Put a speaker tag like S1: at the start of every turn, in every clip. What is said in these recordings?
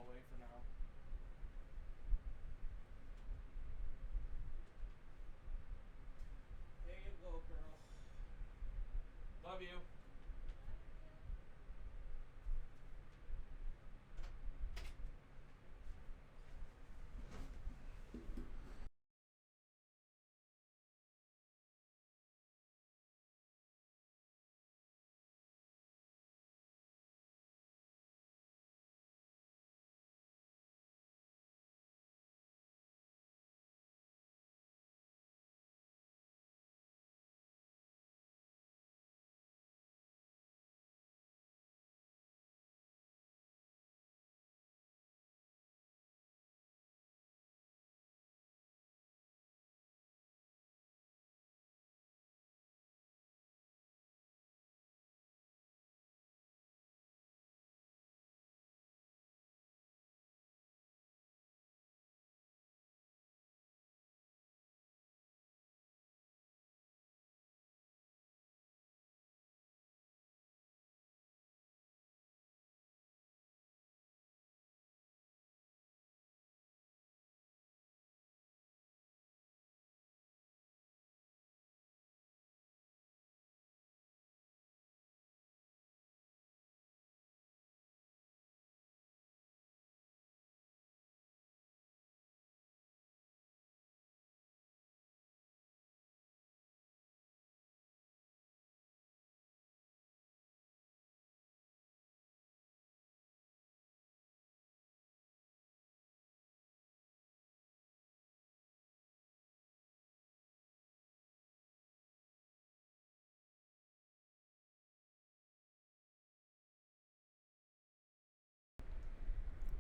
S1: away for now. There you go, girl. Love you.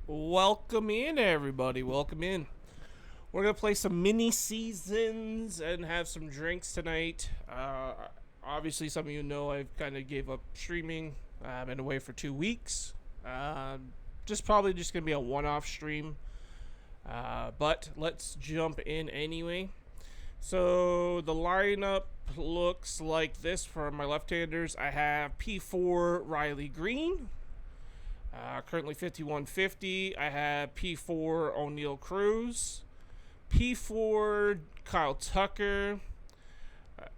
S1: Welcome in, everybody. Welcome in. We're gonna play some mini seasons and have some drinks tonight. Obviously, some of you know I've kind of gave up streaming. I've been away for 2 weeks. Probably just gonna be a one-off stream. But let's jump in anyway. So the lineup looks like this for my left-handers. I have P4 Riley Green. Currently 5150. I have P4 O'Neal Cruz. P4 Kyle Tucker.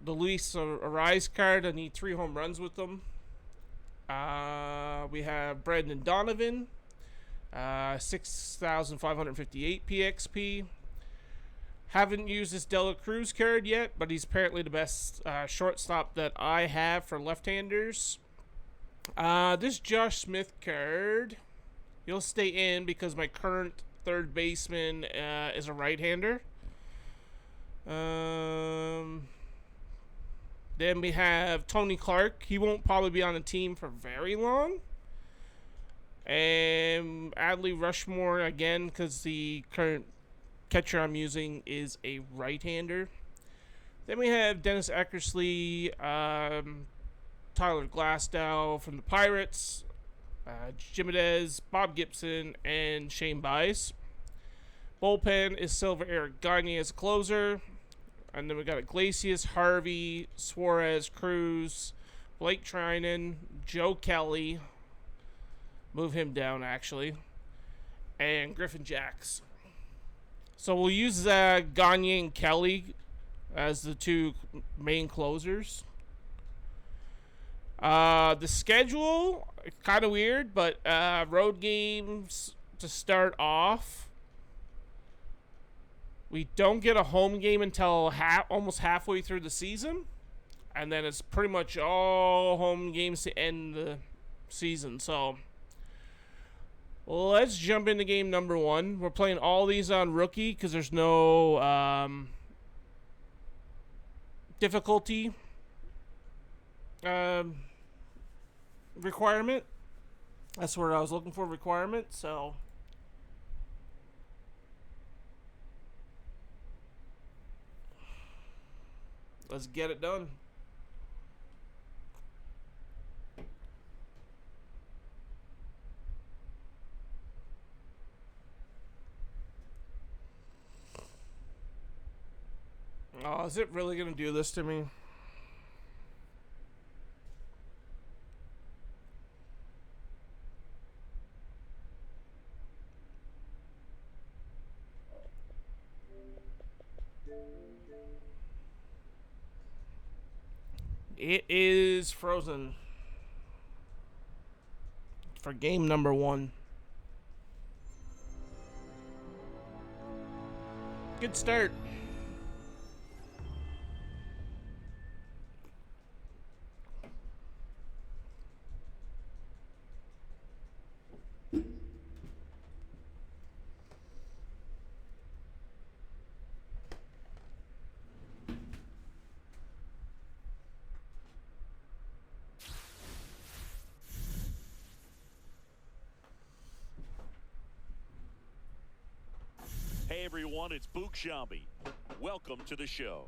S1: The Luis Arise card. I need 3 home runs with them. We have Brandon Donovan. 6,558 PXP. Haven't used this Dela Cruz card yet, but he's apparently the best shortstop that I have for left-handers. This Josh Smith card, he'll stay in because my current third baseman is a right-hander. Then we have Tony Clark. He won't probably be on the team for very long. And Adley Rushmore again because the current catcher I'm using is a right-hander. Then we have Dennis Eckersley, Tyler Glasnow from the Pirates, Jimenez, Bob Gibson, and Shane Bice. Bullpen is Silver Eric Gagne as a closer. And then we got Iglesias, Harvey, Suarez, Cruz, Blake Trinan, Joe Kelly. Move him down, actually. And Griffin Jacks. So we'll use Gagne and Kelly as the 2 main closers. The schedule, kind of weird, but road games to start off. We don't get a home game until almost halfway through the season. And then it's pretty much all home games to end the season. So let's jump into game number 1. We're playing all these on rookie because there's no difficulty requirement. That's where I was looking for, requirement. So let's get it done. Oh, is it really gonna do this to me? It is frozen for game number 1. Good start.
S2: Hey everyone, it's Book Shambi. Welcome to the show.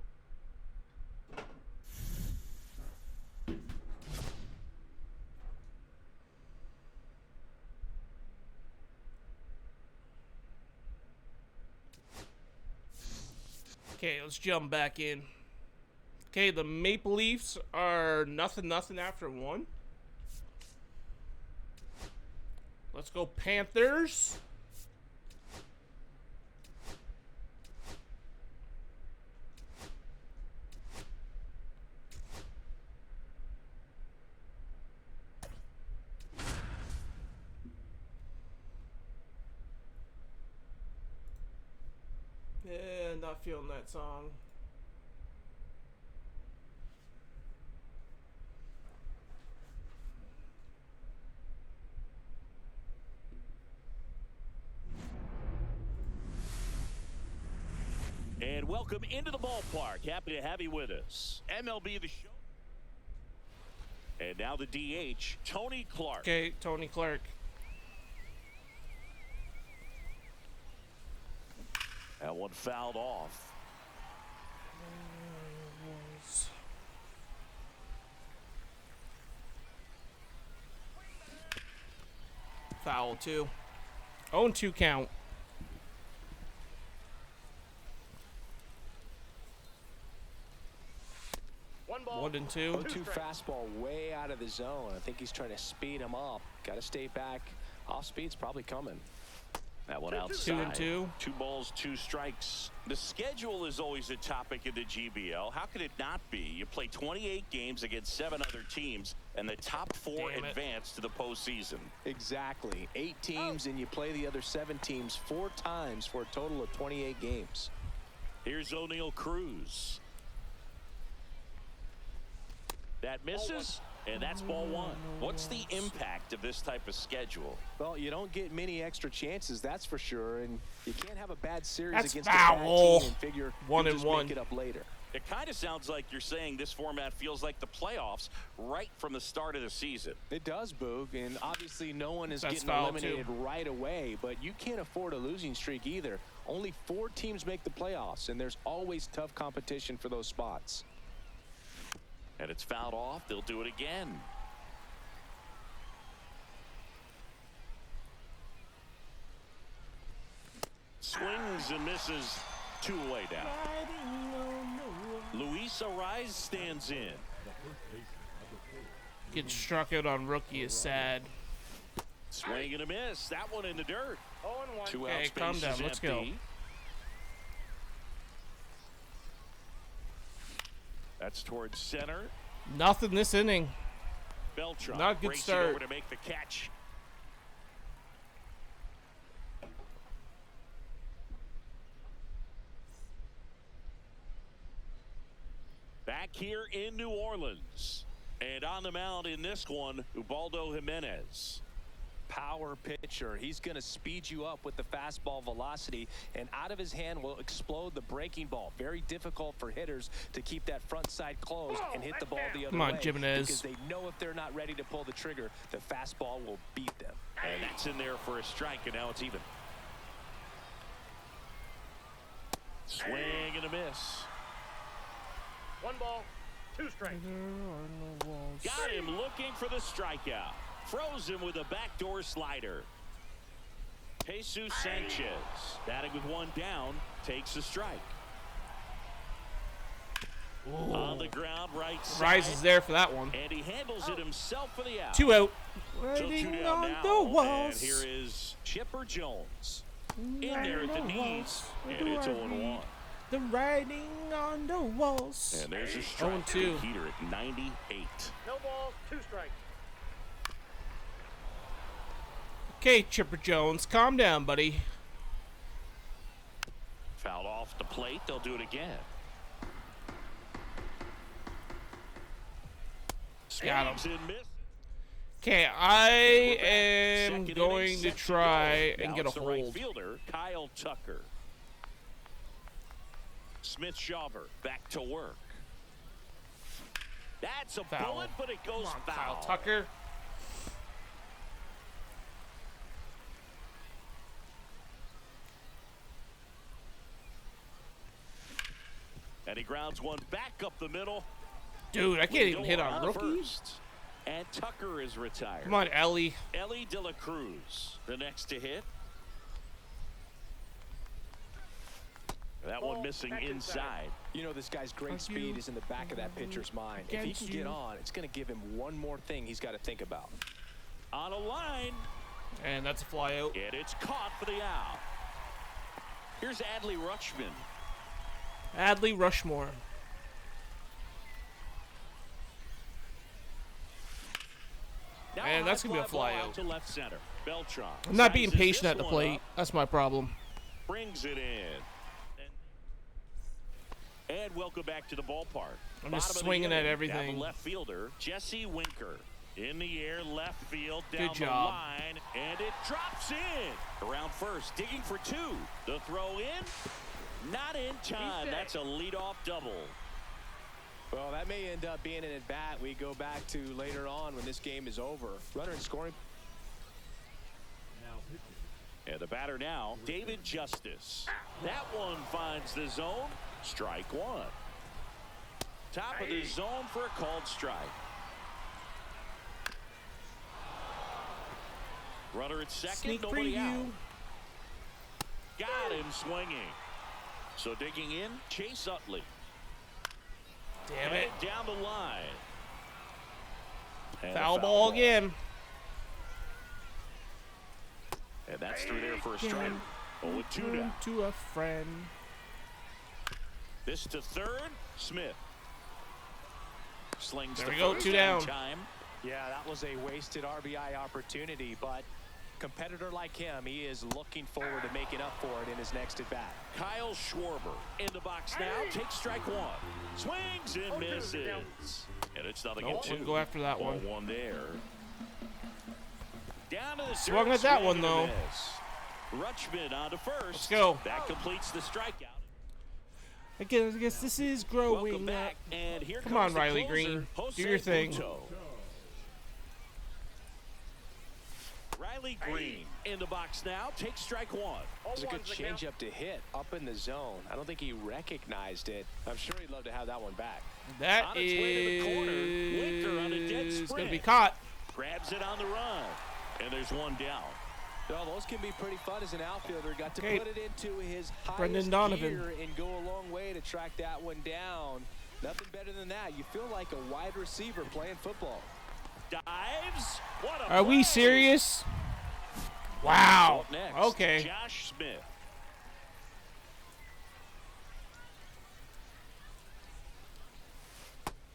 S1: Okay, let's jump back in. Okay, the Maple Leafs are nothing after 1. Let's go Panthers. Yeah, not feeling that song.
S2: And welcome into the ballpark. Happy to have you with us. MLB The Show. And now the DH, Tony Clark.
S1: Okay, Tony Clark.
S2: That one fouled off.
S1: Foul 2. 0-2 count.
S3: One ball.
S1: 1-2.
S3: 0-2 fastball way out of the zone. I think he's trying to speed him up. Got to stay back. Off speed's probably coming.
S2: That one outside.
S1: 2-2.
S2: 2 balls, 2 strikes. The schedule is always a topic in the GBL. How could it not be? You play 28 games against 7 other teams, and the top 4 advance to the postseason.
S3: Exactly. 8 teams, and you play the other 7 teams 4 times for a total of 28 games.
S2: Here's O'Neal Cruz. That misses, and that's ball 1. What's the impact of this type of schedule?
S3: Well, you don't get many extra chances, that's for sure, and you can't have a bad series
S1: That's
S3: against
S1: foul.
S3: a bad team and figure
S1: 1
S3: you'll
S1: and
S3: just
S1: 1.
S3: make it up later.
S2: It kind of sounds like you're saying this format feels like the playoffs right from the start of the season.
S3: It does, Boog, and obviously no one is
S1: That's
S3: getting
S1: foul,
S3: eliminated
S1: too.
S3: right away, but you can't afford a losing streak either. Only 4 teams make the playoffs, and there's always tough competition for those spots.
S2: And it's fouled off. They'll do it again. Swings and misses. 2 away now. Luis Ariz stands in.
S1: Getting struck out on rookie is sad.
S2: Swing and a miss. That one in the dirt. 2
S1: Okay,
S2: outs,
S1: calm
S2: base
S1: down.
S2: is
S1: Let's go.
S2: empty. That's towards center.
S1: Nothing this inning.
S2: Beltran
S1: Not a good
S2: racing
S1: start.
S2: over to make the catch. Back here in New Orleans. And on the mound in this one, Ubaldo Jimenez.
S3: Power pitcher. He's going to speed you up with the fastball velocity, and out of his hand will explode the breaking ball. Very difficult for hitters to keep that front side closed and hit the ball the other
S1: Come on,
S3: way,
S1: Jimenez.
S3: because they know if they're not ready to pull the trigger, the fastball will beat them.
S2: And that's in there for a strike, and now it's even. Swing and a miss.
S4: 1 ball, 2 strikes.
S2: Got him looking for the strikeout. Froze him with a backdoor slider. Jesus Sanchez, batting with 1 down, takes a strike.
S1: Ooh.
S2: On the ground, right side.
S1: Rise is there for that one.
S2: And he handles it himself for the out.
S1: 2 out.
S2: So 2
S1: Waiting
S2: down
S1: on
S2: now,
S1: the
S2: and
S1: walls.
S2: here is Chipper Jones. In there at the knees, and it's 0-1.
S1: The writing on the walls.
S2: And there's a strike.
S1: 0-2.
S2: Heater at 98.
S4: No balls, 2 strikes.
S1: Okay, Chipper Jones, calm down, buddy.
S2: Fouled off the plate. They'll do it again.
S1: Got
S2: Swings and miss.
S1: Okay, I am
S2: Second
S1: going
S2: inning,
S1: to
S2: set
S1: try
S2: go.
S1: and
S2: Now
S1: get a
S2: it's the right
S1: hold.
S2: fielder, Kyle Tucker. Smith-Shawver back to work. That's a
S1: Foul.
S2: bullet, but it goes
S1: Come on,
S2: foul.
S1: Kyle Tucker.
S2: And he grounds one back up the middle.
S1: Dude, I can't even hit
S2: Lindor
S1: on
S2: the
S1: rookies.
S2: first. And Tucker is retired.
S1: Come on, Ellie.
S2: Ellie De La Cruz, the next to hit. That one
S4: Ball
S2: missing
S4: back
S2: inside.
S3: You know, this guy's great
S1: Fuck
S3: speed
S1: you.
S3: is in the back of that pitcher's mind. If he
S1: Against
S3: can
S1: you.
S3: get on, it's going to give him one more thing he's got to think about.
S2: On a line,
S1: And that's a fly out.
S2: and it's caught for the out. Here's Adley Rutschman.
S1: Adley Rushmore.
S2: Now
S1: Man,
S2: a
S1: that's
S2: high
S1: gonna be a
S2: fly
S1: fly
S2: ball
S1: out.
S2: to left center. Beltran.
S1: I'm not being
S2: sizes
S1: patient
S2: this
S1: at the
S2: one
S1: plate.
S2: up,
S1: That's my problem.
S2: brings it in. And welcome back to the ballpark.
S1: I'm just
S2: Bottom of the
S1: swinging at
S2: inning,
S1: everything.
S2: down the left fielder, Jesse Winker. In the air, left field,
S1: Good
S2: down the
S1: job.
S2: line, and it drops in. Around first, digging for 2. The throw in, not in time. That's a leadoff double.
S3: Well, that may end up being an at-bat we go back to later on when this game is over. Runner in scoring.
S2: And the batter now, David Justice. That one finds the zone. Strike 1. Top of the zone for a called strike. Runner at second,
S1: Sneak
S2: nobody out.
S1: preview.
S2: Got him swinging. So digging in, Chase Utley.
S1: Damn it.
S2: And down the line. And a
S1: Foul ball again.
S2: And that's through there for a strike. 0-2 now.
S1: To a friend.
S2: This to third, Smith. Slings
S1: There
S2: to
S1: we go,
S2: first
S1: 2
S2: in
S1: down.
S2: Time.
S3: Yeah, that was a wasted RBI opportunity, but competitor like him, he is looking forward to making up for it in his next at-bat.
S2: Kyle Schwarber in the box now. Takes strike 1. Swings and misses. And it's nothing
S1: Nope,
S2: at 2.
S1: wouldn't go after that one.
S2: 1 there. Down to the
S1: Swung
S2: dirt,
S1: at that
S2: swing
S1: one,
S2: and a
S1: though.
S2: miss. Rutschman on to first.
S1: Let's go.
S2: That completes the strikeout.
S1: I guess this is
S2: Welcome
S1: growing
S2: back,
S1: up.
S2: and here
S1: Come
S2: comes
S1: on,
S2: the
S1: Riley
S2: closer,
S1: Green.
S2: Jose
S1: Do your thing.
S2: Butto. Riley Green in the box now. Takes strike 1.
S3: It was a good changeup to hit up in the zone. I don't think he recognized it. I'm sure he'd love to have that one back.
S1: That
S2: On its way to the corner. Winker on a dead
S1: is going to
S2: sprint.
S1: be caught.
S2: Grabs it on the run. And there's one down.
S3: Well, those can be pretty fun as an outfielder. Got to
S1: Okay.
S3: put it into his
S1: Brendan
S3: highest
S1: Donovan.
S3: gear and go a long way to track that one down. Nothing better than that. You feel like a wide receiver playing football.
S2: Dives. What a
S1: Are we
S2: play.
S1: serious? Wow.
S2: Up next,
S1: Okay.
S2: Josh Smith.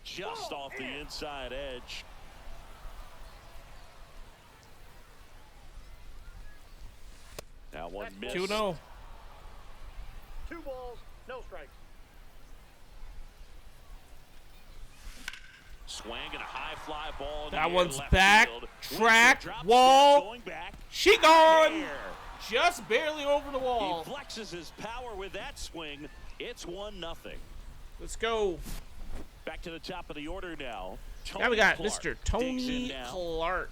S2: Just off the inside edge. That one missed.
S1: 2-0.
S4: 2 balls, no strikes.
S2: Swing and a high fly ball. In
S1: That
S2: the air,
S1: one's
S2: left
S1: back.
S2: field.
S1: Track.
S2: Winker drops
S1: Wall.
S2: back, going back.
S1: She gone.
S2: There.
S1: Just barely over the
S2: He
S1: wall.
S2: flexes his power with that swing. It's 1-0.
S1: Let's go.
S2: Back to the top of the order now.
S1: Now we got
S2: Clark
S1: Mr.
S2: digs in
S1: Tony
S2: now.
S1: Clark.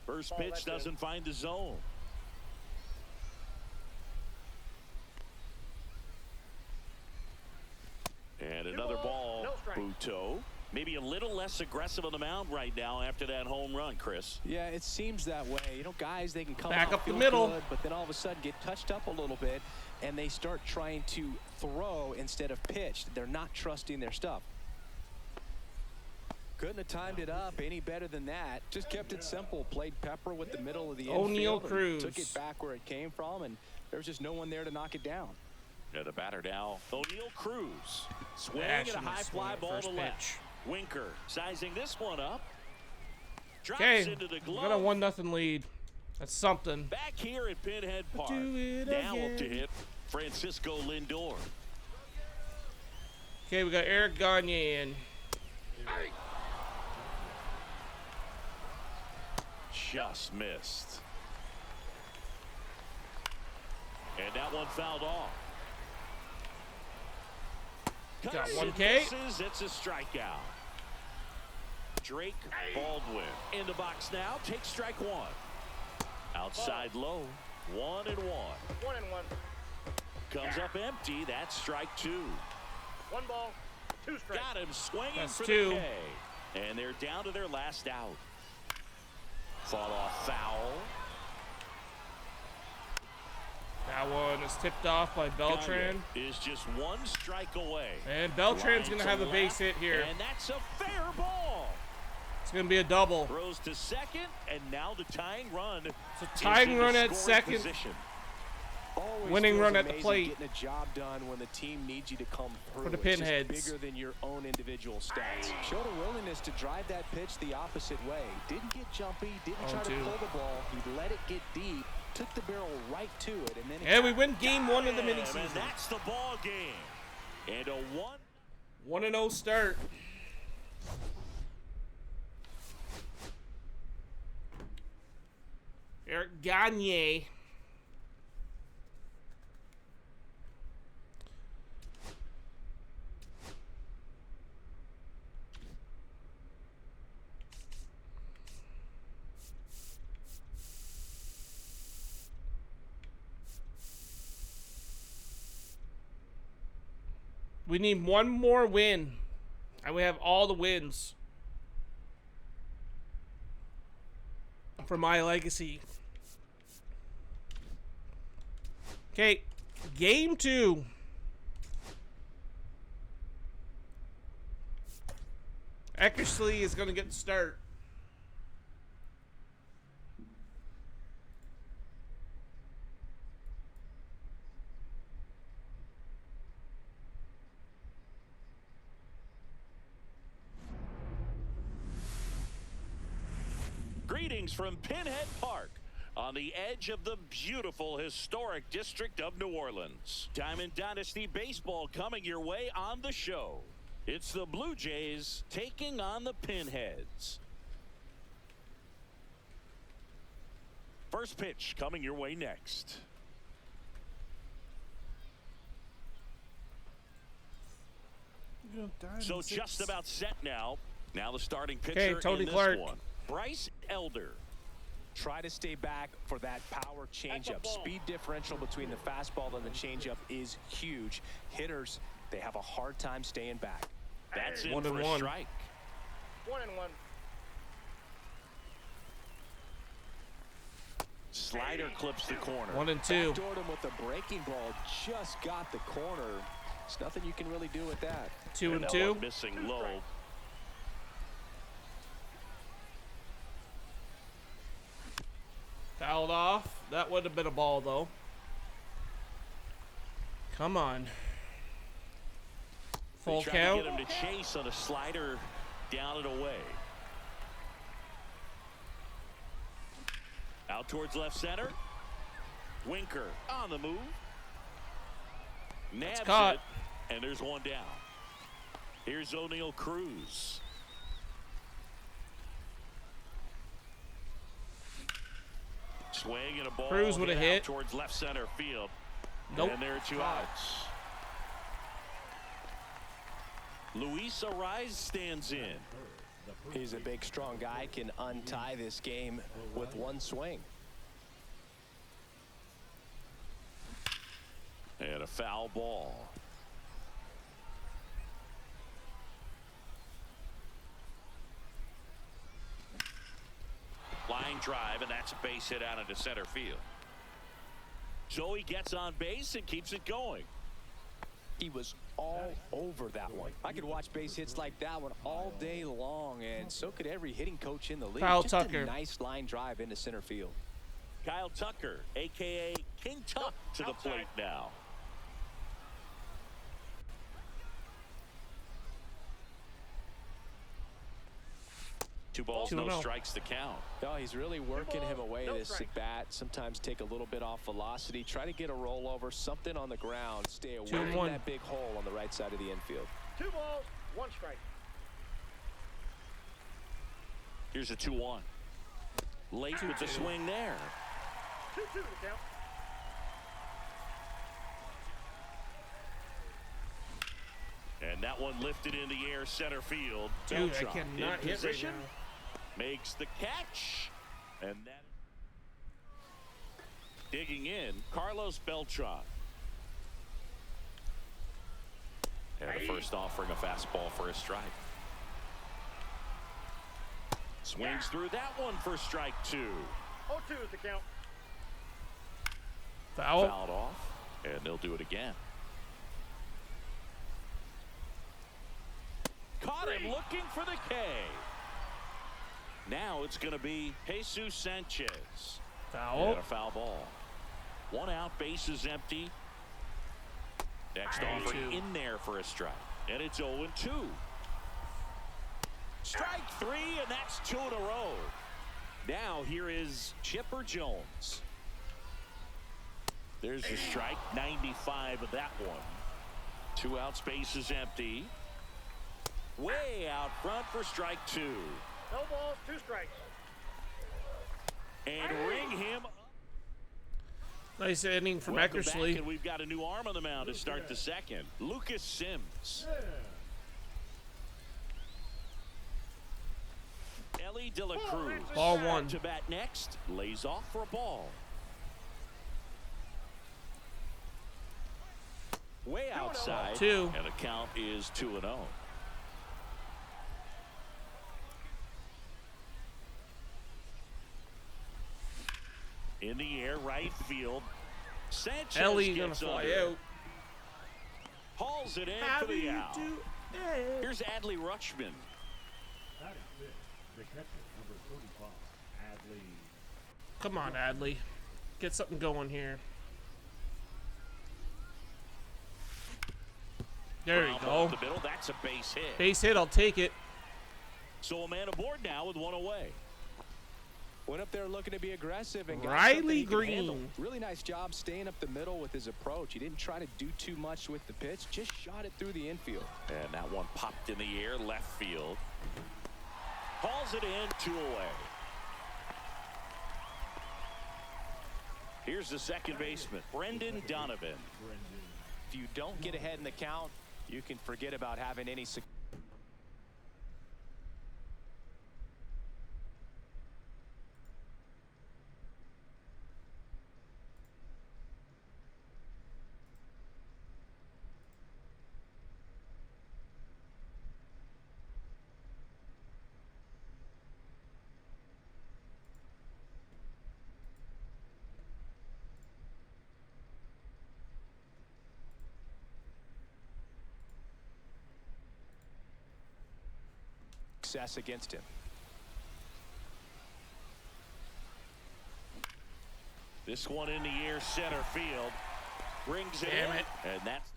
S2: First
S4: Ball,
S2: pitch
S4: that's
S2: doesn't find the zone. And another ball,
S4: no strikes.
S2: Butto. Maybe a little less aggressive on the mound right now after that home run, Chris.
S3: Yeah, it seems that way. You know, guys, they can come
S1: Back
S3: out,
S1: up the
S3: feel
S1: middle.
S3: good, but then all of a sudden get touched up a little bit, and they start trying to throw instead of pitch. They're not trusting their stuff. Couldn't have timed it up any better than that. Just kept it simple. Played pepper with the middle of the
S1: O'Neal
S3: infield and
S1: Cruz.
S3: took it back where it came from, and there was just no one there to knock it down.
S2: And the batter now, O'Neal Cruz. Swing
S1: Yeah,
S2: and a
S1: shouldn't have
S2: high
S1: swung
S2: fly
S1: at
S2: ball
S1: first
S2: to left.
S1: pitch.
S2: Winker sizing this one up. Drops
S1: Okay,
S2: into the
S1: we got a
S2: glove.
S1: 1-0 lead. That's something.
S2: Back here at Pinhead Park.
S1: Do it
S2: Now up to
S1: again.
S2: hit Francisco Lindor.
S1: Okay, we got Eric Gagne in.
S2: Just missed. And that one fouled off.
S1: Got
S2: Cuts
S1: 1K.
S2: and misses. It's a strikeout. Drake Baldwin in the box now. Takes strike one. Outside low. 1-1.
S4: 1-1.
S2: Comes up empty. That's strike two.
S4: 1 ball, 2 strikes.
S2: Got him swinging
S1: That's
S2: for
S1: two.
S2: the K. And they're down to their last out. Fought off foul.
S1: That one is tipped off by Beltran.
S2: Gagne is just 1 strike away.
S1: And Beltran's
S2: Line
S1: going to have a
S2: left,
S1: base hit here.
S2: And that's a fair ball.
S1: It's going to be a double.
S2: Throws to second, and now the tying run.
S1: It's a tying run at second.
S2: Position.
S3: Always
S1: Winning
S3: feels
S1: run at the
S3: amazing
S1: plate.
S3: Getting a job done when the team needs you to come through.
S1: For the
S3: It's just
S1: Pinheads.
S3: bigger than your own individual stats. Showed a willingness to drive that pitch the opposite way. Didn't get jumpy. Didn't try to
S1: 0-2.
S3: pull the ball. He let it get deep. Took the barrel right to it, and then it
S1: And we win game 1 of the mini
S2: And
S1: season.
S2: that's the ball game. And a
S1: 1-0 start. Eric Gagne. We need one more win. And we have all the wins for my legacy. Okay, game 2. Eckersley is going to get the start.
S2: Greetings from Pinhead Park on the edge of the beautiful historic district of New Orleans. Diamond Dynasty Baseball coming your way on the show. It's the Blue Jays taking on the Pinheads. First pitch coming your way next. So just about set now. Now the starting pitcher
S1: Tony
S2: in this
S1: Clark.
S2: one. Bryce Elder.
S3: Try to stay back for that power changeup. Speed differential between the fastball and the changeup is huge. Hitters, they have a hard time staying back.
S2: That's in
S1: 1-1.
S2: for a strike.
S4: 1-1.
S2: Slider clips the corner.
S1: 1-2.
S3: Backdoored him with the breaking ball. Just got the corner. There's nothing you can really do with that.
S1: 2-2.
S2: Missing low.
S1: Fouled off. That would have been a ball, though. Come on. Full
S2: They tried
S1: count.
S2: to get him to chase on a slider down and away. Out towards left center. Winker on the move. Nabs
S1: caught.
S2: it, and there's one down. Here's O'Neal Cruz. Swing and a ball.
S1: Cruz would've hit.
S2: out towards left center field.
S1: Nope.
S2: And there are 2 outs. Luis Ariz stands in.
S3: He's a big, strong guy. Can untie this game with one swing.
S2: And a foul ball. Line drive, and that's a base hit out into center field. So he gets on base and keeps it going.
S3: He was all over that one. I could watch base hits like that one all day long, and so could every hitting coach in the league.
S1: Kyle
S3: Just
S1: Tucker.
S3: a nice line drive into center field.
S2: Kyle Tucker, a.k.a. King Tuck, to the plate now. 2 balls, no
S1: 2-0.
S2: strikes to count.
S3: No, he's really working him away
S4: no
S3: this
S4: strikes.
S3: at bat. Sometimes take a little bit off velocity. Try to get a rollover, something on the ground. Stay away from
S1: 2-1.
S3: that big hole on the right side of the infield.
S4: 2 balls, 1 strike.
S2: Here's a 2-1. Late with the swing there.
S4: 2-2 to count.
S2: And that one lifted in the air center field.
S1: Dude, I
S2: Beltran
S1: cannot
S2: in
S1: hit right
S2: position,
S1: now.
S2: makes the catch, and that digging in, Carlos Beltran. And the first offering a fastball for a strike. Swings through that one for strike 2.
S4: 0-2 is the count.
S1: Foul.
S2: Fouled off, and they'll do it again. Caught him looking for the K. Now it's going to be Jesus Sanchez.
S1: Foul.
S2: And a foul ball. 1 out, bases empty. Next offering in there for a strike. And it's 0-2. Strike 3, and that's 2 in a row. Now here is Chipper Jones. There's the strike, 95 of that one. 2 outs, bases empty. Way out front for strike 2.
S4: No balls, 2 strikes.
S2: And ring him up.
S1: Nice inning from
S2: Welcome back,
S1: Eckersley.
S2: and we've got a new arm on the mound to start the second. Lucas Sims. Ellie De La Cruz.
S1: Ball 1.
S2: To bat next. Lays off for a ball. Way outside.
S1: 2.
S2: And the count is 2-0. In the air, right field. Sanchez
S1: Ellie gonna
S2: gets
S1: fly
S2: under.
S1: out.
S2: Hauls it in
S1: How
S2: for
S1: do
S2: the
S1: you
S2: out.
S1: do it?
S2: Here's Adley Rutschman.
S5: The catcher, number 35, Adley.
S1: Come on, Adley. Get something going here. There you
S2: Ground ball
S1: go.
S2: up the middle. That's a base hit.
S1: Base hit, I'll take it.
S2: So a man aboard now with 1 away.
S3: Went up there looking to be aggressive and got
S1: Riley
S3: something he could handle.
S1: Green.
S3: Really nice job staying up the middle with his approach. He didn't try to do too much with the pitch, just shot it through the infield.
S2: And that one popped in the air, left field. Hauls it in, 2 away. Here's the second baseman, Brendan Donovan.
S3: If you don't get ahead in the count, you can forget about having any success. Against him.
S2: This one in the air, center field. Brings it
S1: Damn
S2: in.
S1: it.
S2: And that's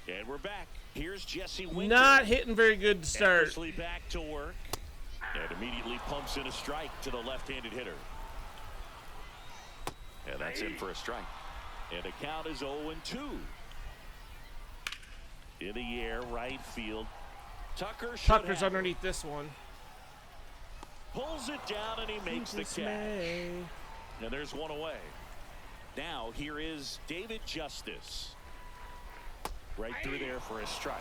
S2: the... And we're back. Here's Jesse Winker.
S1: Not hitting very good to start.
S2: Eckersley back to work. And immediately pumps in a strike to the left-handed hitter. And that's in for a strike. And the count is 0-2. In the air, right field.
S1: Tucker's underneath this one.
S2: Pulls it down and he makes the catch. And there's 1 away. Now here is David Justice. Right through there for a strike.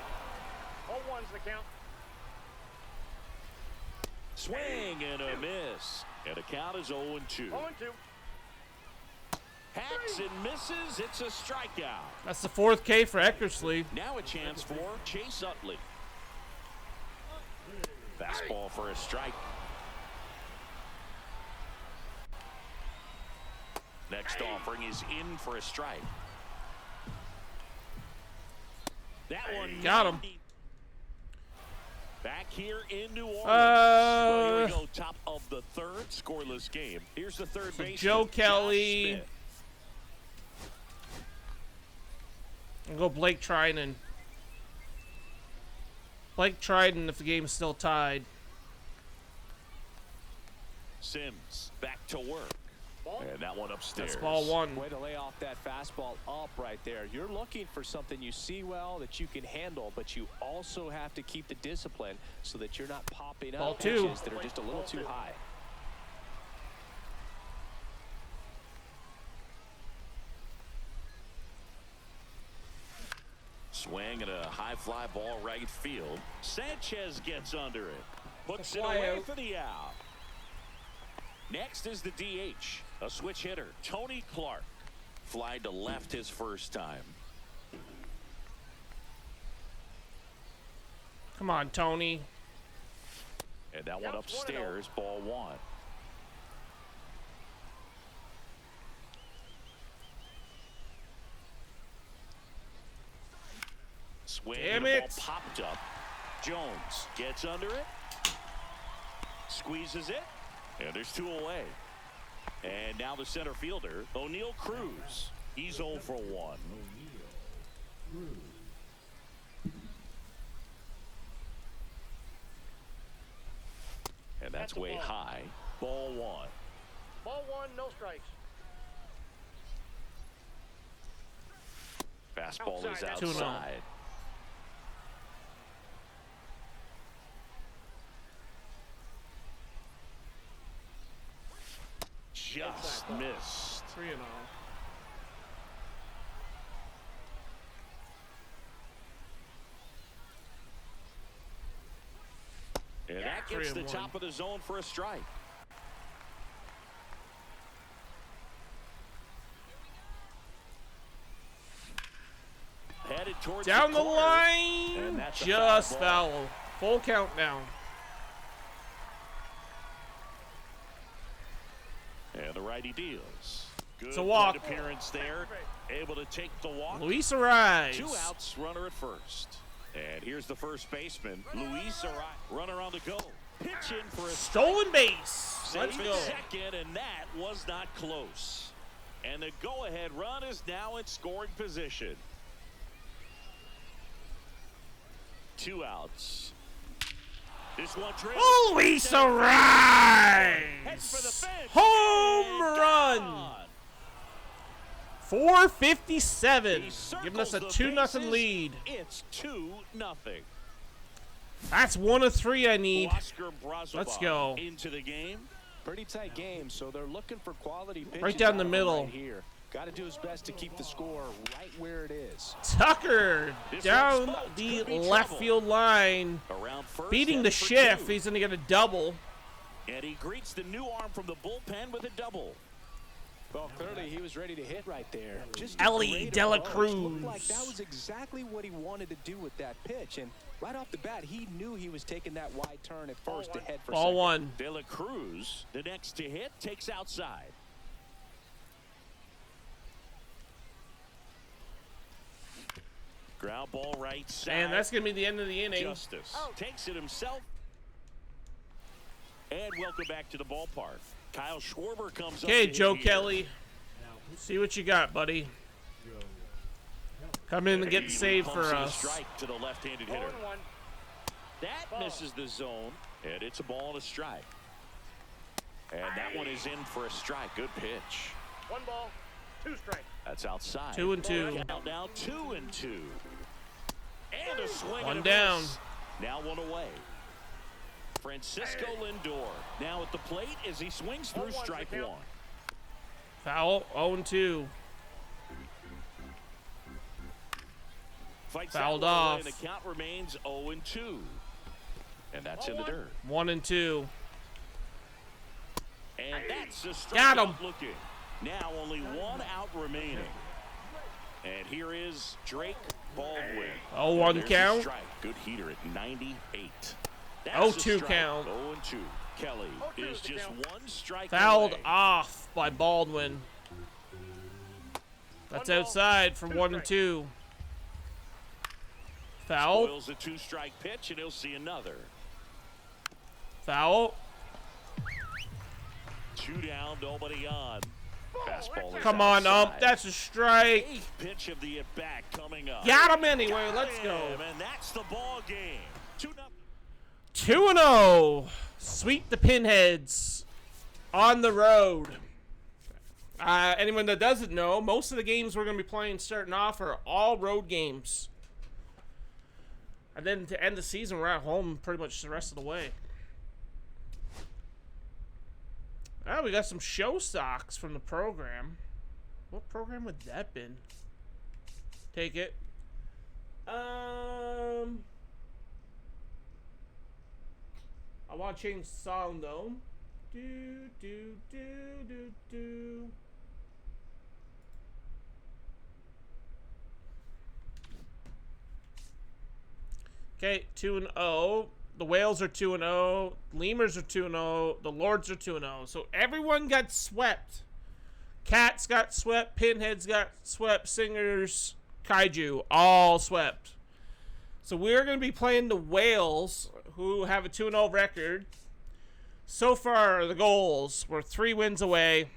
S4: 0-1's the count.
S2: Swing and a miss. And the count is 0-2.
S4: 0-2.
S2: Hacks and misses. It's a strikeout.
S1: That's the 4th K for Eckersley.
S2: Now a chance for Chase Utley. Fastball for a strike. Next offering is in for a strike. That one
S1: Got him.
S2: Back here in New Orleans.
S1: Uh,
S2: Here we go, top of the 3rd, scoreless game. Here's the third
S1: So
S2: baseman,
S1: Joe
S2: Josh
S1: Kelly.
S2: Smith.
S1: I'll go Blake Trinan. Blake Trinan if the game's still tied.
S2: Sims back to work.
S4: Ball.
S2: And that one upstairs.
S1: That's ball one.
S3: Way to lay off that fastball up right there. You're looking for something you see well that you can handle, but you also have to keep the discipline so that you're not popping
S1: Ball
S3: up
S1: two.
S3: pitches that are just a little too high.
S2: Swing and a high fly ball right field. Sanchez gets under it. Puts it
S1: fly
S2: away
S1: out.
S2: for the out. Next is the DH. A switch hitter, Tony Clark. Flied to left his first time.
S1: Come on, Tony.
S2: And that one
S4: Counts 1-0.
S2: upstairs, ball one. Swing
S1: Damn
S2: and the ball
S1: it.
S2: popped up. Jones gets under it. Squeezes it. And there's two away. And now the center fielder, O'Neal Cruz. He's 0 for 1. And that's
S4: That's a
S2: way
S4: ball.
S2: high. Ball one.
S4: Ball one, no strikes.
S2: Fastball is
S4: Outside.
S1: 2-0.
S2: outside. Just missed.
S1: 3-0.
S2: And that gets the
S1: 3-1.
S2: top of the zone for a strike. Headed towards
S1: Down the
S2: corner.
S1: line.
S2: And that's a
S1: Just
S2: foul ball.
S1: foul. Full count now.
S2: And the righty deals. Good
S1: a walk.
S2: plate appearance there. Able to take the walk.
S1: Luis arrives.
S2: 2 outs, runner at first. And here's the first baseman, Luis Arraez. Runner on the go. Pitch in for a
S1: Stolen base.
S2: save
S1: Let's
S2: at
S1: go.
S2: second, and that was not close. And the go-ahead run is now in scoring position. 2 outs. This one drilled.
S1: Luis
S2: Heads for the
S1: arrives.
S2: fence.
S1: Home
S2: And
S1: run.
S2: gone.
S1: 457.
S2: He
S1: Giving us a
S2: circles the
S1: 2-0
S2: bases.
S1: lead.
S2: It's 2-0.
S1: That's 1 of 3 I need.
S2: Oscar Brazoban
S1: Let's go.
S2: into the game.
S3: Pretty tight game, so they're looking for quality pitches.
S1: Right down the
S3: out of him
S1: middle.
S3: Right here. Got to do his best to keep the score right where it is.
S1: Tucker
S2: This
S1: down
S2: one's smoked.
S1: the
S2: Could be
S1: left
S2: trouble.
S1: field line.
S2: Around first,
S1: Beating the
S2: headed for
S1: shift.
S2: 2.
S1: He's going to get a double.
S2: And he greets the new arm from the bullpen with a double.
S3: Well, clearly he was ready to hit right there. Just
S1: Ellie
S3: great
S1: De La
S3: approach.
S1: Cruz.
S3: Looked like that was exactly what he wanted to do with that pitch. And right off the bat, he knew he was taking that wide turn at first to head for
S1: Ball
S3: second.
S1: 1.
S2: De La Cruz, the next to hit, takes outside. Ground ball right side.
S1: And that's going to be the end of the inning.
S2: Justice takes it himself. And welcome back to the ballpark. Kyle Schwarber comes up.
S1: Okay,
S2: to
S1: Joe
S2: hit here.
S1: Kelly. See what you got, buddy. Come in and get the save
S2: Pumps
S1: for
S2: in a
S1: us.
S2: strike to the left-handed
S4: Ball
S2: hitter.
S4: and one.
S2: That misses the zone, and it's a ball and a strike. And that one is in for a strike. Good pitch.
S4: 1 ball, 2 strikes.
S2: That's outside.
S1: 2-2.
S2: Count now 2-2. And a swing.
S1: One
S2: and a
S1: down.
S2: miss. Now 1 away. Francisco Lindor now at the plate as he swings through
S4: 0-1's the
S2: strike
S4: count.
S2: 1.
S1: Foul. 0-2.
S2: Fights
S1: Fouled
S2: that one away,
S1: off.
S2: and the count remains 0-2. And that's in the dirt.
S1: 1-2.
S2: And that's a strikeout
S1: Got him.
S2: looking. Now only 1 out remaining. And here is Drake Baldwin.
S1: 0-1
S2: There's a
S1: count.
S2: strike. Good heater at 98.
S1: 0-2 count.
S2: 0-2. Kelly
S4: 0-2
S2: is
S4: is the
S2: just
S4: count.
S2: 1 strike
S1: Fouled
S2: away.
S1: off by Baldwin. That's
S4: 1 ball,
S1: outside for
S4: 2
S1: 1 and
S4: strikes.
S1: 2. Foul.
S2: Spoils a 2-strike pitch, and he'll see another.
S1: Foul.
S2: 2 down, nobody on. Fastball is
S1: Come on,
S2: outside.
S1: That's a strike.
S2: 8th pitch of the at-bat coming up.
S1: Got him anyway.
S2: Got
S1: Let's go.
S2: him, and that's the ball game. 2-0.
S1: 2-0. Sweep the Pinheads. on the road. Anyone that doesn't know, most of the games we're going to be playing starting off are all road games. And then to end the season, we're at home pretty much the rest of the way. Oh, we got some show stocks from the program. What program would that been? Take it. I want to change the song though. Do do do do do. Okay, 2-0. The Whales are 2-0. Lemurs are 2-0. The Lords are 2-0. So everyone got swept. Cats got swept. Pinheads got swept. Singers, Kaiju, all swept. So we're going to be playing the Whales, who have a 2-0 record. So far, the goals were 3 wins away.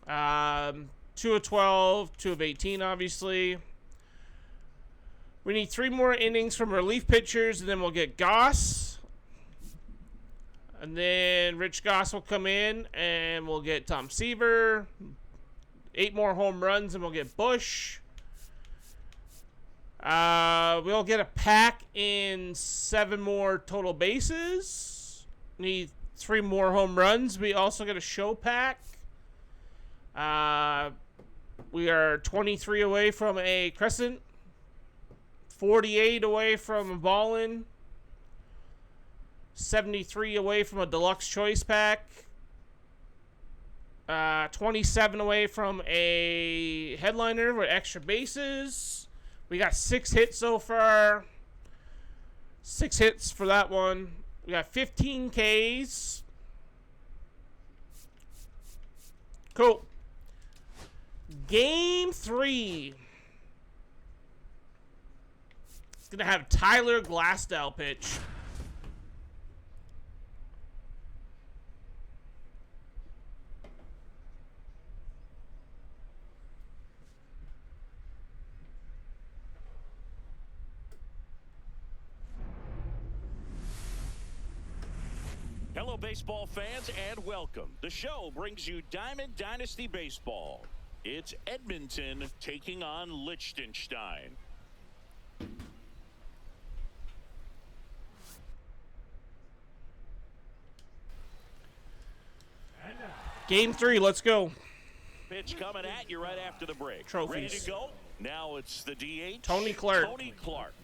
S1: 2 of 12, 2 of 18, obviously. We need 3 more innings from relief pitchers, and then we'll get Goss. And then Rich Goss will come in, and we'll get Tom Seaver. 8 more home runs, and we'll get Bush. We'll get a pack in 7 more total bases. Need 3 more home runs. We also get a show pack. We are 23 away from a Crescent. 48 away from a Ballin. 73 away from a Deluxe Choice Pack. 27 away from a Headliner with extra bases. We got 6 hits so far. 6 hits for that one. We got 15 Ks. Cool. Game 3. It's going to have Tyler Glasdell pitch.
S2: Hello, baseball fans, and welcome. The show brings you Diamond Dynasty Baseball. It's Edmonton taking on Liechtenstein.
S1: Game 3, let's go.
S2: Pitch coming at you right after the break.
S1: Trophies.
S2: Ready to go? Now it's the DH.
S1: Tony Clark.
S2: Tony Clark.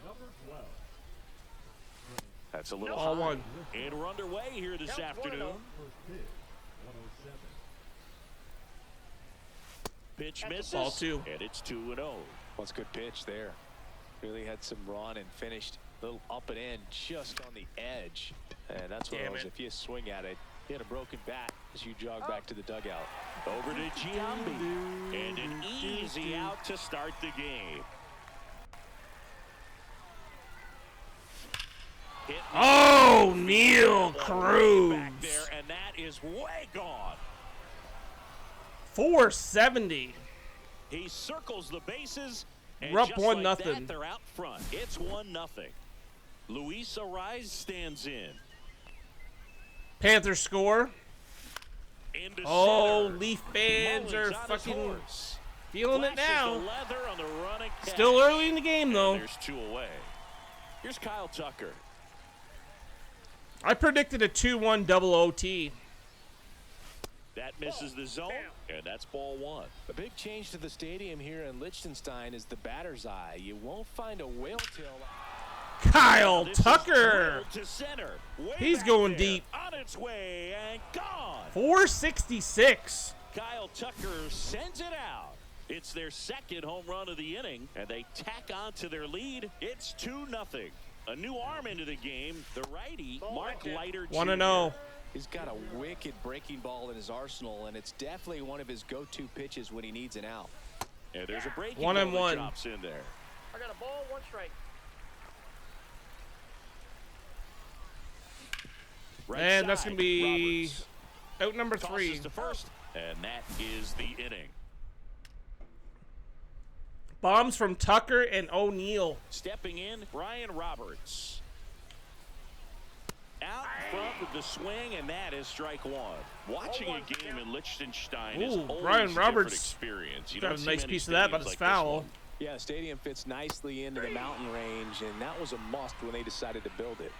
S5: Number 12.
S2: That's a little
S1: All
S2: high.
S1: one.
S2: And we're underway here this afternoon.
S5: First pitch, 107.
S2: Pitch misses.
S1: Ball 2.
S2: And it's 2-0.
S3: Well, it's a good pitch there. Really had some run and finished a little up and in just on the edge. And that's what it
S1: Damn
S3: was.
S1: it.
S3: If you swing at it, you had a broken bat as you jog back to the dugout.
S2: Over to Giambi. And an easy out to start the game. Hit
S1: Oh, Neil Cruz.
S2: back there, and that is way gone.
S1: 470.
S2: He circles the bases, and
S1: We're up
S2: just
S1: 1-0.
S2: like that, they're out front. It's 1-0. Luis Ariz stands in.
S1: Panthers score.
S2: Into
S1: Oh,
S2: center.
S1: Leaf fans are
S2: Mullins on his
S1: fucking
S2: horse.
S1: feeling it
S2: Flashes
S1: now.
S2: the leather on the running catch.
S1: Still early in the game,
S2: And
S1: though.
S2: there's 2 away. Here's Kyle Tucker.
S1: I predicted a 2-1 double OT.
S2: That misses the zone, and that's ball 1.
S3: A big change to the stadium here in Liechtenstein is the batter's eye. You won't find a whale tail.
S1: Kyle
S2: This is
S1: Tucker.
S2: drilled to center. Way
S1: He's
S2: back
S1: going
S2: there.
S1: deep.
S2: On its way and gone.
S1: 466.
S2: Kyle Tucker sends it out. It's their second home run of the inning, and they tack on to their lead. It's 2-0. A new arm into the game, the righty, Mark Leiter Jr.
S1: 1-0.
S3: He's got a wicked breaking ball in his arsenal, and it's definitely one of his go-to pitches when he needs an out.
S2: And there's a breaking
S1: 1-1.
S2: ball that drops in there.
S4: I got a ball, 1 strike.
S2: Right
S1: And that's
S2: side,
S1: going to be
S2: Roberts
S1: out number
S2: tosses
S1: 3.
S2: to first, and that is the inning.
S1: Bombs from Tucker and O'Neill.
S2: Stepping in, Ryan Roberts. Out front with the swing, and that is strike one. Watching a game in Liechtenstein is
S1: Ooh,
S2: always
S1: Brian
S2: a different
S1: Roberts
S2: experience. You
S1: got
S2: don't
S1: a
S2: see
S1: nice
S2: many
S1: piece of that, but
S2: stadiums
S1: it's
S2: like this
S1: foul.
S2: one.
S3: Yeah, the stadium fits nicely into the mountain range, and that was a must when they decided to build it.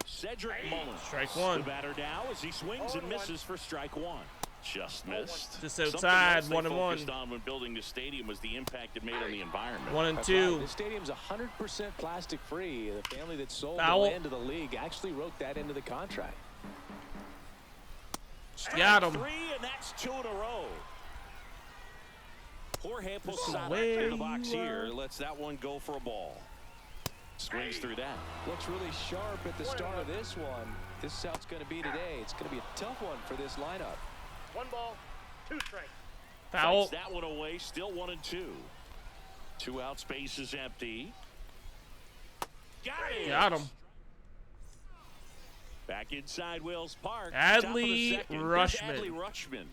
S2: Cedric Mullins.
S1: Strike one.
S2: The batter now as he swings and misses for strike one. Just missed.
S1: Just
S2: Something
S1: outside,
S2: else they
S1: 1-1.
S2: focused on when building the stadium was the impact it made on the environment.
S1: 1 and
S3: That's
S1: 2.
S3: right. This stadium's 100% plastic free. The family that sold
S1: Foul.
S3: the land to the league actually wrote that into the contract.
S1: Got him.
S2: 3, and that's 2 in a row. Jorge Posada
S1: where
S2: in the box
S1: you
S2: here
S1: are.
S2: lets that one go for a ball. Swings through that.
S3: Looks really sharp at the start of this one. This is how it's going to be today. It's going to be a tough one for this lineup.
S4: 1 ball, 2 strikes.
S1: Foul.
S2: Fights that one away. Still 1 and 2. 2 out. Space is empty.
S1: Got him.
S2: Back inside Wells Park.
S1: Adley
S2: Top of the second.
S1: Rutschman.
S2: Adley Rutschman.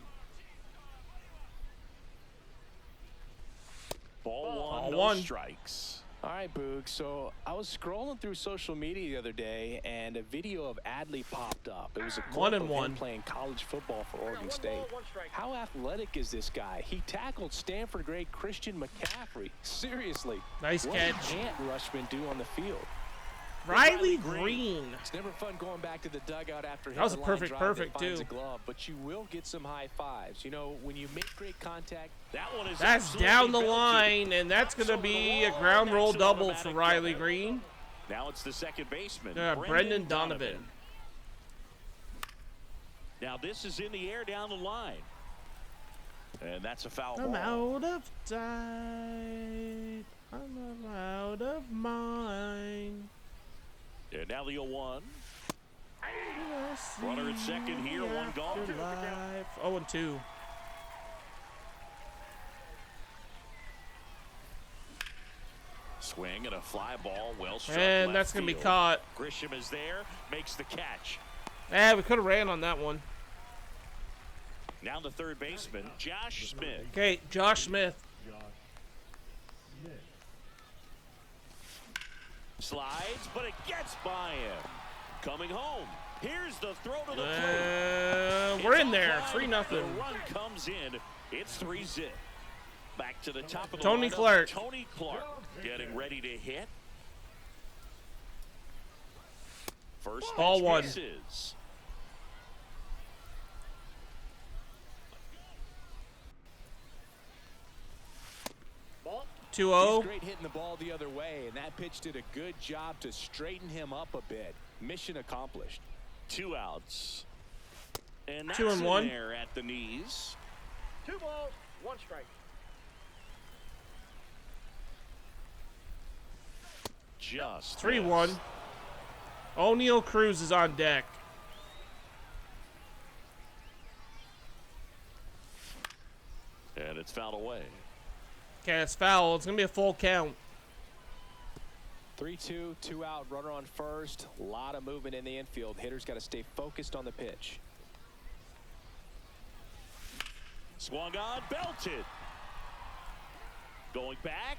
S2: Ball 1. No
S1: 1.
S2: strikes.
S3: All right, Boog. So I was scrolling through social media the other day, and a video of Adley popped up. It was a clip
S1: 1 and
S3: of
S1: 1.
S3: him playing college football for Oregon
S4: 1
S3: State.
S4: ball, 1 strike.
S3: How athletic is this guy? He tackled Stanford great Christian McCaffrey. Seriously.
S1: Nice
S3: what
S1: catch.
S3: can't Rushman do on the field?
S1: Riley Green.
S3: It's never fun going back to the dugout after
S1: That was
S3: hitting
S1: a
S3: line
S1: perfect,
S3: drive
S1: perfect,
S3: that finds
S1: too.
S3: a glove, but you will get some high fives. You know, when you make great contact,
S2: That one is
S1: That's
S2: absolutely
S1: down the
S2: belted.
S1: line, and that's going to be a ground roll double for Riley Green.
S2: Now it's the second baseman,
S1: Brendan Donovan.
S2: Now this is in the air down the line. And that's a foul
S1: I'm
S2: ball.
S1: out of time. I'm out of mind.
S2: And now the 0-1. Runner at second here, 1 gone.
S1: 0 and 2.
S2: Swing and a fly ball, well struck
S1: And
S2: left
S1: that's going to be
S2: field.
S1: caught.
S2: Grisham is there, makes the catch.
S1: We could have ran on that one.
S2: Now the third baseman, Josh Smith.
S1: Okay, Josh Smith.
S5: Josh Smith.
S2: Slides, but it gets by him. Coming home. Here's the throw to the plate.
S1: We're
S2: It's
S1: in there.
S2: offside.
S1: 3-0.
S2: The run comes in. It's 3-0. Back to the top of the
S1: Tony
S2: lineup.
S1: Clark.
S2: Tony Clark getting ready to hit. First
S1: Ball
S2: pitch
S1: 1.
S2: misses.
S4: Ball.
S1: 2-0.
S3: he's great hitting the ball the other way, and that pitch did a good job to straighten him up a bit. Mission accomplished.
S2: 2 outs. And that's
S1: 2 and
S2: in
S1: 1.
S2: there at the knees.
S4: 2 balls, 1 strike.
S2: Just
S1: 3-1.
S2: missed.
S1: O'Neal Cruz is on deck.
S2: And it's fouled away.
S1: Okay, it's foul. It's going to be a full count.
S3: 3-2, 2 out, runner on first. A lot of movement in the infield. Hitters got to stay focused on the pitch.
S2: Swung on, belted. Going back.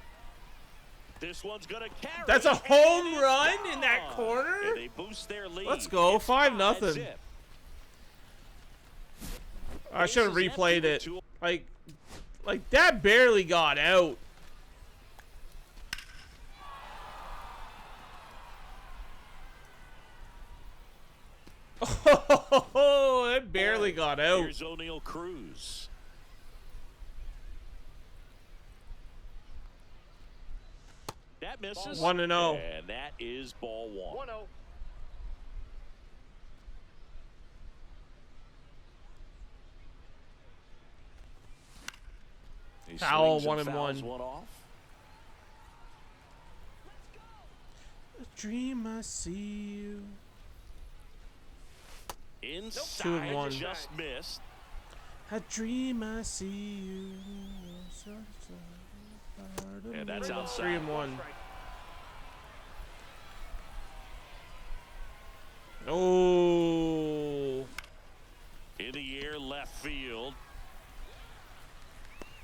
S2: This one's going to carry.
S1: That's a
S2: and
S1: home
S2: it's
S1: run in that
S2: gone.
S1: corner?
S2: And they boost their lead.
S1: Let's go.
S2: It's
S1: 5-0.
S2: 5-0.
S1: I should have
S2: Bases
S1: replayed
S2: empty
S1: it.
S2: with 2.
S1: Like that barely got out. Oh, it barely got out.
S2: Here's O'Neal Cruz. That misses.
S1: 1-0.
S2: And that is ball 1.
S4: 1-0.
S2: He
S1: Foul,
S2: swings
S1: 1 and
S2: fouls
S1: 1.
S2: one off.
S1: A dream I see you.
S2: Inside,
S1: 2 and 1.
S2: just missed.
S1: I dream I see you.
S2: Yeah, that's outside.
S1: 3 and 1.
S4: Strike.
S1: Oh.
S2: In the air, left field.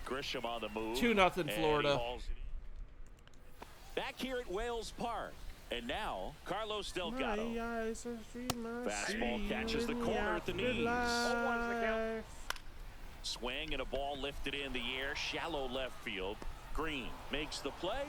S2: Grisham on the move.
S1: 2-0
S2: and he
S1: Florida.
S2: hauls it in. Back here at Wales Park. And now, Carlos Delgado.
S1: My eyes are free, my
S2: Fastball
S1: sea
S2: catches the
S1: in
S2: corner at the knees.
S4: One's the count.
S2: Swing and a ball lifted in the air, shallow left field. Green makes the play,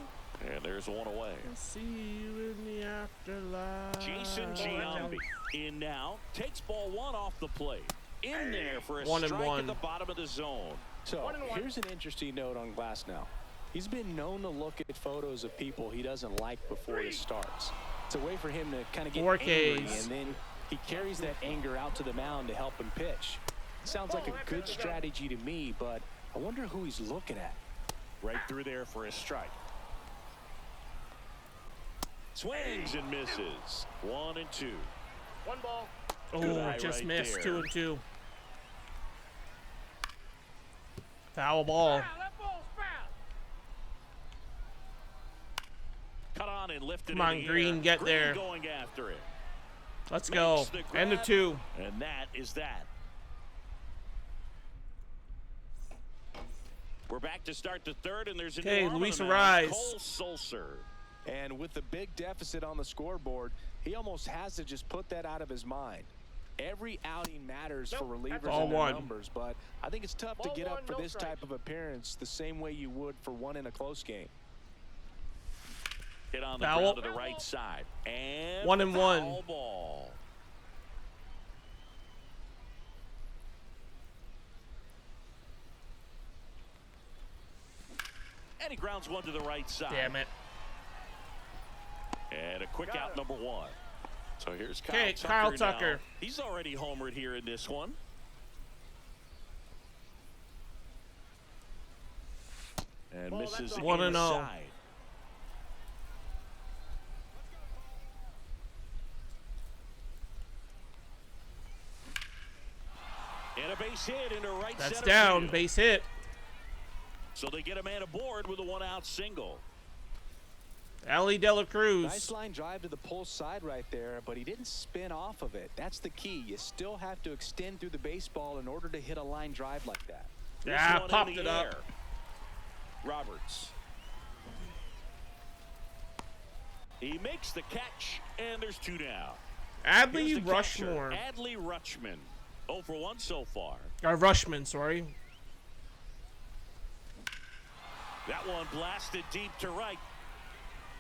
S2: and there's one away.
S1: I see you in the afterlife.
S2: Jason Giambi in now, takes ball one off the plate. In there for a
S1: 1-1.
S2: strike at the bottom of the zone.
S3: So
S4: 1-1.
S3: here's an interesting note on Glass now. He's been known to look at photos of people he doesn't like before he starts. It's a way for him to kind of get
S1: 4
S3: angry,
S1: Ks.
S3: and then he carries that anger out to the mound to help him pitch. Sounds like a good strategy to me, but I wonder who he's looking at.
S2: Right through there for a strike. Swings and misses. 1-2.
S4: 1 ball.
S2: Good
S1: Oh,
S2: eye
S1: just
S2: right
S1: missed.
S2: there.
S1: 2-2. Foul ball.
S4: That ball's foul.
S2: Cut on and lifted
S1: Come on,
S2: in the
S1: Green,
S2: air.
S1: get
S2: Green
S1: there.
S2: going after it.
S1: Let's go.
S2: Makes the
S1: End of
S2: grab.
S1: 2.
S2: And that is that. We're back to start the third, and there's a
S1: Okay,
S2: new arm on
S1: Luis
S2: the mound,
S1: Arise.
S2: Cole Sulser.
S3: And with the big deficit on the scoreboard, he almost has to just put that out of his mind. Every outing matters for relievers
S1: All
S3: and their
S1: one.
S3: numbers, but I think it's tough to
S4: Ball
S3: get
S4: one,
S3: up for
S4: no
S3: this
S4: strikes.
S3: type of appearance the same way you would for one in a close game.
S2: Hit on the
S1: Foul.
S2: ground to the right side. And
S1: 1-1.
S2: foul ball. And he grounds one to the right side.
S1: Damn it.
S2: And a quick out, number 1. So here's Kyle
S1: Okay,
S2: Tucker.
S1: Kyle
S2: now.
S1: Tucker.
S2: He's already homered here in this one. And
S4: Ball,
S2: misses
S4: that's a
S1: 1-0.
S2: inside. And a base hit into right
S1: That's
S2: center
S1: down.
S2: field.
S1: Base hit.
S2: So they get a man aboard with a 1-out single.
S1: Ali De La Cruz.
S3: Nice line drive to the pull side right there, but he didn't spin off of it. That's the key. You still have to extend through the baseball in order to hit a line drive like that.
S2: This
S1: Yeah,
S2: one in
S1: popped
S2: the
S1: it up.
S2: air. Roberts. He makes the catch, and there's 2 down. Here's
S1: Adley
S2: the
S1: Rushmore.
S2: catcher, Adley Rutschman. 0 for 1 so far.
S1: Rushman, sorry.
S2: That one blasted deep to right.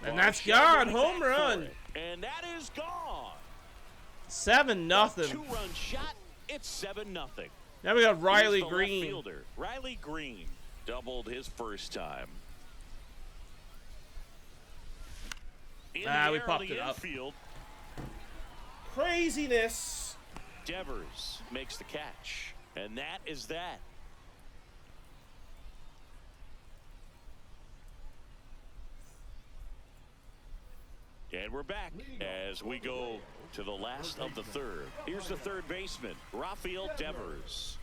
S1: And
S2: Ball
S1: that's
S2: shoved
S1: gone.
S2: in
S1: Home
S2: back for
S1: run.
S2: it. And that is gone.
S1: 7-0.
S2: 2-run shot. It's 7-0.
S1: Now we got Riley
S2: Here's the left
S1: Green.
S2: fielder. Riley Green doubled his first time. In the
S1: We
S2: air on
S1: popped
S2: the
S1: it up.
S2: infield,
S1: Craziness.
S2: Devers makes the catch. And that is that. And we're back as we go to the last of the third. Here's the third baseman, Rafael Devers.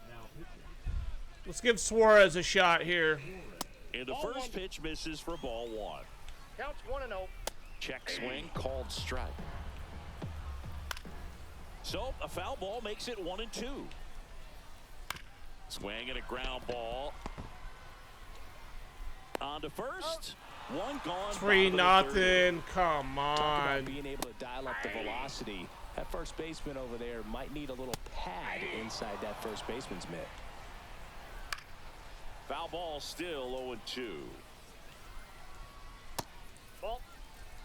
S5: Now pitching.
S1: Let's give Suarez a shot here.
S2: And the first pitch misses for ball 1.
S4: Counts 1-0.
S2: Check swing, called strike. So a foul ball makes it 1-2. Swing and a ground ball. On to first. One gone.
S1: 3-0. Come
S3: Talk
S1: on.
S3: about being able to dial up the velocity. That first baseman over there might need a little pad inside that first baseman's mitt.
S2: Foul ball still 0-2.
S4: Ball.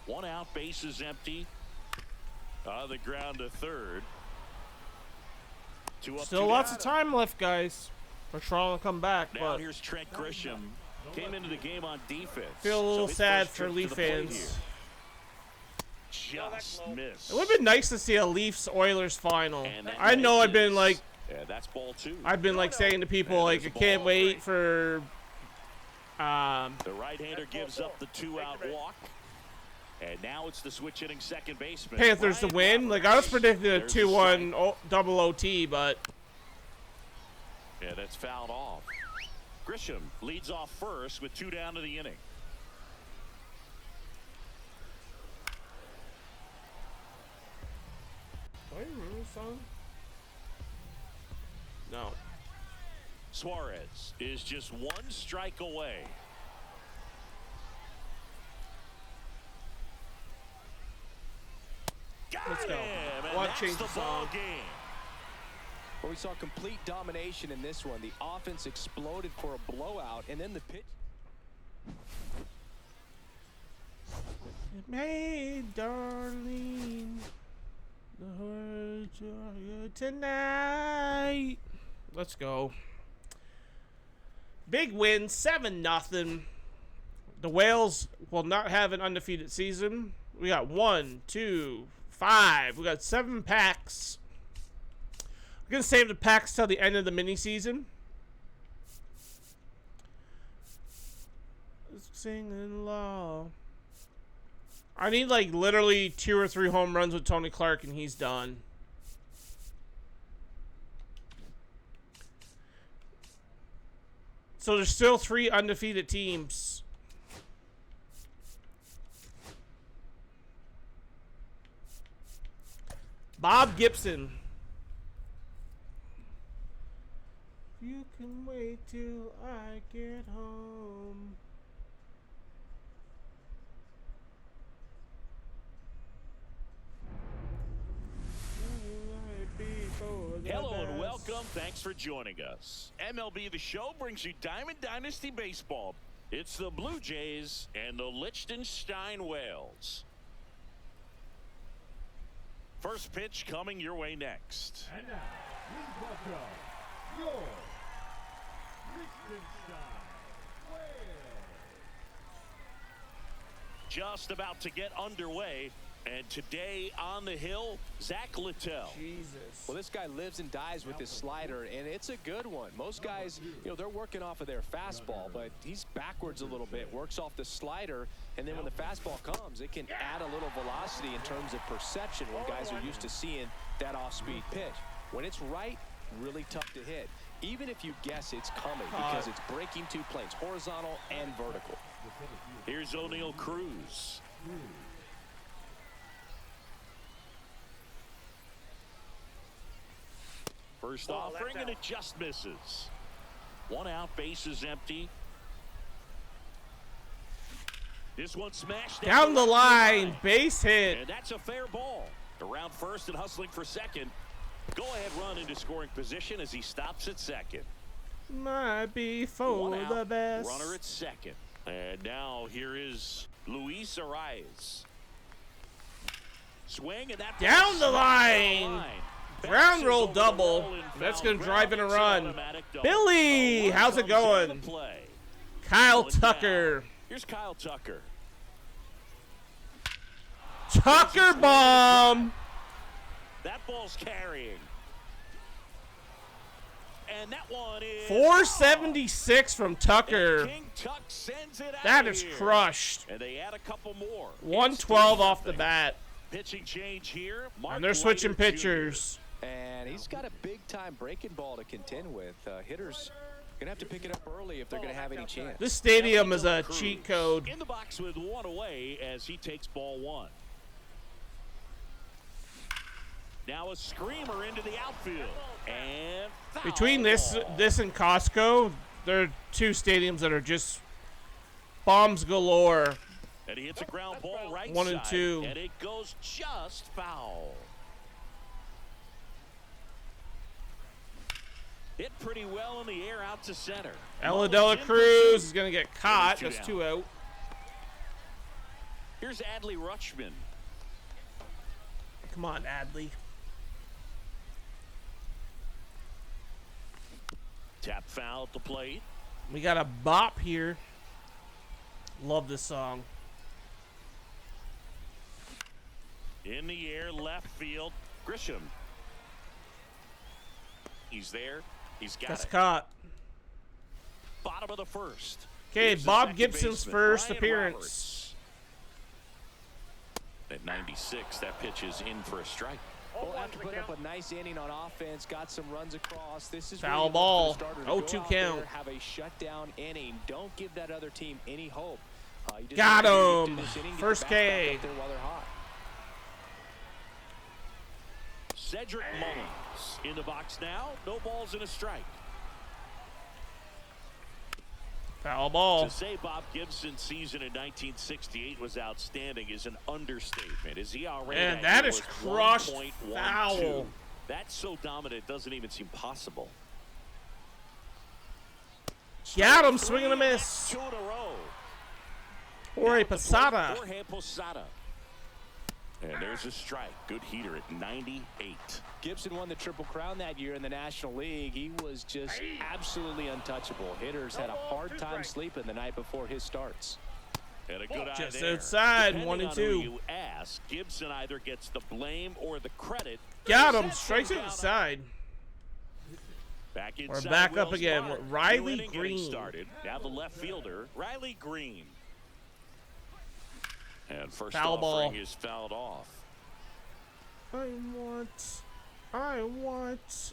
S2: 1 out, base is empty. On the ground to third. 2 up,
S1: Still
S2: 2
S1: lots
S2: down.
S1: of time left, guys. We're trying to come back,
S2: Now
S1: but
S2: here's Trent Grisham. Came into the game on defense.
S1: feel a little
S2: his
S1: sad
S2: first
S1: for
S2: trip
S1: Leaf
S2: to the plate
S1: fans.
S2: here. Just missed.
S1: It would have been nice to see a Leafs Oilers final.
S2: And that
S1: I know I've been
S2: misses.
S1: like
S2: Yeah, that's ball 2.
S1: I've been like saying to people
S2: And
S1: like I
S2: there's a
S1: can't
S2: ball.
S1: wait for
S2: The right-hander gives up the 2-out walk. And now it's the switch hitting second baseman.
S1: Panthers to
S2: Ryan
S1: win. Like I was
S2: Roberts.
S1: predicting a
S2: There's the
S1: 2-1
S2: strike.
S1: double OT, but
S2: Yeah, that's fouled off. Grisham leads off first with 2 down to the inning.
S1: do I remember this song? No.
S2: Suarez is just one strike away. Got
S1: Let's go.
S2: him, and
S1: Want to
S2: that's
S1: change
S2: the
S1: the
S2: ball
S1: song.
S2: game.
S3: Well, we saw complete domination in this one. The offense exploded for a blowout, and then the pitch.
S1: Hey, darling, the words are good tonight. Let's go. Big win, 7-0. The Whales will not have an undefeated season. We got 1, 2, 5. We got 7 packs. We're gonna save the packs till the end of the mini season. Singing law. I need like literally 2 or 3 home runs with Tony Clark and he's done. So there's still 3 undefeated teams. Bob Gibson. You can wait till I get home.
S2: Hello and welcome. Thanks for joining us. MLB The Show brings you Diamond Dynasty Baseball. It's the Blue Jays and the Liechtenstein Whales. First pitch coming your way next.
S5: And now, please welcome your Liechtenstein Whales.
S2: Just about to get underway. And today on the hill, Zach Littell.
S1: Jesus.
S3: Well, this guy lives and dies with his slider, and it's a good one. Most guys, they're working off of their fastball, but he's backwards a little bit, works off the slider, and then when the fastball comes, it can add a little velocity in terms of perception when guys are used to seeing that off-speed pitch. When it's right, really tough to hit, even if you guess it's coming, because it's breaking 2 planes, horizontal and vertical.
S2: Here's O'Neal Cruz. First offering, and it just misses. 1 out, base is empty. This one smashed
S1: Down the line, base hit.
S2: and that's a fair ball. Around first and hustling for second. Go ahead run into scoring position as he stops at second.
S1: Might be for
S2: 1 out,
S1: the best.
S2: runner at second. And now here is Luis Arias. Swing, and that
S1: Down the
S2: ball
S1: line. Ground roll double. That's going to drive in a run. Billy, how's it going? Kyle Tucker.
S2: Here's Kyle Tucker.
S1: Tucker bomb.
S2: That ball's carrying. And that one is
S1: 476 from Tucker.
S2: King Tuck sends it out
S1: That
S2: of
S1: is
S2: here.
S1: crushed.
S2: And they add a couple more.
S1: 112
S2: It's
S1: off the
S2: 3-0.
S1: bat.
S2: Pitching change here. Mark
S1: And they're switching
S2: Leiter Jr.
S3: And
S1: pitchers.
S3: he's got a big-time breaking ball to contend with. Hitters going to have to pick it up early if they're going to have any chance.
S1: This stadium is a
S2: Cruz
S1: cheat code.
S2: in the box with 1 away as he takes ball 1. Now a screamer into the outfield. And foul
S1: Between this
S2: ball.
S1: and Costco, there are 2 stadiums that are just bombs galore.
S2: And he hits a ground ball right
S1: 1 and
S2: side,
S1: 2.
S2: and it goes just foul. Hit pretty well in the air out to center.
S1: Aladella Cruz is going to get caught.
S2: Two
S1: That's
S2: down.
S1: 2 out.
S2: Here's Adley Rutschman.
S1: Come on, Adley.
S2: Tap foul at the plate.
S1: We got a bop here. Love this song.
S2: In the air, left field. Grisham. He's there. He's got
S1: That's
S2: it.
S1: caught.
S2: Bottom of the first.
S1: Okay,
S2: Here's the
S1: Bob
S2: second
S1: Gibson's
S2: baseman,
S1: first
S2: Ryan
S1: appearance.
S2: Roberts. At 96, that pitch is in for a strike.
S3: Well, after putting up a nice inning on offense, got some runs across. This is where
S1: Foul
S3: you look for the
S1: ball.
S3: starter to
S1: 0-2
S3: go out
S1: count.
S3: there, have a shutdown inning. Don't give that other team any hope. You just
S1: Got
S3: have to get
S1: him.
S3: through this inning, get the
S1: First
S3: bats back
S1: K.
S3: up there while they're hot.
S2: Cedric Mullins in the box now. No balls and a strike.
S1: Foul ball.
S2: To say Bob Gibson's season in 1968 was outstanding is an understatement. His ERA
S1: And that is
S2: was
S1: crushed
S2: 1.12.
S1: foul.
S2: That's so dominant, it doesn't even seem possible.
S1: Got him, swing and a miss.
S2: 2 in a row.
S1: Jorge Posada.
S2: Jorge Posada. And there's a strike. Good heater at 98.
S3: Gibson won the Triple Crown that year in the National League. He was just absolutely untouchable. Hitters had a hard time sleeping the night before his starts.
S2: And a good eye
S1: Just
S2: there.
S1: outside,
S2: Depending
S1: 1 and
S2: on
S1: 2.
S2: who you ask, Gibson either gets the blame or the credit.
S1: Got him, strikes it inside.
S2: Back
S1: We're
S2: inside
S1: back up
S2: Wells
S1: again
S2: Park.
S1: with Riley
S2: New inning getting
S1: Green.
S2: started. Now the left fielder, Riley Green. And first
S1: Foul ball.
S2: offering is fouled off.
S1: I want.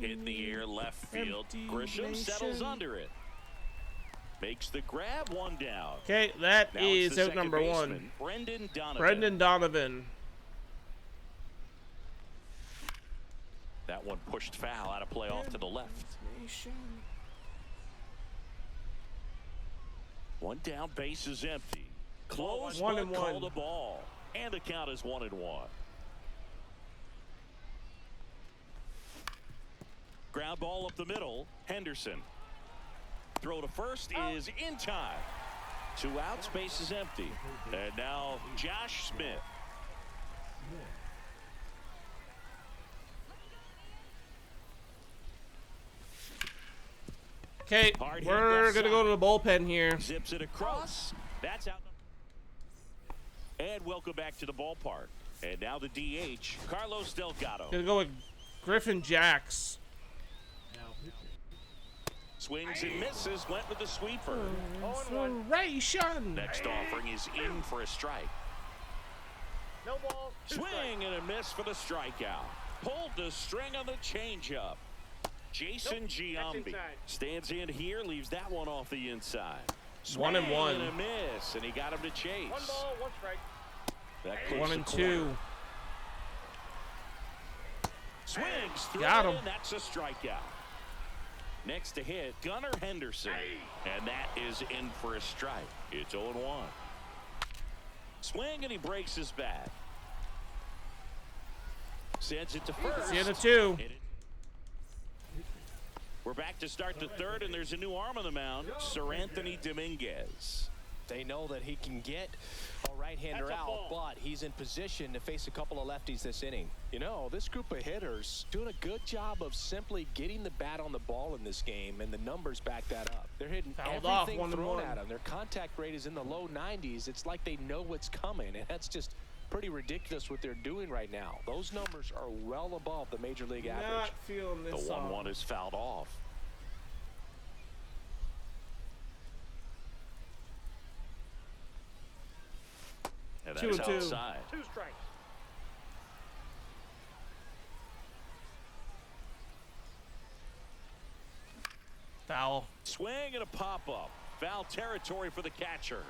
S2: In the air, left field.
S1: Empty
S2: Grisham settles
S1: nation.
S2: under it. Makes the grab, 1 down.
S1: Okay, that
S2: Now it's
S1: is
S2: the
S1: out
S2: second
S1: number
S2: baseman,
S1: 1.
S2: Brendan Donovan.
S1: Brendan Donovan.
S2: That one pushed foul out of play off to the left. One down, base is empty. Close,
S1: 1
S2: but
S1: and
S2: call
S1: 1.
S2: the ball. And the count is 1 and 1. Ground ball up the middle. Henderson. Throw to first is in time. 2 outs, base is empty. And now Josh Smith.
S1: Okay,
S2: Hard hit
S1: we're
S2: left
S1: going to go to the bullpen here.
S2: Zips it across. That's out. And welcome back to the ballpark. And now the DH, Carlos Delgado.
S1: Going to go with Griffin Jacks.
S2: Swings and misses, went with the sweeper.
S1: Inspiration.
S2: Next offering is in for a strike.
S4: No balls. 2 strikes.
S2: Swing and a miss for the strikeout. Pulled the string on the changeup. Jason
S4: Nope, that's
S2: Giambi
S4: inside.
S2: stands in here, leaves that one off the inside.
S1: 1 and
S2: Swing
S1: 1.
S2: and a miss, and he got him to chase.
S4: 1 ball, 1 strike.
S2: That puts
S1: 1
S2: the
S1: and
S2: corner.
S1: 2.
S2: Swings through,
S1: Got him.
S2: and that's a strikeout. Next to hit, Gunnar Henderson. And that is in for a strike. It's 0-1. Swing, and he breaks his bat. Sends it to first.
S1: See you in the 2.
S2: We're back to start the third, and there's a new arm on the mound, Sir Anthony Dominguez.
S3: They know that he can get a right-hander
S4: That's a
S3: out,
S4: ball.
S3: but he's in position to face a couple of lefties this inning. You know, this group of hitters doing a good job of simply getting the bat on the ball in this game, and the numbers back that up. They're hitting
S1: Fouled off,
S3: everything
S1: 1 and
S3: thrown
S1: 1.
S3: at them. Their contact rate is in the low 90s. It's like they know what's coming, and that's just pretty ridiculous what they're doing right now. Those numbers are well above the major league average.
S1: Not feeling
S2: The
S1: this
S2: 1-1 is fouled off. And
S1: 2
S2: that's
S1: and 2.
S2: outside.
S4: 2 strikes.
S1: Foul.
S2: Swing and a pop-up. Foul territory for the catcher.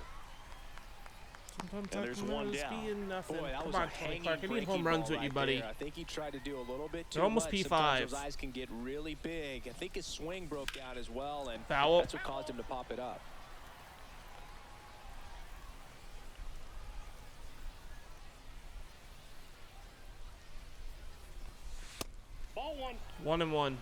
S1: Sometimes
S2: And
S1: that
S2: there's
S1: can
S2: 1
S1: just
S2: down.
S1: be nothing.
S3: Boy, that
S1: Come
S3: was
S1: on,
S3: a hanging
S1: 25. I need
S3: breaking
S1: home runs
S3: ball
S1: with you,
S3: right
S1: buddy.
S3: there. I think he tried to do a little bit too
S1: They're almost
S3: much.
S1: P5.
S3: Sometimes those eyes can get really big. I think his swing broke down as well, and
S1: Foul.
S3: that's what caused him to pop it up.
S4: Ball 1.
S1: 1 and 1.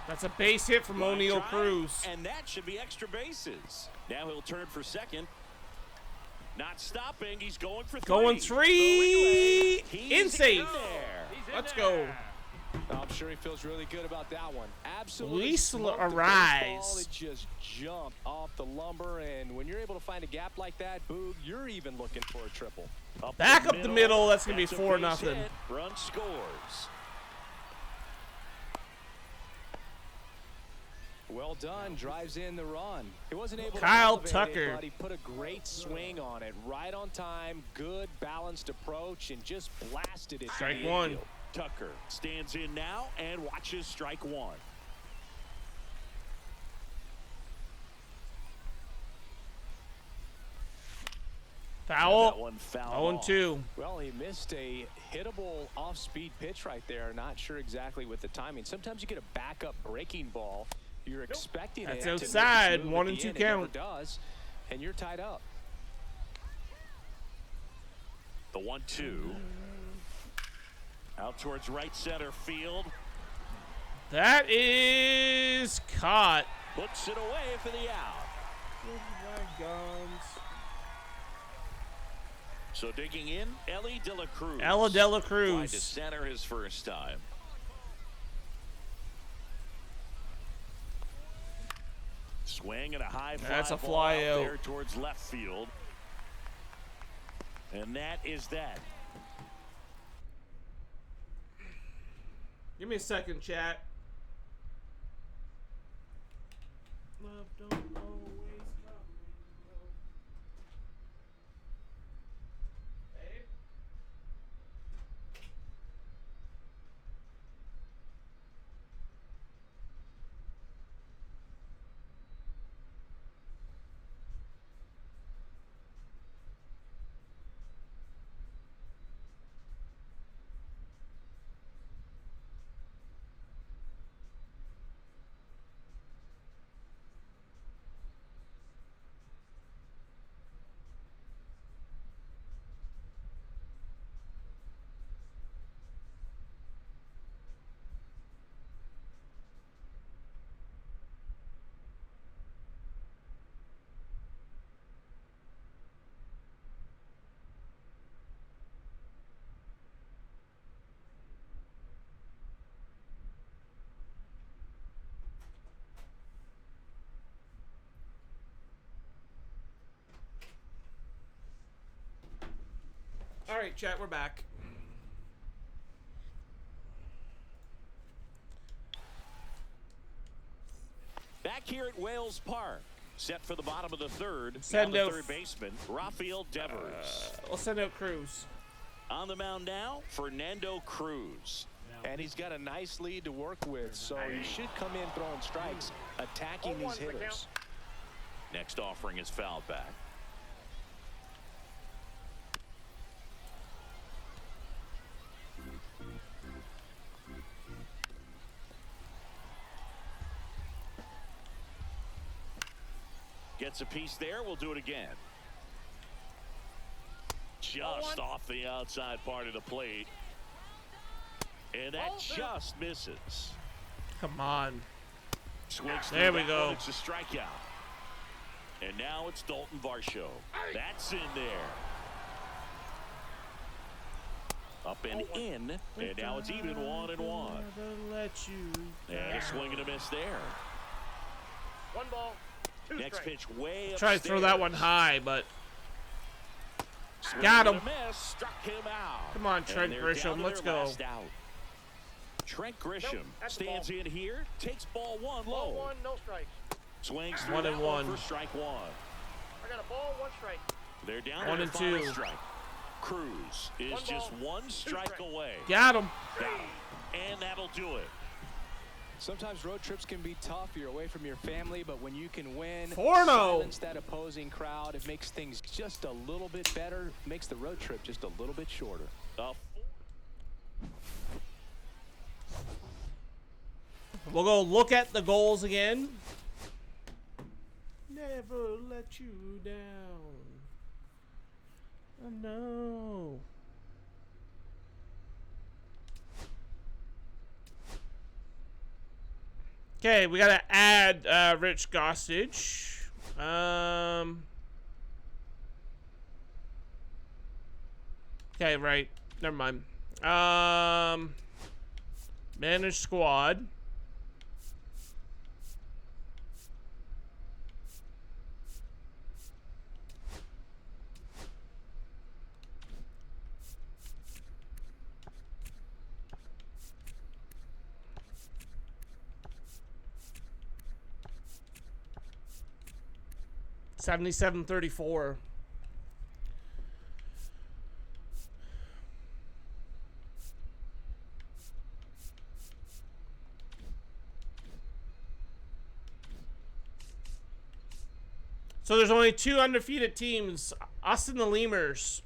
S1: That's a base hit from
S2: Line
S1: O'Neal
S2: drive,
S1: Cruz.
S2: And that should be extra bases. Now he'll turn for second. Not stopping. He's going for 3.
S1: Going 3.
S2: He's
S1: In safe.
S2: in there.
S4: He's in
S1: Let's
S4: there.
S1: go.
S3: I'm sure he feels really good about that one. Absolutely.
S1: Luis
S3: smoked the
S1: Arise.
S3: baseball. It just jumped off the lumber, and when you're able to find a gap like that, Boog, you're even looking for a triple.
S1: Back up the middle. That's going to be
S2: That's a
S1: 4
S2: base
S1: nothing.
S2: hit. Run scores.
S3: Well done, drives in the run. He wasn't able
S1: Kyle
S3: to elevate
S1: Tucker.
S3: it, but he put a great swing on it. Right on time, good balanced approach, and just blasted it. to
S1: Strike
S3: the
S1: 1.
S3: infield.
S2: Tucker stands in now and watches strike 1.
S1: Foul.
S2: That one foul
S1: 0-2.
S3: Well, he missed a hittable off-speed pitch right there. Not sure exactly with the timing. Sometimes you get a backup breaking ball. You're expecting
S1: That's
S3: it
S1: outside.
S3: to make
S1: 1
S3: its
S1: and
S3: move
S1: 2
S3: at the end.
S1: count.
S3: It never does, and you're tied up.
S2: The 1-2. Out towards right center field.
S1: That is caught.
S2: Puts it away for the out. So digging in, Ellie De La Cruz.
S1: Ella De La
S2: Tried to
S1: Cruz.
S2: center his first time. Swing and a high fly.
S1: That's a
S2: ball
S1: fly out.
S2: there towards left field. And that is that.
S1: Give me a second, chat. Love don't always come. Babe? All right, chat, we're back.
S2: Back here at Wales Park. Set for the bottom of the third.
S1: Send
S2: now the
S1: out-
S2: third baseman, Rafael Devers.
S1: We'll send out Cruz.
S2: On the mound now, Fernando Cruz.
S3: And he's got a nice lead to work with, so he should come in throwing strikes, attacking these hitters.
S2: Next offering is fouled back. Gets a piece there. We'll do it again. Just off the outside part of the plate. And that just misses.
S1: Come on.
S2: Swings
S1: There
S2: through
S1: we
S2: that
S1: go.
S2: one. It's a strikeout. And now it's Dalton Varsho. That's in there. Up and in. And now it's even 1-1.
S1: Let you.
S2: And a swing and a miss there.
S4: 1 ball, 2
S2: Next
S4: strikes.
S2: pitch way
S1: Try to throw that one
S2: upstairs.
S1: high, but
S2: Swing
S1: got
S2: and
S1: him.
S2: a miss. Struck him out.
S1: Come on,
S2: And
S1: Trent
S2: they're
S1: Grisham,
S2: down to
S1: let's
S2: their
S1: go.
S2: last out. Trent Grisham
S4: that's the
S2: stands
S4: ball.
S2: in here, takes ball 1
S4: Ball
S2: low.
S4: 1, no strikes.
S2: Swings through
S1: 1 and
S2: that
S1: 1.
S2: for strike 1.
S4: I got a ball, 1 strike.
S2: They're down
S1: 1
S2: to
S1: and
S2: the final
S1: 2.
S2: strike. Cruz is
S4: 1
S2: just
S4: ball,
S2: 1
S4: 2
S2: strike
S4: strikes.
S2: away.
S1: Got him.
S2: And that'll do it.
S3: Sometimes road trips can be tough. You're away from your family, but when you can win,
S1: 4-0.
S3: silence that opposing crowd, it makes things just a little bit better, makes the road trip just a little bit shorter.
S1: We'll go look at the goals again. Never let you down. Oh, no. Okay, we gotta add Rich Gossage. Okay, right. Never mind. Manage squad. $77.34. So there's only 2 undefeated teams, us and the Lemurs.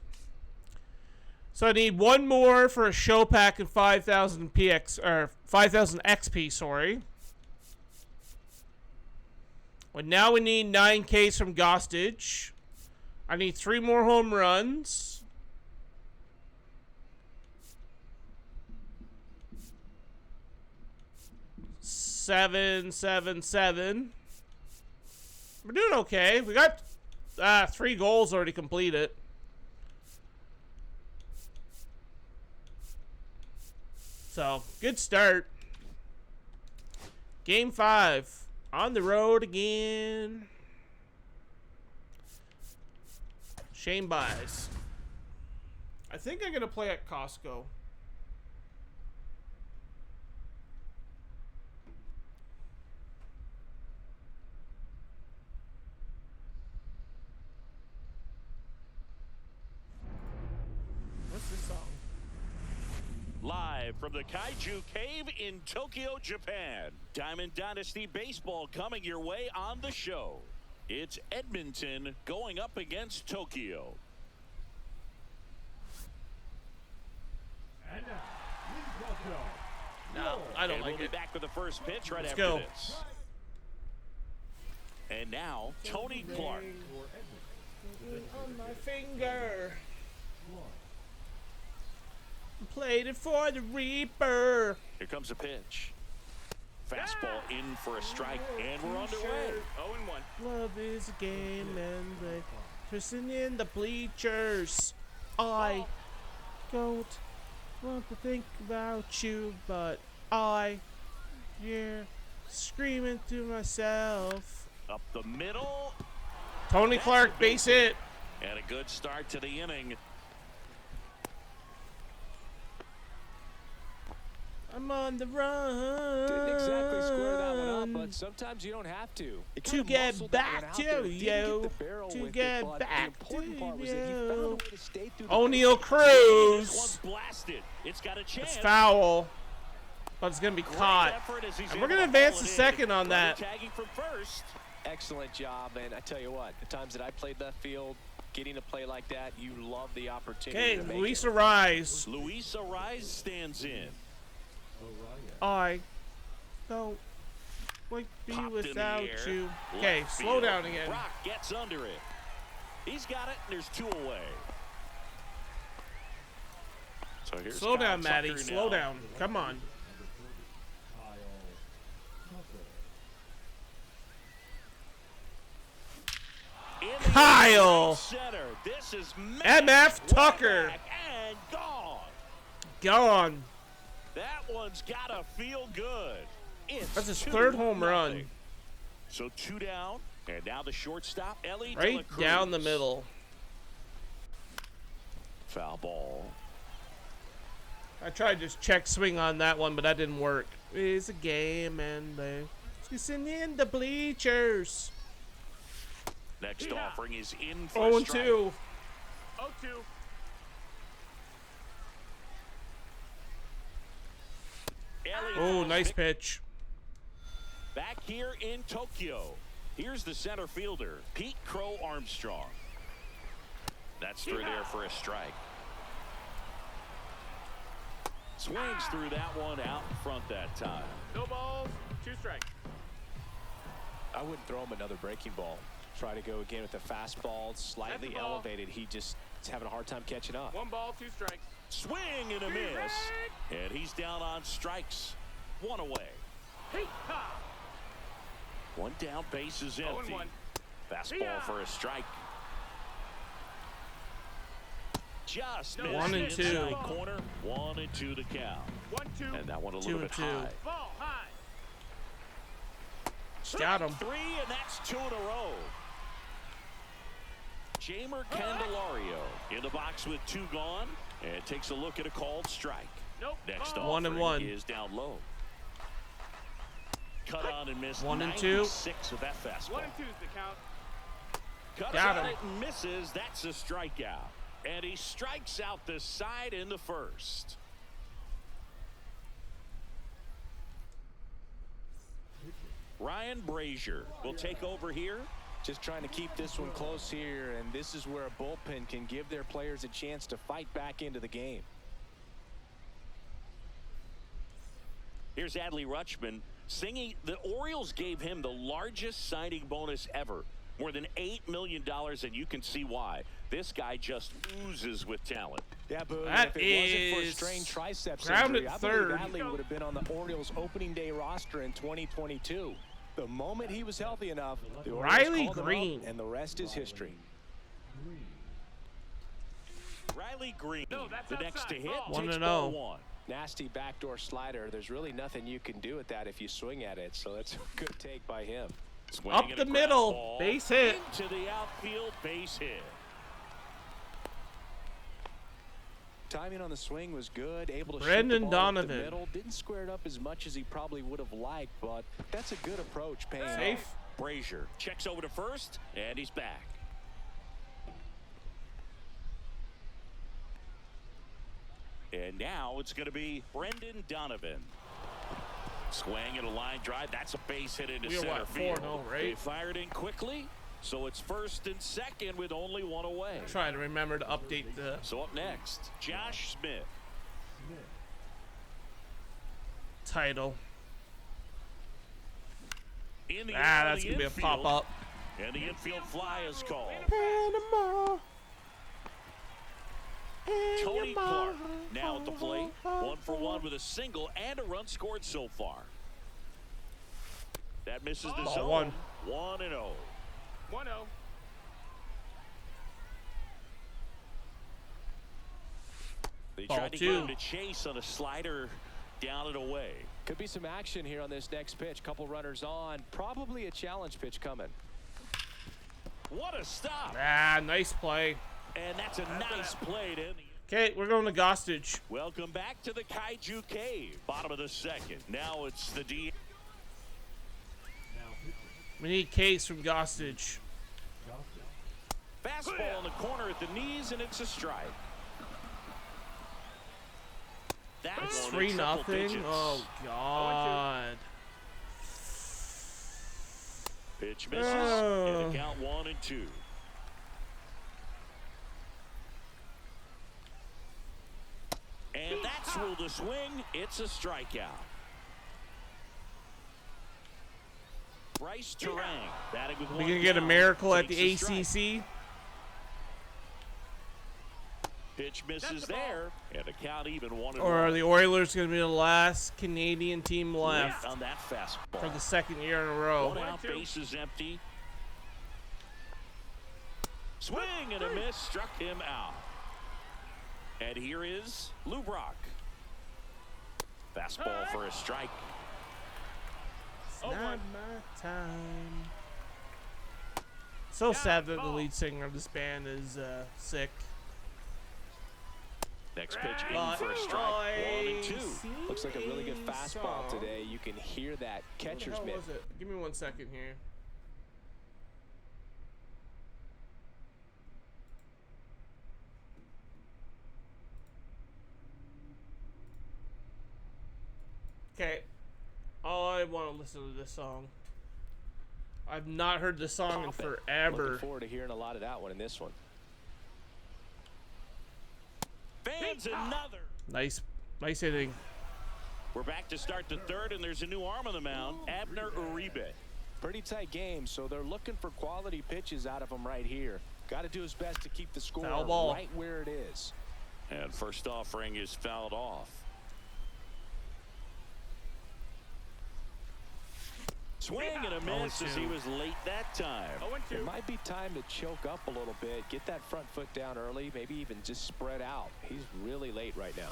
S1: So I need 1 more for a show pack and 5,000 PX or 5,000 XP. Sorry. Well, now we need 9 Ks from Gostage. I need 3 more home runs. Seven. We're doing okay. We got 3 goals already completed. So, good start. Game 5. On the road again. Shane buys. I think I'm going to play at Costco. What's this song?
S2: Live from the Kaiju Cave in Tokyo, Japan. Diamond Dynasty Baseball coming your way on the show. It's Edmonton going up against Tokyo.
S5: And now, please welcome.
S1: No, I don't
S2: And
S1: like
S2: we'll
S1: it.
S2: be back with the first pitch right
S1: Let's
S2: after
S1: go.
S2: this. And now, Tony Clark.
S5: For Edmonton,
S1: On my finger.
S5: one.
S1: Played it for the Reaper.
S2: Here comes a pitch. Fastball in for a strike, and we're underway.
S4: 0-1.
S1: Love is a game and they person in the bleachers. I don't want to think about you, but I hear screaming to myself.
S2: Up the middle,
S1: Tony Clark, base hit.
S2: and a good start to the inning.
S1: I'm on the run.
S3: Didn't exactly square that one up, but sometimes you don't have to. He
S1: To
S3: kinda
S1: get
S3: muscled that
S1: back
S3: one out
S1: to
S3: there. Didn't
S1: you.
S3: get the barrel
S1: To
S3: with
S1: get
S3: it, but
S1: back
S3: the important
S1: to
S3: part was that he found a
S1: you.
S3: way to stay through the
S1: O'Neal
S2: This
S1: Cruz.
S2: one's blasted. It's got a chance.
S1: It's foul, but it's gonna be
S2: Great
S1: caught.
S2: effort as he's
S1: And we're
S2: able
S1: gonna
S2: to haul
S1: advance
S2: it
S1: the
S2: in.
S1: second on
S2: Runner
S1: that.
S2: Tagging from first.
S3: Excellent job, and I tell you what, the times that I played left field, getting to play like that, you love the opportunity
S1: Okay,
S3: to make
S1: Luis
S3: it.
S1: Arise.
S2: Luis Arise stands in.
S1: I don't like to be
S2: Popped in the
S1: without
S2: air.
S1: you.
S2: Left
S1: Okay, slow
S2: field.
S1: down again.
S2: Brock gets under it. He's got it, and there's 2 away. So here's
S1: Slow
S2: Kyle
S1: down, Maddie.
S2: Tucker
S1: Slow
S2: now.
S1: down. Come on.
S2: In the
S1: Kyle.
S2: right center. This is
S1: MF
S2: way
S1: Tucker.
S2: back and gone.
S1: Gone.
S2: That one's gotta feel good. It's
S1: That's his
S2: 2-0.
S1: third home run.
S2: So 2 down, and now the shortstop, Ellie De La
S1: Right down the
S2: Cruz.
S1: middle.
S2: Foul ball.
S1: I tried to check swing on that one, but that didn't work. It's a game and they listen in the bleachers.
S2: Next
S4: Yeah.
S2: offering is in for a strike.
S1: 0-2.
S4: 0-2.
S2: Ellie
S1: Oh,
S2: has
S1: nice
S2: picked
S1: pitch.
S2: back here in Tokyo. Here's the center fielder, Pete Crow Armstrong. That's through there for a strike. Swings through that one out in front that time.
S4: No balls, 2 strikes.
S3: I wouldn't throw him another breaking ball. Try to go again with the fastball, slightly
S4: That's the ball.
S3: elevated. He just is having a hard time catching up.
S4: 1 ball, 2 strikes.
S2: Swing and a miss. And he's down on strikes. 1 away.
S4: Hey, ha!
S2: 1 down, base is empty.
S4: 0-1.
S2: Fastball
S4: Yeah.
S2: for a strike. Just
S4: No,
S2: missed
S1: 1-2.
S2: the inside corner. 1-2 to count.
S4: 1-2.
S2: And that one a little bit
S1: 2-2.
S2: high.
S4: Ball high.
S1: Got him.
S2: 3, and that's 2 in a row. Jamer Candelario in the box with 2 gone, and takes a look at a called strike.
S4: Nope.
S2: Next
S4: ball.
S1: 1-1.
S2: is down low. Cut on and missed.
S1: 1-2.
S2: 96 with that fastball.
S4: 1-2 is the count.
S2: Cuts
S1: Got
S2: on
S1: him.
S2: it and misses. That's a strikeout. And he strikes out the side in the first. Ryan Brazier will take over here.
S3: Just trying to keep this one close here, and this is where a bullpen can give their players a chance to fight back into the game.
S2: Here's Adley Rutschman singing. The Orioles gave him the largest signing bonus ever, more than $8 million, and you can see why. This guy just oozes with talent.
S3: Yeah, Boone,
S1: That
S3: if it wasn't for
S1: is
S3: strained triceps
S1: grounded
S3: injury, I
S1: third.
S3: believe Adley would have been on the Orioles opening day roster in 2022. The moment he was healthy enough, the Orioles
S1: Riley
S3: called him up,
S1: Green.
S3: and the rest is history.
S2: Riley Green,
S4: No, that's
S2: the next to
S4: outside.
S2: hit,
S4: Ball.
S2: takes
S1: 1-0.
S2: ball one.
S3: Nasty backdoor slider. There's really nothing you can do with that if you swing at it, so that's a good take by him.
S2: Swinging
S1: Up
S2: and
S1: the
S2: a ground
S1: middle,
S2: ball
S1: base hit.
S2: into the outfield, base hit.
S3: Timing on the swing was good, able to
S1: Brendan
S3: shoot the ball up the
S1: Donovan.
S3: middle. Didn't square it up as much as he probably would have liked, but that's a good approach, paying off.
S1: Safe.
S2: Brazier checks over to first, and he's back. And now it's going to be Brendan Donovan. Swing and a line drive. That's a base hit into
S1: We are
S2: center
S1: what,
S2: field.
S1: 4-0, right?
S2: They fired in quickly, so it's first and second with only one away.
S1: Trying to remember to update the
S2: So up next, Josh Smith.
S1: title.
S2: In the
S1: Ah,
S2: air,
S1: that's
S2: the
S1: gonna be a
S2: infield,
S1: pop up.
S2: And the infield fly is called.
S1: Panama.
S2: Tony Clark now at the plate. 1-for-1 with a single and a run scored so far. That misses the
S1: Ball
S2: zone.
S1: one.
S2: 1-0.
S4: 1-0.
S2: They
S1: Ball
S2: tried to
S1: two.
S2: get him to chase on a slider down and away.
S3: Could be some action here on this next pitch. Couple runners on. Probably a challenge pitch coming.
S2: What a stop.
S1: Ah, nice play.
S2: And that's a nice play to end the.
S1: Okay, we're going to Gostage.
S2: Welcome back to the Kaiju Cave. Bottom of the second. Now it's the D.
S1: We need Case from Gostage.
S2: Fastball in the corner at the knees, and it's a strike.
S1: It's
S2: That's
S1: 3-0. Oh God.
S2: Pitch misses.
S1: Oh.
S2: And the count 1-2. And that's ruled a swing. It's a strikeout. Bryce Terang batting with
S1: We
S2: one
S1: gonna get a
S2: down,
S1: miracle at
S2: takes
S1: the
S2: a strike.
S1: ACC.
S2: Pitch misses
S4: That's the ball.
S2: there, and the count even 1-1.
S1: Or are the Oilers gonna be the last Canadian team left
S2: on that fastball.
S1: for the second year in a row?
S2: 1 out,
S4: 1-2.
S2: base is empty. Swing and a miss, struck him out. And here is Lou Brock. Fastball for a strike.
S1: It's not my time. So sad that the lead singer of this band is sick.
S2: Next pitch in
S1: But
S2: for a strike. 1-2.
S3: Looks like a really good fastball
S1: song.
S3: today. You can hear that
S1: What
S3: catcher's
S1: the hell
S3: mitt.
S1: was it? Give me 1 second here. Okay. Oh, I want to listen to this song. I've not heard this song in
S3: Pop it.
S1: forever.
S3: Looking forward to hearing a lot of that one in this one.
S2: Fans another.
S1: Nice hitting.
S2: We're back to start the third, and there's a new arm on the mound, Abner Uribe.
S3: Pretty tight game, so they're looking for quality pitches out of him right here. Got to do his best to keep the score
S1: Foul ball.
S3: right where it is.
S2: And first offering is fouled off. Swing and a miss as he was late that time.
S4: 0-2.
S3: It might be time to choke up a little bit, get that front foot down early, maybe even just spread out. He's really late right now.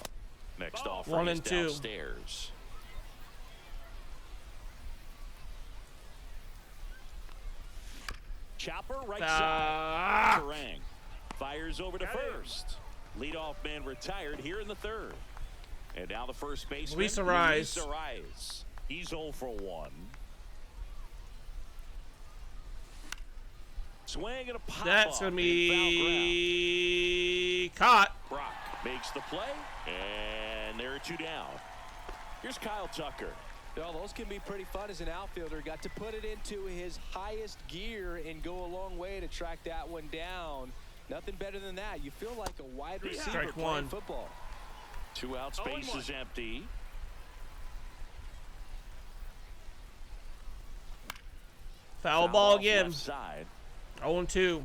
S2: Next
S4: Ball.
S2: offering is
S1: 1-2.
S2: downstairs. Chopper right side. Terang fires over to
S4: Got it.
S2: first. Leadoff man retired here in the third. And now the first baseman,
S1: Luis Ariz.
S2: Luis Ariz. He's 0 for 1. Swing and a pop.
S1: That's going to be caught.
S2: Brock makes the play, and there are 2 down. Here's Kyle Tucker.
S3: Well, those can be pretty fun as an outfielder. Got to put it into his highest gear and go a long way to track that one down. Nothing better than that. You feel like a wide receiver
S1: Strike
S3: playing
S1: one.
S3: football.
S2: 2 out, space is empty.
S1: Foul ball
S2: off
S1: again.
S2: left side.
S1: 0-2.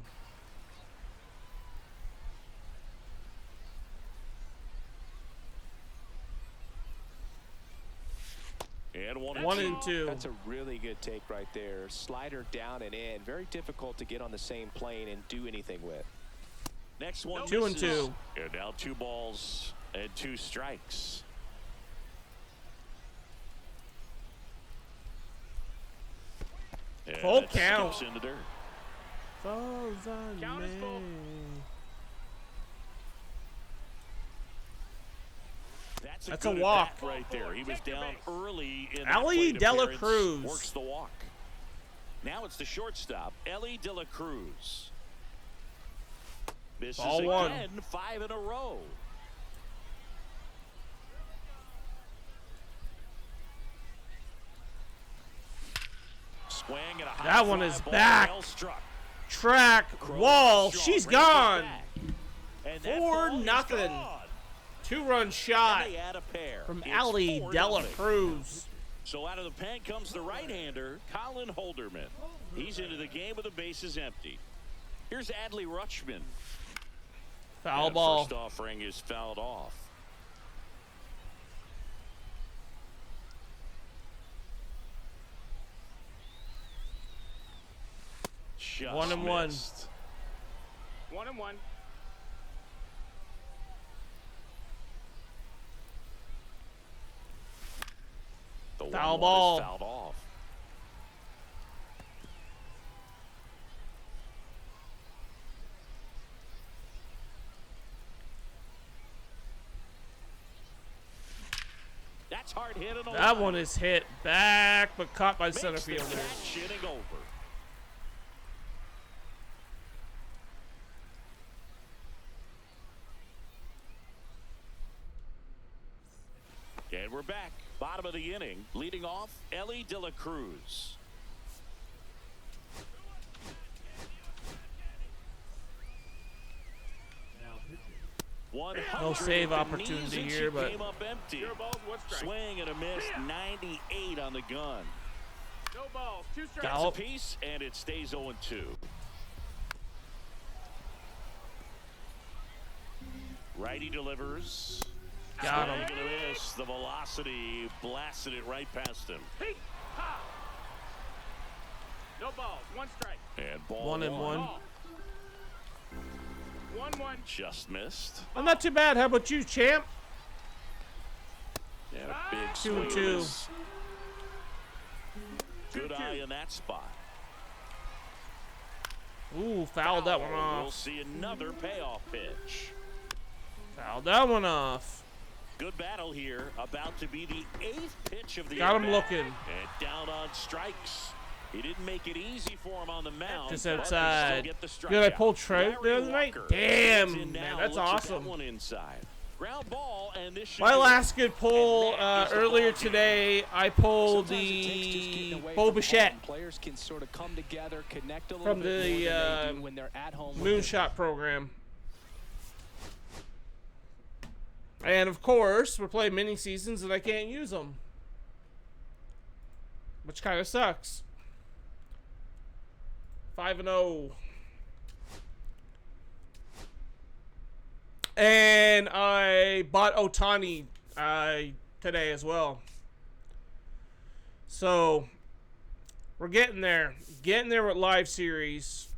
S2: And
S1: 1 and 2.
S3: That's a really good take right there. Slider down and in. Very difficult to get on the same plane and do anything with.
S2: Next one
S1: 2 and
S2: misses.
S1: 2.
S2: And now 2 balls and 2 strikes. And
S1: Full
S2: that
S1: count.
S2: skips in the dirt.
S1: Falls on
S4: Count is full.
S1: me. That's a
S2: good
S1: walk.
S2: at-bat right there. He was down early in that
S1: Ellie
S2: plate
S1: De La
S2: appearance.
S1: Cruz.
S2: Works the walk. Now it's the shortstop, Ellie De La Cruz. This
S1: Ball
S2: is
S1: one.
S2: again 5 in a row. Swing and a high
S1: That one
S2: fly
S1: is
S2: ball,
S1: back.
S2: well struck.
S1: Track
S2: Crow
S1: wall.
S2: strong,
S1: She's
S2: raises
S1: gone.
S2: back. And that
S1: 4
S2: ball is
S1: nothing.
S2: gone.
S1: 2-run shot
S2: And they add a pair.
S1: from
S2: It's
S1: Ellie
S2: 4-0.
S1: De La Cruz.
S2: So out of the pen comes the right-hander, Colin Holderman. He's into the game with the bases empty. Here's Adley Rutschman.
S1: Foul
S2: And
S1: ball.
S2: First offering is fouled off. Just
S1: 1 and 1.
S2: missed.
S4: 1 and 1.
S2: The
S1: Foul
S2: 1-1
S1: ball.
S2: is fouled off. That's hard hit and
S1: That one is hit back, but caught by center
S2: Makes the
S1: fielder.
S2: catch, inning over. And we're back. Bottom of the inning. Leading off, Ellie De La Cruz.
S5: Now pitching.
S2: 100
S1: No save
S2: with the
S1: opportunity
S2: knees, and
S1: here,
S2: she
S1: but-
S2: came up empty.
S4: 0 balls, 1 strike.
S2: Swing and a miss. 98 on the gun.
S4: No balls, 2 strikes.
S1: Foul.
S2: That's a piece, and it stays 0-2. Righty delivers.
S1: Got
S2: Swing
S1: him.
S2: and a miss. The velocity blasted it right past him.
S4: Hey, ha. No balls, 1 strike.
S2: And ball
S1: 1 and 1.
S4: Ball. 1-1.
S2: Just missed.
S1: I'm not too bad. How about you, champ?
S2: And a big
S1: 2
S2: swing
S1: and
S2: and
S1: 2.
S2: miss. Good
S4: 2-2.
S2: eye in that spot.
S1: Ooh, fouled that one
S2: We'll
S1: off.
S2: see another payoff pitch.
S1: Fouled that one off.
S2: Good battle here. About to be the 8th pitch of the
S1: Got him
S2: at-bat.
S1: looking.
S2: And down on strikes. He didn't make it easy for him on the mound.
S1: Just
S2: but they still
S1: outside.
S2: get the
S1: Good, I
S2: strikeout.
S1: pulled Trout the
S2: Larry
S1: other night.
S2: Walker
S1: Damn,
S2: gets in
S1: man,
S2: now,
S1: that's
S2: looks at
S1: awesome.
S2: That one inside. Ground ball, and this should
S1: My
S2: do it.
S1: last good pull
S2: And that is the
S1: earlier
S2: ball game.
S1: today, I pulled
S3: Sometimes it takes just getting
S1: the
S3: away
S1: Bo
S3: from
S1: Bichette
S3: home. Players can sort of come together, connect a little
S1: from
S3: bit more than
S1: the
S3: they do when they're at home. with
S1: Moonshot program. And of course, we're playing mini seasons and I can't use them. Which kind of sucks. 5-0. And I bought Otani today as well. So we're getting there. Getting there with live series.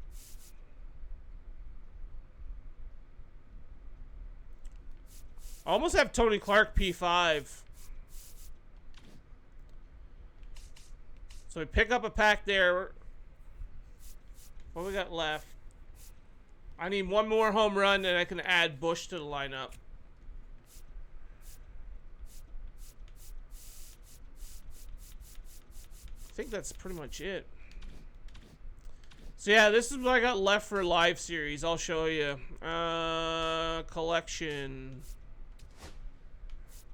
S1: I almost have Tony Clark P5. So we pick up a pack there. What we got left? I need one more home run and I can add Bush to the lineup. I think that's pretty much it. So yeah, this is what I got left for live series. I'll show you. Collection.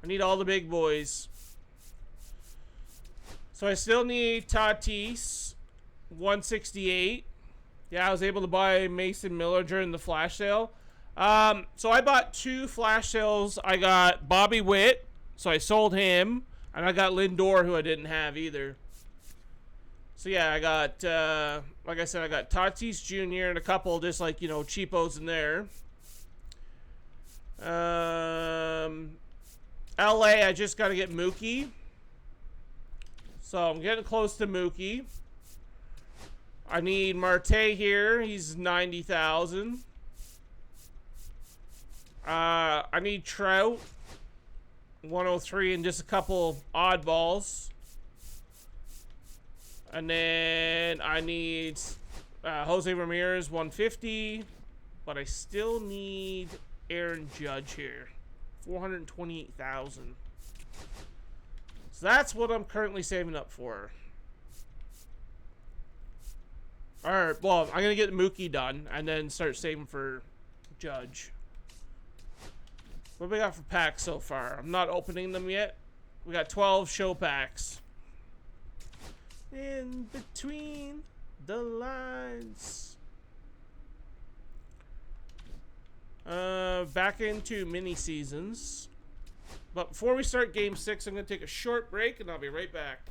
S1: I need all the big boys. So I still need Tatis, 168. Yeah, I was able to buy Mason Miller during the flash sale. So I bought 2 flash sales. I got Bobby Witt, so I sold him, and I got Lindor, who I didn't have either. So yeah, I got, like I said, I got Tatis Jr. and a couple just like, you know, cheapos in there. LA, I just got to get Mookie. So I'm getting close to Mookie. I need Marte here. He's 90,000. I need Trout, 103, and just a couple oddballs. And then I need Jose Ramirez, 150. But I still need Aaron Judge here, 428,000. So that's what I'm currently saving up for. Alright, well, I'm going to get Mookie done and then start saving for Judge. What do we got for packs so far? I'm not opening them yet. We got 12 show packs. In between the lines. Back into mini seasons. But before we start game 6, I'm going to take a short break and I'll be right back.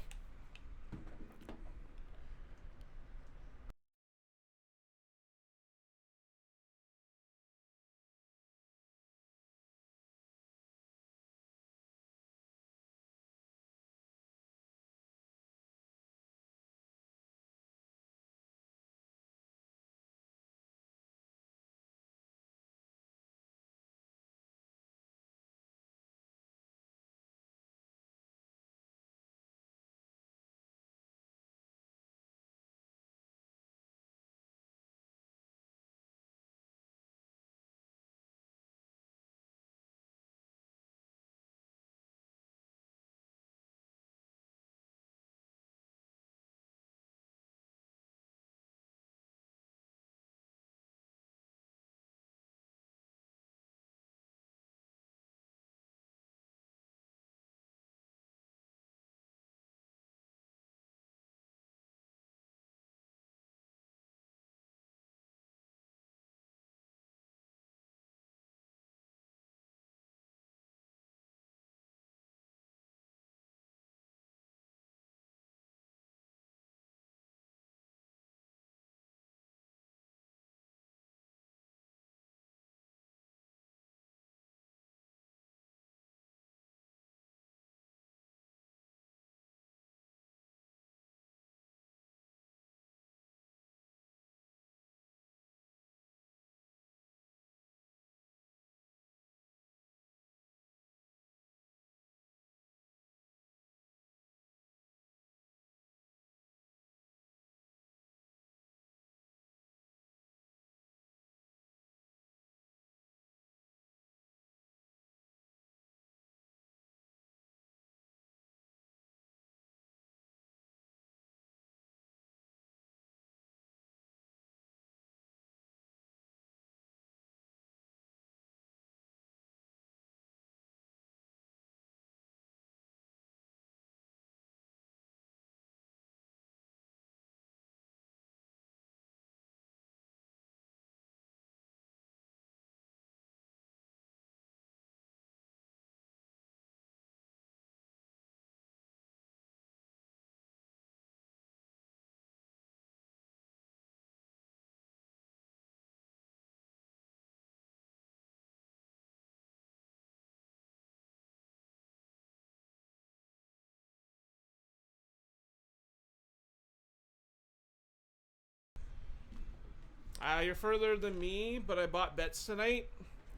S1: You're further than me, but I bought bets tonight.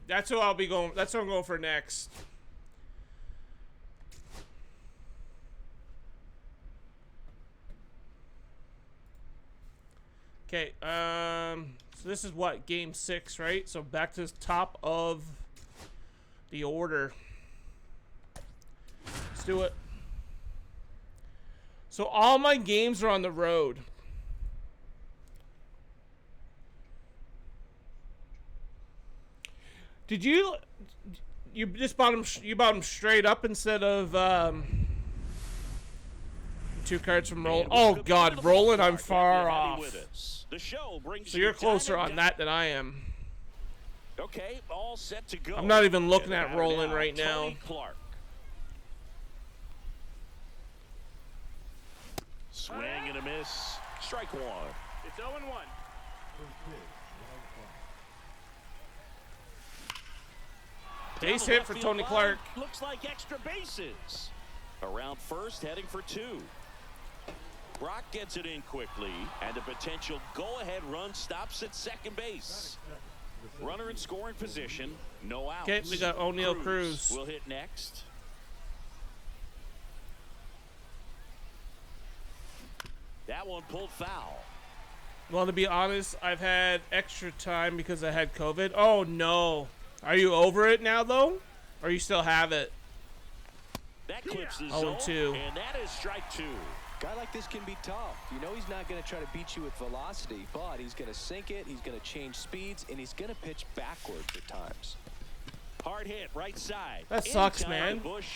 S1: That's what I'll be going. That's what I'm going for next. Okay. So this is what, game 6, right? So back to the top of the order. Let's do it. So all my games are on the road. Did you just bought them? You bought them straight up instead of 2 cards from Roland.
S2: And
S1: Oh
S2: with a
S1: God,
S2: beautiful
S1: Roland, I'm
S2: start,
S1: far
S2: happy
S1: off.
S2: with us. The show brings
S1: So
S2: you
S1: you're closer
S2: Diamond
S1: on that than I am.
S2: Okay, all set to go.
S1: I'm not even looking
S2: And
S1: at
S2: batter
S1: Roland
S2: now,
S1: right now.
S2: Tony Clark. Swing and a miss. Strike one.
S4: It's 0-1.
S5: First pitch.
S1: Base
S2: Down the
S1: hit
S2: left
S1: for
S2: field
S1: Tony
S2: line,
S1: Clark.
S2: Looks like extra bases. Around first, heading for 2. Brock gets it in quickly, and a potential go-ahead run stops at second base. Runner in scoring position, no outs.
S1: Okay, we got O'Neal Cruz.
S2: Will hit next. That one pulled foul.
S1: Well, to be honest, I've had extra time because I had COVID. Oh no. Are you over it now though? Or you still have it?
S2: That clips the
S1: 0-2.
S2: zone, and that is strike 2.
S3: Guy like this can be tough. You know he's not going to try to beat you with velocity, but he's going to sink it, he's going to change speeds, and he's going to pitch backwards at times.
S2: Hard hit, right side.
S1: That sucks,
S2: In time
S1: man.
S2: to Bush,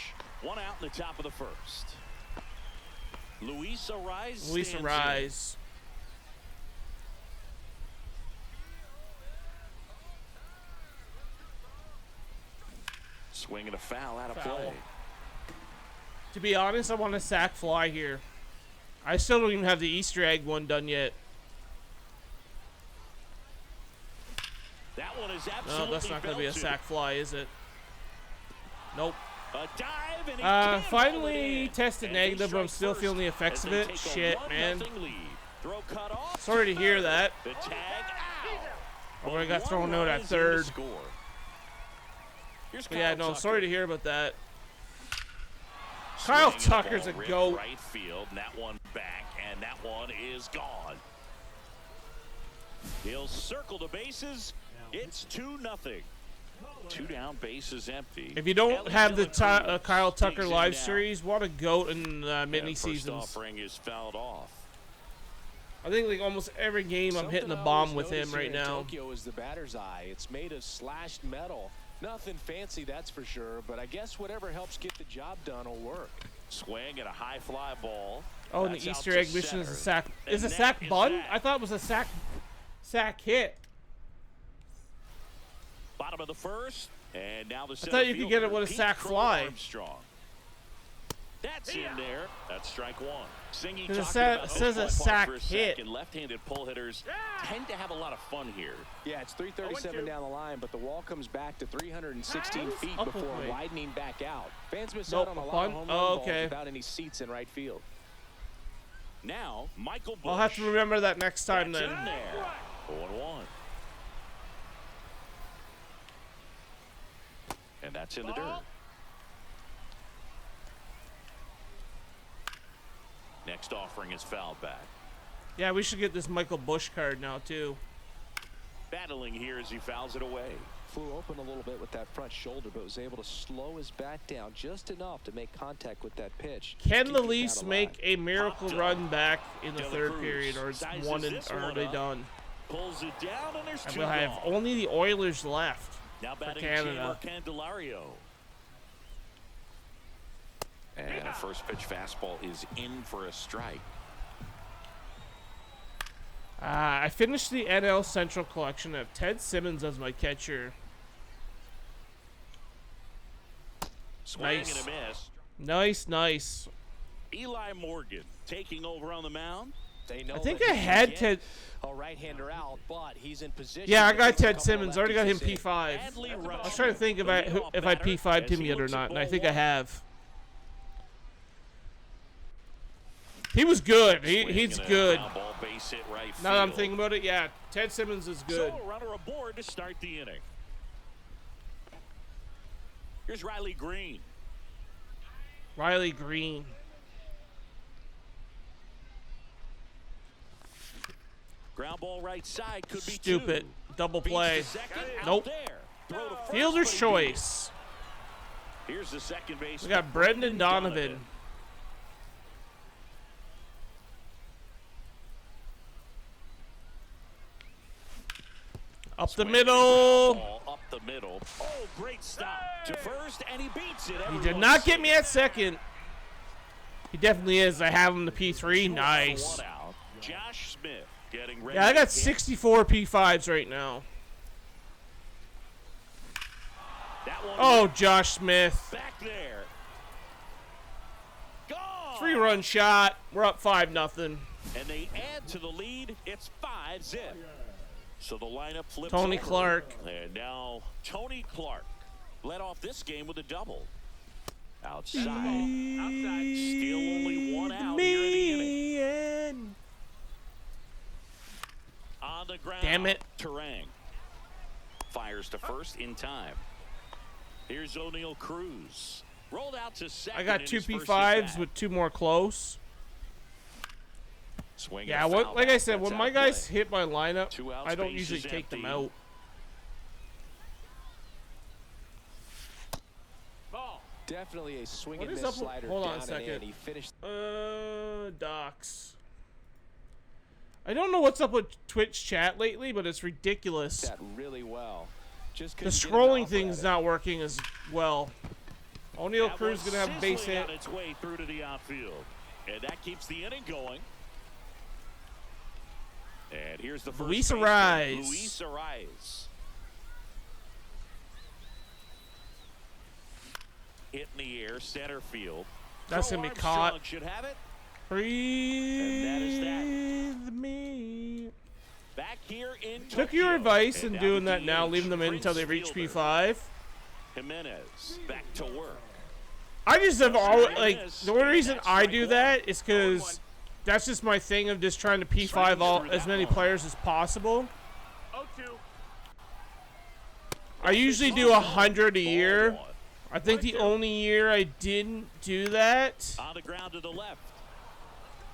S2: one out in the top of the first. Luis Arise.
S1: Luis
S2: stands
S1: Arise.
S2: in. Swinging a foul out of
S1: Foul.
S2: play.
S1: To be honest, I want a sack fly here. I still don't even have the Easter egg one done yet.
S2: That one is
S1: No,
S2: absolutely
S1: that's not going to be a
S2: belted.
S1: sack fly, is it? Nope.
S2: A dive and he can't hold
S1: Finally
S2: it in.
S1: tested
S2: And
S1: negative,
S2: they
S1: but I'm
S2: strike
S1: still
S2: first
S1: feeling the effects
S2: as
S1: of
S2: they
S1: it.
S2: take a
S1: Shit,
S2: 1-0
S1: man.
S2: lead. Throw cut off.
S1: Sorry to hear that.
S2: The tag out.
S1: Oh, I got
S2: But
S1: thrown
S2: one
S1: out
S2: run
S1: at
S2: is in to
S1: third.
S2: score. Here's
S1: But yeah,
S2: Kyle
S1: no,
S2: Tucker.
S1: sorry to hear about that. Kyle
S2: Swinging the
S1: Tucker's
S2: ball
S1: a
S2: ripped
S1: goat.
S2: Right field, and that one back, and that one is gone. He'll circle the bases. It's 2-0. 2 down, bases empty.
S1: If you don't
S2: Ellie
S1: have the
S2: Dela Cruz
S1: Kyle Tucker
S2: digs in
S1: live
S2: now.
S1: series, what a goat in
S2: And
S1: mini
S2: first
S1: seasons.
S2: offering is fouled off.
S1: I think like almost every game I'm hitting the
S3: Something I
S1: bomb
S3: always
S1: with him
S3: notice
S1: right
S3: here in
S1: now.
S3: Tokyo is the batter's eye. It's made of slashed metal. Nothing fancy, that's for sure. But I guess whatever helps get the job done will work.
S2: Swing at a high fly ball.
S1: Oh, and
S2: That's
S1: the
S2: out
S1: Easter
S2: to
S1: egg mission is a
S2: center.
S1: sack. Is a
S2: And
S1: sack
S2: that is
S1: bun?
S2: that.
S1: I thought it was a sack hit.
S2: Bottom of the first, and now the center
S1: thought you could get it
S2: fielder,
S1: with a
S2: Pete
S1: sack
S2: Crow
S1: fly.
S2: Armstrong. That's in there. That's strike 1. Singy
S1: 'Cause it
S2: talked
S1: sa-
S2: about
S1: says a
S2: those ballparks
S1: sack
S2: for a
S1: hit.
S2: second. Left-handed pull hitters tend to have a lot of fun here.
S3: Yeah, it's 337 down the line, but the wall comes back to 316 feet
S1: Up
S3: before
S1: away.
S3: widening back out. Fans miss
S1: Nope,
S3: out on a
S1: a
S3: lot
S1: punt?
S3: of home
S1: Oh,
S3: run balls
S1: okay.
S3: without any seats in right field.
S2: Now, Michael Bush.
S1: I'll have to remember that next time
S2: That's
S1: then.
S2: in there. 0-1. And that's in the dirt. Next offering is fouled back.
S1: Yeah, we should get this Michael Bush card now too.
S2: Battling here as he fouls it away.
S3: Flew open a little bit with that front shoulder, but was able to slow his bat down just enough to make contact with that pitch.
S1: Can
S3: Keep
S1: the
S3: his bat
S1: Leafs
S3: alive.
S1: make a miracle run back in the
S2: Dela
S1: third
S2: Cruz
S1: period, or it's
S2: sizes
S1: one and
S2: this
S1: are
S2: one
S1: they
S2: up.
S1: done?
S2: Pulls it down, and there's
S1: And
S2: 2
S1: we'll have
S2: gone.
S1: only the Oilers left.
S2: Now batting
S1: Canada.
S2: Chamber Candelario. And a first pitch fastball is in for a strike.
S1: I finished the NL Central collection of Ted Simmons as my catcher.
S2: Swing
S1: Nice.
S2: and a miss.
S1: Nice.
S2: Eli Morgan taking over on the mound.
S3: They know
S1: I think
S3: that
S1: I
S3: he can
S1: had
S3: get
S1: Ted.
S3: a right-hander out, but he's in position.
S1: Yeah, I
S3: to
S1: got
S3: take a
S1: Ted
S3: couple
S1: Simmons. I already got him
S3: lefties in.
S1: P5.
S2: Adley
S1: I was
S2: Rutschman,
S1: trying to think
S2: the leadoff
S1: if I
S2: batter,
S1: P5'd
S2: as
S1: him
S2: he
S1: yet or
S2: looks at
S1: not, and I
S2: ball
S1: think I
S2: one.
S1: have. He was good. He's
S2: Swing and a
S1: good.
S2: ground ball, base hit right
S1: Now that I'm
S2: field.
S1: thinking about it, yeah, Ted Simmons is good.
S2: So a runner aboard to start the inning. Here's Riley Green.
S1: Riley Green.
S2: Ground ball right side could be
S1: Stupid.
S2: 2.
S1: Double
S2: Beats
S1: play.
S2: the second, out
S1: Nope.
S2: there. Throw to first,
S1: Fielder's
S2: but he beat it.
S1: choice.
S2: Here's the second base.
S1: We got Brendan Donovan. Up the
S2: Swing,
S1: middle.
S2: ball up the middle. Oh, great stop to first, and he beats it.
S1: He
S2: Everyone
S1: did not get
S2: safe.
S1: me at second. He definitely is. I have him the P3. Nice.
S2: One out. Josh Smith getting ready.
S1: Yeah, I
S2: to
S1: got
S2: hit.
S1: 64 P5s right now.
S2: That one
S1: Oh, Josh Smith.
S2: back there. Gone.
S1: 3-run shot. We're up 5-0.
S2: And they add to the lead. It's 5-zip. So the lineup flips
S1: Tony
S2: over.
S1: Clark.
S2: And now Tony Clark led off this game with a double. Outside. Still only one out here in the inning. On the ground.
S1: Damn it.
S2: Terang fires to first in time. Here's O'Neal Cruz. Rolled out to second.
S1: I got
S2: in
S1: 2
S2: his first
S1: P5s
S2: at-bat.
S1: with 2 more close.
S2: Swing
S1: Yeah,
S2: and a
S1: what,
S2: foul
S1: like I
S2: back.
S1: said,
S2: That's
S1: when
S2: out
S1: my
S2: of
S1: guys
S2: play.
S1: hit my lineup,
S2: 2 outs,
S1: I don't
S2: base
S1: usually
S2: is
S1: take them
S2: empty.
S1: out.
S4: Ball.
S3: Definitely a swing
S1: What
S3: and
S1: is
S3: miss
S1: up with-
S3: slider
S1: hold on a
S3: down and
S1: second.
S3: in. He finished.
S1: Docs. I don't know what's up with Twitch chat lately, but it's ridiculous.
S3: That really well. Just
S1: The
S3: couldn't get an
S1: scrolling
S3: offer
S1: thing's
S3: at it.
S1: not working as well. O'Neal
S2: That
S1: Cruz
S2: one's
S1: gonna have a base
S2: sizzling
S1: hit.
S2: on its way through to the outfield, and that keeps the inning going. And here's the first
S1: Luis
S2: baseman,
S1: Ariz.
S2: Luis Ariz. Hit in the air, center field.
S1: That's
S2: Joe
S1: gonna be
S2: Armstrong
S1: caught.
S2: should have it.
S1: Breathe
S2: that is that.
S1: me.
S2: Back here in
S1: Took your
S2: Tokyo.
S1: advice
S2: And
S1: in
S2: now
S1: doing
S2: the
S1: that now,
S2: DH,
S1: leaving them in
S2: Prince
S1: until they reach
S2: Fielder.
S1: P5.
S2: Jimenez back to work.
S1: I just have always, like,
S2: Miss.
S1: the only reason
S2: That's
S1: I
S2: strike
S1: do
S2: one.
S1: that is because that's just my thing of just trying to P5 all as many players as possible.
S4: 0-2.
S1: I usually do 100 a
S2: Ball
S1: year.
S2: one.
S1: I think the only year I didn't do that
S2: On the ground to the left.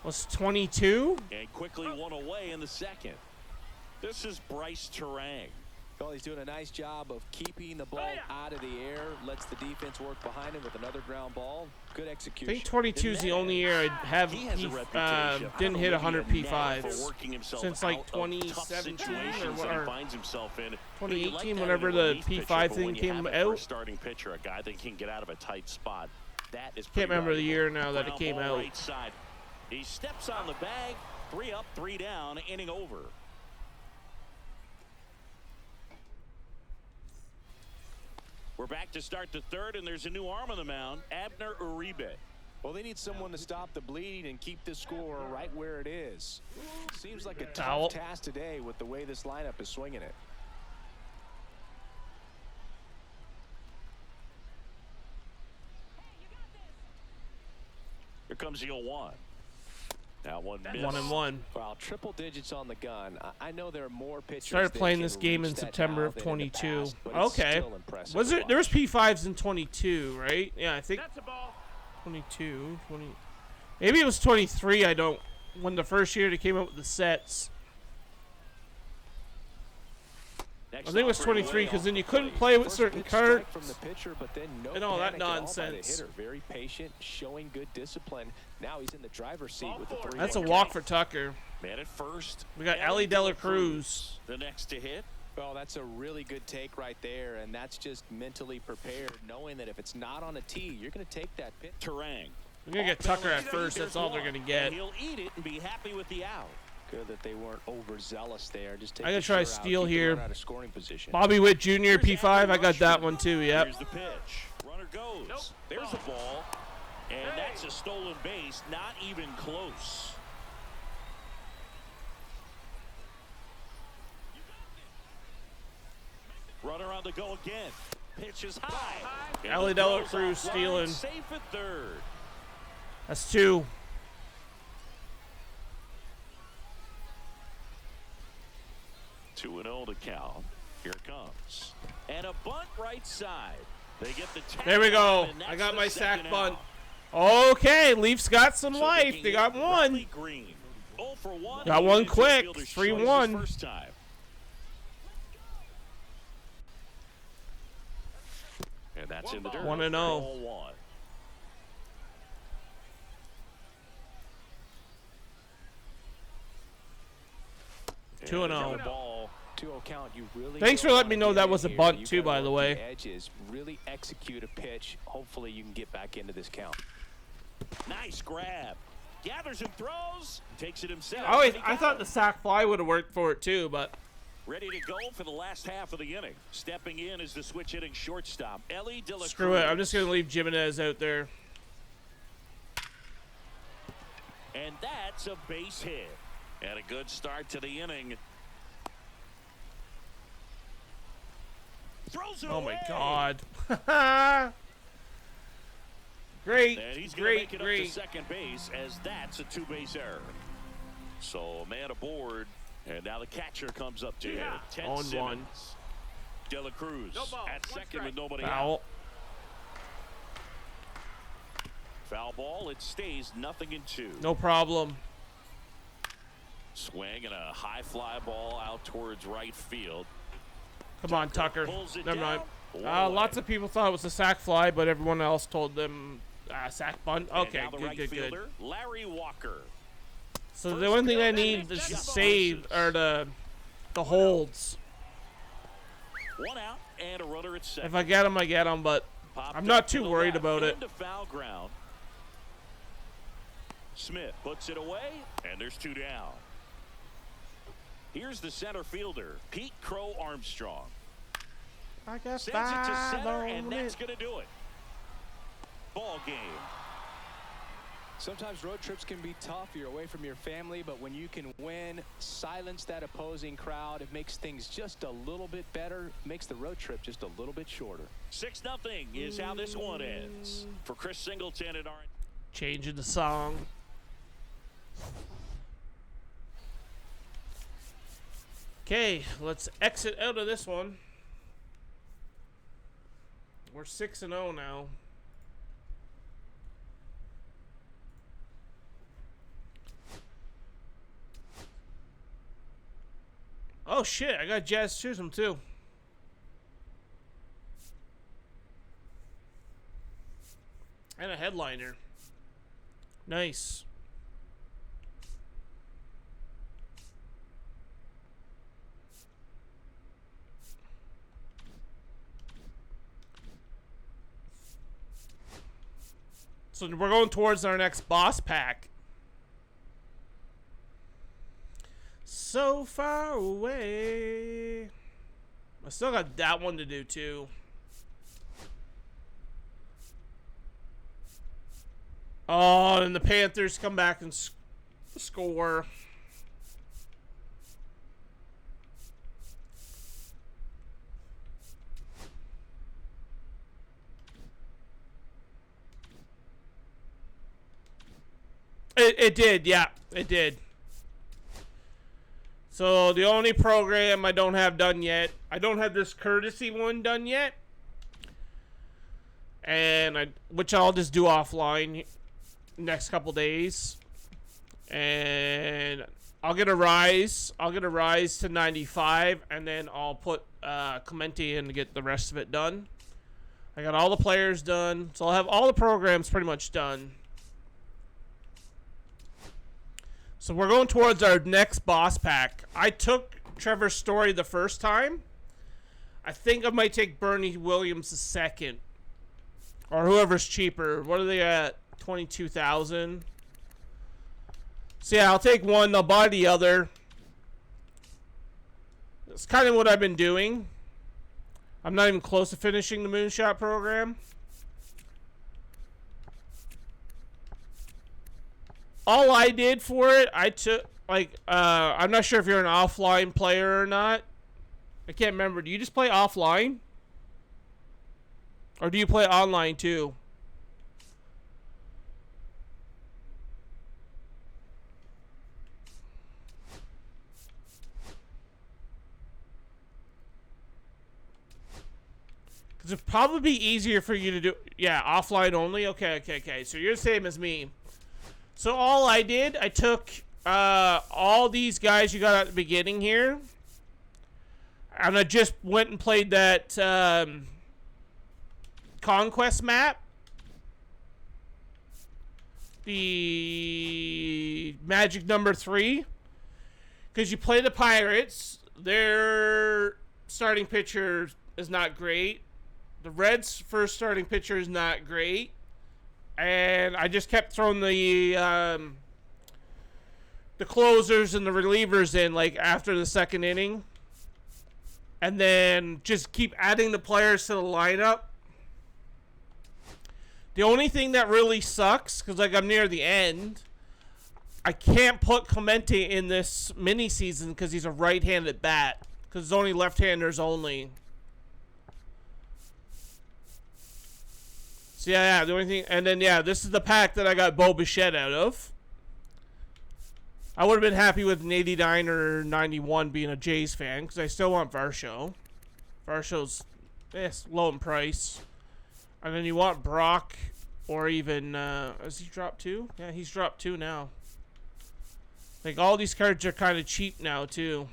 S1: was 22.
S2: And quickly one away in the second. This is Bryce Terang.
S3: Well, he's doing a nice job of keeping the ball out of the air. Lets the defense work behind him with another ground ball. Good
S1: I
S3: execution.
S1: think 22 is the only year I have
S2: He has a reputation. I
S1: didn't
S2: don't
S1: hit
S2: know,
S1: 100
S2: maybe a knack for
S1: P5s
S2: working himself
S1: since like
S2: out of tough
S1: 2017
S2: situations
S1: or
S2: that he finds himself in.
S1: 2018,
S2: You like
S1: whenever
S2: that in a
S1: the
S2: relief pitcher,
S1: P5
S2: but
S1: thing
S2: when you
S1: came
S2: have it for a
S1: out.
S2: starting pitcher, a guy that can get out of a tight spot. That is
S1: Can't remember the
S2: pretty
S1: year now that it
S2: valuable.
S1: came
S2: Ground ball
S1: out.
S2: Right side. He steps on the bag. 3 up, 3 down, inning over. We're back to start the third, and there's a new arm on the mound, Abner Uribe.
S3: Well, they need someone to stop the bleed and keep the score right where it is. Seems like a
S1: Foul.
S3: tough task today with the way this lineup is swinging it.
S2: Here comes the 0-1. That one missed.
S1: 1-1.
S3: Well, triple digits on the gun. I know there are more pitchers.
S1: Started
S3: that
S1: playing
S3: can
S1: this game
S3: reach
S1: in
S3: that
S1: September
S3: now
S1: of
S3: than in the
S1: 22.
S3: past, but it's
S1: Okay.
S3: still impressive
S1: Was
S3: to
S1: there was
S3: watch.
S1: P5s in 22, right? Yeah, I think
S4: That's a ball.
S1: 22, 20. Maybe it was 23. I don't. When the first year they came out with the sets.
S2: Next
S1: I think it was
S2: off,
S1: 23
S2: Uribe
S1: because then you
S2: off the
S1: couldn't
S2: plate.
S1: play with
S3: First
S1: certain
S3: pitch strike
S1: cards.
S3: from the pitcher, but then no
S1: and all that
S3: panic at all by the
S1: nonsense.
S3: hitter. Very patient, showing good discipline. Now he's in the driver's seat with the 3-1
S1: That's a
S3: count.
S1: walk for Tucker.
S2: Man at first.
S1: We got Ellie Dela Cruz.
S2: The next to hit.
S3: Well, that's a really good take right there, and that's just mentally prepared, knowing that if it's not on a tee, you're going to take that pitch.
S2: Terang.
S1: We're gonna get Tucker at first. That's all they're gonna
S2: And
S1: get.
S2: he'll eat it and be happy with the out.
S3: Good that they weren't overzealous there. Just take
S1: I'm gonna
S3: the
S1: try
S3: sure out,
S1: steal
S3: keep the
S1: here.
S3: runner out of scoring position.
S1: Bobby Witt Jr. P5. I got that one too. Yep.
S2: Here's the pitch. Runner goes.
S4: Nope.
S2: There's a ball. And that's a stolen base. Not even close. Runner on the go again. Pitch is high. And
S1: Ellie
S2: the
S1: Dela
S2: throw's
S1: Cruz
S2: offline,
S1: stealing.
S2: Safe at third.
S1: That's 2.
S2: Two and 0 to count. Here it comes. And a bunt right side. They get the tag
S1: There we go.
S2: out, and
S1: I
S2: that's
S1: got
S2: the
S1: my sack
S2: second
S1: bunt.
S2: out.
S1: Okay, Leafs got some
S2: So
S1: life.
S2: can
S1: They got
S2: hit
S1: one.
S2: Riley Green. 0 for 1.
S1: Got
S2: He
S1: one
S2: gets his
S1: quick.
S2: fielder's
S1: 3-1.
S2: choice his first time. And that's in the dirt.
S1: 1-0.
S2: 0-1. And
S1: 2-0.
S2: another ball.
S3: 2-0 count. You really
S1: Thanks for
S3: don't
S1: letting me
S3: wanna
S1: know that
S3: get
S1: was
S3: in
S1: a
S3: here.
S1: bunt
S3: You
S1: too,
S3: gotta
S1: by the
S3: work
S1: way.
S3: edges, really execute a pitch. Hopefully you can get back into this count.
S2: Nice grab. Gathers and throws. Takes it himself.
S1: I thought the sack fly would have worked for it too, but
S2: Ready to go for the last half of the inning. Stepping in is the switch hitting shortstop, Ellie De La Cruz.
S1: screw it. I'm just going to leave Jimenez out there.
S2: And that's a base hit. And a good start to the inning. Throws it
S1: Oh
S2: away.
S1: my God. Great,
S2: And he's gonna
S1: great,
S2: make it up
S1: great.
S2: to second base as that's a two-base error. So a man aboard, and now the catcher comes up to hit. Ted
S1: 0-1.
S2: Simmons. De La Cruz
S4: No ball,
S2: at
S4: one
S2: second with
S4: strike.
S2: nobody out.
S1: Foul.
S2: Foul ball. It stays 0-2.
S1: No problem.
S2: Swing and a high fly ball out towards right field.
S1: Come on, Tucker.
S2: Pulls it
S1: Never mind.
S2: down.
S1: Lots of people thought it was a sack fly, but everyone else told them sack bunt.
S2: And
S1: Okay,
S2: now the
S1: good,
S2: right
S1: good, good.
S2: fielder, Larry Walker.
S1: So the only thing I need is to save are the holds.
S2: One out and a runner at second.
S1: If I get them, I get them, but
S2: Popped
S1: I'm not
S2: up to
S1: too
S2: the
S1: worried
S2: left
S1: about it.
S2: into foul ground. Smith puts it away, and there's two down. Here's the center fielder, Pete Crow Armstrong.
S1: I got
S2: Sends it to
S1: five
S2: center,
S1: on
S2: and that's
S1: it.
S2: going to do it. Ball game.
S3: Sometimes road trips can be tough. You're away from your family, but when you can win, silence that opposing crowd, it makes things just a little bit better, makes the road trip just a little bit shorter.
S2: 6-0 is how this one ends. For Chris Singleton and Orange.
S1: Changing the song. Okay, let's exit out of this one. We're 6-0 now. Oh shit, I got Jazz Chisholm too. And a headliner. Nice. So we're going towards our next boss pack. So far away. I still got that one to do too. Oh, and the Panthers come back and score. It did, yeah, it did. So the only program I don't have done yet, I don't have this courtesy one done yet, and which I'll just do offline next couple days, and I'll get a rise to 95, and then I'll put Clemente in to get the rest of it done. I got all the players done, so I'll have all the programs pretty much done. So we're going towards our next boss pack. I took Trevor's Story the first time. I think I might take Bernie Williams the second. Or whoever's cheaper. What are they at? 22,000. So yeah, I'll take one. I'll buy the other. That's kind of what I've been doing. I'm not even close to finishing the Moonshot program. All I did for it, I took, like, I'm not sure if you're an offline player or not. I can't remember. Do you just play offline? Or do you play online too? Because it'd probably be easier for you to do, yeah, offline only? Okay. So you're the same as me. So all I did, I took all these guys you got at the beginning here, and I just went and played that Conquest map, the Magic number 3, because you play the Pirates, their starting pitcher is not great. The Reds' first starting pitcher is not great. and I just kept throwing the closers and the relievers in like after the second inning, and then just keep adding the players to the lineup. The only thing that really sucks, because like I'm near the end, I can't put Clemente in this mini season because he's a right-handed bat, because it's only left-handers only. So yeah, the only thing, and then yeah, this is the pack that I got Bo Bichette out of. I would have been happy with an 89 or 91 being a Jays fan, because I still want Varsho. Varsho's low in price. And then you want Brock, or even, has he dropped 2? Yeah, he's dropped 2 now. Like, all these cards are kind of cheap now, too.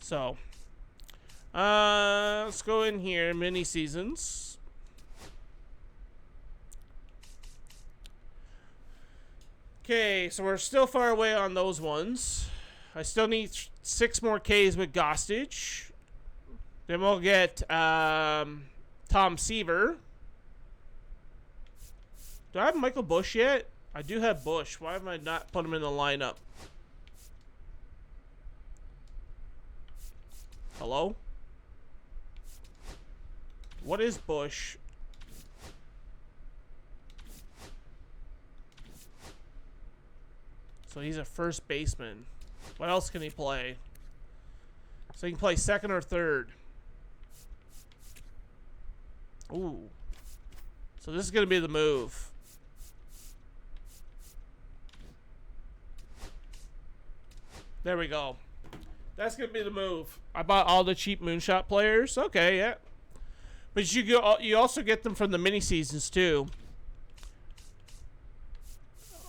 S1: So, let's go in here, mini seasons. Okay, so we're still far away on those ones. I still need 6 more Ks with Gostage. Then we'll get Tom Seaver. Do I have Michael Bush yet? I do have Bush. Why have I not put him in the lineup? Hello? What is Bush? So he's a first baseman. What else can he play? So he can play second or third. Ooh. So this is going to be the move. There we go. That's going to be the move. I bought all the cheap Moonshot players. Okay, yeah. But you also get them from the mini seasons too.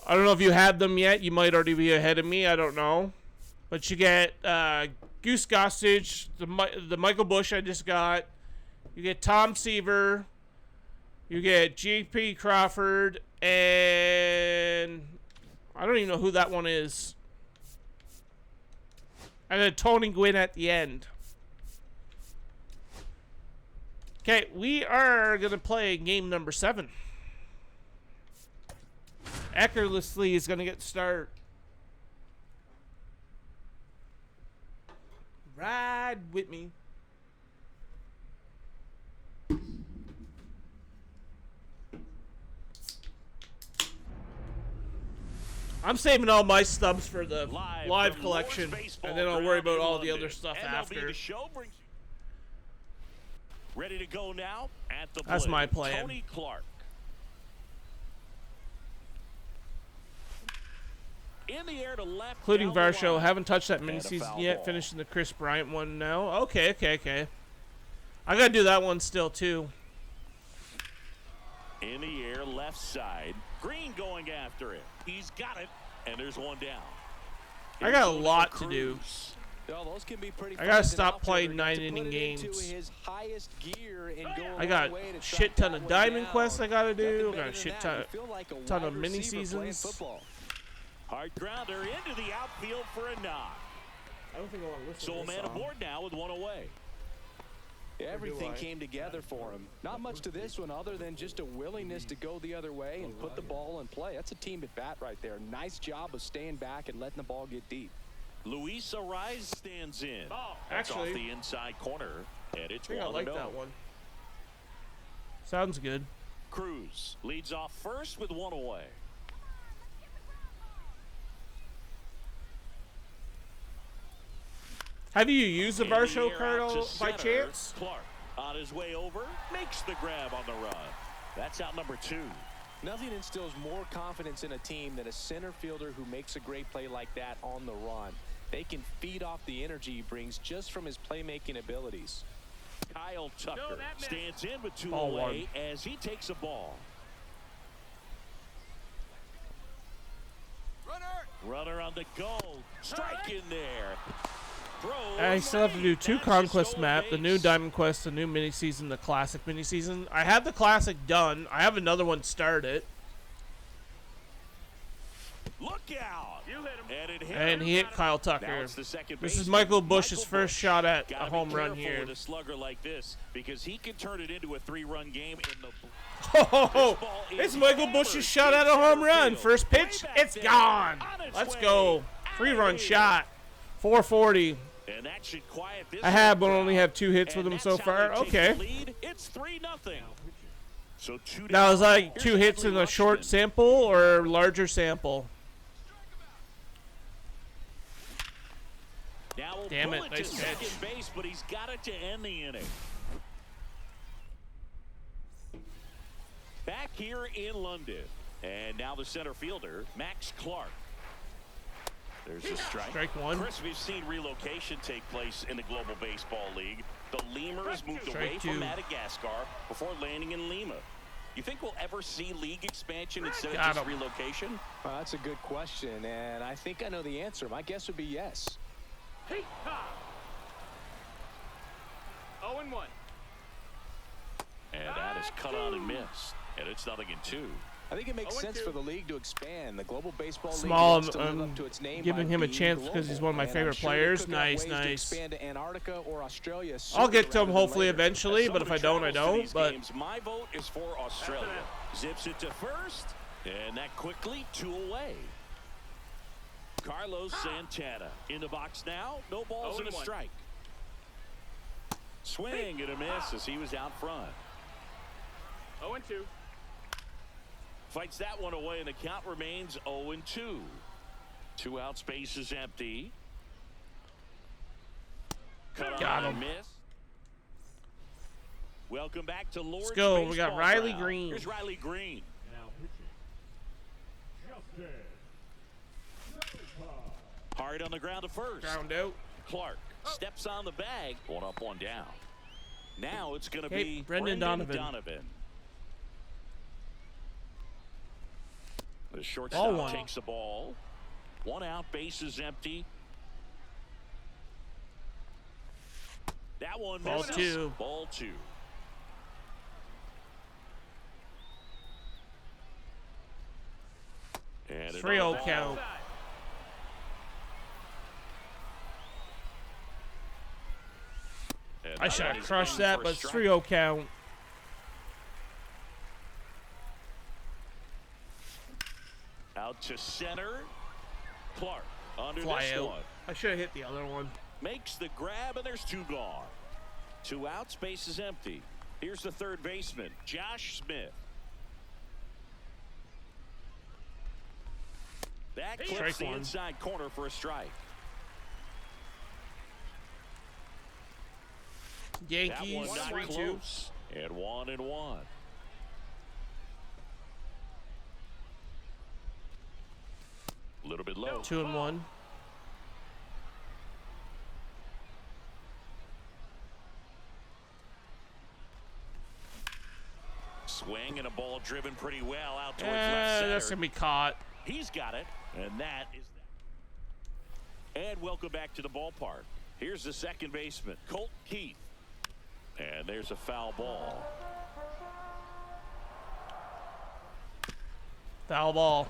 S1: I don't know if you have them yet. You might already be ahead of me. I don't know. But you get Goose Gossage, the Michael Bush I just got. You get Tom Seaver. You get G.P. Crawford. And I don't even know who that one is. And then Tony Gwynn at the end. Okay, we are going to play game number 7. Eckersley is going to get started. Ride with me. I'm saving all my stubs for the live collection, and then I'll worry about all the other stuff
S2: MLB
S1: after.
S2: The show brings ready to go now at the
S1: That's
S2: plate,
S1: my plan.
S2: Tony Clark. In the air to left,
S1: Including
S2: down the
S1: Varsho.
S2: line.
S1: Haven't touched that mini
S2: And a
S1: season
S2: foul
S1: yet.
S2: ball.
S1: Finishing the Chris Bryant one now. Okay. I gotta do that one still too.
S2: In the air, left side. Green going after it. He's got it, and there's one down.
S1: I got a
S2: Here's
S1: lot to
S2: Cruz.
S1: do.
S3: Well, those can be pretty
S1: I gotta
S3: fun as an
S1: stop
S3: outfielder.
S1: playing
S3: Got to
S1: 9-inning
S3: put it into
S1: games.
S3: his highest gear and go a
S1: I got
S3: long way to
S1: shit
S3: track
S1: ton
S3: that
S1: of
S3: one
S1: Diamond
S3: down.
S1: Quests I gotta do.
S3: Nothing
S1: I got
S3: better
S1: a
S3: than
S1: shit
S3: that.
S1: ton,
S3: You feel like a
S1: ton
S3: wide
S1: of mini
S3: receiver playing
S1: seasons.
S3: football.
S2: Hard grounder into the outfield for a knock.
S1: I don't think I want to listen
S2: So
S1: to
S2: a
S1: this
S2: man
S1: song.
S2: aboard now with one away.
S3: Everything
S1: I?
S3: came together for him. Not much to this one other than just a willingness to go the other way and put the ball in play. That's a team at bat right there. Nice job of staying back and letting the ball get deep.
S2: Luis Arise stands in. That's
S1: Actually,
S2: off the inside corner, and it's
S1: I think I
S2: 1-0.
S1: like that one. Sounds good.
S2: Cruz leads off first with one away.
S1: Have you used the
S2: In the
S1: Varsho
S2: air
S1: card
S2: out to
S1: by
S2: center.
S1: chance?
S2: Clark on his way over, makes the grab on the run. That's out number 2.
S3: Nothing instills more confidence in a team than a center fielder who makes a great play like that on the run. They can feed off the energy he brings just from his playmaking abilities.
S2: Kyle Tucker
S4: No, that missed.
S2: stands in with 2
S1: Ball
S2: away as he takes a ball. Runner on the go. Strike in there.
S1: I still have to do 2 Conquest map, the new Diamond Quest, the new mini season, the classic mini season. I have the classic done. I have another one started.
S2: Look out!
S4: You hit him.
S2: And it hit
S1: And
S2: him.
S1: he hit Kyle
S2: Now
S1: Tucker.
S2: it's the second
S1: This is
S2: baseman,
S1: Michael Bush's
S2: Michael
S1: first
S2: Bush.
S1: shot at
S2: Gotta
S1: a
S2: be
S1: home run
S2: careful
S1: here.
S2: with a slugger like this because he can turn it into a 3-run game in the.
S1: Oh, it's Michael Bush's shot at a home run. First pitch, it's gone. Let's go. 3-run shot. 440.
S2: And that should quiet this
S1: I have, but
S2: crowd.
S1: only have 2 hits with
S2: And
S1: him so
S2: that's how
S1: far.
S2: they take
S1: Okay.
S2: the lead. It's 3-0. So 2
S1: That was
S2: down.
S1: like
S2: Here's
S1: 2 hits
S2: Adley
S1: in a short
S2: Rutschman.
S1: sample or larger sample.
S2: Now we'll
S1: Damn
S2: pull
S1: it,
S2: to
S1: nice
S2: second
S1: pitch.
S2: base, but he's got it to end the inning. Back here in London, and now the center fielder, Max Clark. There's a strike.
S1: Strike one.
S2: Chris, we've seen relocation take place in the Global Baseball League. The Lemurs moved away
S1: Strike
S2: from
S1: two.
S2: Madagascar before landing in Lima. You think we'll ever see league expansion instead of
S1: Got
S2: just
S1: him.
S2: relocation?
S3: Well, that's a good question, and I think I know the answer. My guess would be yes.
S4: Hey, ha. 0-1.
S2: And that is cut on and missed. And it's 0-2.
S3: I think it makes sense
S4: 0-2.
S3: for the league to expand. The Global Baseball
S1: Small,
S3: League wants to live up to its name
S1: giving
S3: by
S1: him a
S3: being
S1: chance because he's one of my
S3: global. And
S1: favorite
S3: I'm sure they're
S1: players.
S3: cooking up
S1: Nice,
S3: ways to
S1: nice.
S3: expand to Antarctica or Australia
S1: I'll
S3: sooner
S1: get to him
S3: rather than
S1: hopefully
S3: later.
S1: eventually,
S2: As
S1: but if I
S2: somebody
S1: don't, I
S2: travels to
S1: don't.
S2: these
S1: But
S2: games, my vote is for Australia. Zips it to first, and that quickly 2 away. Carlos Santana in the box now. No balls and a
S4: 0-1.
S2: strike. Swing and a miss as he was out front.
S4: 0-2.
S2: Fights that one away, and the count remains 0-2. 2 outs, base is empty. Cut
S1: Got
S2: on and
S1: him.
S2: miss. Welcome back to Lord's
S1: let's go. We got
S2: Baseball
S1: Riley
S2: Ground.
S1: Green.
S2: Here's Riley Green.
S5: Now pitching. Justin.
S2: Hard on the ground to first.
S1: Ground out.
S2: Clark steps on the bag. 1 up, 1 down. Now it's going to
S1: Hey,
S2: be
S1: Brendan Donovan.
S2: The
S1: Ball
S2: shortstop
S1: one.
S2: takes the ball. 1 out, base is empty. That one
S1: Ball
S2: misses.
S1: 2.
S2: Ball 2. And
S1: 3-0
S2: another ball.
S1: count.
S2: And
S1: I
S2: that
S1: should
S2: one
S1: have
S2: is
S1: crushed
S2: in
S1: that,
S2: for a
S1: but it's
S2: strike.
S1: 3-0 count.
S2: Out to center. Clark under
S1: Fly
S2: this
S1: out.
S2: one.
S1: I should have hit the other one.
S2: Makes the grab, and there's 2 gone. 2 outs, base is empty. Here's the third baseman, Josh Smith. That clips
S1: Strike
S2: the
S1: one.
S2: inside corner for a strike. That
S1: Yankees
S2: one not
S1: 3-2.
S2: close. And 1-1. A little bit low.
S1: 2-1.
S2: Swing and a ball driven pretty well out towards left center.
S1: That's gonna be caught.
S2: He's got it, and that is that. And welcome back to the ballpark. Here's the second baseman, Colt Keith. And there's a foul ball.
S1: Foul ball.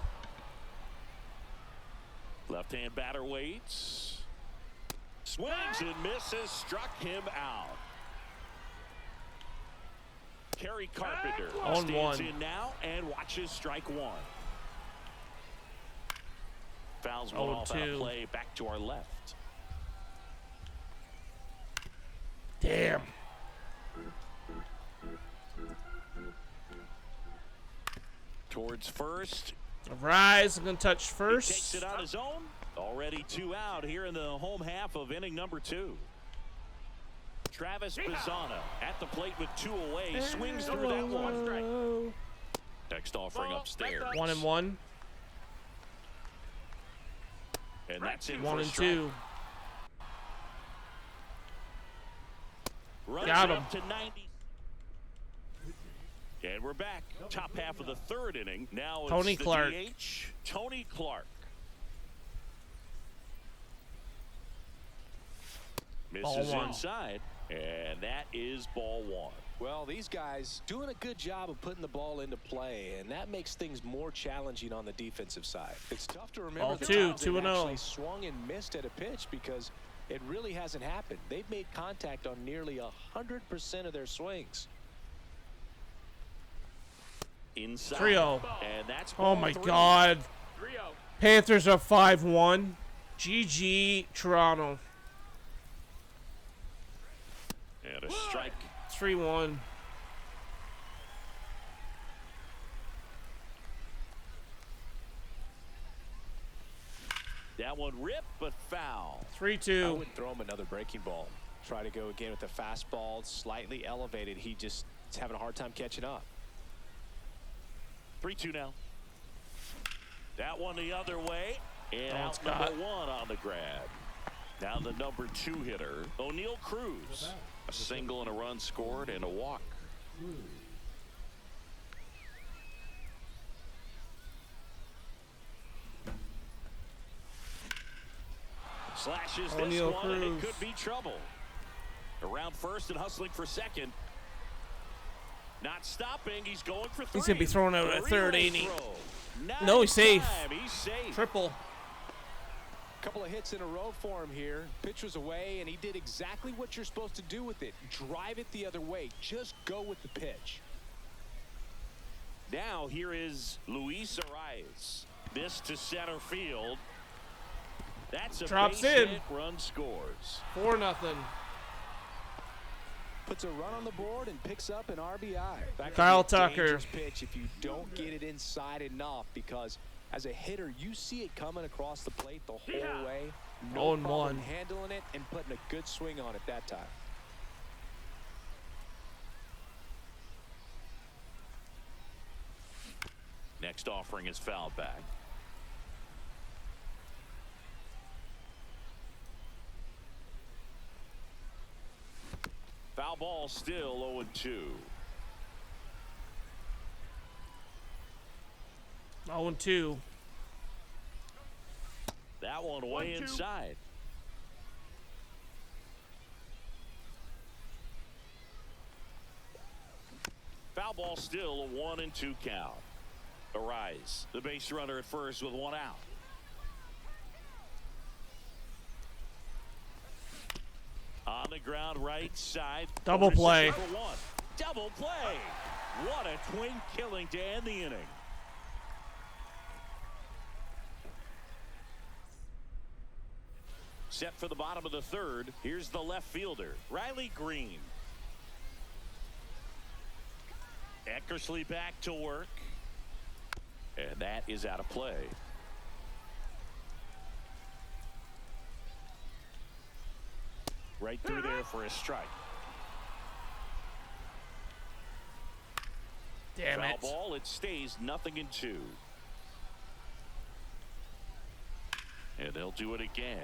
S2: Left-hand batter waits. Swings and misses, struck him out. Kerry Carpenter
S1: On
S2: stands
S1: 1.
S2: in now and watches strike 1. Fouls one off out
S1: 0-2.
S2: of play back to our left.
S1: Damn.
S2: Towards first.
S1: Rise. I'm gonna touch
S2: He takes
S1: first.
S2: it on his own. Already 2 out here in the home half of inning number 2. Travis Bazzana at the plate with 2 away. Swings through that one.
S1: Hello.
S2: Next offering
S4: Ball,
S2: upstairs.
S4: back up.
S1: 1-1.
S2: And that's in
S1: 1
S2: for a
S1: and
S2: strike.
S1: 2.
S2: Runs
S1: Got
S2: it
S1: him.
S2: up to 90. And we're back. Top half of the 3rd inning. Now it's
S1: Tony
S2: the
S1: Clark.
S2: DH, Tony Clark.
S1: Ball
S2: Misses
S1: 1.
S2: inside. And that is ball 1.
S3: Well, these guys doing a good job of putting the ball into play, and that makes things more challenging on the defensive side. It's tough to remember
S1: Ball
S3: the
S1: two,
S3: times they've
S1: 2-0.
S3: actually swung and missed at a pitch because it really hasn't happened. They've made contact on nearly 100% of their swings.
S2: Inside.
S1: 3-0.
S2: And that's
S1: Oh
S2: ball
S1: my
S2: 3.
S1: God.
S4: 3-0.
S1: Panthers are 5-1. GG Toronto.
S2: And a strike.
S1: 3-1.
S2: That one ripped, but foul.
S1: 3-2.
S3: I wouldn't throw him another breaking ball. Try to go again with the fastball, slightly elevated. He just is having a hard time catching up.
S2: 3-2 now. That one the other way. And
S1: That one's
S2: out number
S1: caught.
S2: 1 on the grab. Now the number 2 hitter, O'Neal Cruz. A single and a run scored and a walk. Slashes this
S1: O'Neal
S2: one, and it
S1: Cruz.
S2: could be trouble. Around first and hustling for second. Not stopping. He's going for 3.
S1: He's going to be thrown out at third,
S2: Real
S1: ain't he?
S2: throw.
S1: No, he's safe.
S2: Time. He's safe.
S1: Triple.
S3: Couple of hits in a row for him here. Pitch was away, and he did exactly what you're supposed to do with it. Drive it the other way. Just go with the pitch.
S2: Now here is Luis Arias. This to center field. That's a
S1: Drops
S2: base
S1: in.
S2: hit. Run scores.
S1: 4-0.
S3: Puts a run on the board and picks up an RBI. That could
S1: Kyle
S3: be a
S1: Tucker.
S3: dangerous pitch if you don't get it inside enough, because as a hitter, you see it coming across the plate the whole way. No
S1: 0-1.
S3: problem handling it and putting a good swing on it that time.
S2: Next offering is fouled back. Foul ball still 0-2.
S1: 0-2.
S2: That one way
S4: 1-2.
S2: inside. Foul ball still a 1-2 count. Arise, the base runner at first with 1 out. On the ground right side.
S1: Double
S2: Over
S1: play.
S2: second for 1. Double play. What a twin killing to end the inning. Set for the bottom of the 3rd. Here's the left fielder, Riley Green. Eckersley back to work. And that is out of play. Right through there for a strike.
S1: Damn
S2: Foul
S1: it.
S2: ball, it stays 0-2. And they'll do it again.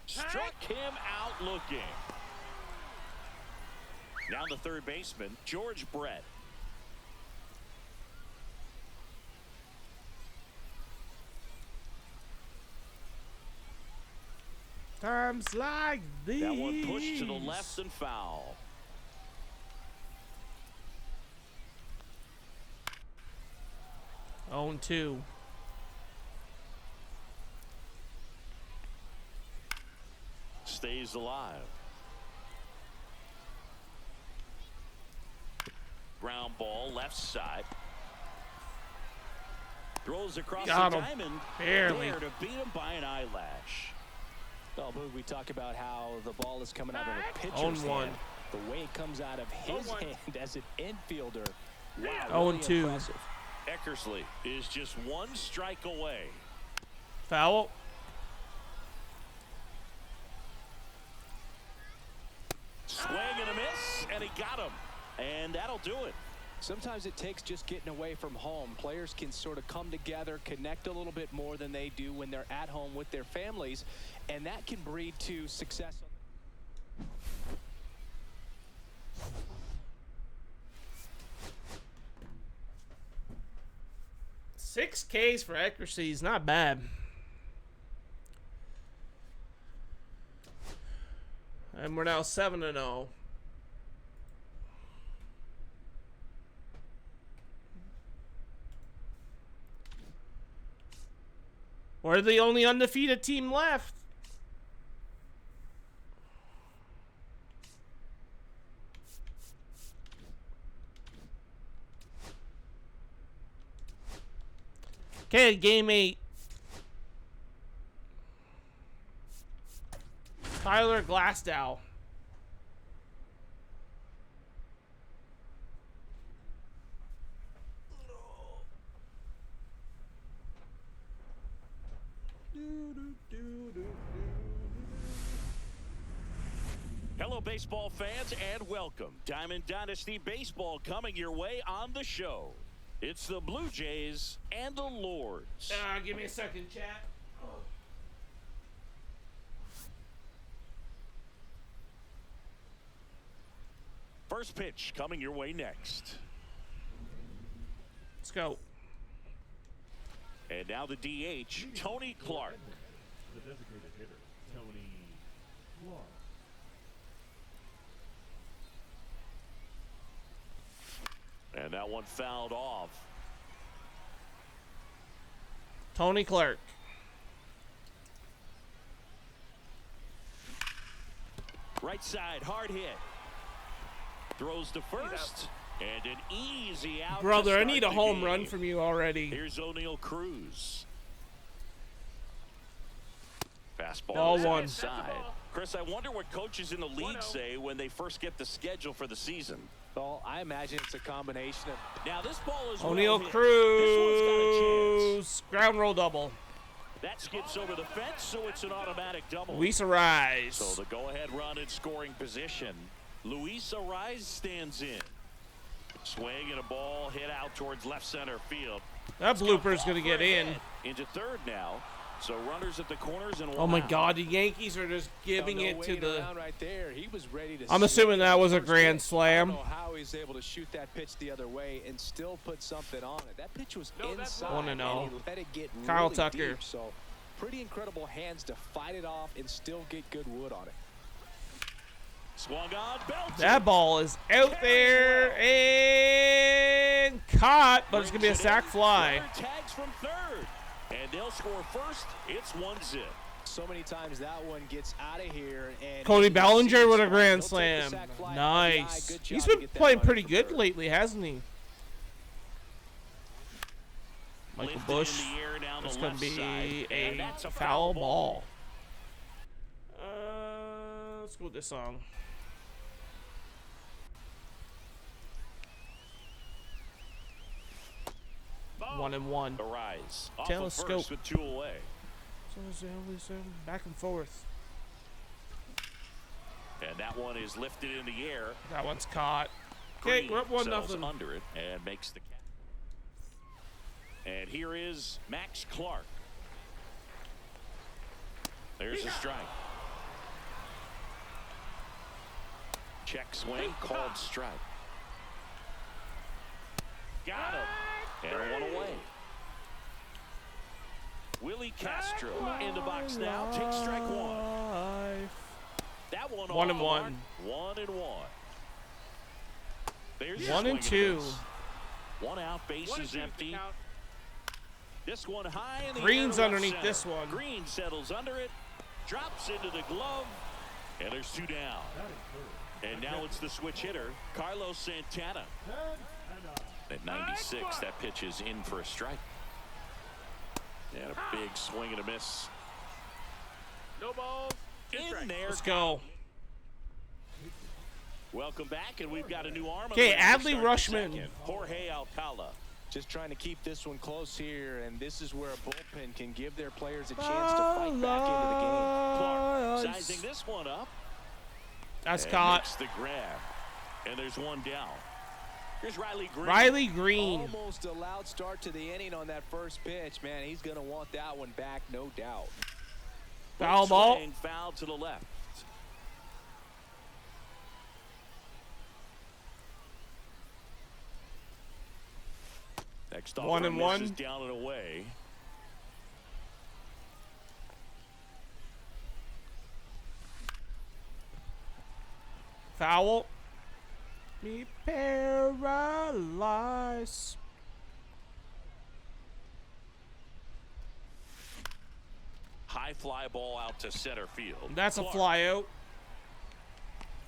S2: Struck him out looking. Now the third baseman, George Brett.
S1: Times like these.
S2: That one pushed to the left and foul.
S1: 0-2.
S2: Stays alive. Ground ball left side. Throws across
S1: Got
S2: the
S1: him.
S2: diamond.
S1: Barely.
S2: There to beat him by an eyelash.
S3: Well, Boog, we talk about how the ball is coming out of a pitcher's
S1: 0-1.
S3: hand. The way it comes out of his
S4: 0-1.
S3: hand as an infielder. Wow,
S1: 0-2.
S3: really impressive.
S2: Eckersley is just 1 strike away.
S1: Foul.
S2: Swing and a miss, and he got him. And that'll do it.
S3: Sometimes it takes just getting away from home. Players can sort of come together, connect a little bit more than they do when they're at home with their families, and that can breed to success.
S1: 6 Ks for accuracy is not bad. And we're now 7-0. We're the only undefeated team left. Okay, game 8. Tyler Glasgow.
S2: Hello, baseball fans, and welcome. Diamond Dynasty Baseball coming your way on the show. It's the Blue Jays and the Lords.
S1: Give me a second, chat.
S2: First pitch coming your way next.
S1: Let's go.
S2: And now the DH, Tony Clark.
S5: The designated hitter, Tony Clark.
S2: And that one fouled off.
S1: Tony Clark.
S2: Right side, hard hit. Throws to first. And an easy out.
S1: Brother, I
S2: to
S1: need a
S2: start the
S1: home
S2: game.
S1: run from you already.
S2: Here's O'Neal Cruz. Fastball
S1: Ball
S2: is
S1: one.
S2: outside. Chris, I wonder what coaches in the league say when they first get the schedule for the season.
S3: Well, I imagine it's a combination of
S2: Now this ball is
S1: O'Neal
S2: well hit. This one's got a
S1: Cruz.
S2: chance.
S1: Ground roll double.
S2: That skips over the fence, so it's an automatic double.
S1: Luis Arise.
S2: So the go-ahead run in scoring position. Luis Arise stands in. Swing and a ball hit out towards left center field.
S1: That blooper's going to get in.
S2: Into third now. So runners at the corners and one
S1: Oh my
S2: out.
S1: God, the Yankees are just giving
S3: no
S1: it to
S3: waiting
S1: the...
S3: around right there. He was ready to
S1: I'm assuming
S3: swing
S1: that was a
S3: first
S1: grand
S3: pitch.
S1: slam.
S3: I don't know how he's able to shoot that pitch the other way and still put something on it. That pitch was
S4: No, that's
S3: inside,
S1: 1-0.
S3: and he let it get
S1: Kyle
S3: really
S1: Tucker.
S3: deep. So pretty incredible hands to fight it off and still get good wood on it.
S2: Swung on, belted.
S1: That ball is out there and caught, but it's going to be a sac fly.
S2: Runner tags from third. And they'll score first. It's 1-0.
S3: So many times that one gets out of here. And
S1: Cody Bellinger with a
S3: He'll
S1: grand
S3: take the
S1: slam.
S3: sac fly.
S1: Nice.
S3: Good job
S1: He's
S3: to
S1: been
S3: get that
S1: playing
S3: runner
S1: pretty
S3: from
S1: good
S3: third.
S1: lately, hasn't he? Michael
S2: Lifted
S1: Bush.
S2: in the air down the
S1: That's going to
S2: left
S1: be
S2: side. And
S1: a
S2: that's a
S1: foul ball. Let's go with this song.
S4: Ball.
S1: 1-1.
S2: Arise. Off
S1: Telescope.
S2: of first with 2 away.
S1: Back and forth.
S2: And that one is lifted in the air.
S1: That one's caught. Okay,
S2: Green
S1: we're up 1-0.
S2: settles under it and makes the catch. And here is Max Clark. There's a strike. Check swing, called strike. Got him. And one away. Willie Castro in the box now. Takes strike one. That one
S1: 1-1.
S2: 1-1. There's
S1: 1-2.
S2: One out, base
S4: One
S2: is
S4: and two,
S2: empty.
S4: count.
S2: This one high in the
S1: Green's
S2: air, left
S1: underneath
S2: center.
S1: this one.
S2: Green settles under it, drops into the glove, and there's 2 down. And now it's the switch hitter, Carlos Santana. At 96, that pitch is in for a strike. And a big swing and a miss.
S4: No balls. Two
S2: In
S4: strikes.
S2: there.
S1: Let's go.
S2: Welcome back, and we've got a new arm. on
S1: Okay,
S2: the mound to
S1: Adley
S2: start the
S1: Rushman.
S2: second. Jorge Alcala.
S3: Just trying to keep this one close here, and this is where a bullpen can give their players a chance to fight back into the game.
S2: Clark sizing this one up.
S1: That's
S2: And
S1: caught.
S2: makes the grab. And there's one down. Here's Riley Green.
S1: Riley Green.
S3: Almost a loud start to the inning on that first pitch. Man, he's going to want that one back, no doubt.
S1: Foul ball.
S2: Swing, foul to the left. Next off
S1: 1-1.
S2: misses down and away.
S1: Foul. Me paralyzed.
S2: High fly ball out to center field.
S1: That's a
S2: Clark.
S1: fly out.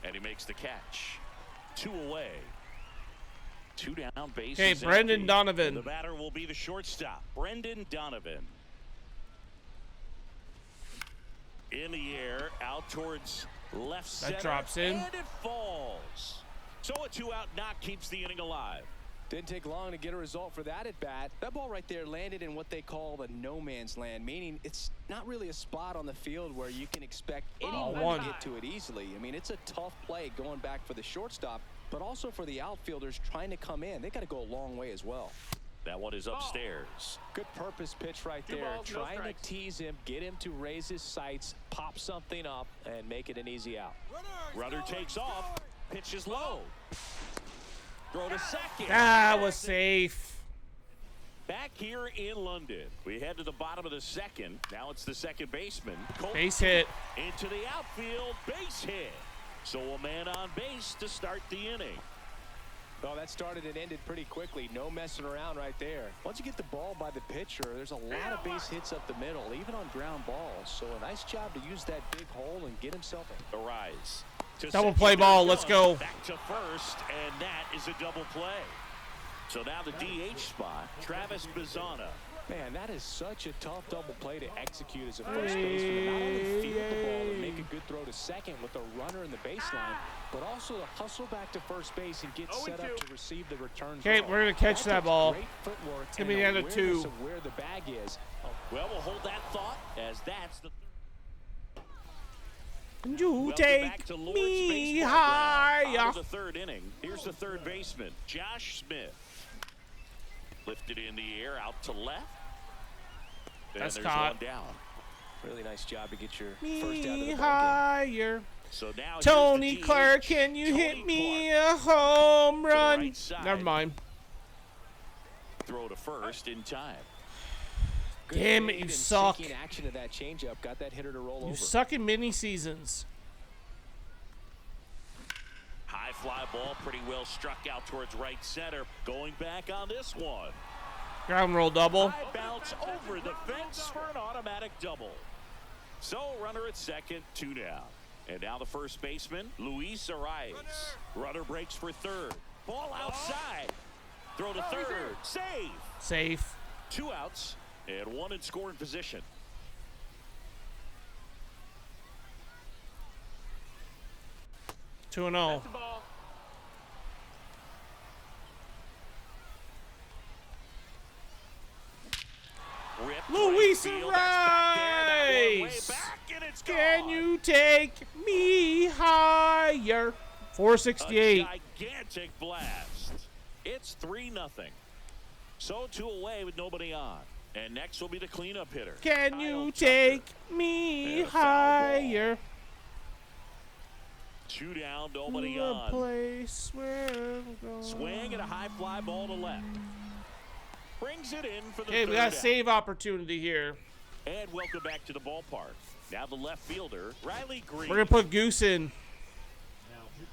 S2: And he makes the catch. 2 away. 2 down, bases
S1: Okay, Brendan
S2: empty.
S1: Donovan.
S2: And the batter will be the shortstop, Brendan Donovan. In the air, out towards left center.
S1: That drops in.
S2: And it falls. So a 2-out knock keeps the inning alive.
S3: Didn't take long to get a result for that at bat. That ball right there landed in what they call the no man's land, meaning it's not really a spot on the field where you can expect anyone to get to it easily. I mean, it's a tough play going back for the shortstop, but also for the outfielders trying to come in. They got to go a long way as well.
S2: That one is upstairs.
S3: Good purpose pitch right
S4: 2
S3: there.
S4: balls, no
S3: Trying to
S4: strikes.
S3: tease him, get him to raise his sights, pop something up, and make it an easy out.
S2: Runner takes off. Pitch is low. Throw to second.
S1: That was safe.
S2: Back here in London, we head to the bottom of the second. Now it's the second baseman. Colt
S1: Base hit.
S2: into the outfield, base hit. So a man on base to start the inning.
S3: Well, that started and ended pretty quickly. No messing around right there. Once you get the ball by the pitcher, there's a lot of base hits up the middle, even on ground balls. So a nice job to use that big hole and get himself in.
S2: The rise. To
S1: Double
S2: second,
S1: play ball,
S2: they're
S1: let's
S2: done.
S1: go.
S2: Back to first, and that is a double play. So now the DH spot, Travis Bazzana.
S3: Man, that is such a tough double play to execute as a first baseman. To not only field the ball and make a good throw to second with a runner in the baseline, but also to hustle back to first base and get set up to receive the return.
S1: Okay, we're going to catch that ball.
S3: Great footwork
S1: It's going to be the
S3: and
S1: end of
S3: awareness
S1: 2.
S3: of where the bag is.
S2: Well, we'll hold that thought as that's the
S1: You
S2: Welcome
S1: take
S2: back to Lord's
S1: me
S2: Baseball Ground.
S1: higher.
S2: On to the third inning. Here's the third baseman, Josh Smith. Lifted in the air out to left. And
S1: That's
S2: there's
S1: caught.
S2: one down.
S3: Really nice job to get your first
S1: Me
S3: out of the ball game.
S1: higher.
S2: So now
S1: Tony
S2: here's the
S1: Clark,
S2: DH.
S1: can you
S2: Tony
S1: hit me
S2: Clark.
S1: a home run?
S2: right side.
S1: Never mind.
S2: Throw to first in time.
S3: Good
S1: Damn it,
S3: fade
S1: you
S3: and
S1: suck.
S3: sinking action of that changeup got that hitter to roll
S1: You
S3: over.
S1: suck in mini seasons.
S2: High fly ball, pretty well struck out towards right center. Going back on this one.
S1: Ground roll double.
S2: High bounce over the fence for an automatic double. So runner at second, 2 down. And now the first baseman, Luis Arias. Runner breaks for third. Ball outside. Throw to third. Save.
S1: Safe.
S2: 2 outs and 1 in scoring position.
S1: Two and oh.
S4: The ball.
S2: Ripped
S1: Luis
S2: right field. That's back there. That one way
S1: Arias.
S2: back, and it's
S1: Can
S2: gone.
S1: you take me higher?
S2: A
S1: 468.
S2: gigantic blast. It's 3-0. So 2 away with nobody on. And next will be the cleanup hitter.
S1: Can
S2: Kyle
S1: you
S2: Tucker.
S1: take me
S2: And a foul ball.
S1: higher?
S2: 2 down, nobody
S1: To a
S2: on.
S1: place where I'm going.
S2: Swing and a high fly ball to left. Brings it in for the
S1: Okay,
S2: third
S1: we got a
S2: out.
S1: save opportunity here.
S2: And welcome back to the ballpark. Now the left fielder, Riley Green.
S1: We're going to put Goose in.
S5: Now pitching.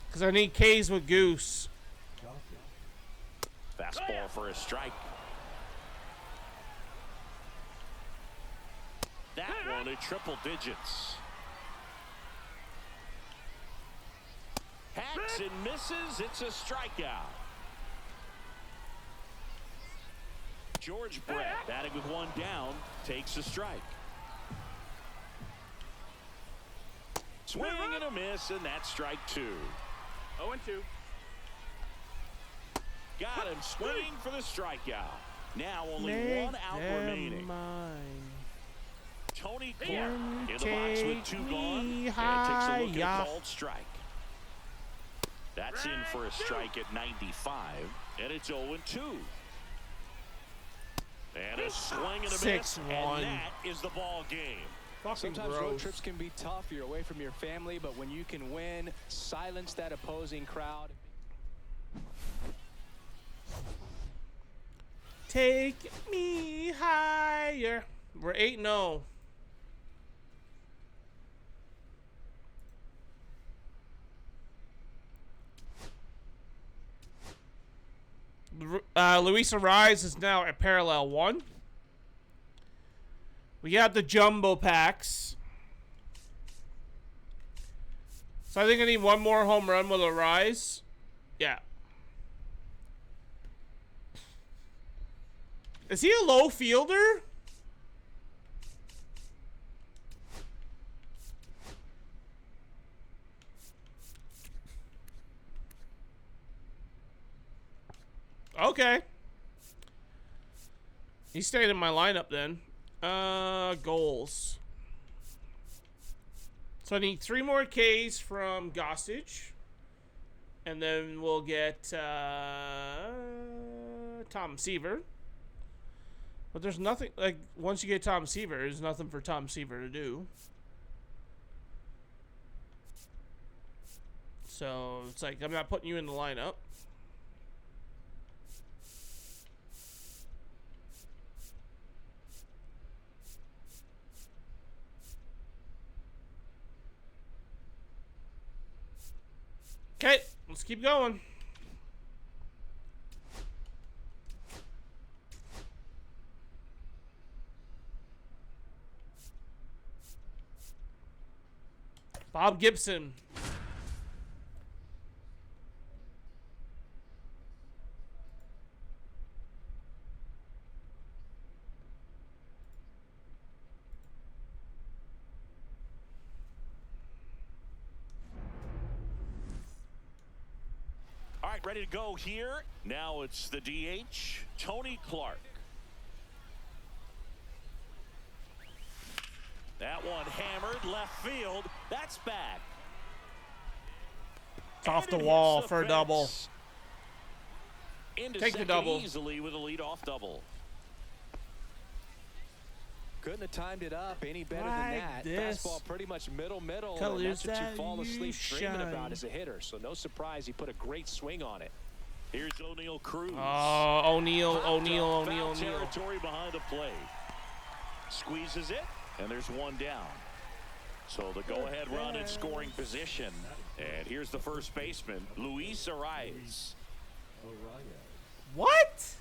S1: Because I need K's with Goose.
S2: Fastball for a strike. That one at triple digits. Hacks and misses. It's a strikeout. George Brett, batting with 1 down, takes a strike. Swing and a miss, and that's strike 2.
S4: 0-2.
S2: Got him swinging for the strikeout. Now only
S1: Make
S2: 1 out
S1: them
S2: remaining.
S1: mine.
S2: Tony Clark
S1: Can you
S2: in the box with 2
S1: take
S2: gone.
S1: me
S2: And takes a look at
S1: higher?
S2: a called strike. That's in for a strike at 95. And it's 0-2. And a swing and a miss.
S1: 6-1.
S2: And that is the ball game.
S1: Fucking
S3: Sometimes road
S1: gross.
S3: trips can be tough. You're away from your family, but when you can win, silence that opposing crowd.
S1: Take me higher. We're 8-0. Luis Ariz is now at parallel 1. We got the jumbo packs. So I think I need one more home run with Ariz. Yeah. Is he a low fielder? Okay. He stayed in my lineup then. Goals. So I need 3 more Ks from Gossage. And then we'll get Tom Seaver. But there's nothing, like, once you get Tom Seaver, there's nothing for Tom Seaver to do. So it's like, I'm not putting you in the lineup. Okay, let's keep going. Bob Gibson.
S2: All right, ready to go here. Now it's the DH, Tony Clark. That one hammered left field. That's back.
S1: It's off the wall for a double.
S2: Into
S1: Take the double.
S2: Easily with a leadoff double.
S3: Couldn't have timed it up any better
S1: Like
S3: than that.
S1: this.
S3: Fastball pretty much middle,
S1: Colors
S3: and that's what
S1: that
S3: you fall asleep
S1: you
S3: dreaming
S1: shine.
S3: about as a hitter. So no surprise he put a great swing on it.
S2: Here's O'Neill Cruz.
S1: Oh, O'Neill.
S2: Foul territory behind the plate. Squeezes it, and there's one down. So the go-ahead run in scoring position. And here's the first baseman, Luis Ariz.
S1: What?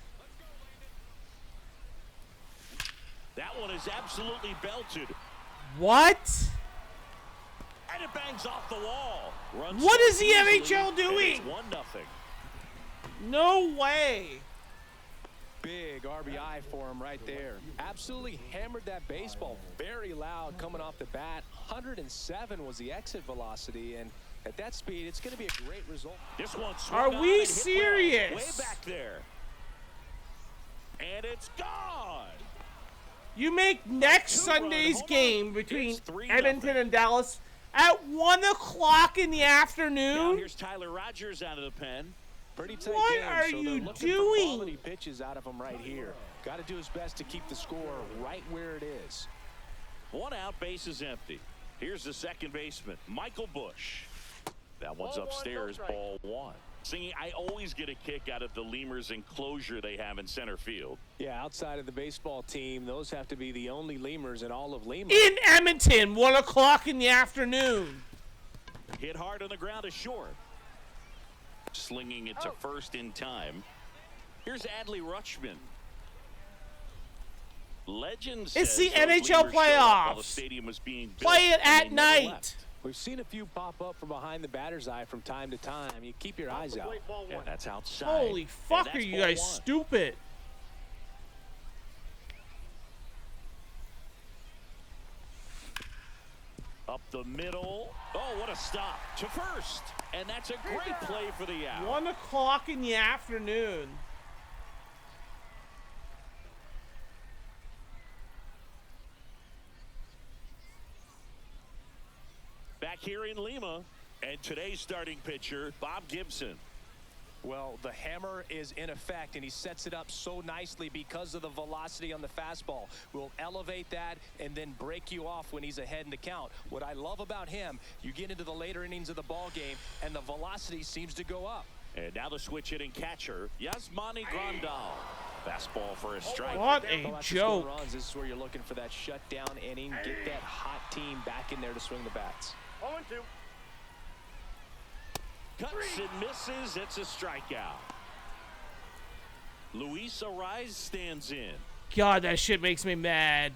S2: That one is absolutely belted.
S1: What?
S2: And it bangs off the wall. Runs
S1: What is the
S2: easily,
S1: NHL
S2: and
S1: doing?
S2: it's 1-0.
S1: No way.
S3: Big RBI for him right there. Absolutely hammered that baseball very loud coming off the bat. 107 was the exit velocity, and at that speed, it's going to be a great result.
S2: This one
S1: Are
S2: swung on
S1: we
S2: and hit
S1: serious?
S2: well, way back there. And it's gone.
S1: You make next
S2: Two-run
S1: Sunday's
S2: home
S1: game
S2: run.
S1: between
S2: It's 3-0.
S1: Edmonton and Dallas at 1 o'clock in the
S2: Now
S1: afternoon.
S2: here's Tyler Rogers out of the pen.
S3: Pretty tight
S1: What
S3: game,
S1: are
S3: so
S1: you
S3: they're looking
S1: doing?
S3: for quality pitches out of him right here. Got to do his best to keep the score right where it is.
S2: 1 out, base is empty. Here's the second baseman, Michael Bush. That one's
S4: Ball one,
S2: upstairs,
S4: no strike.
S2: ball 1. Singing, I always get a kick out of the lemurs enclosure they have in center field.
S3: Yeah, outside of the baseball team, those have to be the only lemurs in all of Lima.
S1: In Edmonton, 1 o'clock in the afternoon.
S2: Hit hard on the ground is short. Slinging it to first in time. Here's Adley Rutschman. Legend
S1: It's
S2: says
S1: the
S2: those
S1: NHL
S2: lemurs showed up while the
S1: playoffs.
S2: stadium was being built,
S1: Play it
S2: and
S1: at
S2: they never
S1: night.
S2: left.
S3: We've seen a few pop up from behind the batter's eye from time to time. You keep your eyes out.
S4: Wait, ball
S2: And
S4: one.
S2: that's outside.
S1: Holy
S2: And
S1: fuck,
S2: that's
S1: are you
S2: ball
S1: guys
S2: 1.
S1: stupid?
S2: Up the middle. Oh, what a stop to first. And that's a great play for the out.
S1: 1 o'clock in the afternoon.
S2: Back here in Lima. And today's starting pitcher, Bob Gibson.
S3: Well, the hammer is in effect, and he sets it up so nicely because of the velocity on the fastball. Will elevate that and then break you off when he's ahead in the count. What I love about him, you get into the later innings of the ball game, and the velocity seems to go up.
S2: And now the switch hitting catcher, Yasmani Grandal. Fastball for a strike.
S1: What
S3: Go
S1: a
S3: out to score
S1: joke.
S3: runs. This is where you're looking for that shutdown inning. Get that hot team back in there to swing the bats.
S4: 0-2.
S2: Cuts and misses. It's a strikeout. Luis Ariz stands in.
S1: God, that shit makes me mad.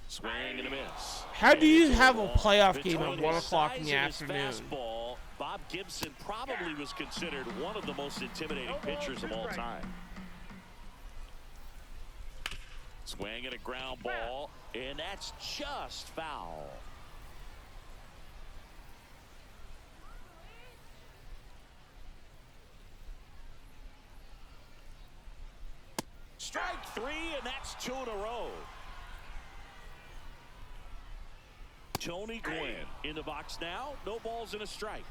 S2: Swing and a miss.
S1: How do you
S2: And
S1: have a
S2: ball.
S1: playoff game at
S2: Between
S1: 1
S2: his
S1: o'clock
S2: size
S1: in the
S2: and his
S1: afternoon?
S2: fastball, Bob Gibson probably was considered one of the most intimidating pitchers of all time. Swing and a ground ball, and that's just foul. Strike 3, and that's 2 in a row. Tony Gwynn in the box now. No balls and a strike.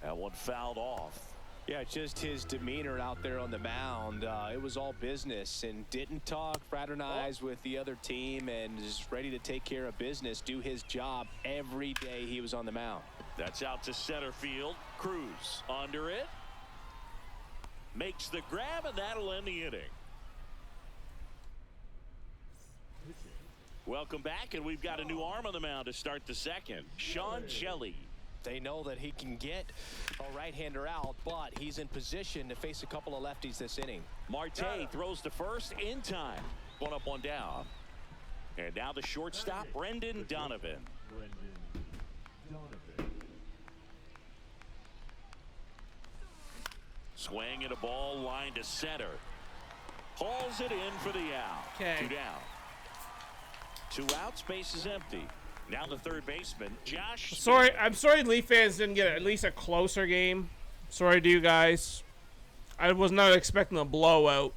S2: That one fouled off.
S3: Yeah, just his demeanor out there on the mound. It was all business and didn't talk, fraternize with the other team, and is ready to take care of business, do his job every day he was on the mound.
S2: That's out to center field. Cruz under it. Makes the grab, and that'll end the inning. Welcome back, and we've got a new arm on the mound to start the second. Sean Shelley.
S3: They know that he can get a right-hander out, but he's in position to face a couple of lefties this inning.
S2: Marte throws to first in time. One up, one down. And now the shortstop, Brendan Donovan. Swing and a ball line to center. Hauls it in for the out.
S1: Okay.
S2: 2 down. 2 outs, base is empty. Now the third baseman, Josh Smith.
S1: Sorry, I'm sorry Leaf fans didn't get at least a closer game. Sorry to you guys. I was not expecting a blowout.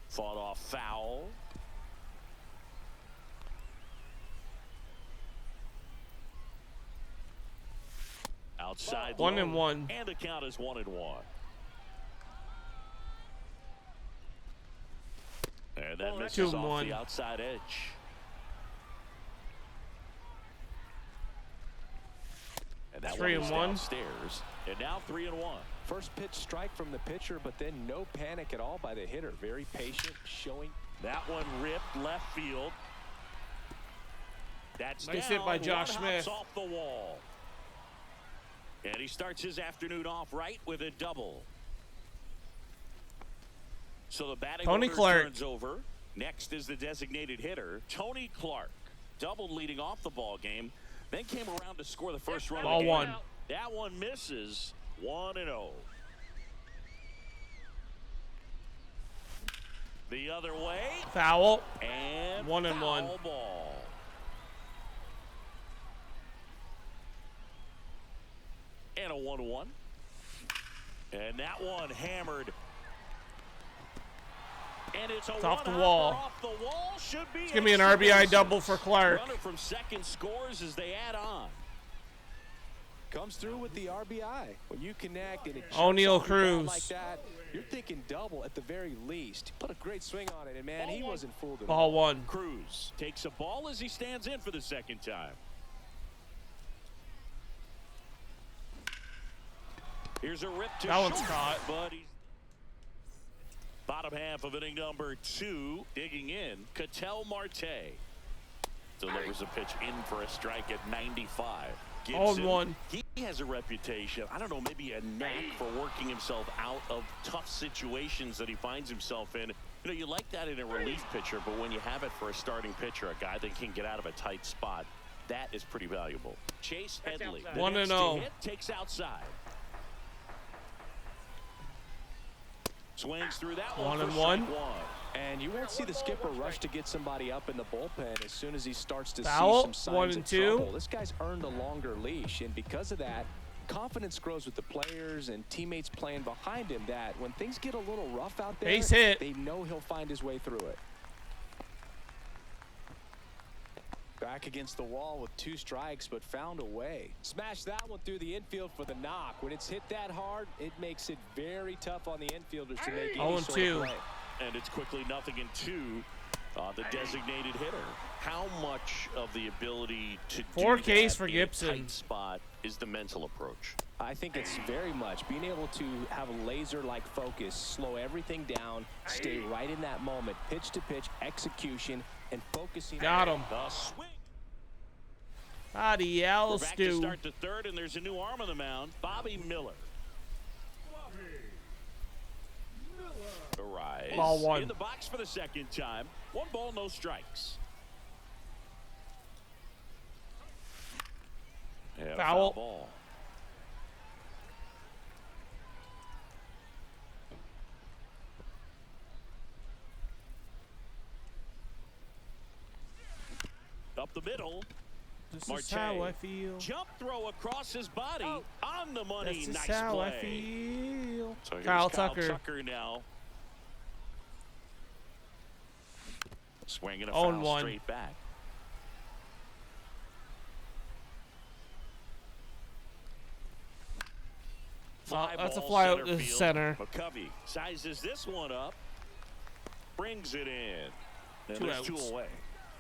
S2: Fought off foul. Outside
S1: 1-1.
S2: And the count is 1-1. And that misses off
S1: 2-1.
S2: the outside edge. And that
S1: 3-1.
S2: downstairs. And now 3-1.
S3: First pitch strike from the pitcher, but then no panic at all by the hitter. Very patient, showing.
S2: That one ripped left field. That's
S1: Nice
S2: down.
S1: hit by Josh
S2: One
S1: Smith.
S2: hops off the wall. And he starts his afternoon off right with a double. So the batting
S1: Tony
S2: order
S1: Clark.
S2: turns over. Next is the designated hitter, Tony Clark. Doubled leading off the ball game. Then came around to score the first run
S1: Ball
S2: of the game.
S1: 1.
S2: That one misses. 1-0. The other way.
S1: Foul.
S2: And
S1: 1-1.
S2: foul ball. And a 1-1. And that one hammered. And it's a
S1: off the
S2: one-hopper
S1: wall.
S2: off the wall. Should be
S1: It's gonna be an
S2: extra
S1: RBI
S2: bases.
S1: double for Clark.
S2: Runner from second scores as they add on.
S3: Comes through with the RBI. When you connect and it
S1: O'Neal
S3: jumps off your bat
S1: Cruz.
S3: like that, you're thinking double at the very least. Put a great swing on it, and man, he wasn't fooled at all.
S1: Ball 1.
S2: Cruz takes a ball as he stands in for the second time. Here's a rip to
S1: That one's
S2: short,
S1: caught.
S2: but he's bottom half of inning number 2. Digging in, Ketel Marte delivers a pitch in for a strike at 95. Gibson,
S1: 0-1.
S2: he has a reputation, I don't know, maybe a knack for working himself out of tough situations that he finds himself in. You know, you like that in a relief pitcher, but when you have it for a starting pitcher, a guy that can get out of a tight spot, that is pretty valuable. Chase Headley, the
S1: 1-0.
S2: next to hit, takes outside. Swings through that one.
S1: 1-1.
S3: And you won't see the skipper rush to get somebody up in the bullpen as soon as he starts to
S1: Foul.
S3: see some signs of
S1: 1-2.
S3: trouble. This guy's earned a longer leash, and because of that, confidence grows with the players and teammates playing behind him that when things get a little rough out there,
S1: Base hit.
S3: they know he'll find his way through it. Back against the wall with 2 strikes, but found a way. Smash that one through the infield for the knock. When it's hit that hard, it makes it very tough on the infielders to make any sort of
S1: 0-2.
S3: play.
S2: And it's quickly 0-2. The designated hitter. How much of the ability to
S1: 4
S2: do
S1: Ks
S2: that
S1: for
S2: in
S1: Gibson.
S2: a tight spot is the mental approach?
S3: I think it's very much being able to have a laser-like focus, slow everything down, stay right in that moment, pitch to pitch, execution, and focusing.
S1: Got him.
S2: The swing. We're back to
S1: Stu.
S2: start the third, and there's a new arm on the mound, Bobby Miller. Arise.
S1: Ball one.
S2: In the box for the second time. 1 ball, no strikes. And a
S1: Foul.
S2: ball. Up the middle.
S1: This
S2: Marte.
S1: is how I feel.
S2: Jump throw across his body. On the money.
S1: This is
S2: Nice
S1: how
S2: play.
S1: I feel.
S2: So here's
S1: Kyle
S2: Kyle
S1: Tucker.
S2: Tucker now. Swinging a
S1: 0-1.
S2: foul straight back.
S1: That's a
S2: ball
S1: fly out
S2: center
S1: to
S2: field.
S1: center.
S2: McCovey sizes this one up. Brings it in. And
S1: Two
S2: there's
S1: outs.
S2: 2 away.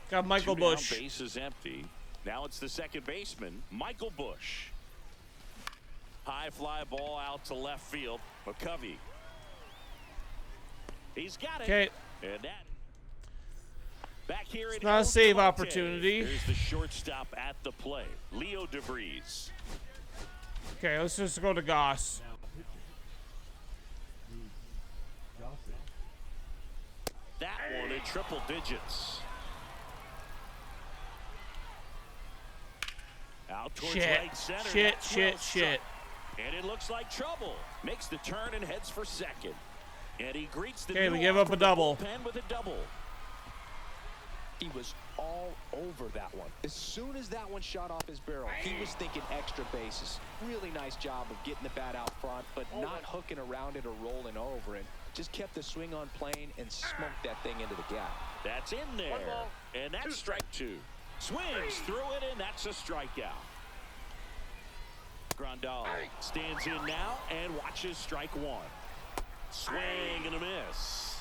S1: Got Michael
S2: 2 down,
S1: Bush.
S2: base is empty. Now it's the second baseman, Michael Bush. High fly ball out to left field. McCovey. He's got it.
S1: Okay.
S2: And that. Back here
S1: It's
S2: in
S1: not a
S2: El
S1: save
S2: Monte.
S1: opportunity.
S2: Here's the shortstop at the play, Leo DeVries.
S1: Okay, let's just go to Goss.
S5: Now pitching. Gossett.
S2: That one in triple digits. Out towards
S1: Shit.
S2: right center.
S1: Shit,
S2: That's
S1: shit,
S2: well
S1: shit.
S2: struck. And it looks like trouble. Makes the turn and heads for second. And he greets the
S1: Okay,
S2: new
S1: we give
S2: arm
S1: up
S2: from
S1: a
S2: the
S1: double.
S2: bullpen with a double.
S3: He was all over that one. As soon as that one shot off his barrel, he was thinking extra bases. Really nice job of getting the bat out front, but not hooking around it or rolling over it. Just kept the swing on plane and smoked that thing into the gap.
S2: That's in there.
S4: 1 ball,
S2: And that's strike 2. Swings through it, and that's a strikeout. Grandal stands in now and watches strike 1. Swing and a miss.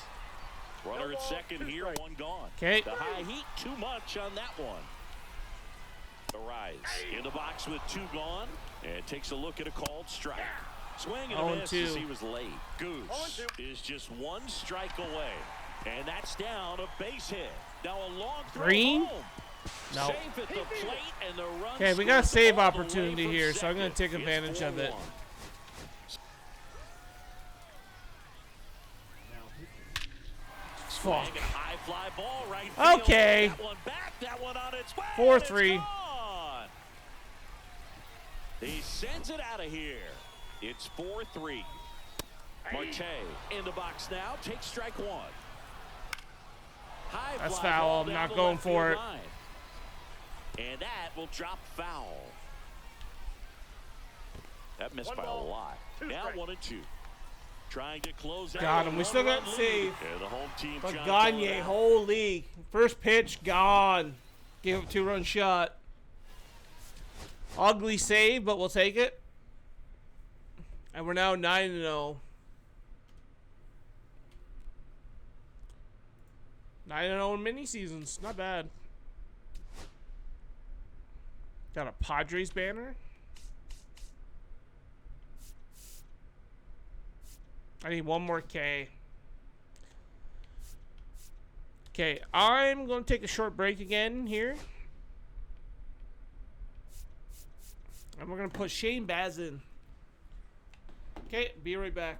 S2: Runner at second here, 1 gone.
S1: Okay.
S2: The high heat, too much on that one. Arise in the box with 2 gone and takes a look at a called strike. Swing and a miss
S1: 0-2.
S2: as he was late. Goose
S4: 0-2.
S2: is just 1 strike away. And that's down a base hit. Now a long throw
S1: Green?
S2: home.
S1: No.
S2: Safe at the plate and the run.
S1: Okay, we got a
S2: scores
S1: save
S2: all the way
S1: opportunity
S2: from
S1: here, so I'm going to
S2: second.
S1: take advantage
S2: It's
S1: of it.
S2: 4-1.
S5: Now pitching.
S1: Fuck.
S2: Swing and high fly ball right field.
S1: Okay.
S2: That one back, that one on its way.
S1: 4-3.
S2: It's gone. He sends it out of here. It's 4-3. Marte in the box now. Takes strike 1. High
S1: That's
S2: fly
S1: foul.
S2: ball
S1: I'm
S2: down
S1: not
S2: the
S1: going
S2: left
S1: for
S2: field
S1: it.
S2: line. And that will drop foul. That missed
S4: 1
S2: by a
S4: ball,
S2: lot.
S4: 2
S2: Now
S4: strikes.
S2: 1-2. Trying to close out.
S1: Got
S2: a
S1: him. We still
S2: one-run
S1: got
S2: lead.
S1: save.
S2: And the home team
S1: But
S2: trying to
S1: Gagne,
S2: pull it out.
S1: holy. First pitch, gone. Gave up 2-run shot. Ugly save, but we'll take it. And we're now 9-0. 9-0 in mini seasons. Not bad. Got a Padres banner. I need 1 more K. Okay, I'm going to take a short break again here. And we're going to put Shane Baz in. Okay, be right back.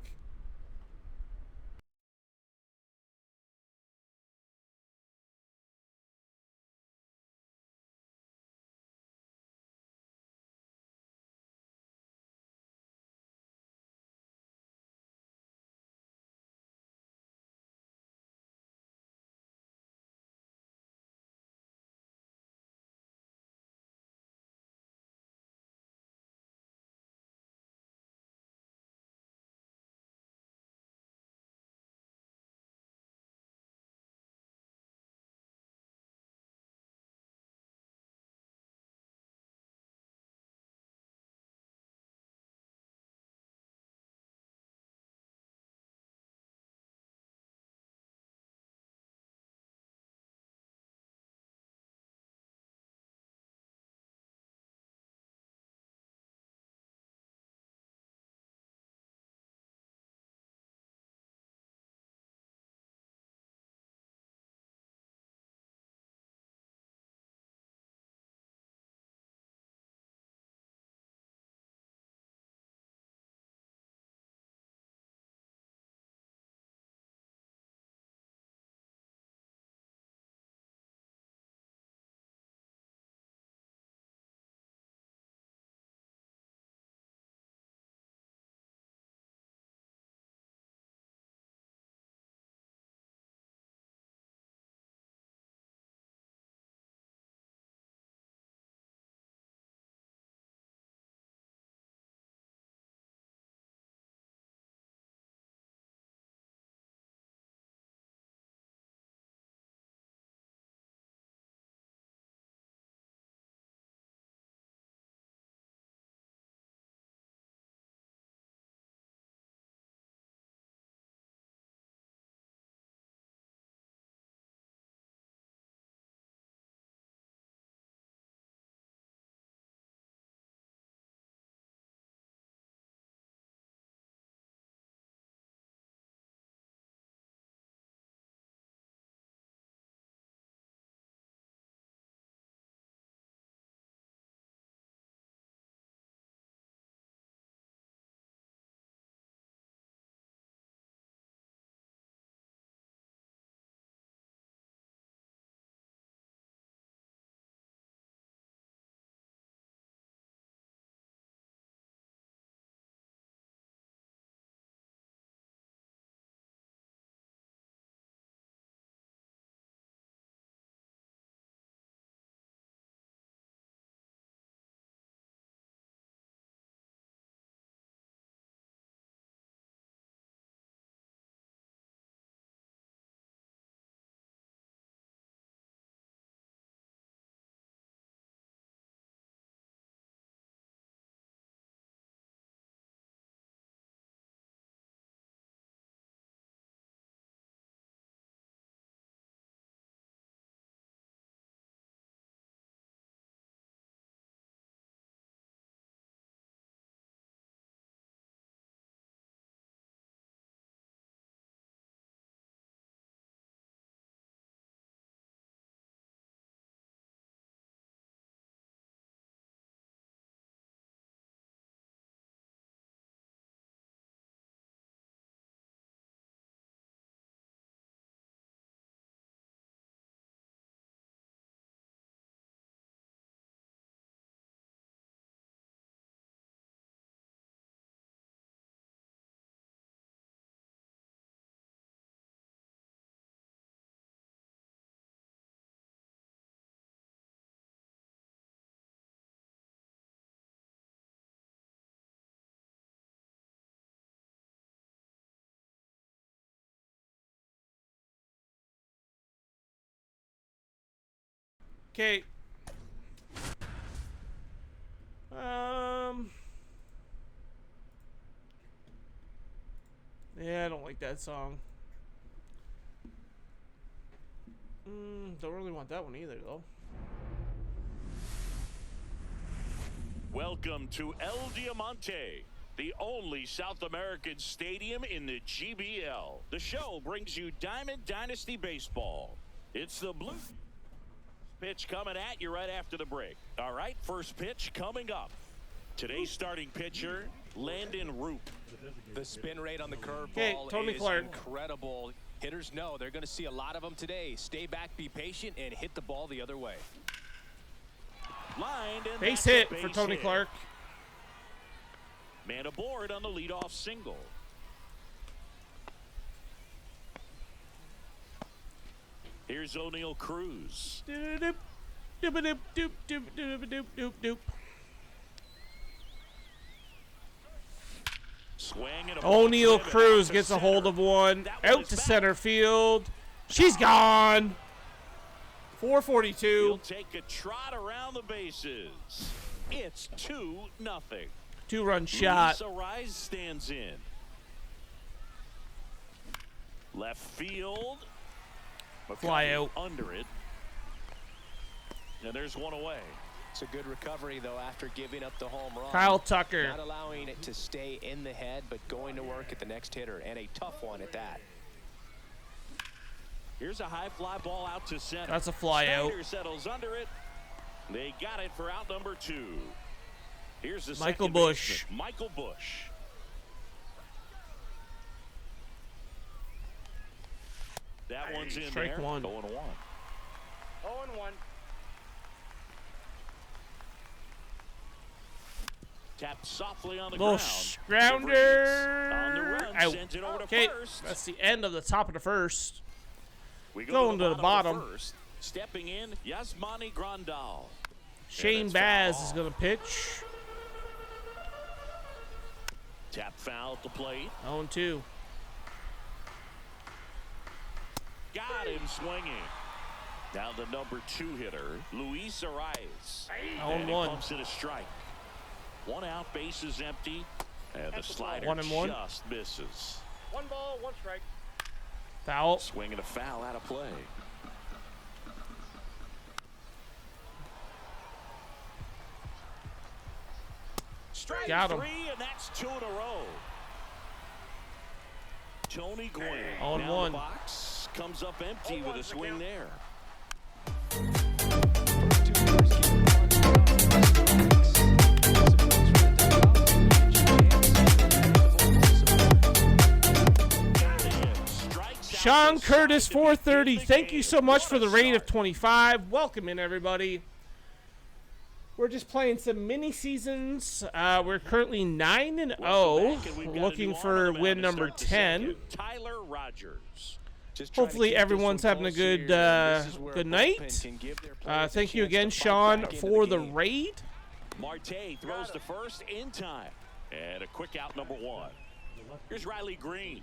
S1: Okay. Yeah, I don't like that song. Don't really want that one either, though.
S2: Welcome to El Diamante, the only South American stadium in the GBL. The show brings you Diamond Dynasty Baseball. It's the blue pitch coming at you right after the break. All right, first pitch coming up. Today's starting pitcher, Landon Roop.
S3: The spin rate on the
S1: Okay,
S3: curveball
S1: Tony
S3: is
S1: Clark.
S3: incredible. Hitters know they're going to see a lot of them today. Stay back, be patient, and hit the ball the other way.
S2: Lined and
S1: Base
S2: that's a
S1: hit for
S2: base
S1: Tony
S2: hit.
S1: Clark.
S2: Man aboard on the leadoff single. Here's O'Neal Cruz.
S1: Doop, doop, doop, doop, doop, doop, doop, doop, doop.
S2: Swing and a ball
S1: O'Neal
S2: driven
S1: Cruz
S2: out to
S1: gets a hold
S2: center.
S1: of one.
S2: That one
S1: Out
S2: is
S1: to
S2: back.
S1: center field. She's gone. 442.
S2: He'll take a trot around the bases. It's 2-0.
S1: 2-run shot.
S2: Luis Ariz stands in. Left field.
S1: Fly
S2: McCovey
S1: out.
S2: under it. And there's one away.
S3: It's a good recovery, though, after giving up the home run.
S1: Kyle Tucker.
S3: Not allowing it to stay in the head, but going to work at the next hitter, and a tough one at that.
S2: Here's a high fly ball out to center.
S1: That's a fly out.
S2: Snyder settles under it. They got it for out number 2. Here's the
S1: Michael
S2: second
S1: Bush.
S2: baseman, Michael Bush. That one's in
S1: Strike
S2: there.
S1: one.
S2: 0-1.
S4: 0-1.
S2: Tapped softly on the
S1: Little
S2: ground.
S1: grounder.
S2: On the run,
S1: Out.
S2: sends it over to
S1: Okay,
S2: first.
S1: that's the end of the top of the first.
S2: We
S1: going to the bottom.
S2: of first. Stepping in, Yasmani Grandal.
S1: Shane
S2: that's
S1: Baz
S2: foul
S1: is
S2: off.
S1: going to pitch.
S2: Tap foul at the plate.
S1: 0-2.
S2: Got him swinging. Now the number 2 hitter, Luis Ariz. And he
S1: 0-1.
S2: pumps it a strike. 1 out, base is empty. And the slider
S1: 1-1.
S2: just misses.
S4: 1 ball, 1 strike.
S1: Foul.
S2: Swinging a foul out of play. Strike
S1: Got him.
S2: 3, and that's 2 in a row. Tony Gwynn.
S1: On
S2: Now
S1: one.
S2: the box comes up empty with a swing there.
S1: Sean Curtis, 430. Thank you so much for the rate of 25. Welcome in, everybody. We're just playing some mini seasons. We're currently 9-0, looking for win number 10.
S2: Tyler Rogers.
S1: Hopefully everyone's having a good good night. Thank you again, Sean, for the raid.
S2: Marte throws to first in time. And a quick out number 1. Here's Riley Green.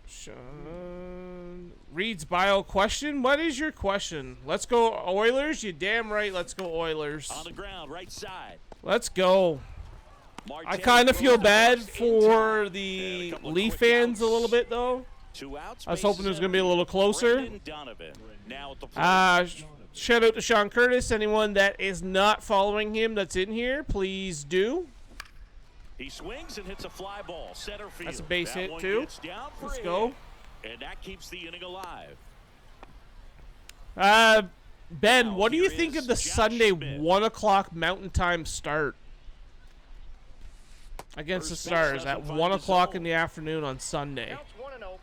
S1: Sean reads bio question. What is your question? Let's go Oilers. You damn right. Let's go Oilers.
S2: On the ground, right side.
S1: Let's go.
S2: Marte
S1: I kind of
S2: throws
S1: feel
S2: to
S1: bad
S2: first in
S1: for
S2: time.
S1: the
S2: And a couple of
S1: Leaf
S2: quick
S1: fans a
S2: outs.
S1: little bit, though.
S2: 2 outs.
S1: I was hoping it was going to be a little
S2: bases
S1: closer.
S2: empty. Brendan Donovan now at the plate.
S1: Shout out to Sean Curtis. Anyone that is not following him that's in here, please do.
S2: He swings and hits a fly ball center field.
S1: That's a base
S2: That
S1: hit,
S2: one
S1: too.
S2: gets down for
S1: Let's
S2: a
S1: go.
S2: hit, and that keeps the inning alive.
S1: Ben,
S2: Now
S1: what do you
S2: here
S1: think
S2: is
S1: of the
S2: Josh
S1: Sunday
S2: Smith.
S1: 1 o'clock Mountain Time start against
S2: First
S1: the
S2: base
S1: Stars
S2: doesn't
S1: at
S2: find
S1: 1
S2: the
S1: o'clock
S2: zone.
S1: in the afternoon on Sunday?
S4: Counts 1-0.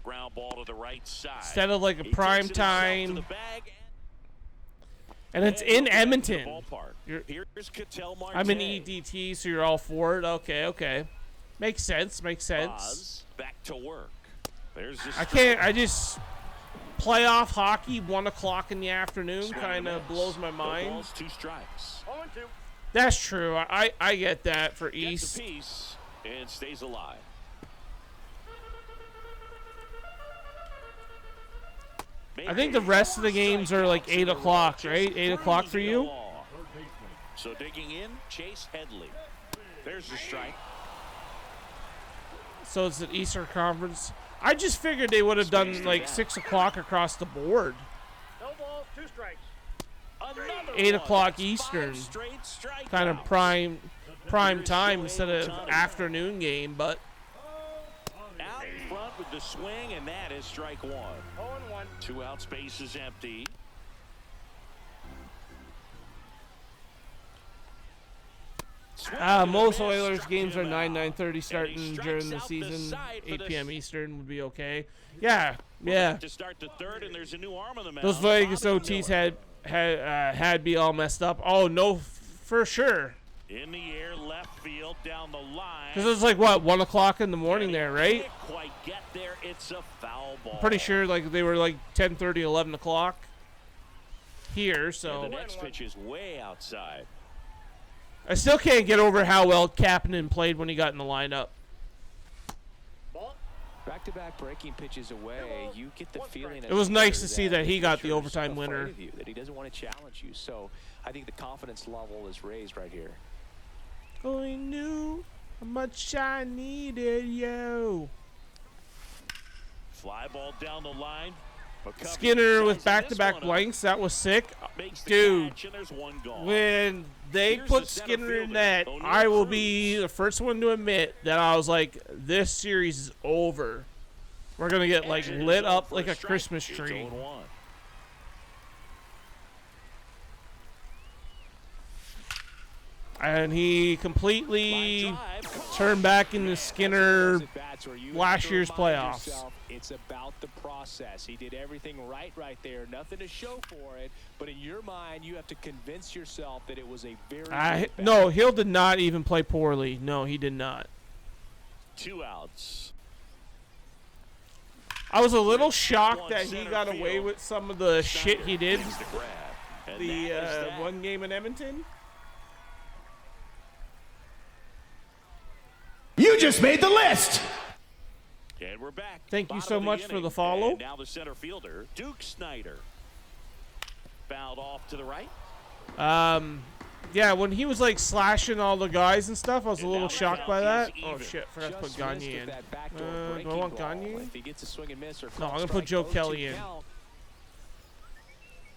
S2: Ground ball to the right side.
S1: Instead of like a
S2: He takes
S1: prime
S2: it himself to
S1: time,
S2: the bag
S1: and it's
S2: and
S1: in
S2: goes back to the
S1: Edmonton.
S2: ballpark.
S1: You're-
S2: Here's Ketel Marte.
S1: I'm in EDT, so you're all for it. Okay. Makes sense.
S2: Oz back to work. There's the
S1: I can't. I just playoff hockey 1 o'clock in the afternoon
S2: Swing
S1: kind
S2: and
S1: of
S2: a
S1: blows my
S2: miss. No
S1: mind.
S2: balls, 2 strikes.
S4: 0-2.
S1: That's true. I get that for
S2: Gets
S1: East.
S2: a piece and stays alive.
S1: I think the rest of the games are like 8 o'clock, right? 8 o'clock for you?
S2: So digging in, Chase Headley. There's the strike.
S1: So it's an Eastern Conference. I just figured they would have done like 6 o'clock across the board.
S4: No balls, 2 strikes.
S2: Another
S1: 8
S2: one.
S1: o'clock
S2: That's
S1: Eastern.
S2: 5 straight strikeouts.
S1: Kind of prime time instead of afternoon game, but
S2: Out in front with the swing, and that is strike 1.
S4: 0-1.
S2: 2 out, space is empty.
S1: most Oilers games are 9:30 starting during the season. 8 p.m. Eastern would be okay. Yeah.
S2: To start the third, and there's a new arm on the mound.
S1: Those Vegas
S2: Bobby
S1: OTs
S2: Miller.
S1: had me all messed up. Oh no, for sure.
S2: In the air, left field, down the line.
S1: Because it was like what 1 o'clock in the morning there, right?
S2: Can't quite get there. It's a foul ball.
S1: Pretty sure like they were like 10:30, 11 o'clock here. So
S2: And the next pitch is way outside.
S1: I still can't get over how well Kapanen played when he got in the lineup.
S4: Ball.
S3: Back-to-back breaking pitches away, you get the feeling.
S1: It was nice to see that he got the overtime winner.
S3: That he doesn't want to challenge you. So I think the confidence level is raised right here.
S1: Only knew how much I needed you.
S2: Fly ball down the line. McCovey
S1: Skinner with
S2: sizing
S1: back-to-back
S2: this one up.
S1: blanks. That was sick.
S2: Makes the
S1: Dude,
S2: catch, and there's one gone.
S1: when they
S2: Here's
S1: put
S2: the center
S1: Skinner in
S2: fielder,
S1: net,
S2: O'Neal
S1: I will
S2: Cruz.
S1: be the first one to admit that I was like, this series is over. We're going to get like
S2: And
S1: lit
S2: it's
S1: up
S2: for
S1: like a
S2: strike.
S1: Christmas
S2: It's
S1: tree.
S2: 0-1.
S1: And he completely
S2: Line drive.
S1: turned back into Skinner
S3: Bats where you
S1: last
S3: have to
S1: year's
S3: remind
S1: playoffs.
S3: yourself It's about the process. He did everything right there. Nothing to show for it. But in your mind, you have to convince yourself that it was a very good bat.
S1: No, Hill did not even play poorly. No, he did not.
S2: 2 outs.
S1: I was a little shocked that he got away with some of the shit he did
S2: Makes the grab. And
S1: the
S2: that is that.
S1: one game in Edmonton.
S5: You just made the list.
S2: And we're back.
S1: Thank you
S2: Bottom
S1: so
S2: of
S1: much for
S2: inning.
S1: the follow.
S2: And now the center fielder, Duke Snyder. Fouled off to the right.
S1: Yeah, when he was like slashing all the guys and stuff, I was a
S2: And
S1: little
S2: now the
S1: shocked by
S2: count
S1: that.
S2: is
S1: Oh
S2: even.
S1: shit, forgot to put
S3: Just
S1: Gagne
S3: missed with
S1: in.
S3: that backdoor
S1: Do I
S3: breaking
S1: want
S3: ball.
S1: Gagne?
S3: If he gets a swing and miss or
S1: No, I'm
S3: called
S1: gonna put Joe
S3: strike,
S1: Kelly
S3: 0-2
S1: in.
S3: count.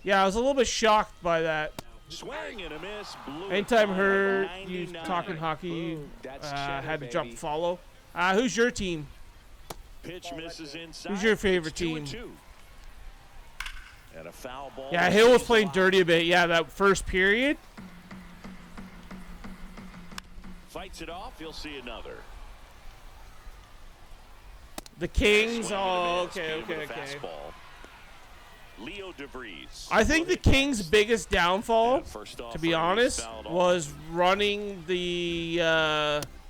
S1: Yeah, I was a little bit shocked by that.
S2: Swing and a miss. Blew it
S1: Anytime
S2: by
S1: heard you
S2: 99.
S1: talking hockey,
S3: Boom. That's cheddar,
S1: had to drop
S3: baby.
S1: the follow. Who's your team?
S2: Pitch misses inside.
S1: Who's your favorite
S2: It's
S1: team?
S2: 2-2. And a foul ball.
S1: Yeah, Hill was
S2: stays
S1: playing
S2: alive.
S1: dirty a bit. Yeah, that first period.
S2: Fights it off. You'll see another.
S1: The Kings.
S2: Swing and a
S1: Oh,
S2: miss.
S1: okay,
S2: Came with
S1: okay,
S2: a
S1: okay.
S2: fastball. Leo DeVries.
S1: I think the Kings' biggest downfall,
S2: And first off
S1: to be
S2: for him, he's
S1: honest,
S2: fouled off.
S1: was running the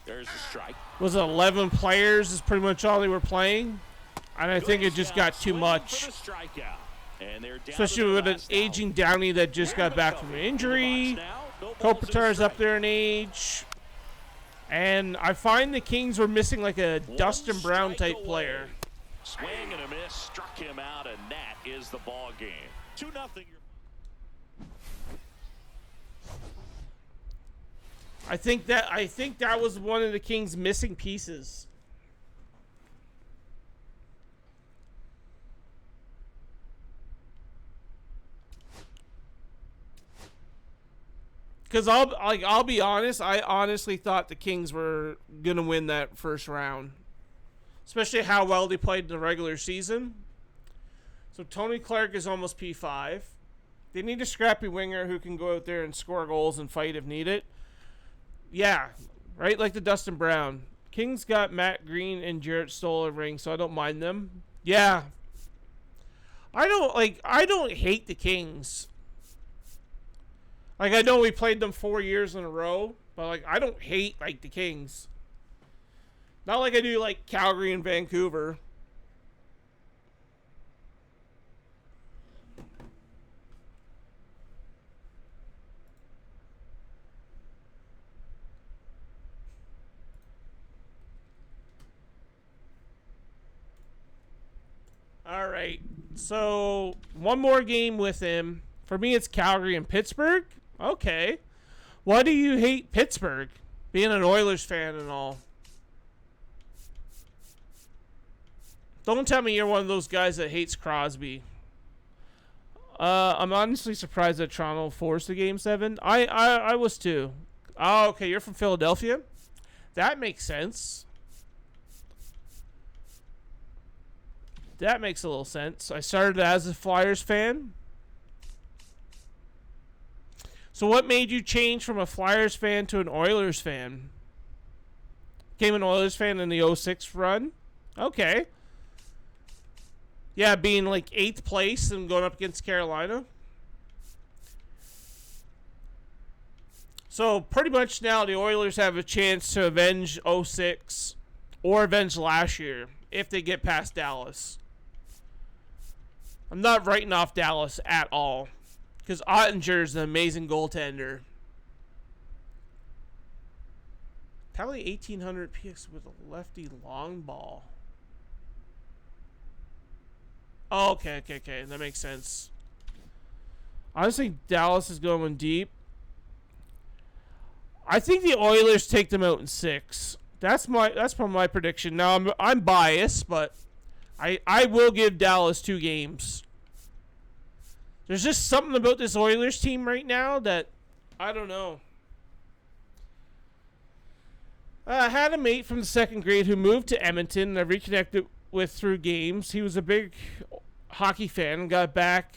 S2: There's the strike.
S1: was it 11 players is pretty much all they were playing, and I think it just got too
S2: Swing
S1: much,
S2: for the strikeout. And they're down
S1: especially
S2: to the
S1: with an
S2: last out.
S1: aging Downey that just got back from injury. Kopitar's up there in age, and I find the Kings were missing like a Dustin Brown type player.
S2: Swing and a miss, struck him out, and that is the ball game. 2-0.
S1: I think that was one of the Kings' missing pieces. Because I'll be honest, I honestly thought the Kings were gonna win that first round, especially how well they played in the regular season. So Tony Clark is almost P5. They need a scrappy winger who can go out there and score goals and fight if needed. Yeah, right, like the Dustin Brown. Kings got Matt Green and Jarrett Stoll ring, so I don't mind them. Yeah, I don't hate the Kings. Like, I know we played them 4 years in a row, but, like, I don't hate, like, the Kings. Not like I do, like, Calgary and Vancouver. All right. So, one more game with him. For me, it's Calgary and Pittsburgh. Okay. Why do you hate Pittsburgh? Being an Oilers fan and all. Don't tell me you're one of those guys that hates Crosby. I'm honestly surprised that Toronto forced the Game 7. I was too. Oh, okay, you're from Philadelphia? That makes sense. That makes a little sense. I started as a Flyers fan. So what made you change from a Flyers fan to an Oilers fan? Became an Oilers fan in the 06 run? Okay. Yeah, being like 8th place and going up against Carolina. So pretty much now the Oilers have a chance to avenge 06 or avenge last year if they get past Dallas. I'm not writing off Dallas at all because Ottinger is an amazing goaltender. Probably 1800 PX with a lefty long ball. Oh, okay. That makes sense. I just think Dallas is going deep. I think the Oilers take them out in 6. That's probably my prediction. Now I'm biased, but I will give Dallas 2 games. There's just something about this Oilers team right now that I don't know. I had a mate from the 2nd grade who moved to Edmonton and I reconnected with through games. He was a big hockey fan and got back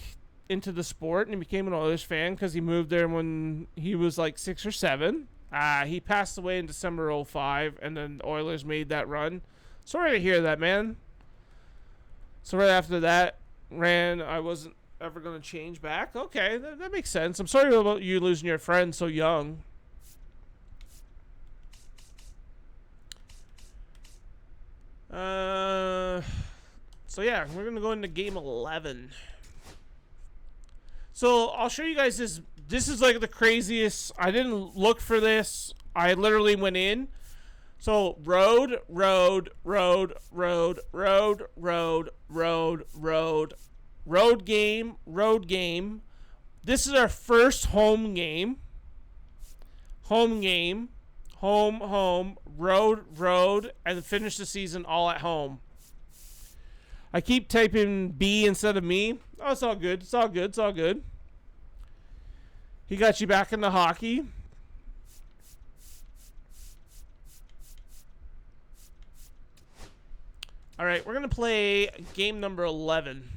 S1: into the sport and he became an Oilers fan because he moved there when he was like 6 or 7. He passed away in December 05 and then the Oilers made that run. Sorry to hear that, man. So right after that I wasn't ever going to change back. Okay, that makes sense. I'm sorry about you losing your friend so young. So yeah, we're gonna go into game 11. So I'll show you guys this. This is like the craziest. I didn't look for this. I literally went in. So road game. This is our first home game. Home, road, and finish the season all at home. I keep typing B instead of me. Oh, it's all good. It's all good. He got you back into hockey. All right, we're going to play game number 11.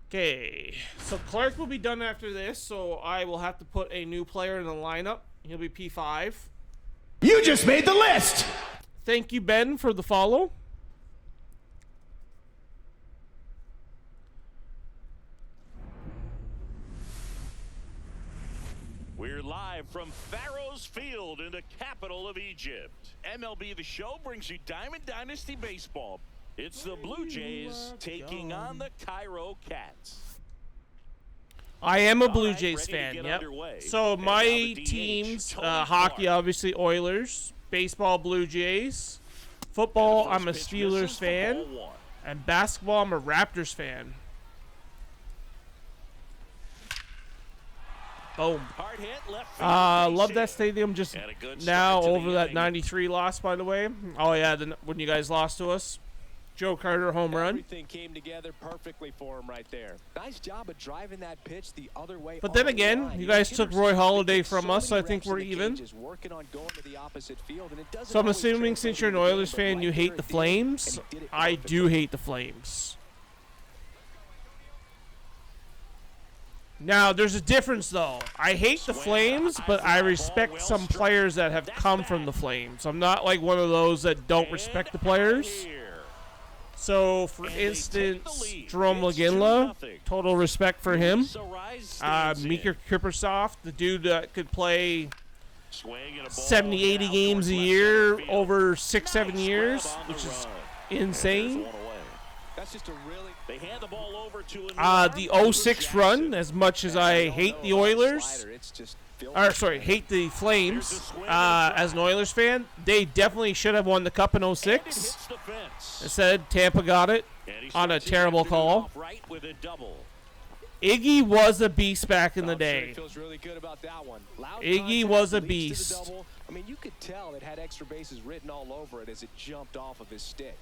S1: Okay, so Clark will be done after this, so I will have to put a new player in the lineup. He'll be P5.
S5: You just made the list!
S1: Thank you, Ben, for the follow.
S2: We're live from Pharaoh's Field in the capital of Egypt. MLB The Show brings you Diamond Dynasty Baseball. It's the Blue Jays taking on the Cairo Cats.
S1: I am a Blue Jays fan, yep. So my teams, hockey, obviously Oilers, baseball, Blue Jays, football, I'm a Steelers fan, and basketball, I'm a Raptors fan. Boom. Love that stadium just now over that 93 loss, by the way. Oh, yeah, when you guys lost to us. Joe Carter home run.
S3: Everything came together perfectly for him right there. Nice job of driving that pitch the other way.
S1: But then again, you guys took Roy Halladay from us, so I think we're even. So I'm assuming since you're an Oilers fan, you hate the Flames. I do hate the Flames. Now, there's a difference, though. I hate the Flames, but I respect some players that have come from the Flames. I'm not like one of those that don't respect the players. So, for instance, Jerome McGinley, total respect for him. Mika Krippers, the dude that could play 70, 80 games a year over 6-7 years, which is insane. The 06 run, as much as I hate the Oilers, hate the Flames, as an Oilers fan, they definitely should have won the Cup in 06.
S2: hits.
S1: Instead, Tampa got it
S2: And he
S1: on a
S2: starts the
S1: terrible
S2: afternoon
S1: call.
S2: off right with a double.
S1: Iggy was a beast back in the
S3: I'm sure
S1: day.
S3: he feels really good about that one. Loud
S1: Iggy
S3: contact
S1: was a
S3: leads to the
S1: beast.
S3: double. I mean, you could tell it had extra bases written all over it as it jumped off of his stick.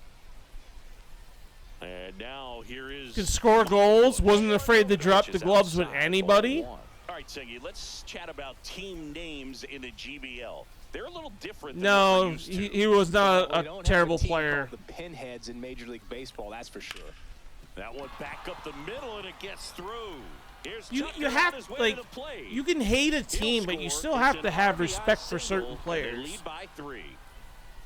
S2: And now here is...
S1: Could score goals, wasn't afraid to drop the gloves with
S2: Outside,
S1: anybody.
S2: 0-1. All right, Seggy, let's chat about team names in the GBL. They're a little different than what
S1: No,
S2: we're used to.
S1: he was not
S3: We
S1: a
S3: don't have
S1: terrible
S3: a team
S1: player.
S3: called the Pinheads in Major League Baseball, that's for sure.
S2: That one back up the middle, and it gets through. Here's
S1: You
S2: Tucker on
S1: have
S2: his way
S1: like
S2: to the plate.
S1: you can hate a
S2: He'll
S1: team, but you
S2: score.
S1: still
S2: It's
S1: have
S2: an
S1: to have
S2: RBI
S1: respect for certain
S2: single, and
S1: players.
S2: They lead by 3.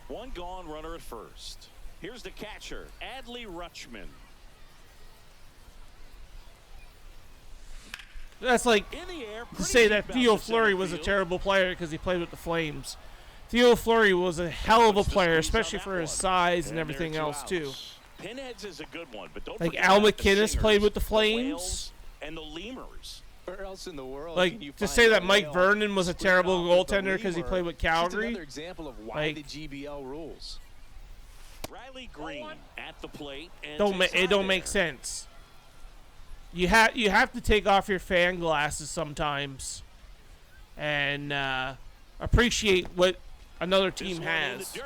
S2: One gone, runner at first. Here's the catcher, Adley Rutschman.
S1: That's like
S2: In the air,
S1: to
S2: pretty
S1: say
S2: deep
S1: that
S2: out
S1: Theo
S2: to center
S1: Fleury was a
S2: field.
S1: terrible player because he played with the Flames. Theo Fleury was a hell of a
S2: Puts the
S1: player,
S2: squeeze on
S1: especially
S2: that
S1: for his
S2: one.
S1: size and
S2: there
S1: everything
S2: are 2
S1: else too.
S2: outs. Pinheads is a good one, but don't
S1: Like
S2: forget
S1: Al
S2: about the
S1: McInnes played
S2: Singers,
S1: with the
S2: the
S1: Flames.
S2: Whales, and the Lemurs.
S3: Where else in the world
S1: Like,
S3: can you
S1: to
S3: find
S1: say
S3: a
S1: that Mike
S3: whale
S1: Vernon was a
S3: squared
S1: terrible
S3: off with a
S1: goaltender 'cause he
S3: lemur?
S1: played with
S3: Just
S1: Calgary?
S3: another example of why
S1: Like-
S3: the GBL rules.
S2: Riley Green at the plate. And
S1: It don't make sense. You have to take off your fan glasses sometimes and appreciate what another team has.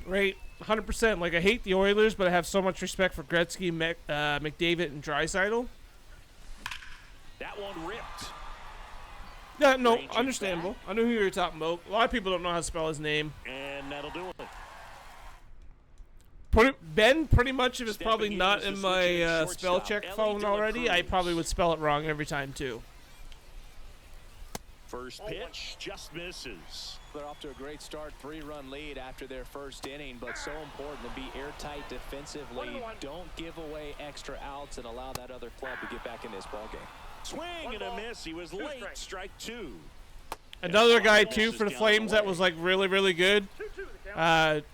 S1: Right, 100%. Like, I hate the Oilers, but I have so much respect for Gretzky, McDavid, and Draisaitl.
S2: That one ripped.
S1: Yeah, no,
S2: Ranging
S1: understandable. I knew who you were talking about. A lot of people don't know how to spell his name.
S2: And that'll do it.
S1: Ben, pretty much, if it's
S2: Stepping
S1: probably
S2: in
S1: not
S2: as the
S1: in
S2: switching
S1: my
S2: shortstop,
S1: spell check
S2: Ellie
S1: phone
S2: De La
S1: already, I
S2: Cruz.
S1: probably would spell it wrong every time, too.
S2: First pitch just misses.
S3: They're off to a great start, 3-run lead after their first inning, but so important to be airtight defensively.
S4: 1-1.
S3: Don't give away extra outs and allow that other club to get back in this ballgame.
S2: Swing and a miss. He was late. Strike 2.
S1: Another guy, too, for the Flames that was, like, really, really good.
S4: 2-2 the count.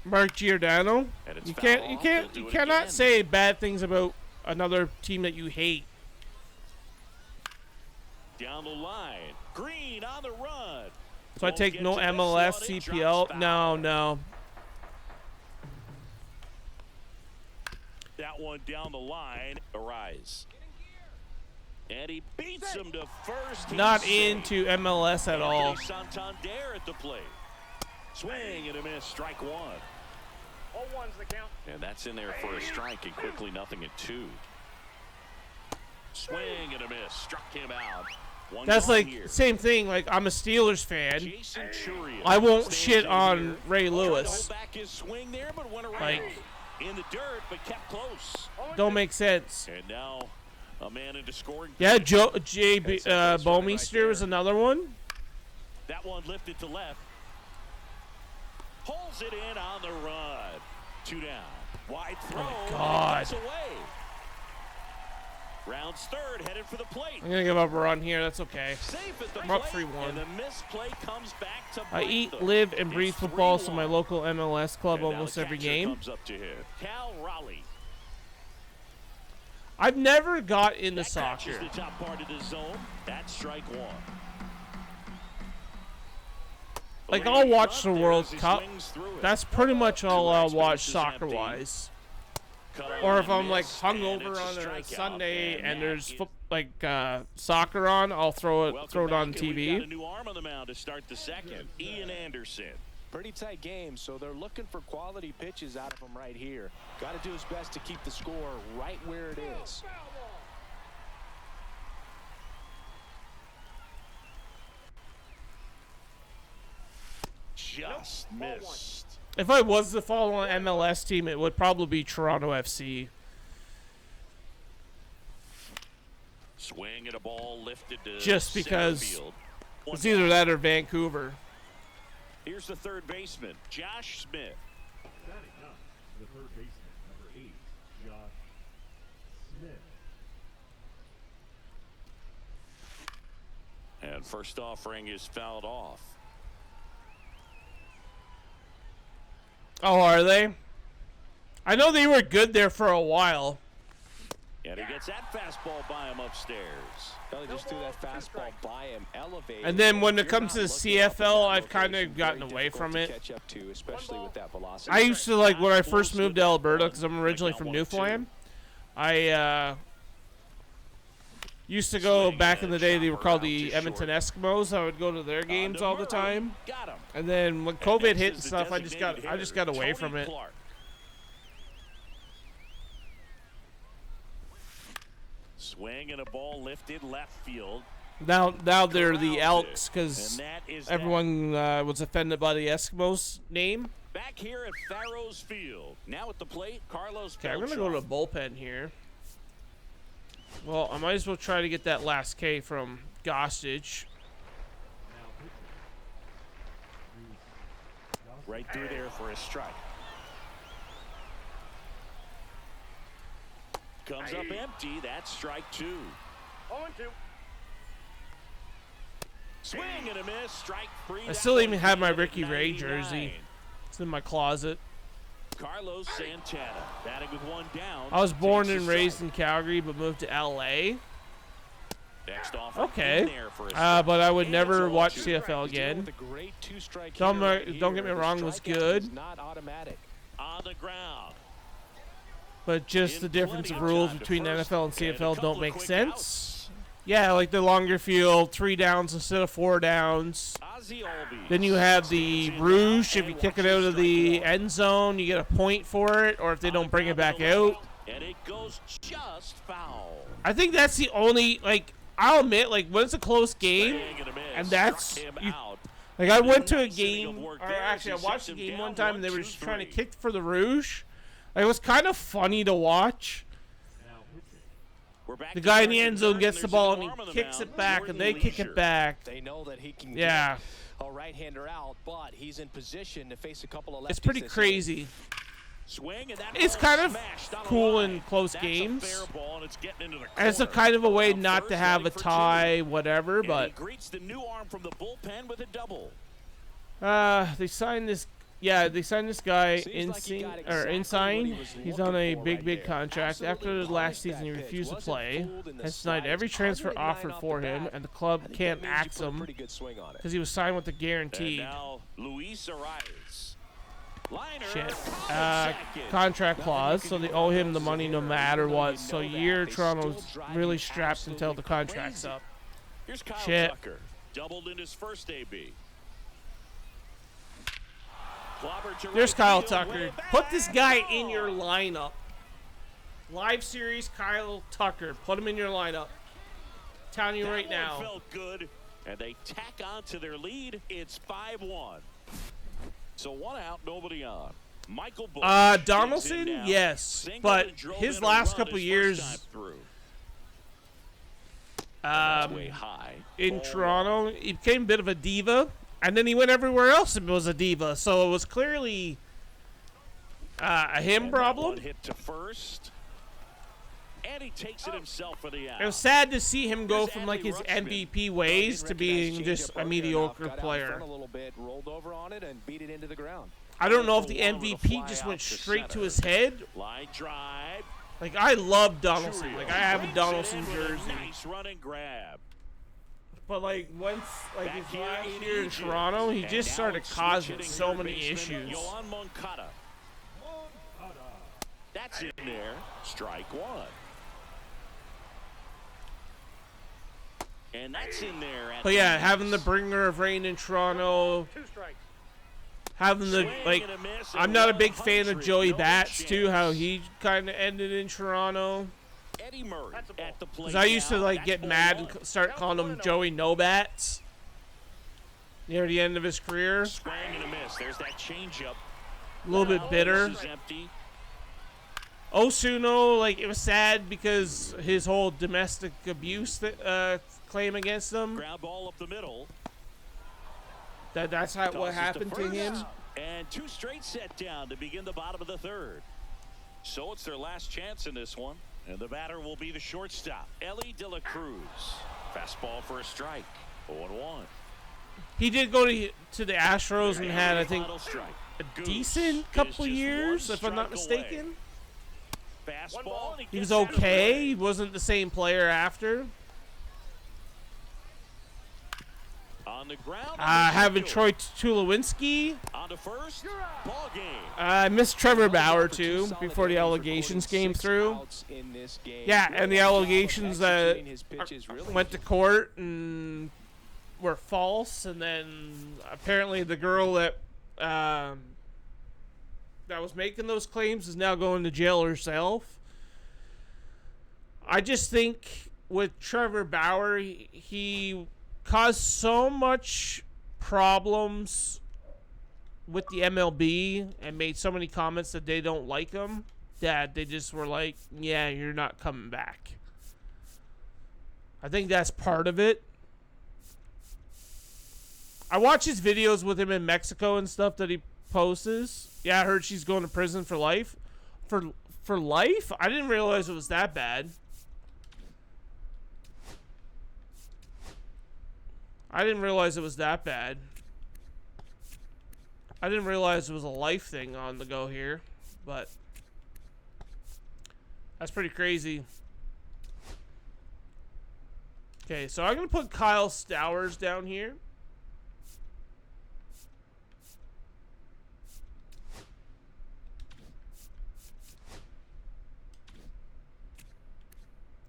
S1: Mark Giordano.
S2: And it's
S1: You
S2: foul off. They'll
S1: you
S2: do it
S1: cannot
S2: again.
S1: say bad things about another team that you hate.
S2: Down the line. Green on the run.
S1: So I
S2: Won't
S1: take
S2: get
S1: no
S2: to this
S1: MLS,
S2: one. It
S1: CPL.
S2: drops
S1: No,
S2: foul.
S1: no.
S2: That one down the line. Arise. And he beats him to first. He's
S1: Not
S2: safe.
S1: into MLS at all.
S2: Anthony Santander at the plate. Swing and a miss. Strike 1.
S4: 0-1's the count.
S2: And that's in there for a strike, and quickly nothing at 2. Swing and a miss. Struck him out. One
S1: That's
S2: gone
S1: like
S2: here.
S1: same thing. Like, I'm a Steelers fan.
S2: Jason Churian
S1: I won't
S2: stands
S1: shit
S2: in
S1: on
S2: here.
S1: Ray
S2: Tried to
S1: Lewis.
S2: hold back his swing there, but went around.
S1: Like-
S2: in the dirt, but kept close.
S1: Don't make sense.
S2: And now a man into scoring.
S1: Yeah,
S2: position.
S1: Bomeister was another one.
S2: That one lifted to left. Pulls it in on the run. 2 down. Wide throw.
S1: Oh God.
S2: Gets away. Rounds third, headed for the plate.
S1: I'm gonna give up a run here. That's okay.
S2: Safe at the
S1: I'm up
S2: plate,
S1: 3-1.
S2: and the misplay comes back to
S1: I
S2: bite
S1: eat,
S2: them.
S1: live, and
S2: It's
S1: breathe football, so
S2: 3-1.
S1: my local MLS club
S2: And now
S1: almost
S2: the
S1: every
S2: catcher
S1: game.
S2: comes up to hit. Cal Raleigh.
S1: I've never got into
S2: That catches
S1: soccer.
S2: the top part of the zone. That's strike 1.
S1: Like,
S2: Lane
S1: I'll watch
S2: front
S1: the
S2: there
S1: World
S2: as he
S1: Cup.
S2: swings through it.
S1: That's pretty much all I'll
S2: Two
S1: watch
S2: bases empty.
S1: soccer-wise.
S2: Cut on
S1: Or
S2: the
S1: if I'm like
S2: miss, and
S1: hungover
S2: it's
S1: on a
S2: strikeout.
S1: Sunday and
S2: that
S1: there's
S2: is-
S1: soccer on, I'll throw it
S2: Welcome
S1: on
S2: back, and we've got a
S1: TV.
S2: new arm on the mound to start the second. Ian Anderson.
S3: Pretty tight game, so they're looking for quality pitches out of him right here. Got to do his best to keep the score right where it is.
S2: Just missed.
S1: If I was to follow an MLS team, it would probably be Toronto FC.
S2: Swing at a ball lifted to
S1: Just
S2: center
S1: because
S2: field. One
S1: It's either that or Vancouver.
S2: Here's the third baseman, Josh Smith.
S6: Batting up, the third baseman, number 8, Josh Smith.
S2: And first offering is fouled off.
S1: Oh, are they? I know they were good there for a while.
S2: And he gets that fastball by him upstairs.
S3: Well, he just threw that fastball by him, elevated.
S1: And then when it
S3: You're
S1: comes to
S3: not
S1: the
S3: looking up at
S1: CFL,
S3: that
S1: I've kind
S3: location.
S1: of gotten
S3: Very
S1: away from
S3: difficult
S1: it.
S3: to catch up to, especially with that velocity.
S1: I used to, like, when I first moved to Alberta, because I'm originally from Newfoundland, I used to go back in the day. They were called the Edmonton Eskimos. I would go to their games all the time.
S2: Got him.
S1: And then when COVID hit and stuff, I just got away from it.
S2: Swing and a ball lifted left field.
S1: Now they're the Elks because
S2: And that is
S1: everyone was offended by the Eskimos name.
S2: back here at Farrows Field. Now at the plate, Carlos.
S1: Okay, I'm gonna go to the bullpen here. Well, I might as well try to get that last K from Gossage.
S2: Right through there for a strike. Comes up empty. That's strike 2.
S4: 0-2.
S2: Swing and a miss. Strike 3.
S1: I still even have my Ricky Ray jersey. It's in my closet.
S2: Carlos Santana batting with one down.
S1: I was born
S2: Takes
S1: and
S2: the
S1: raised
S2: strike.
S1: in Calgary, but moved to LA.
S2: Next offer
S1: Okay.
S2: in there for a strike.
S1: But I would
S2: And
S1: never
S2: it's
S1: watch
S2: 0-2.
S1: CFL again.
S3: With a great two-strike
S1: Don't
S3: hitter right
S1: don't get me
S3: here, the
S1: wrong, it was
S3: strikeout
S1: good.
S3: is not automatic.
S2: On the ground.
S1: But just the
S2: In
S1: difference
S2: plenty
S1: of
S2: of
S1: rules
S2: time to
S1: between
S2: first,
S1: NFL and
S2: and a
S1: CFL
S2: couple
S1: don't
S2: of
S1: make
S2: quick
S1: sense. Yeah, like the longer field, 3 downs instead of 4 downs.
S2: Ozzie Albies
S1: Then you have the
S2: stands in
S1: Rouge.
S2: now
S1: If you
S2: and
S1: kick it
S2: watches
S1: out of
S2: strike
S1: the
S2: 1.
S1: end zone, you get a point for it. Or if they
S2: On
S1: don't
S2: the
S1: bring it
S2: ground
S1: back
S2: to the
S1: out.
S2: left, and it goes just foul.
S1: I think that's the only, like, I'll admit, like, when it's a close game,
S2: Swing and a miss.
S1: and that's,
S2: Struck him
S1: you,
S2: out.
S1: like, I went to a
S2: Nice inning of
S1: game,
S2: work
S1: or
S2: there as
S1: actually,
S2: he
S1: I watched
S2: sets
S1: a
S2: him
S1: game
S2: down
S1: one time, and they were
S2: 1-2-3.
S1: just trying to kick for the Rouge. Like, it was kind of funny to watch.
S2: We're back
S1: The
S2: to
S1: guy in the
S2: start
S1: end
S2: the
S1: zone
S2: third,
S1: gets
S2: and
S1: the
S2: there's
S1: ball
S2: a
S1: and
S2: new
S1: he
S2: arm on the
S1: kicks
S2: mound,
S1: it back,
S2: Jordan
S1: and they kick
S2: Leisure.
S1: it back.
S3: They know that he can
S1: Yeah.
S3: get a right-hander out, but he's in position to face a couple of lefties.
S1: It's pretty
S3: this
S1: crazy.
S2: Swing, and that
S1: It's
S2: ball
S1: kind of
S2: smashed on the
S1: cool
S2: line.
S1: in close
S2: That's a
S1: games.
S2: fair ball, and it's getting into the
S1: And it's a
S2: corner.
S1: kind of a way
S2: Around
S1: not
S2: first,
S1: to have a
S2: heading for two.
S1: tie, whatever,
S2: And he
S1: but
S2: greets the new arm from the bullpen with a double.
S1: they signed this. Yeah, they signed this guy
S3: Seems like he got exactly what
S1: Inside.
S3: he was
S1: He's
S3: looking
S1: on a
S3: for
S1: big,
S3: right
S1: big
S3: there.
S1: contract.
S3: Absolutely
S1: After last
S3: punished
S1: season, he
S3: that pitch.
S1: refused to
S3: Wasn't
S1: play.
S3: fooled in the
S1: Has denied
S3: slightest.
S1: every transfer
S3: 109
S1: offered
S3: off
S1: for
S3: the
S1: him,
S3: bat.
S1: and the club
S3: I think
S1: can't
S3: that means you
S1: axe
S3: put a
S1: him
S3: pretty good swing on it.
S1: because he was signed with the
S2: And
S1: guaranteed.
S2: now Luis Arias. Liner,
S1: Shit.
S2: caught second.
S1: Contract clause, so they owe him the money no matter what. So year Toronto's really strapped until the contract's up.
S2: Here's Kyle
S1: Shit.
S2: Tucker. Doubled in his first AB. Clobber to
S1: There's
S2: right
S1: Kyle
S2: field,
S1: Tucker.
S2: way back.
S1: Put this guy in your lineup. Live series, Kyle Tucker. Put him in your lineup. Telling you
S2: That
S1: right
S2: one
S1: now.
S2: felt good, and they tack on to their lead. It's 5-1. So 1 out, nobody on. Michael Bush digs in
S1: Donaldson,
S2: now.
S1: yes,
S2: Singled
S1: but
S2: and drove
S1: his
S2: in a
S1: last
S2: run
S1: couple
S2: his
S1: years,
S2: first time through. That's way high.
S1: in
S2: Ball
S1: Toronto, he became a bit of a diva, and then he went everywhere else and was a diva. So it was clearly a him
S2: And that
S1: problem.
S2: one hit to first. And he takes it himself for the out.
S1: It was sad to see him go
S2: Here's
S1: from like his
S2: Adley Rutschman.
S1: MVP ways to being just a mediocre
S3: Got out in
S1: player.
S3: front a little bit, rolled over on it, and beat it into the ground.
S1: I don't know if the
S2: One with a
S1: MVP
S2: fly
S1: just
S2: out
S1: went
S2: to
S1: straight to
S2: center.
S1: his head.
S2: Line drive.
S1: Like, I love Donaldson. Like, I have a
S2: Brings it
S1: Donaldson
S2: in with
S1: jersey.
S2: A nice run and grab.
S1: But, like, once, like,
S2: Back
S1: his
S2: here
S1: last
S2: in
S1: year in
S2: Egypt.
S1: Toronto, he
S2: And
S1: just
S2: now
S1: started
S2: it's
S1: causing
S2: switch
S1: so
S2: hitting
S1: many
S2: third baseman
S1: issues.
S2: Yohan Moncada. That's in there. Strike 1. And that's in there. At
S1: But, yeah,
S2: the
S1: having the
S2: knees.
S1: bringer of rain in Toronto,
S4: 2 strikes.
S1: having the,
S2: Swing
S1: like,
S2: and a miss
S1: I'm
S2: and
S1: not a big fan of
S2: 100.
S1: Joey
S2: No
S1: Bats, too, how
S2: chance.
S1: he kind of ended in Toronto.
S2: Eddie Murray
S4: That's a ball.
S2: at the plate.
S1: Because I used to,
S2: now.
S1: like,
S2: That's
S1: get
S2: ball
S1: mad
S2: one.
S1: and start calling him Joey No Bats near the end of his career.
S2: Swing and a miss. There's that changeup.
S1: A little bit bitter.
S2: This is empty.
S1: Osuno, like, it was sad because his whole domestic abuse that, claim against him.
S2: Ground ball up the middle.
S1: That's how what
S2: Tosses
S1: happened to
S2: first.
S1: him.
S2: And 2 straight set down to begin the bottom of the 3rd. So it's their last chance in this one. And the batter will be the shortstop, Ellie De La Cruz. Fastball for a strike. 0-1.
S1: He did go to the Astros and had, I think,
S2: Final strike.
S1: a
S2: Goose
S1: decent
S2: is
S1: couple
S2: just
S1: years,
S2: one
S1: if I'm not
S2: strike away.
S1: mistaken.
S2: Fastball. And
S1: He was
S2: gets out of
S1: okay.
S2: play.
S1: He wasn't the same player after.
S2: On the ground.
S1: Having Troy Tulowitzki.
S2: On to first. Ball game.
S1: I missed Trevor Bauer,
S3: For
S1: too,
S3: solid
S1: before the
S3: innings,
S1: allegations
S3: recording
S1: came
S3: 6
S1: through.
S3: outs in this game.
S1: Yeah,
S3: Really
S1: and the
S3: good job of
S1: allegations
S3: executing his pitches really
S1: went to court and were false. And then apparently the girl that was making those claims is now going to jail herself. I just think with Trevor Bauer, he caused so much problems with the MLB and made so many comments that they don't like him that they just were like, yeah, you're not coming back. I think that's part of it. I watch his videos with him in Mexico and stuff that he posts. Yeah, I heard she's going to prison for life. For life? I didn't realize it was that bad. I didn't realize it was that bad. I didn't realize it was a life thing on the go here, but that's pretty crazy. Okay, so I'm going to put Kyle Stowers down here.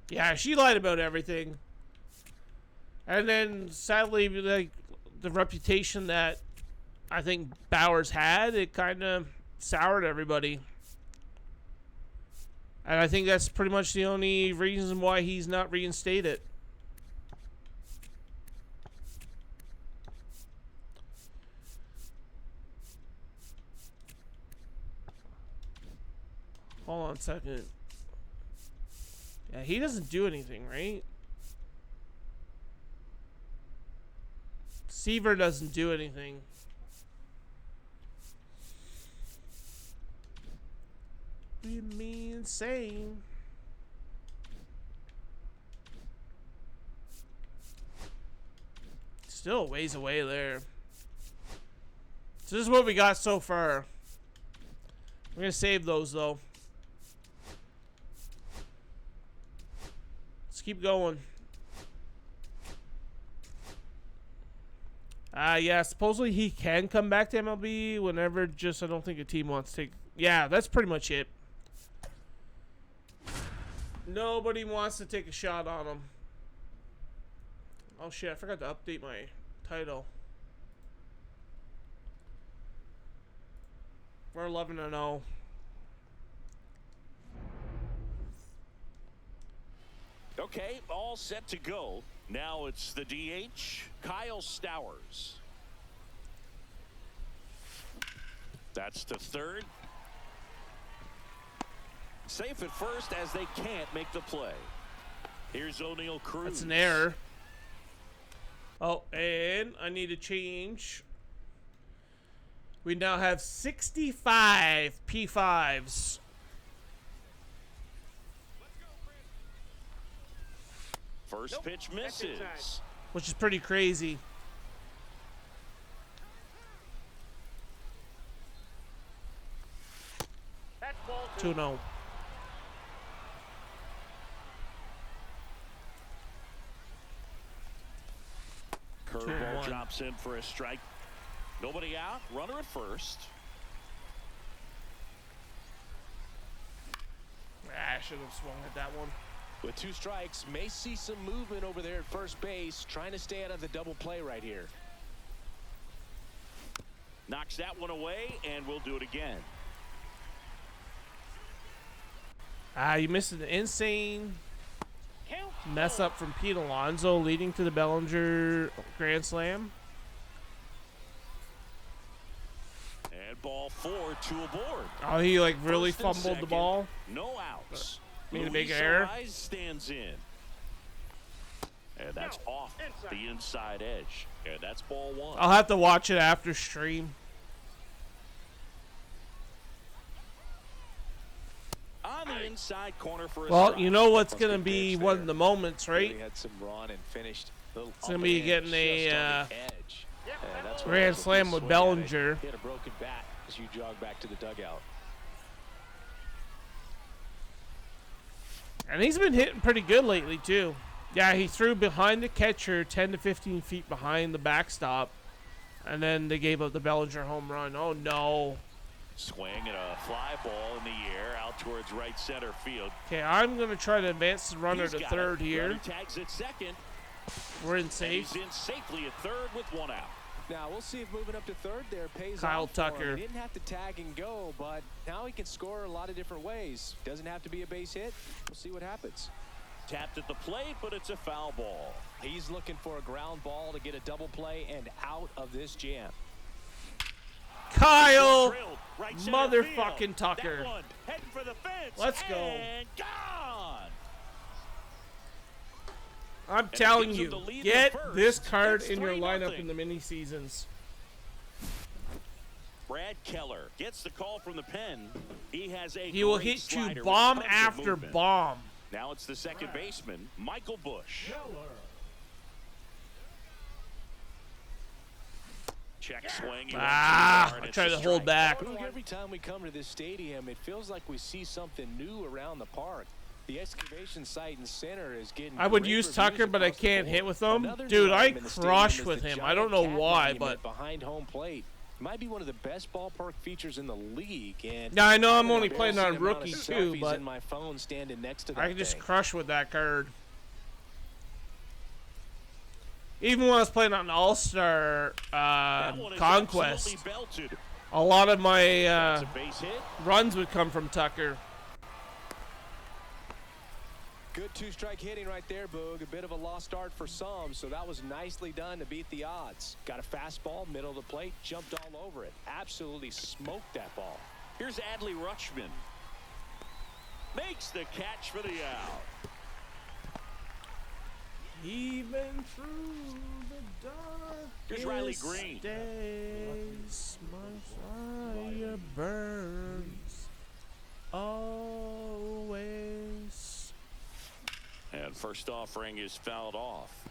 S1: Yeah, she lied about everything. And then, sadly, like the reputation that I think Bowers had, it kind of soured everybody. And I think that's pretty much the only reason why he's not reinstated. Hold on a second. Yeah, he doesn't do anything, right? Seaver doesn't do anything. You mean insane? Still a ways away there. So this is what we got so far. We're gonna save those though. Let's keep going. Yeah, supposedly he can come back to MLB whenever, just I don't think a team wants to take... Yeah, that's pretty much it. Nobody wants to take a shot on him. Oh shit, I forgot to update my title. We're 11-0.
S2: Okay, all set to go. Now it's the DH, Kyle Stowers. That's to third. Safe at first as they can't make the play. Here's O'Neal Cruz.
S1: That's an error. Oh, and I need to change. We now have 65 P5s.
S2: First pitch misses.
S1: Which is pretty crazy.
S4: That's ball
S1: 2-0.
S2: Curveball
S1: 2-1.
S2: drops in for a strike. Nobody out. Runner at first.
S1: I should have swung at that one.
S3: With 2 strikes, may see some movement over there at first base, trying to stay out of the double play right here.
S2: Knocks that one away, and we'll do it again.
S1: You missed an insane mess up from Pete Alonso, leading to the Bellinger Grand Slam.
S2: And ball 4, 2 aboard.
S1: Oh, he like really
S2: First and
S1: fumbled the
S2: second,
S1: ball.
S2: No outs.
S1: Made a big
S2: Luis
S1: error.
S2: Ariz stands in. And that's off the inside edge. And that's ball 1.
S1: I'll have to watch it after stream.
S2: On the inside corner for a
S1: Well,
S2: strike.
S1: you know what's
S3: That's
S1: gonna
S3: good
S1: be
S3: pitch
S1: one
S3: there.
S1: of the moments, right?
S3: Really had some run and finished.
S1: It's gonna be getting a
S3: edge. And that's what
S1: Grand
S3: I was
S1: Slam
S3: looking
S1: with
S3: to swing at it.
S1: Bellinger.
S3: Hit a broken bat as you jog back to the dugout.
S1: And he's been hitting pretty good lately, too. Yeah, he threw behind the catcher 10 to 15 feet behind the backstop. And then they gave up the Bellinger home run. Oh, no.
S2: Swing and a fly ball in the air out towards right center field.
S1: Okay, I'm going to try to advance the runner to third here.
S2: Runner tags at second.
S1: We're in safe.
S2: He's in safely at third with one out.
S3: Now, we'll see if moving up to third there pays
S1: Kyle
S3: off for him.
S1: Tucker.
S3: He didn't have to tag and go, but now he can score a lot of different ways. Doesn't have to be a base hit. We'll see what happens.
S2: Tapped at the plate, but it's a foul ball.
S3: He's looking for a ground ball to get a double play and out of this jam.
S1: Kyle
S2: Drilled, right center
S1: motherfucking
S2: field.
S1: Tucker.
S2: That one heading for the fence.
S1: Let's go.
S2: And gone.
S1: I'm
S2: it
S1: telling
S2: gives him
S1: you,
S2: the lead
S1: get
S2: at first.
S1: this card
S2: It's
S1: in your
S2: 3-0.
S1: lineup in the mini seasons.
S2: Brad Keller gets the call from the pen. He has a
S1: He will
S2: great
S1: hit you
S2: slider with
S1: bomb
S2: tons of
S1: after
S2: movement.
S1: bomb.
S2: Now it's the second baseman, Michael Bush. Check swing. He went too
S1: Ah,
S2: far, and
S1: I
S2: it's
S1: tried
S2: a
S1: to hold
S2: strike.
S1: back.
S3: Boog, every time we come to this stadium, it feels like we see something new around the park. The excavation site and center is getting.
S1: I would
S3: great
S1: use
S3: reviews
S1: Tucker, but I
S3: across the
S1: can't
S3: board.
S1: hit with him.
S3: Another
S1: Dude,
S3: new
S1: I
S3: item in the stadium
S1: crush
S3: is
S1: with
S3: the
S1: him. I
S3: giant
S1: don't know
S3: cat
S1: why,
S3: monument
S1: but
S3: behind home plate. Might be one of the best ballpark features in the league. And
S1: yeah, I know I'm
S3: have an
S1: only playing on
S3: embarrassing amount of
S1: rookie too,
S3: selfies
S1: but
S3: in my phone standing next to that
S1: I can just
S3: thing.
S1: crush with that card. Even when I was playing on All-Star
S2: That one is
S1: Conquest,
S2: absolutely belted.
S1: a lot of my
S2: It's a base hit.
S1: runs would come from Tucker.
S3: Good two-strike hitting right there, Boog. A bit of a lost start for some, so that was nicely done to beat the odds. Got a fastball, middle of the plate, jumped all over it. Absolutely smoked that ball.
S2: Here's Adley Rutschman. Makes the catch for the out.
S1: Even through the darkest
S2: Here's Riley Green.
S1: days, my fire burns always.
S2: And first offering is fouled off.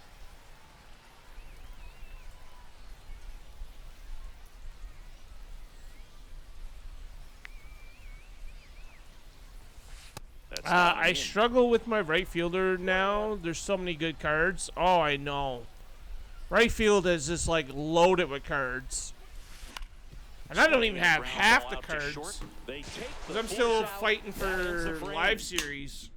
S2: That's not
S1: I
S2: in.
S1: struggle with my right fielder now. There's so many good cards. Oh, I know. Right field is just like loaded with cards. And I don't even have
S2: Ground
S1: half
S2: ball
S1: the
S2: out to
S1: cards.
S2: short. They take the
S1: Because I'm
S2: force
S1: still
S2: out.
S1: fighting
S2: That ends the
S1: for
S2: frame.
S1: live series.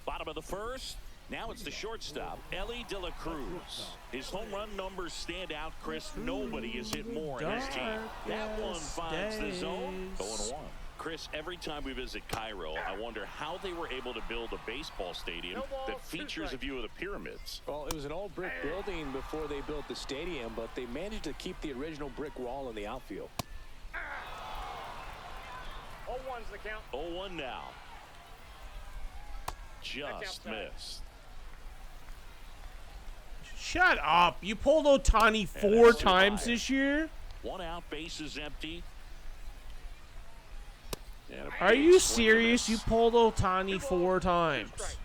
S2: Bottom of the first. Now it's the shortstop, Ellie De La Cruz. His home run numbers stand out, Chris. Nobody has hit more in his team. That one finds the zone. 0-1. Chris, every time we visit Cairo, I wonder how they were able to build a baseball stadium that features a view of the pyramids.
S3: Well, it was an old brick building before they built the stadium, but they managed to keep the original brick wall in the outfield.
S4: 0-1's the count.
S2: 0-1 now. Just
S4: outside.
S2: missed.
S1: Shut up. You pulled Ohtani
S2: And
S1: 4
S2: that's too
S1: times
S2: high.
S1: this year?
S2: One out, base is empty. And a
S1: Are
S2: big
S1: you
S2: swing and
S1: serious? You
S2: miss.
S1: pulled Ohtani 4 times.
S4: Strike.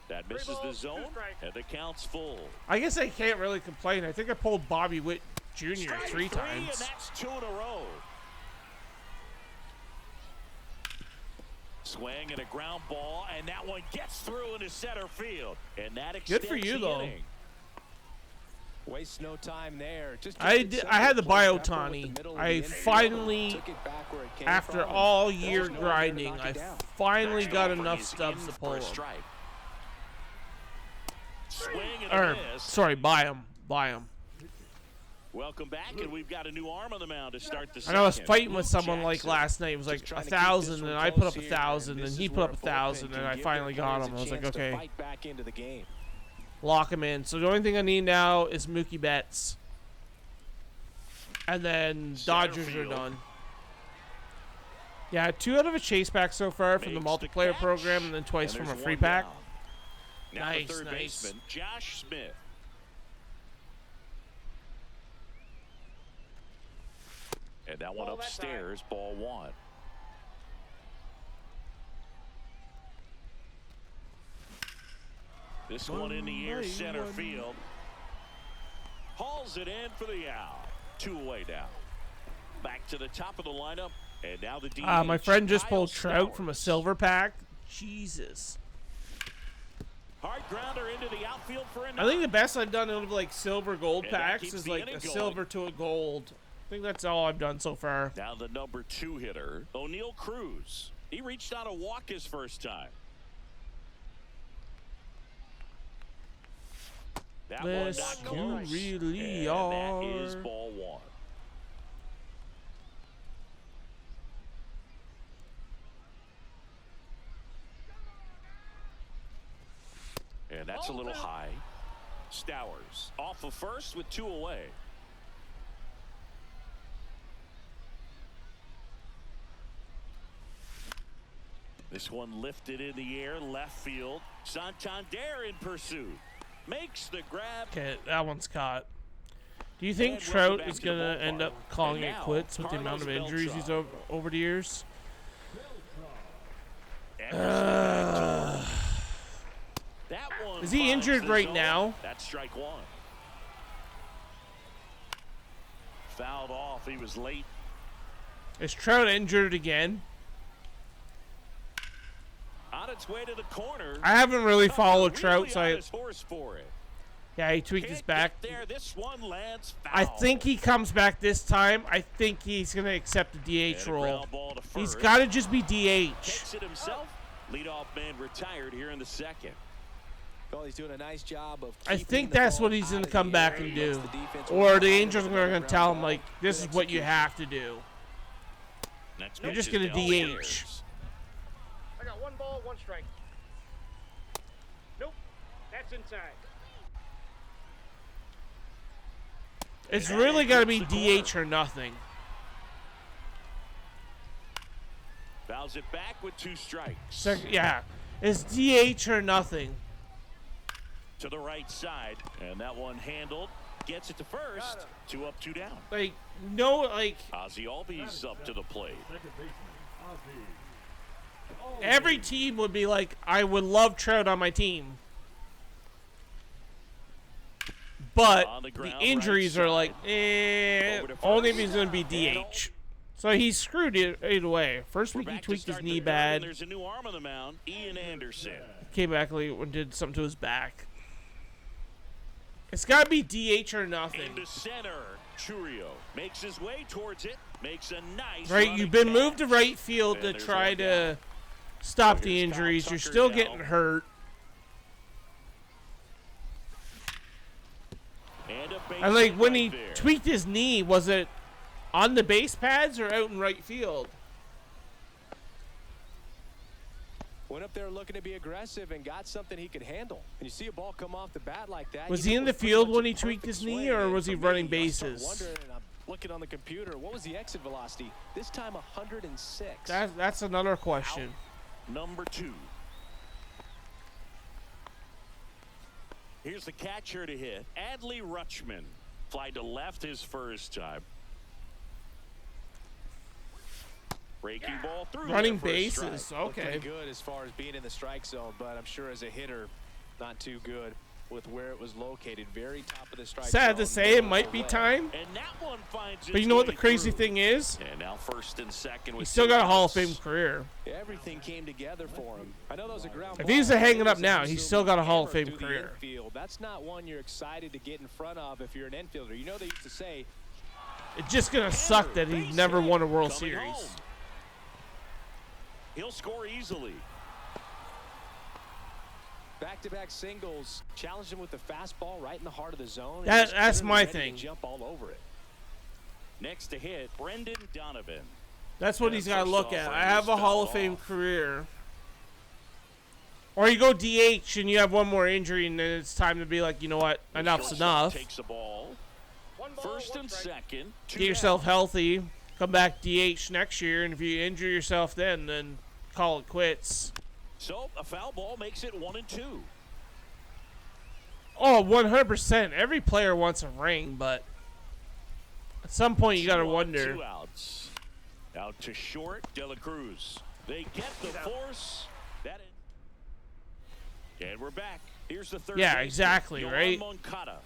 S2: That misses
S4: Three
S2: the
S4: balls, two
S2: zone,
S4: strikes.
S2: and the count's full.
S1: I guess I can't really complain. I think I pulled Bobby Witt Jr.
S2: Strike
S1: 3
S2: and
S1: times.
S2: that's 2 in a row. Swing and a ground ball, and that one gets through into center field. And that
S1: Good
S2: extends
S1: for you,
S2: the
S1: though.
S2: inning.
S3: Waste no time there. Just
S1: I had to buy
S3: Play pepper with the
S1: Ohtani.
S3: middle of the
S1: I
S3: infield.
S1: finally,
S3: Took it back where it came
S1: after
S3: from.
S1: all
S3: There's
S1: year
S3: no way to
S1: grinding,
S3: knock
S1: I
S3: it down.
S1: finally
S2: Next
S1: got
S2: offering
S1: enough
S2: is
S1: stubs
S2: in
S1: to
S2: for
S1: pull
S2: a
S1: him.
S2: strike. Swing and a
S1: Or,
S2: miss.
S1: sorry, buy him. Buy him.
S2: Welcome back, and we've got a new arm on the mound to start the
S1: And
S2: second.
S1: I was fighting with
S2: Luke
S1: someone like
S2: Jackson.
S1: last night. It was like
S3: Just trying to keep
S1: 1,000,
S3: this
S1: and
S3: one
S1: I put up
S3: close here,
S1: 1,000,
S3: and
S1: and
S3: this
S1: he
S3: is
S1: put
S3: where
S1: up
S3: a bullpen
S1: 1,000,
S3: can
S1: and I
S3: give
S1: finally
S3: their
S1: got
S3: players
S1: him.
S3: a
S1: I was like,
S3: chance to
S1: okay,
S3: fight back into the game.
S1: lock him in. So the only thing I need now is Mookie Betts. And then
S2: Center
S1: Dodgers are
S2: field.
S1: done. Yeah, 2 out of a chase pack so far from the
S2: Makes the
S1: multiplayer
S2: catch,
S1: program, and then twice
S2: and
S1: from a
S2: there's
S1: free
S2: one
S1: pack.
S2: down. Now
S1: Nice,
S2: the third
S1: nice.
S2: baseman, Josh Smith. And that one
S4: Ball that
S2: upstairs, ball 1. This one in the air, center field. Hauls it in for the out. 2 away now. back to the top of the lineup. And now the DH.
S1: My friend just
S2: Kyle
S1: pulled Trout
S2: Stowers.
S1: from a silver pack. Jesus.
S2: Hard grounder into the outfield for a
S1: I think the best I've done out of like silver gold
S2: And that
S1: packs
S2: keeps
S1: is
S2: the
S1: like
S2: inning
S1: a
S2: going.
S1: silver to a gold. I think that's all I've done so far.
S2: Now the number 2 hitter, O'Neal Cruz. He reached on a walk his first time. That one
S1: Bless
S2: not
S1: you
S2: close.
S1: really
S2: And
S1: are.
S2: that is ball 1. And that's a little high. Stowers off of first with 2 away. This one lifted in the air, left field. Santander in pursuit. Makes the grab.
S1: Okay, that one's caught. Do you think
S2: And
S1: Trout
S2: welcome back
S1: is
S2: to the
S1: going to end
S2: ballpark.
S1: up calling
S2: And
S1: it
S2: now,
S1: quits with the amount of
S2: Carlos
S1: injuries he's
S2: Beltran.
S1: over the years?
S2: That one
S1: Is he
S2: finds
S1: injured
S2: the
S1: right
S2: zone.
S1: now?
S2: That's strike 1. Fouled off. He was late.
S1: Is Trout injured again?
S2: On its way to the corner.
S1: I haven't really followed
S2: Really
S1: Trout, so
S2: on
S1: I,
S2: his horse for it.
S1: yeah, he tweaked his
S2: Can't
S1: back.
S2: get there. This one lands foul.
S1: I think he comes back this time. I think he's going to accept the DH
S2: And a
S1: role.
S2: ground ball to
S1: He's
S2: first.
S1: got to just be DH.
S2: Takes it himself. Leadoff man retired here in the second.
S3: Well, he's doing a nice job of
S1: I
S3: keeping
S1: think
S3: the
S1: that's
S3: ball
S1: what he's going
S3: out
S1: to
S3: of
S1: come
S3: the
S1: back
S3: air.
S1: and
S3: He lets
S1: do.
S3: the defense
S1: Or
S3: work
S1: the
S3: hard
S1: Angels are
S3: with
S1: going to
S3: ground
S1: tell him,
S3: ball.
S1: like, this
S3: Good
S1: is what you
S3: execution.
S1: have to do.
S2: Next
S1: You're
S2: pitch
S1: just
S2: is
S1: gonna
S2: downstairs.
S1: DH.
S4: I got 1 ball, 1 strike. Nope, that's inside.
S1: It's really got to be DH or nothing.
S2: Fouls it back with 2 strikes.
S1: Yeah, it's DH or nothing.
S2: To the right side. And that one handled. Gets it to first. 2 up, 2 down.
S1: Like, no, like,
S2: Ozzy Albies up to the plate.
S6: Second baseman, Ozzy.
S1: every team would be like, I would love Trout on my team. But
S2: On the
S1: the
S2: ground,
S1: injuries
S2: right
S1: are like,
S2: side. Over to
S1: only if
S2: first.
S1: he's going to be DH. So he's screwed it away. First
S2: We're
S1: week he
S2: back to
S1: tweaked his
S2: start
S1: knee
S2: the third,
S1: bad.
S2: and there's a new arm on the mound, Ian Anderson.
S1: Came back late and did something to his back. It's got to be DH or nothing.
S2: Into center, Churio makes his way towards it, makes a nice
S1: Right,
S2: running
S1: you've been
S2: catch.
S1: moved to right field
S2: And
S1: to
S2: there's
S1: try
S2: one
S1: to
S2: down.
S1: stop
S2: So
S1: the
S2: here's Kyle
S1: injuries. You're
S2: Tucker
S1: still
S2: now.
S1: getting hurt.
S2: And a base
S1: And like
S2: hit
S1: when
S2: right
S1: he
S2: there.
S1: tweaked his knee, was it on the base pads or out in right field?
S3: Went up there looking to be aggressive and got something he could handle. And you see a ball come off the bat like that.
S1: Was
S3: you
S1: he
S3: know
S1: in
S3: it
S1: the
S3: was pretty
S1: field
S3: much
S1: when
S3: a
S1: he tweaked
S3: perfect
S1: his knee,
S3: swing.
S1: or
S3: And
S1: was he
S3: for
S1: running
S3: me, I start
S1: bases?
S3: wondering, and I'm looking on the computer, what was the exit velocity? This time 106.
S1: That's another question.
S2: Number 2. Here's the catcher to hit. Adley Rutschman. Fly to left his first time. Breaking ball through
S1: Running
S2: there for a
S1: bases,
S2: strike.
S3: Looked
S1: okay.
S3: pretty good as far as being in the strike zone, but I'm sure as a hitter, not too good with where it was located. Very top of the strike
S1: Sad to
S3: zone,
S1: say, it
S3: middle
S1: might
S3: of
S1: be
S3: the way.
S1: time.
S2: And that one finds
S1: But
S2: its
S1: you know what the
S2: way
S1: crazy
S2: through.
S1: thing is?
S2: And now first and second with
S1: He's still
S2: two
S1: got a Hall of
S2: outs.
S1: Fame career.
S3: Everything came together for him. I know that was a ground
S1: If
S3: ball,
S1: he's
S3: but
S1: hanging
S3: it
S1: up
S3: was
S1: now,
S3: an
S1: he's still got a Hall of
S3: hammer
S1: Fame
S3: through the
S1: career.
S3: infield. That's not one you're excited to get in front of if you're an infielder. You know they used to say,
S1: It's just gonna suck that he never won a World
S2: Coming
S1: Series.
S2: home. He'll score easily.
S3: back-to-back singles, challenged him with the fastball right in the heart of the zone. and
S1: That-
S3: he was
S1: that's
S3: clearly
S1: my
S3: ready to
S1: thing.
S3: Jump all over it.
S2: Next to hit, Brendan Donovan.
S1: That's what
S2: And
S1: he's got to
S2: first
S1: look
S2: off,
S1: at. I
S2: Randy's
S1: have a Hall of
S2: fouled
S1: Fame
S2: off.
S1: career. Or you go DH and you have one more injury, and then it's time to be like, you know what, enough's
S2: Shortstop
S1: enough.
S2: Takes the ball.
S4: 1 ball,
S2: First
S4: 1
S2: and
S4: strike.
S2: second. Two
S1: Get yourself
S2: down.
S1: healthy, come back DH next year, and if you injure yourself then call it quits.
S2: So a foul ball makes it 1-2.
S1: Oh, 100%. Every player wants a ring, but at some point you got to
S2: 2 on,
S1: wonder.
S2: 2 outs. Out to short, De La Cruz. They get the force. That is. And we're back. Here's the third.
S1: Yeah,
S2: baseman,
S1: exactly,
S2: Yohan
S1: right?
S2: Moncada.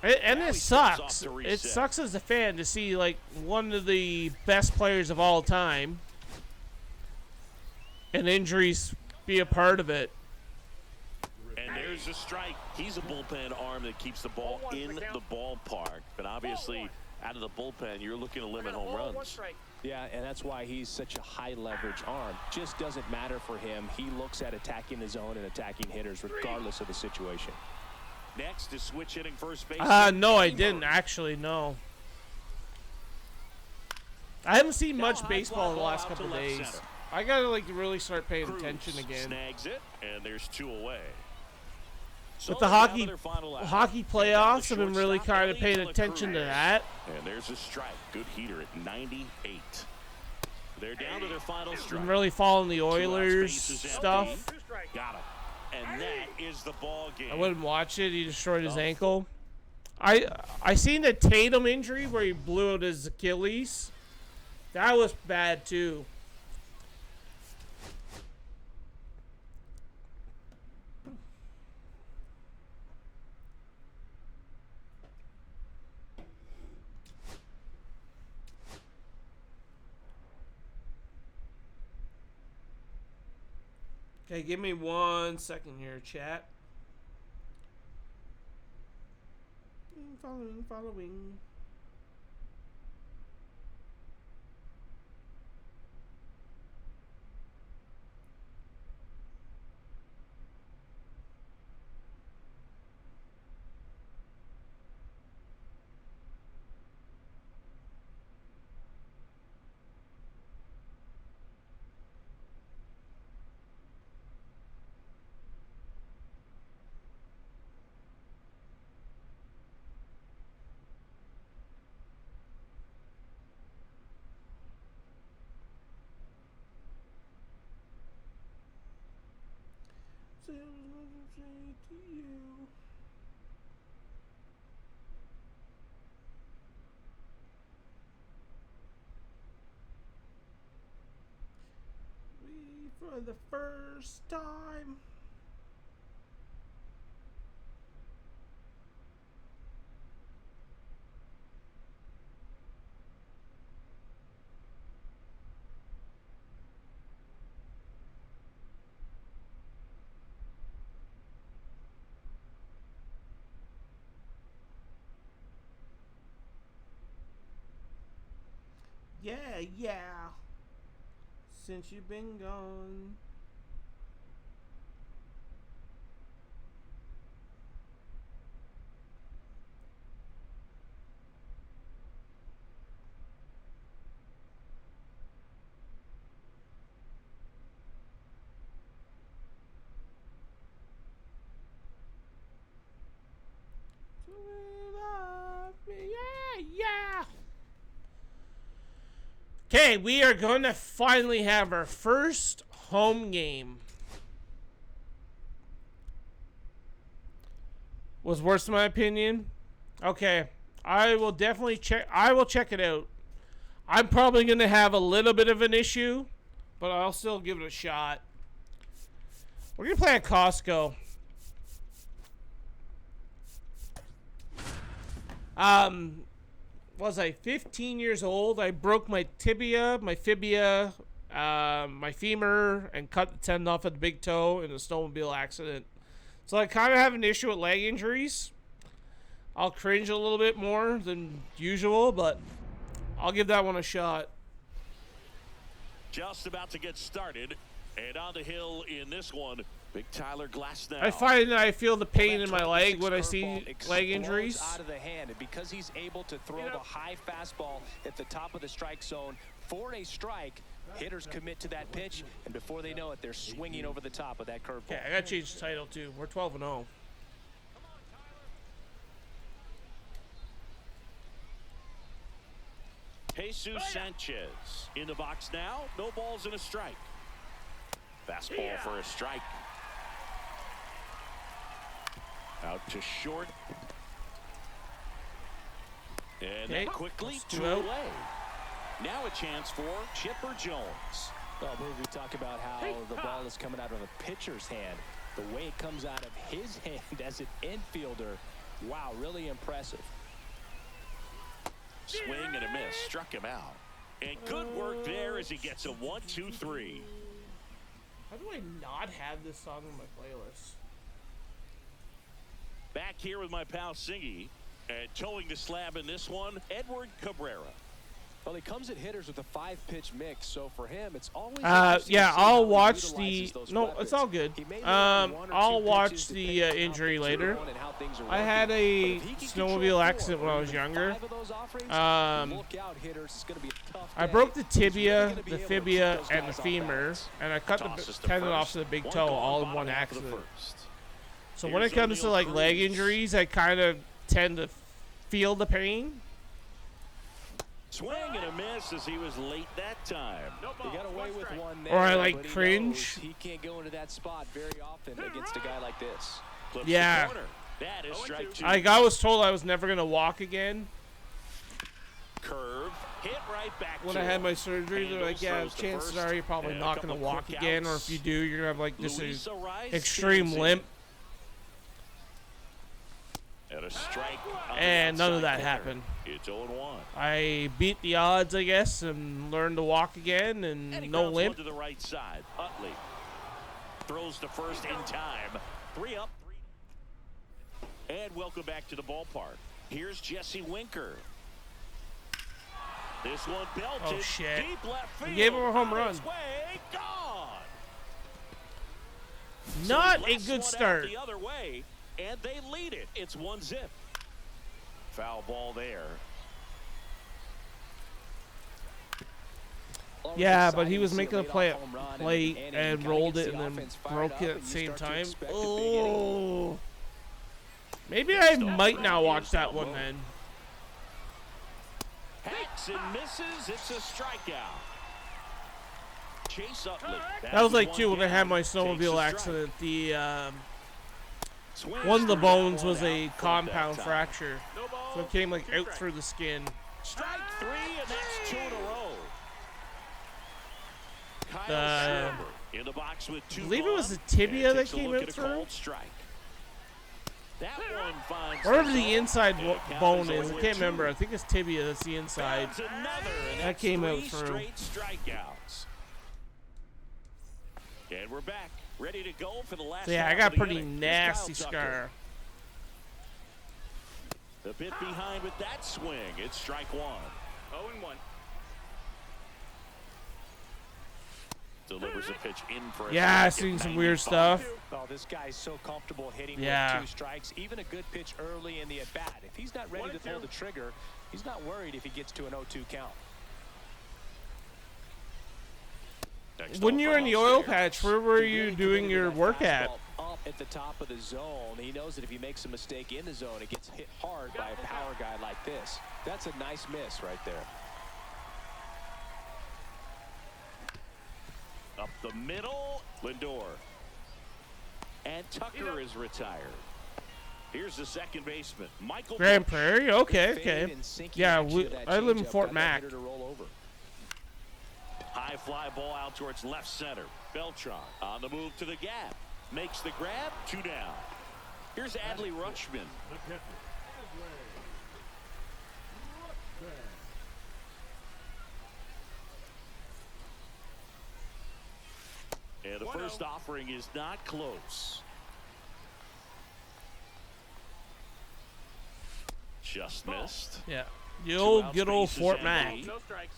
S1: And
S2: Now
S1: it
S2: he steps
S1: sucks.
S2: off to
S1: It
S2: reset.
S1: sucks as a fan to see like one of the best players of all time and injuries be a part of it.
S2: And there's a strike. He's a bullpen arm that keeps the ball in the ballpark. But obviously, out of the bullpen, you're looking to limit home
S4: One
S2: runs.
S4: strike.
S3: Yeah, and that's why he's such a high leverage arm. Just doesn't matter for him. He looks at attacking the zone and attacking hitters regardless of the situation.
S2: Next is switch hitting first base.
S1: No, I didn't actually. No, I haven't seen much baseball the last couple days. I gotta like really start paying attention again.
S2: Snags it, and there's 2 away. So
S1: With the
S2: they're down to
S1: hockey
S2: their final out.
S1: hockey
S2: And down to
S1: playoffs, I've been really
S2: shortstop,
S1: kind of
S2: Ellie
S1: paying
S2: De La
S1: attention to
S2: Cruz.
S1: that.
S2: And there's a strike. Good heater at 98. They're down to their final strike.
S1: I'm really following the
S2: 2 outs,
S1: Oilers
S2: bases empty.
S1: stuff.
S4: Two strikes.
S2: Got him. And that is the ball game.
S1: I wouldn't watch it. He destroyed his ankle. I seen the Tatum injury where he blew out his Achilles. That was bad too. Okay, give me 1 second here, chat. Following. For the first time. Yeah. Since you've been gone. Yeah. Okay, we are going to finally have our first home game. Was worse in my opinion. Okay, I will definitely check. I will check it out. I'm probably going to have a little bit of an issue, but I'll still give it a shot. We're going to play at Costco. Was I 15 years old? I broke my tibia, my fibia, my femur, and cut the tendon off at the big toe in a snowmobile accident. So I kind of have an issue with leg injuries. I'll cringe a little bit more than usual, but I'll give that one a shot.
S2: Just about to get started. And on the hill in this one, Big Tyler Glasnow.
S1: I find that I feel the pain
S3: That
S1: in my leg when I
S3: 26
S1: see
S3: curveball
S1: leg
S3: explodes
S1: injuries.
S3: out of the hand, and because he's able to throw the high fastball at the top of the strike zone for a strike, hitters commit to that pitch, and before they know it, they're swinging over the top of that curveball.
S1: Okay, I gotta change the title too. We're 12-0.
S2: Jesus Sanchez in the box now. No balls and a strike. Fastball for a strike. Out to short. And
S1: Okay,
S2: that quickly
S1: that's
S2: 2
S1: 2 out.
S2: away. Now a chance for Chipper Jones.
S3: Well, we talk about how the ball is coming out of a pitcher's hand. The way it comes out of his hand as an infielder Wow, really impressive.
S2: Swing and a miss. Struck him out. And good work there as he gets a 1-2-3.
S1: How do I not have this song in my playlist?
S2: Back here with my pal Singy. And towing the slab in this one, Edward Cabrera.
S3: Well, he comes at hitters with a 5-pitch mix, so for him, it's always
S1: yeah, I'll watch the. No, it's all good. I'll watch the injury later. I had a snowmobile accident when I was younger. I broke the tibia, the fibia, and the femur, and I cut the tendon off to the big toe all in one accident. So when it comes to like leg injuries, I kind of tend to feel the pain.
S2: Swing and a miss as he was late that time.
S3: He got away with one there,
S1: or I
S3: but
S1: like
S3: he
S1: cringe.
S3: knows he can't go into that spot very often against a guy like this.
S2: Clips
S1: Yeah.
S2: the corner. That is strike 2.
S1: I was told I was never gonna walk again
S2: Curve hit right back
S1: when
S2: to
S1: I had
S2: him.
S1: my surgery. They're like, yeah,
S2: Throws to
S1: chances
S2: first,
S1: are you're probably
S2: and a
S1: not
S2: couple
S1: gonna walk
S2: quick
S1: again, or
S2: outs.
S1: if you do, you're gonna have like this
S2: Luis Ariz
S1: extreme
S2: stands in.
S1: limp.
S2: And a strike on the
S1: And none of
S2: outside
S1: that
S2: corner.
S1: happened.
S2: It's 0-1.
S1: I beat the odds, I guess, and learned to walk again, and
S2: And he
S1: no
S2: grounds
S1: limp.
S2: one to the right side. Utley throws to first in time. 3 up, 3. And welcome back to the ballpark. Here's Jesse Winker. This one belted.
S1: Oh, shit.
S2: Deep left field.
S1: He gave him a home
S2: On
S1: run.
S2: its way, gone.
S1: Not
S2: So
S1: a
S2: he blasts
S1: good
S2: one out
S1: start.
S2: the other way, and they lead it. It's 1-0. Foul ball there.
S1: Yeah, but he was making a play late and rolled it and then broke it at the same time. Oh. Maybe I might not watch that one then.
S2: Hacks and misses. It's a strikeout. Chase Utley.
S1: That was like too when I had my snowmobile accident. The one of the bones was a compound fracture, so it came like out through the skin.
S2: Strike 3, and that's 2 in a row. Kyle
S1: The-
S2: Schwarber in the box with 2
S1: I believe it was
S2: gone,
S1: the tibia
S2: and
S1: that
S2: takes a
S1: came
S2: look
S1: out
S2: at a
S1: through.
S2: called strike. That one finds
S1: Wherever
S2: the
S1: the
S2: zone,
S1: inside
S2: and the count
S1: bone is, I
S2: 0-2.
S1: can't remember. I think it's tibia. That's the inside.
S2: Bounds another, and
S1: That
S2: that's
S1: came out
S2: 3
S1: through.
S2: straight strikeouts. And we're back, ready to go for the last.
S1: So yeah, I
S2: half
S1: got
S2: of the
S1: pretty
S2: inning. Here's
S1: nasty
S2: Kyle Tucker.
S1: scar.
S2: A bit behind with that swing. It's strike 1.
S4: 0-1.
S2: Delivers a pitch in for a
S1: Yeah,
S2: strike
S1: seeing
S2: at
S1: some weird
S2: 95.
S1: stuff.
S3: Oh, this guy's so comfortable hitting
S1: Yeah.
S3: with 2 strikes. Even a good pitch early in the at-bat. If he's not ready to pull the trigger, he's not worried if he gets to an 0-2 count.
S2: Next
S1: When
S2: up
S1: you were in
S2: from
S1: the oil
S2: upstairs.
S1: patch, where were
S3: He
S1: you
S3: really
S1: doing
S3: committed
S1: your
S3: that
S1: work at?
S3: fastball Up at the top of the zone. He knows that if he makes a mistake in the zone, it gets hit hard by a power guy like this. That's a nice miss right there.
S2: Up the middle, Lindor. And Tucker is retired. Here's the second baseman, Michael
S1: Grand
S2: Bush.
S1: Prairie? Okay,
S3: Fade
S1: okay.
S3: and sinking
S1: Yeah,
S3: action of that
S1: I live in
S3: changeup
S1: Fort
S3: got that
S1: Mac.
S3: hitter to roll over.
S2: High fly ball out towards left center. Beltran on the move to the gap. Makes the grab, 2 down. Here's Adley Rutschman.
S6: The catcher.
S2: And the first offering is not close. Just missed.
S1: Yeah. The
S2: 2
S1: old, good old
S2: outspaces
S1: Fort
S2: and
S1: Mac.
S2: lead.
S4: No strikes.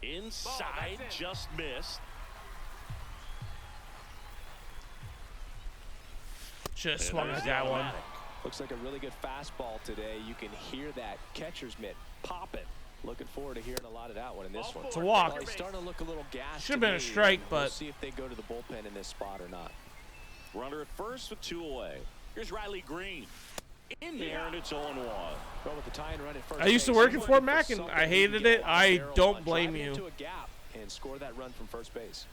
S2: Inside,
S4: that's in.
S2: just missed.
S1: Just
S2: And
S1: swung
S2: there's
S1: at
S2: the
S1: that one.
S2: automatic.
S3: Looks like a really good fastball today. You can hear that catcher's mitt popping. Looking forward to hearing a lot of that one in this one.
S1: It's a walk.
S3: Well, he's starting to look a little gassed.
S1: Should've been a
S3: to me,
S1: strike,
S3: and we'll
S1: but-
S3: see if they go to the bullpen in this spot or not.
S2: Runner at first with 2 away. Here's Riley Green. In there, and it's 0-1.
S3: Well, with the tying run at first
S1: I used to
S3: base,
S1: work
S3: he's
S1: in Fort
S3: looking
S1: Mac,
S3: for
S1: and
S3: something
S1: I
S3: he
S1: hated
S3: can get
S1: it.
S3: a
S1: I
S3: barrel
S1: don't
S3: on.
S1: blame
S3: Drive
S1: you.
S3: into a gap and score that run from first base.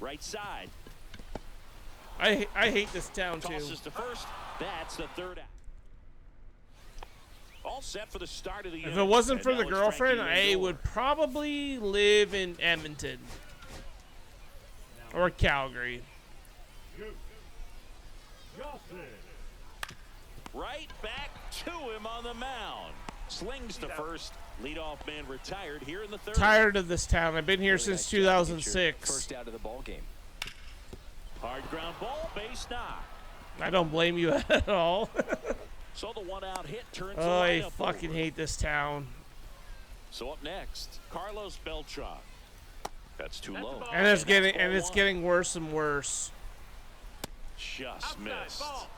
S2: Right side.
S1: I hate this town too.
S2: Tosses to first. That's the 3rd out. All set for the start of the
S1: If
S2: inning.
S1: it wasn't
S2: And
S1: for
S2: now
S1: the
S2: it's
S1: girlfriend,
S2: Frankie
S1: I
S2: Lindor.
S1: would probably live in Edmonton or Calgary.
S2: Right back to him on the mound. Slings to first. Leadoff man retired here in the third.
S1: Tired of this town. I've been here
S3: Really
S1: since
S3: nice job to get your
S1: 2006.
S3: First out of the ball game.
S2: Hard ground ball, base knock.
S1: I don't blame you at all.
S2: So the one out hit turns the
S1: Oh, I
S2: lineup
S1: fucking
S2: over.
S1: hate this town.
S2: So up next, Carlos Beltran. That's too low.
S1: And it's getting
S2: that's ball one.
S1: getting worse and worse.
S2: Just
S4: Outside
S2: missed.
S4: ball.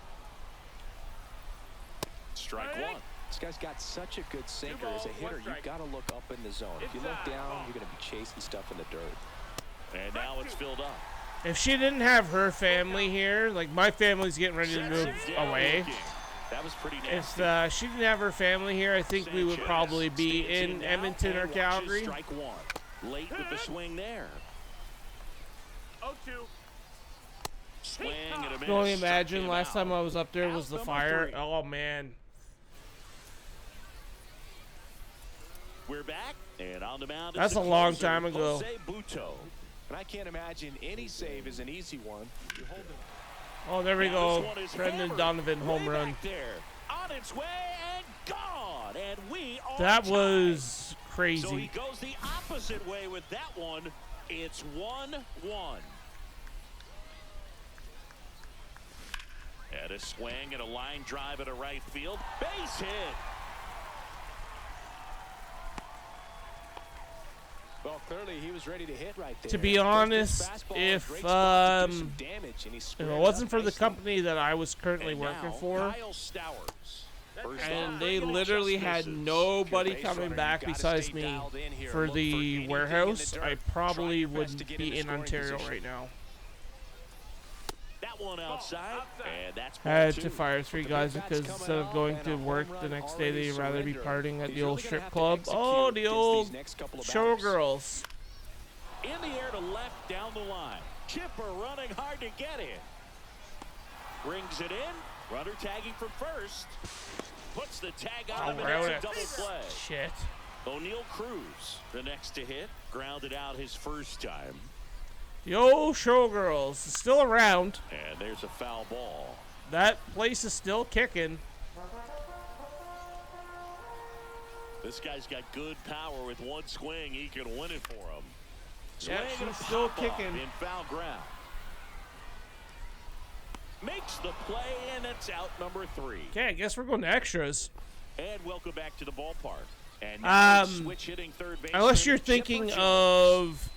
S2: Strike
S4: Strike.
S2: one.
S3: This guy's got such a good sinker. As a
S4: balls,
S3: hitter,
S4: one strike.
S3: you've got to look up in the zone. If you look
S4: Inside
S3: down,
S4: ball.
S3: you're going to be chasing stuff in the dirt.
S2: And now it's filled up.
S1: If she didn't have her family here, like my family's getting ready to move
S2: Sets it down
S1: away.
S2: looking. That was pretty
S1: If
S2: nasty.
S1: she didn't have her family here, I think we would
S2: Sanchez
S1: probably be
S2: stands
S1: in
S2: now
S1: Edmonton or
S2: and watches
S1: Calgary.
S2: Strike one. Late with the swing there.
S4: 0-2.
S2: Swing and a miss.
S1: Can only
S2: Struck
S1: imagine
S2: him
S1: last
S2: out.
S1: time I was up there was
S2: Out
S1: the
S2: number
S1: fire.
S2: 3.
S1: Oh man.
S2: We're back, and on the mound.
S1: That's
S2: is the
S1: a long
S2: closer,
S1: time ago.
S2: Jose Buto.
S3: And I can't imagine any save is an easy one. You hold it.
S1: Oh, there we
S2: Now this
S1: go.
S2: one is
S1: Brendan
S2: hammered.
S1: Donovan home
S2: Way
S1: run.
S2: back there, on its way and gone, and we are
S1: That
S2: tied.
S1: was
S2: So he
S1: crazy.
S2: goes the opposite way with that one. It's 1-1. And a swing and a line drive at a right field. Base hit.
S3: Well, clearly he was ready to hit right there.
S1: To be
S3: First pitch
S1: honest,
S3: fastball,
S1: if
S3: great spot to do some
S1: um,
S3: damage, and he
S1: if
S3: squared
S1: it
S3: it
S1: wasn't
S3: up
S1: for the
S3: nicely.
S1: company that I was currently
S2: And
S1: working
S2: now,
S1: for,
S2: Kyle Stowers. First
S1: and
S2: off,
S1: they
S2: just
S1: literally had
S2: misses.
S1: nobody
S3: Base
S1: coming
S3: runner,
S1: back
S3: you gotta
S1: besides
S3: stay
S1: me
S3: dialed in here.
S1: for
S3: Look
S1: the
S3: anything in
S1: warehouse,
S3: dirt.
S1: I
S3: Try
S1: probably
S3: your best
S1: wouldn't
S3: to get
S1: be
S3: into
S1: in
S3: scoring
S1: Ontario
S3: position.
S1: right now.
S2: That one outside, and that's
S1: I had
S2: ball
S1: to
S2: two.
S1: fire 3
S3: The
S1: guys
S3: big bat's
S1: because
S3: coming
S1: instead of
S3: out
S1: going
S3: and
S1: to
S3: a home
S1: work the
S3: run
S1: next day,
S3: already
S1: they'd rather be
S3: surrendered.
S1: partying at
S3: He's
S1: the old
S3: really gonna
S1: strip
S3: have to
S1: club.
S3: execute
S1: Oh, the
S3: against these
S1: old
S3: next couple of batters.
S1: showgirls.
S2: In the air to left, down the line. Chipper running hard to get it. Brings it in. Runner tagging from first. Puts the tag on him, and
S1: Around
S2: it's a
S1: it.
S2: double play.
S1: Shit.
S2: O'Neal Cruz, the next to hit, grounded out his first time.
S1: The old showgirls is still around.
S2: And there's a foul ball.
S1: That place is still kicking.
S2: This guy's got good power. With one swing, he can win it for him.
S1: Yeah,
S2: Swing and a
S1: she's still
S2: pop-up
S1: kicking.
S2: in foul ground. Makes the play, and it's out number 3.
S1: Okay, I guess we're going to extras.
S2: And welcome back to the ballpark. And now it's
S1: Um,
S2: switch hitting third baseman,
S1: Unless you're
S2: Chipper
S1: thinking
S2: Jones.
S1: of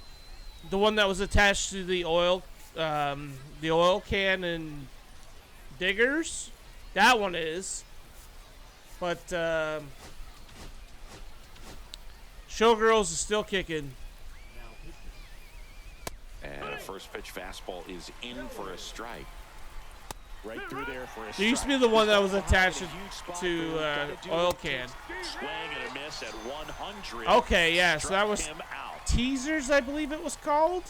S1: the one that was attached to the oil can and diggers, that one is. But Showgirls is still kicking.
S2: And a first pitch fastball is in for a strike. Right through there for a
S1: There used to be the one that was attached to oil can.
S2: swing and a miss at 100.
S1: Okay, yeah, so that was
S2: Struck him out.
S1: Teasers, I believe it was called.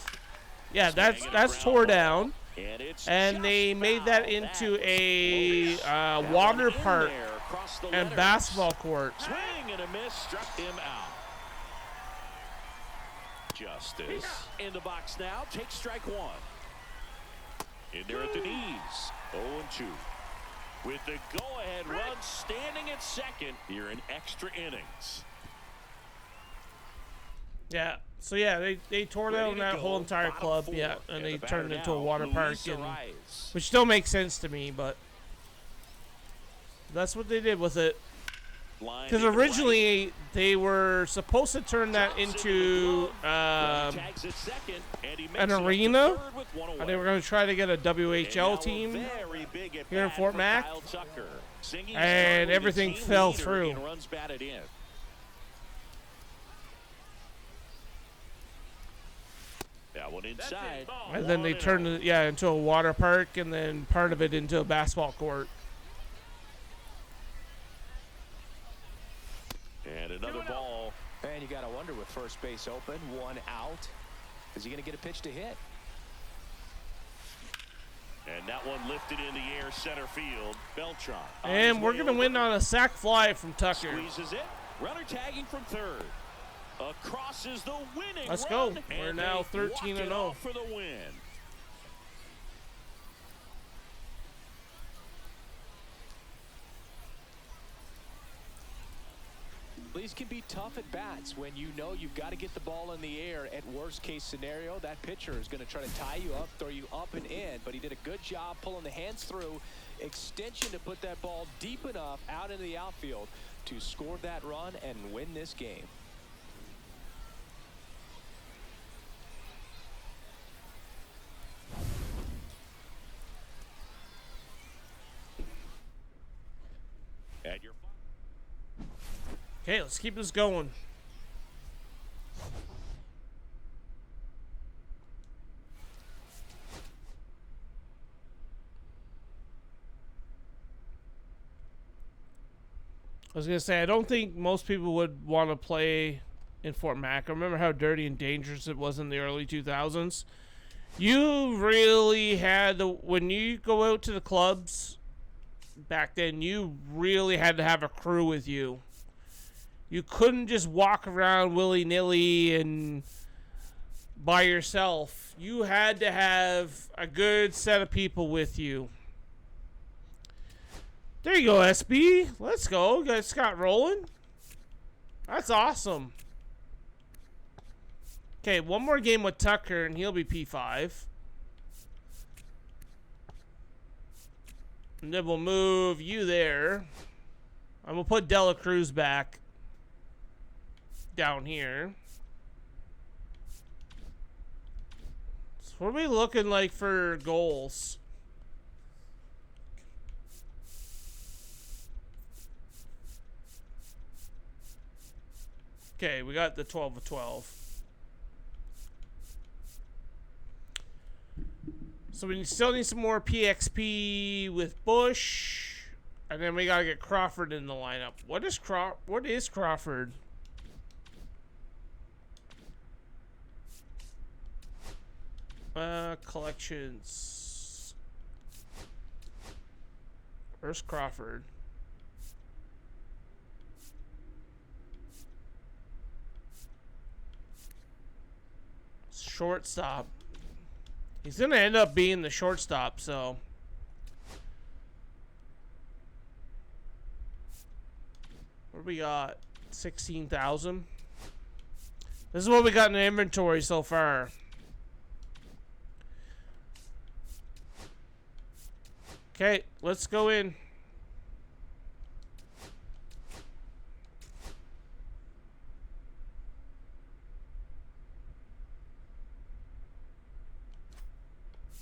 S1: Yeah,
S2: Swing and a
S1: that's
S2: ground
S1: tore
S2: ball.
S1: down.
S2: And it's
S1: And
S2: just
S1: they made that
S2: foul.
S1: into
S2: was
S1: a
S2: close. That
S1: water
S2: one in
S1: park
S2: there across the
S1: and
S2: letters.
S1: basketball court.
S2: Swing and a miss, struck him out. Justice in the box now, takes strike one. In there at the knees, 0-2. With the go-ahead run standing at second here in extra innings.
S1: Yeah. So yeah, they tore
S2: Ready
S1: down
S2: to
S1: that
S2: go,
S1: whole entire
S2: bottom
S1: club.
S2: four.
S1: Yeah, and they
S2: the
S1: turned it
S2: batter
S1: into a
S2: now,
S1: water park,
S2: Luis
S1: and,
S2: Arias.
S1: which still makes sense to me. But that's what they did with it.
S2: Line
S1: Because
S2: to the
S1: originally they were supposed to turn that
S2: right.
S1: into
S2: Runner tags at second, and he makes
S1: an
S2: it up to
S1: arena.
S2: third with one away.
S1: And they were going to try to get a
S2: And now
S1: WHL
S2: a
S1: team.
S2: very big at
S1: here in
S2: bat
S1: Fort
S2: for
S1: Mac.
S2: Kyle Tucker. Singing
S1: And
S2: started with
S1: everything
S2: the team
S1: fell
S2: leader
S1: through.
S2: in runs batted in. That one inside.
S1: And then they turned it, into a water park, and then part of it into a basketball court.
S2: And another ball.
S3: And you got to wonder with first base open, one out, is he going to get a pitch to hit?
S2: And that one lifted in the air center field. Beltran. on
S1: And
S2: his
S1: we're
S2: way
S1: going to
S2: over.
S1: win on a sac fly from Tucker.
S2: Squeezes it. Runner tagging from third. Across is the winning
S1: Let's
S2: run,
S1: go.
S2: and
S1: We're now
S2: they
S1: 13
S2: walk
S1: and
S2: it
S1: 0.
S2: off for the win.
S3: these can be tough at bats when you know you've got to get the ball in the air. At worst case scenario, that pitcher is going to try to tie you up, throw you up and in, but he did a good job pulling the hands through, extension to put that ball deep enough out into the outfield to score that run and win this game.
S2: And your
S1: Okay, let's keep this going. I was gonna say, I don't think most people would want to play in Fort Mac. I remember how dirty and dangerous it was in the early 2000s. You really had to, when you go out to the clubs back then, you really had to have a crew with you. You couldn't just walk around willy-nilly and by yourself. You had to have a good set of people with you. There you go, SB. Let's go. Got Scott rolling. That's awesome. Okay, one more game with Tucker, and he'll be P5. And then we'll move you there. And we'll put Dela Cruz back down here. So what are we looking like for goals? Okay, we got the 12 of 12. So we still need some more PXP with Bush. And then we gotta get Crawford in the lineup. What is Crawford? Collections. Where's Crawford? Shortstop. He's gonna end up being the shortstop, so. What do we got? 16,000. This is what we got in the inventory so far. Okay, let's go in.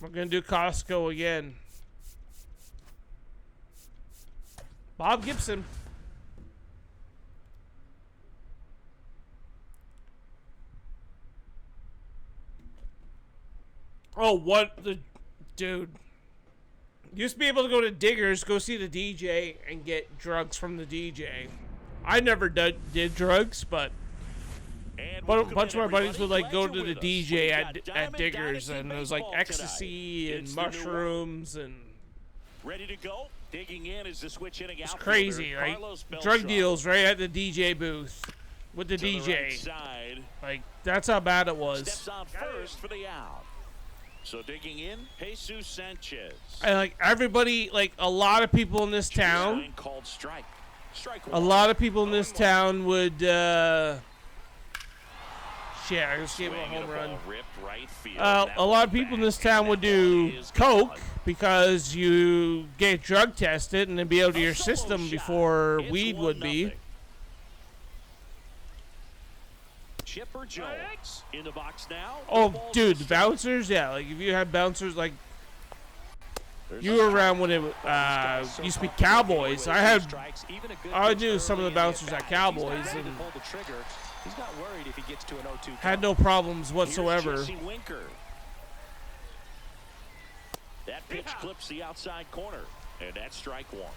S1: We're going to do Costco again. Bob Gibson. Oh, what the... Dude. Used to be able to go to Diggers, go see the DJ, and get drugs from the DJ. I never did drugs, but... But a bunch of my buddies would like go to the DJ at Diggers, and it was like ecstasy and mushrooms and
S2: ready to go. Digging in is the switch hitting out.
S1: It's crazy, right? Drug deals right at the DJ booth with the DJ. Like that's how bad it was.
S2: Steps on first for the out. So digging in, Jesus Sanchez.
S1: And like everybody, like a lot of people in this town.
S2: Called strike.
S1: A lot of people in this town would. Shit, I just gave him a home run. A lot of people in this town would do coke because you get drug tested and then be out of your system before weed would be.
S2: Chipper Jones in the box now.
S1: Oh, dude, the bouncers, yeah. Like if you had bouncers, like you were around when it used to be Cowboys. I knew some of the bouncers at Cowboys and.
S3: He's not worried if he gets to an 0-2.
S1: Had no problems whatsoever.
S2: That pitch clips the outside corner, and that's strike one.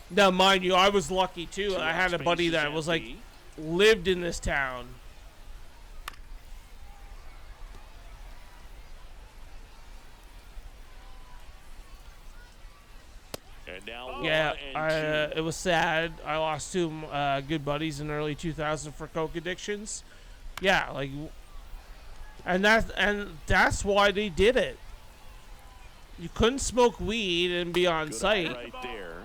S1: Now, mind you, I was lucky too. I had a buddy that was like lived in this town. Yeah, it was sad. I lost two good buddies in early 2000 for coke addictions. Yeah, like, and that's why they did it. You couldn't smoke weed and be on site.
S2: Right there.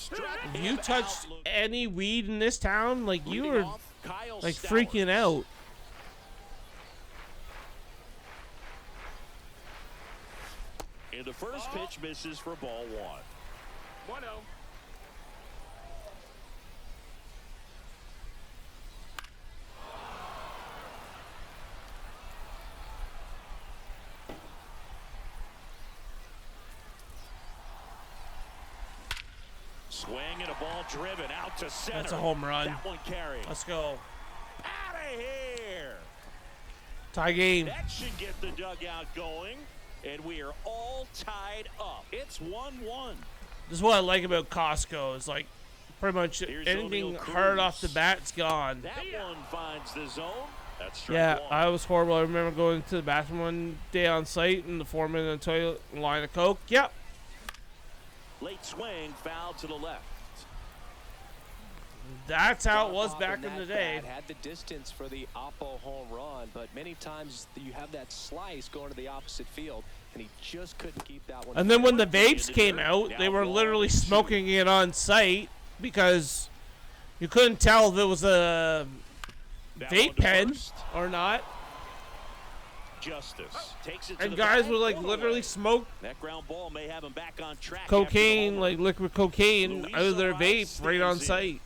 S2: Struck
S1: If
S2: him
S1: you touched
S2: out.
S1: any weed in this town, like you
S2: Leading
S1: were
S2: off, Kyle
S1: like
S2: Stowers.
S1: freaking out.
S2: And the first pitch misses for ball one.
S4: 1-0.
S2: Swing and a ball driven out to center.
S1: That's a home run.
S2: That one carried.
S1: Let's go.
S2: Out of here.
S1: Tie game.
S2: That should get the dugout going. And we are all tied up. It's 1-1.
S1: This is what I like about Costco. Is like pretty much
S2: Here's
S1: anything
S2: O'Neal
S1: hard off the
S2: Cruz.
S1: bat's gone.
S2: That one finds the zone. That's strike
S1: Yeah,
S2: one.
S1: I was horrible. I remember going to the bathroom one day on site and the foreman in the toilet, line of coke. Yep.
S2: Late swing, foul to the left.
S1: That's how it
S3: Got
S1: was
S3: off
S1: back in
S3: that
S1: the day.
S3: bat, had the distance for the Oppo home run, but many times you have that slice going to the opposite field, and he just couldn't keep that one.
S1: And then when the vapes came out, they were literally smoking it on site because you couldn't tell if it was a
S2: That
S1: vape
S2: one to
S1: pen
S2: first.
S1: or not.
S2: Justice takes it to
S1: And
S2: the
S1: guys
S2: bag,
S1: would like
S2: one
S1: literally
S2: away.
S1: smoke
S2: That ground ball may have him back on track. after the
S1: cocaine,
S2: home
S1: like
S2: run.
S1: liquid cocaine,
S2: Luis
S1: out of their
S2: Arias
S1: vape right on
S2: stands in.
S1: site.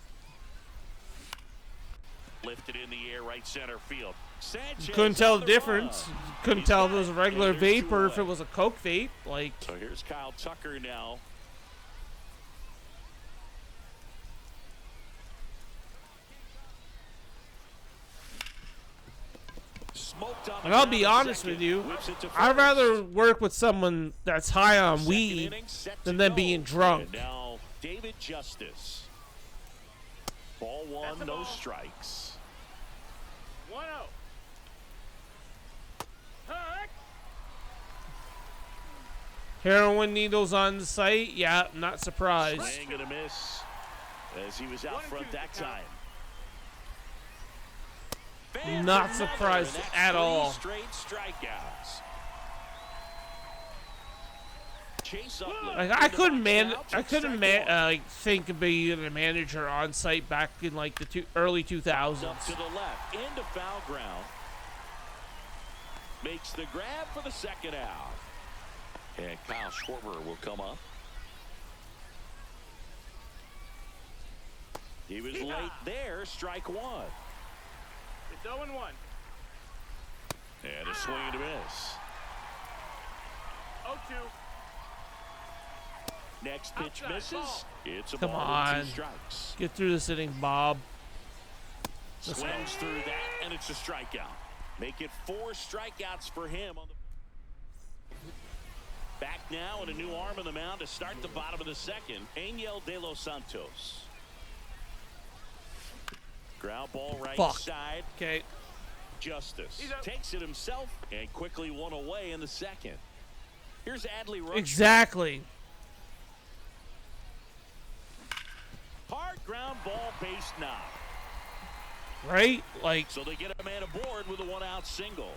S2: Lifted in the air, right center field. Sanchez
S1: You couldn't tell
S2: on
S1: the
S2: the
S1: difference.
S2: run.
S1: You couldn't
S2: He's
S1: tell if
S2: got
S1: it was a
S2: it.
S1: regular
S2: And there's
S1: vape
S2: two
S1: or if it
S2: away.
S1: was a coke vape. Like,
S2: So here's Kyle Tucker now. Smoked on the
S1: and I'll
S2: ground
S1: be
S2: to
S1: honest
S2: second.
S1: with you,
S2: Whips it to
S1: I'd
S2: first.
S1: rather work with someone that's high on
S2: Second
S1: weed
S2: inning set
S1: than
S2: to
S1: them
S2: go.
S1: being drunk.
S2: And now David Justice. Ball one,
S4: That's a
S2: no
S4: ball.
S2: strikes.
S4: 1-0. Heck.
S1: Heroin needles on the site? Yeah, not surprised.
S2: Swing and a miss as he was out
S4: 1-2
S2: front that
S4: the count.
S2: time.
S1: Not
S2: Fans
S1: surprised
S2: another, and
S1: at
S2: that's
S1: all.
S2: 3 straight strikeouts. Chase up the-
S1: Like I
S2: in the
S1: couldn't
S2: box now,
S1: I couldn't
S2: strike one.
S1: like think of being a manager on site back in like the early 2000s.
S2: Up to the left, into foul ground. Makes the grab for the second out. And Kyle Schwarber will come up. He was late there, strike one.
S4: It's 0-1.
S2: And a swing and a miss.
S4: 0-2.
S2: Next pitch
S4: Outside
S2: misses.
S4: ball.
S2: It's a
S1: Come
S2: ball
S1: on.
S2: with 2 strikes.
S1: Get through this inning, Bob.
S2: Swings through that, and it's a strikeout. Make it 4 strikeouts for him. On the back now, and a new arm on the mound to start the bottom of the second. Angel De Los Santos. Ground ball right
S1: Fuck.
S2: side.
S1: Okay.
S2: Justice
S4: He's out.
S2: takes it himself and quickly one away in the second. Here's Adley Rutschman.
S1: Exactly.
S2: Hard ground ball, base knock.
S1: Right? Like,
S2: So they get a man aboard with a 1-out single.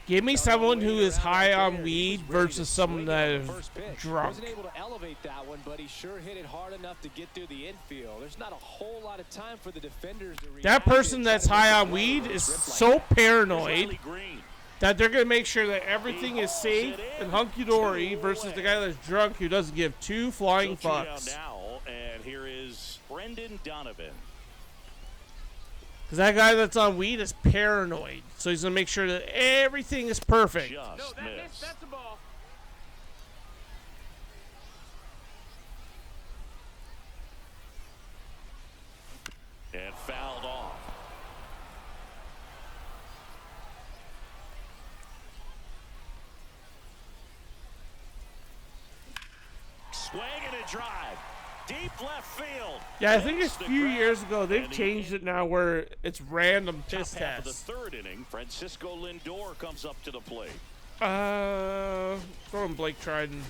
S1: give me someone who is high
S3: Right
S1: on
S3: there.
S1: weed
S3: He was ready to
S1: versus someone
S3: swing
S1: that
S3: on the
S1: is
S3: first pitch.
S1: drunk.
S3: Wasn't able to elevate that one, but he sure hit it hard enough to get through the infield. There's not a whole lot of time for the defenders to react.
S1: That person
S3: and try
S1: that's
S3: to make
S1: high
S3: a
S1: on
S3: play
S1: weed
S3: with a
S1: is
S3: strip like
S1: so
S3: that.
S2: Here's
S1: paranoid
S2: Riley Green.
S1: that they're gonna make sure that everything is safe and hunky-dory versus the guy that's drunk who doesn't give 2 flying
S2: So 2 down
S1: fucks.
S2: now, and here is Brendan Donovan.
S1: Because that guy that's on weed is paranoid, so he's gonna make sure that everything is perfect.
S4: No,
S2: Just
S4: that missed.
S2: missed.
S4: That's a ball.
S2: And fouled off. Swing and a drive. Deep left field.
S1: Yeah, I think a
S2: Makes the
S1: few
S2: grab.
S1: years ago they've
S2: And the
S1: changed it now where it's random
S2: top
S1: piss
S2: half of the
S1: tests.
S2: 3rd inning, Francisco Lindor comes up to the plate.
S1: Throw him Blake Trident.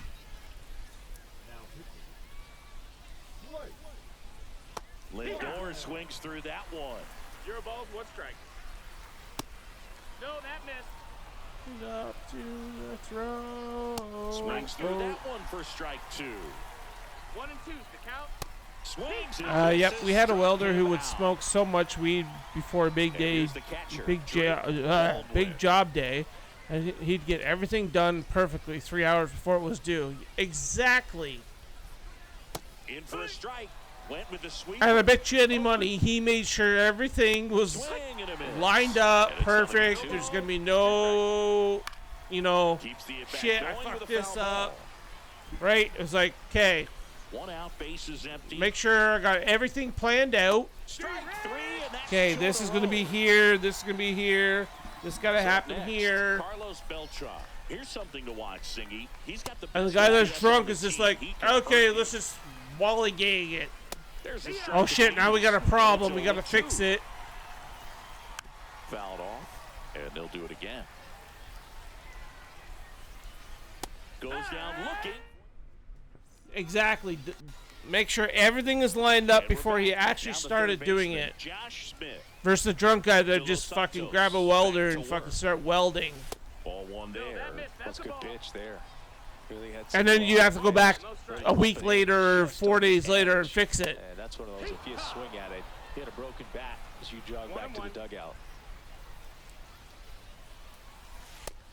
S2: Lindor swings through that one.
S4: 0 balls, 1 strike. No, that missed.
S1: Up to the throw.
S2: Swings through that one for strike 2.
S4: 1 and 2's the count.
S2: Swings and
S1: Yep, we had a
S2: misses,
S1: welder who would
S2: strike
S1: smoke so much weed before a big
S2: And
S1: day,
S2: here's the catcher,
S1: big
S2: Drake Baldwin.
S1: big job day, and he'd get everything done perfectly 3 hours before it was due. Exactly.
S2: In for a strike. Went with the sweep.
S1: And I bet you any money he made sure everything was
S2: Swing and a miss.
S1: lined up
S2: And it's
S1: perfect.
S2: 0-2.
S1: There's gonna be no,
S2: Keeps the at-bat
S1: shit, I
S2: going with
S1: fucked
S2: a
S1: this
S2: foul
S1: up.
S2: ball.
S1: Right? It was like, okay,
S2: One out, base is empty.
S1: make sure I got everything planned out.
S2: Strike 3, and that's
S1: Okay,
S2: 2
S1: this
S2: in
S1: is
S2: a
S1: gonna
S2: row.
S1: be here. This is gonna be here. This gotta
S2: Up
S1: happen
S2: next,
S1: here.
S2: Carlos Beltran. Here's something to watch, Singy. He's got the
S1: And the
S2: best
S1: guy that's
S2: OPS
S1: drunk
S2: on the
S1: is just
S2: team.
S1: like,
S2: He can
S1: okay,
S2: hurt
S1: let's
S2: you.
S1: just wally gang it.
S2: There's a strike
S1: Oh
S2: to
S1: shit, now we got a
S2: Davis.
S1: problem.
S2: And
S1: We
S2: it's
S1: gotta fix
S2: 0-2.
S1: it.
S2: Fouled off, and they'll do it again. Goes down looking.
S1: Exactly. Make sure everything is lined up
S2: And we're
S1: before he
S2: back.
S1: actually
S2: Down the
S1: started
S2: third
S1: doing
S2: baseman,
S1: it.
S2: Josh Smith.
S1: Versus the drunk guy that
S2: Dos
S1: just fucking
S2: Santos
S1: grab a welder
S2: back
S1: and
S2: to
S1: fucking
S2: work.
S1: start welding.
S2: Ball one
S4: No,
S2: there.
S4: that missed.
S3: That's
S4: That's
S3: a
S4: a
S3: good
S4: ball.
S3: pitch there. Really had
S1: And then you have to go back a week
S3: confidence.
S1: later or
S3: Just
S1: 4
S3: on the
S1: days later and
S3: edge.
S1: fix it.
S3: And that's one of those, if you swing at it, he had a broken bat as you jog back to the
S4: 1-1.
S3: dugout.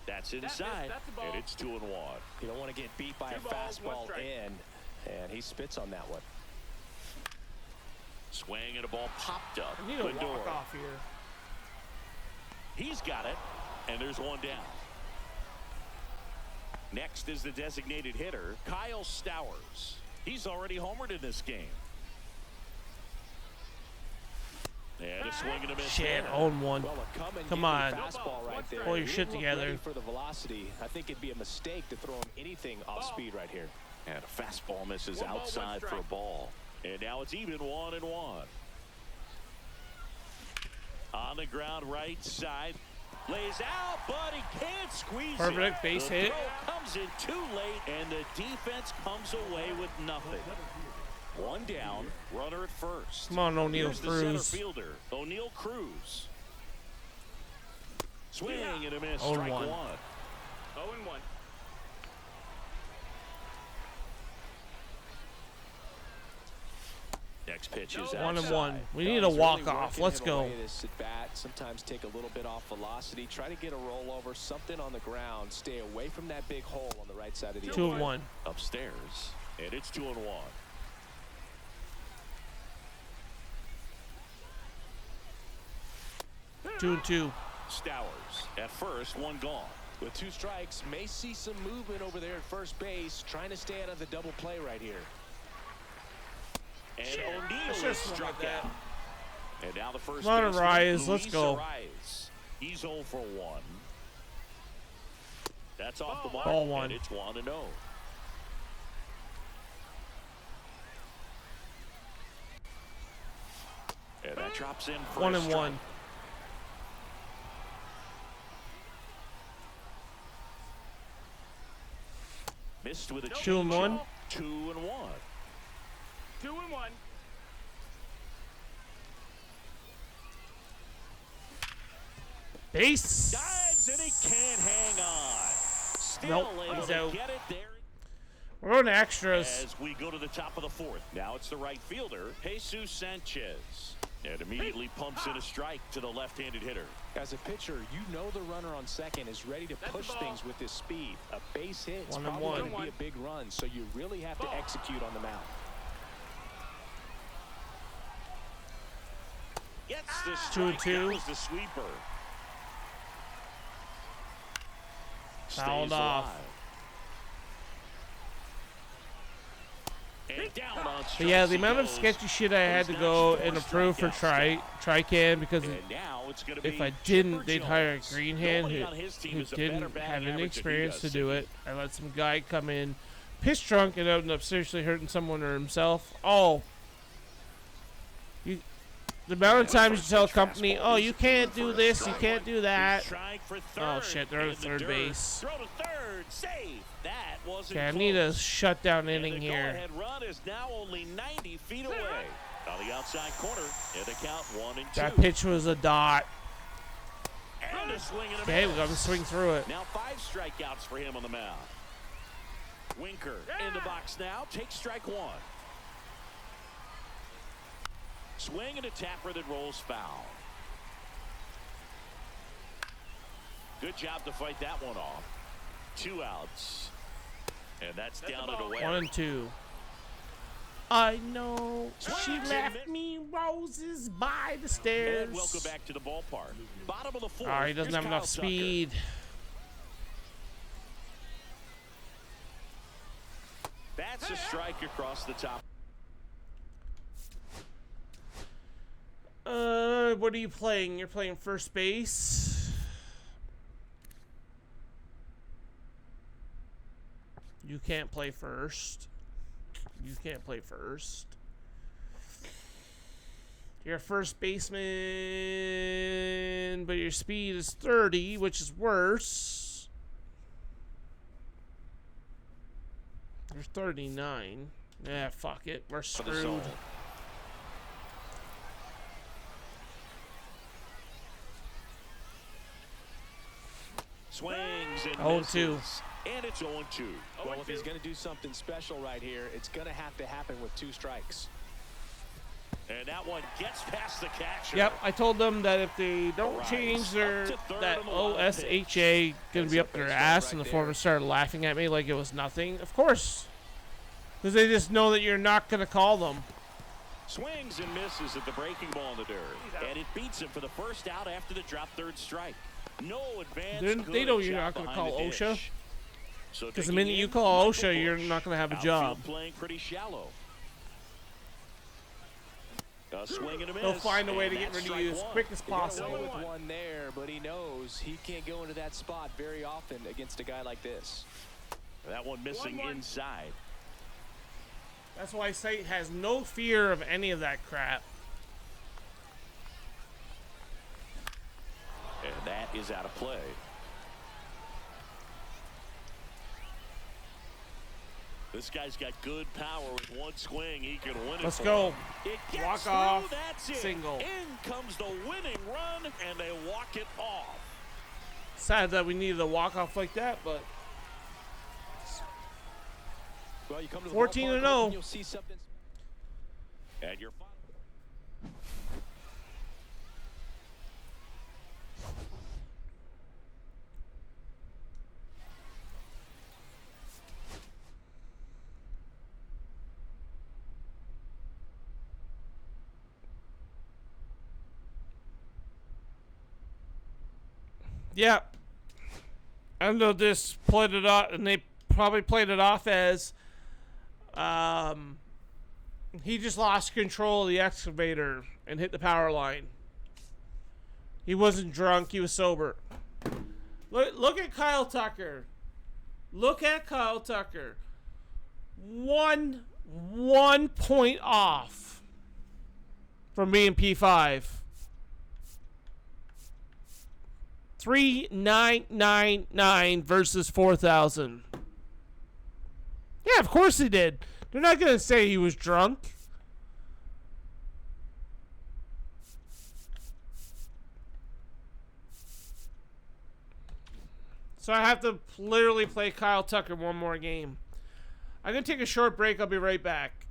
S2: That's inside,
S4: that's a ball.
S2: and it's 2-1.
S3: You don't want to get beat by a
S4: 2 balls, 1
S3: fastball
S4: strike.
S3: in, and he spits on that one.
S2: Swing and a ball popped up.
S1: I need a
S2: Lindor.
S1: walk off here.
S2: He's got it, and there's one down. Next is the designated hitter, Kyle Stowers. He's already homered in this game. And a swing and a miss.
S1: Shit,
S2: there.
S1: 0-1.
S3: Well, a come and
S1: Come
S3: get
S1: on.
S3: fastball right there.
S1: Pull your
S3: He
S1: shit
S3: didn't look
S1: together.
S3: ready for the velocity. I think it'd be a mistake to throw him anything off speed right here.
S2: And a fastball misses
S4: 1 ball, 1
S2: outside for a
S4: strike.
S2: ball. And now it's even 1-1. On the ground, right side. Lays out, but he can't squeeze
S1: Perfect,
S2: it.
S1: base
S2: The
S1: hit.
S2: throw comes in too late, and the defense comes away with nothing. One down, runner at first.
S1: Come on, O'Neal
S2: Here's the
S1: Cruz.
S2: center fielder, O'Neal Cruz. Swing and a miss,
S1: 0-1.
S2: strike one.
S4: 0-1.
S2: Next pitch is
S1: 1-1.
S2: outside.
S1: We need a
S3: He's
S1: walk
S3: really
S1: off.
S3: working
S1: Let's
S3: him
S1: go.
S3: away this at bat. Sometimes take a little bit off velocity. Try to get a rollover, something on the ground. Stay away from that big hole on the right side of the
S1: 2-1.
S2: Upstairs, and it's 2-1.
S1: 2-2.
S2: Stowers at first, one gone.
S3: With 2 strikes, may see some movement over there at first base, trying to stay out of the double play right here.
S2: And
S1: I
S2: O'Neal
S1: should've
S2: is
S1: swung
S2: struck
S1: at that.
S2: out. And now the first
S1: Come on,
S2: baseman,
S1: Arias, let's
S2: Luis
S1: go.
S2: Arias. He's 0 for 1. That's off the mark.
S1: Ball 1.
S2: And it's 1-0. And that drops in for
S1: 1-1.
S2: a strike. Missed with a
S1: 2-1.
S2: 2-1.
S4: 2-1.
S1: Base.
S2: Dives and he can't hang on. Still
S1: Nope,
S2: able
S1: he's
S2: to
S1: out.
S2: get it there.
S1: We're going to extras.
S2: As we go to the top of the 4th. Now it's the right fielder, Jesus Sanchez. And immediately pumps in a strike to the left-handed hitter.
S3: As a pitcher, you know the runner on second is ready to
S4: That's
S3: push
S4: the ball.
S3: things with his speed. A base hit is
S1: 1-1.
S3: probably going to be a big run, so you really have to execute on the mound.
S2: Gets the strike.
S1: 2-2.
S2: That was the sweeper.
S1: Fouled
S2: Stays
S1: off.
S2: alive. And down on
S1: But yeah,
S2: strikes
S1: the
S2: he
S1: amount of
S2: goes.
S1: sketchy shit I had to go and approve for Trican because
S2: And now it's gonna
S1: if
S2: be
S1: I didn't,
S2: Chipper
S1: they'd hire a
S2: Jones.
S1: green hand
S2: Nobody
S1: who
S2: on his team is a better
S1: didn't
S2: batting
S1: have any
S2: average than he
S1: experience to
S2: does.
S1: do it. I let some guy come in, piss drunk, and ended up seriously hurting someone or himself. Oh, the amount of times you tell a company, oh, you can't do this, you can't do that.
S2: Strike for
S1: Oh
S2: third.
S1: shit, they're at
S2: In the
S1: third
S2: dirt.
S1: base.
S2: Throw to third, save. That wasn't
S1: Okay, I
S2: close.
S1: need a shutdown
S2: And
S1: inning
S2: the
S1: here.
S2: go-ahead run is now only 90 feet away. On the outside corner, and the count 1-2.
S1: That pitch was a dot.
S2: And a swing and a
S1: Okay, we
S2: miss.
S1: got to swing through it.
S2: Now 5 strikeouts for him on the mound. Winker in the box now. Takes strike 1. Swing and a tapper that rolls foul. Good job to fight that one off. 2 outs. And that's down and away.
S1: 1 and 2. I know she
S2: Swings
S1: left
S2: and
S1: me roses by the stairs.
S2: And welcome back to the ballpark. Bottom of the 4th.
S1: Oh, he doesn't have enough speed.
S2: That's a strike across the top.
S1: What are you playing? You're playing first base. You can't play first. You can't play first. You're a first baseman, but your speed is 30, which is worse. You're 39. Yeah, fuck it. We're screwed.
S2: Swings and
S1: 0-2.
S2: misses. And it's 0-2.
S3: Well, if he's going to do something special right here, it's going to have to happen with 2 strikes.
S2: And that one gets past the catcher.
S1: Yep, I told them that if they don't
S2: Right.
S1: change their
S2: Up to third
S1: that
S2: on the line of
S1: OSHA gonna be up their ass, and the foreman started laughing at me like it was nothing. Of course, because they just know that you're not gonna call them.
S2: Swings and misses at the breaking ball in the dirt. And it beats him for the first out after the drop third strike. No advance.
S1: They know you're not gonna call OSHA.
S2: So
S1: Because the minute you call OSHA, you're not gonna have a job.
S2: Outfield playing pretty shallow. A swing and a miss.
S1: They'll find a way to
S2: and
S1: get
S2: that's
S1: rid of you as
S2: strike one.
S1: quick as
S3: He got away
S1: possible.
S3: with one there, but he knows he can't go into that spot very often against a guy like this.
S2: That one missing inside.
S1: That's why Sate has no fear of any of that crap.
S2: And that is out of play. This guy's got good power. With one swing, he can win it.
S1: Let's
S2: for
S1: go.
S2: him. It gets
S1: Walk
S2: through,
S1: off,
S2: that's it.
S1: single.
S2: In comes the winning run, and they walk it off.
S1: Sad that we needed a walk-off like that, but
S3: Well, you come to the
S1: 14
S3: ballpark,
S1: and 0.
S3: hoping you'll see something.
S2: And your final.
S1: yeah. I know this played it off, and they probably played it off as he just lost control of the excavator and hit the power line. He wasn't drunk, he was sober. Look at Kyle Tucker. Look at Kyle Tucker. One point off from being P5. 3,999 versus 4,000. Yeah, of course he did. They're not going to say he was drunk. So I have to literally play Kyle Tucker one more game. I'm going to take a short break. I'll be right back.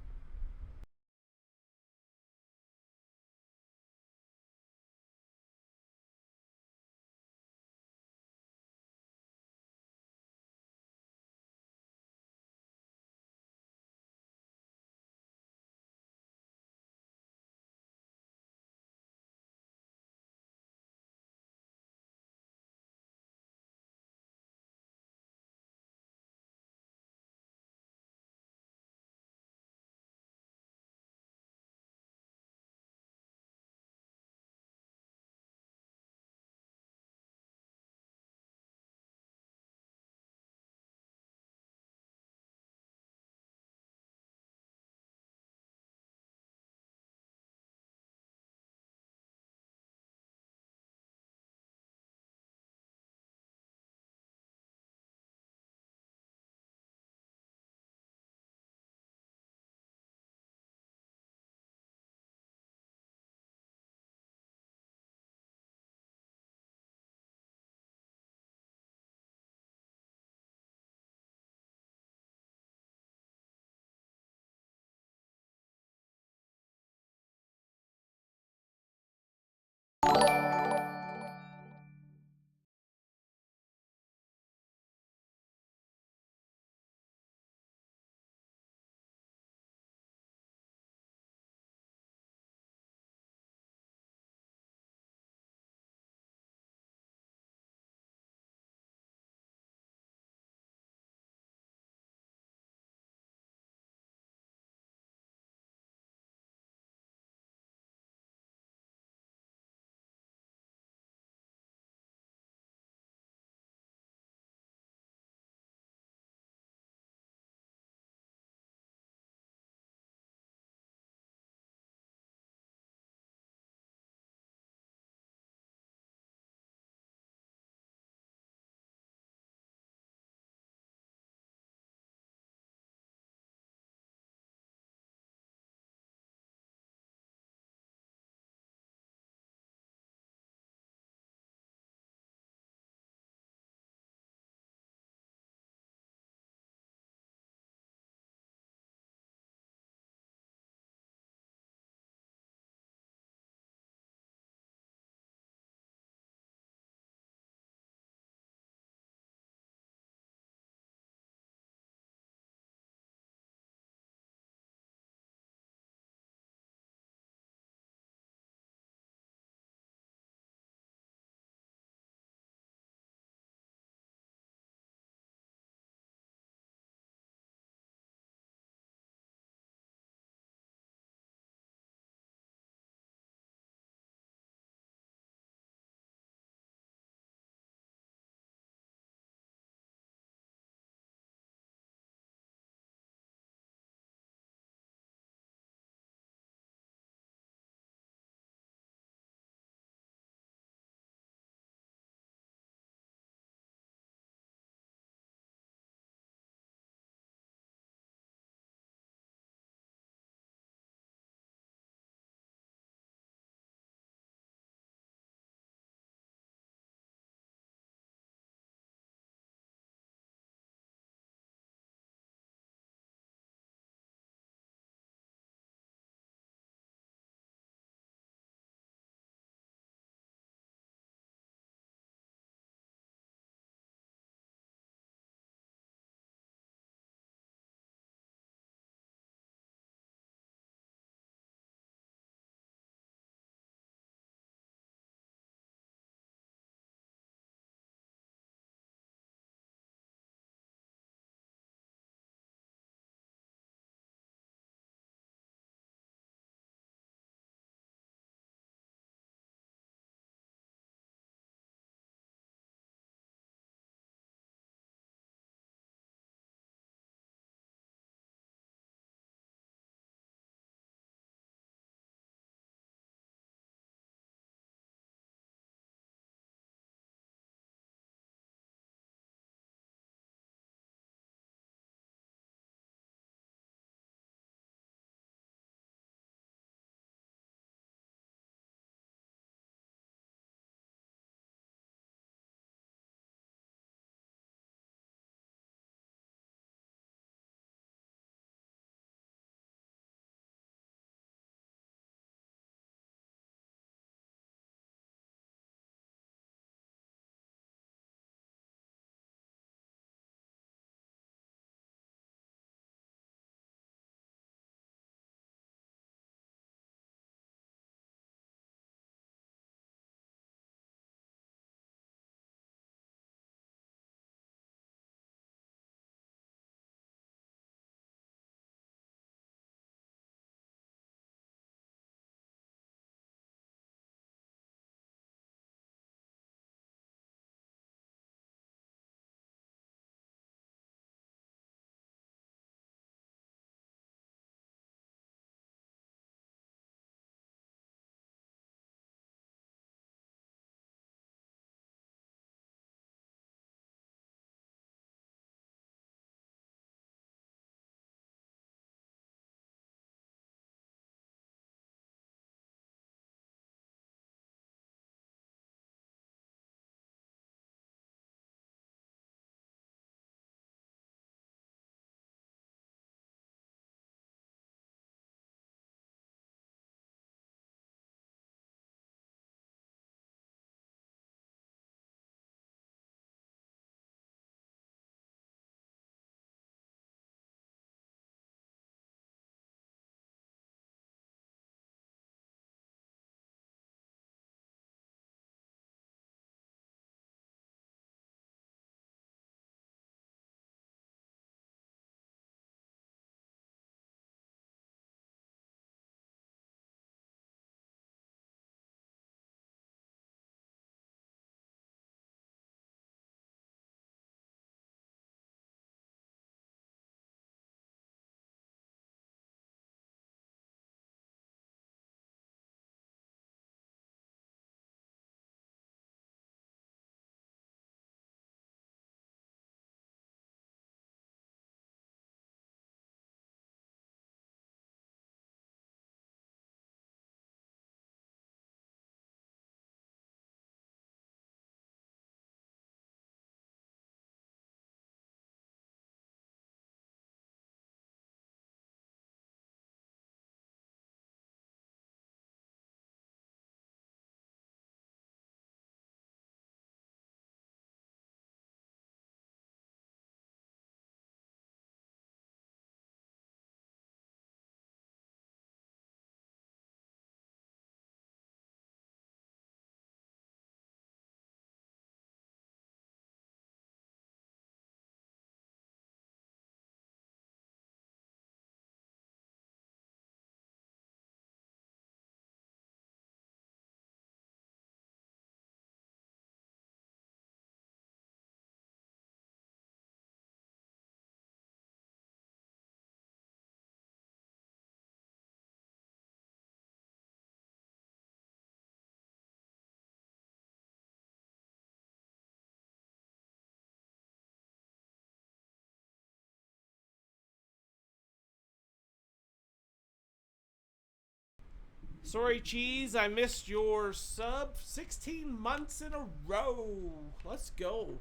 S1: Sorry, Cheese, I missed your sub 16 months in a row. Let's go.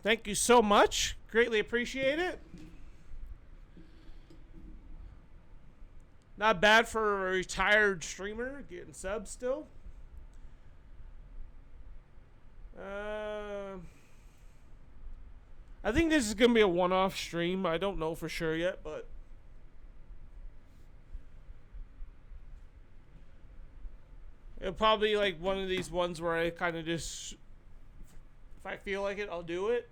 S1: Thank you so much. Greatly appreciate it. Not bad for a retired streamer getting subs still. I think this is going to be a one-off stream. I don't know for sure yet, but it'll probably be like one of these ones where I kind of just, if I feel like it, I'll do it.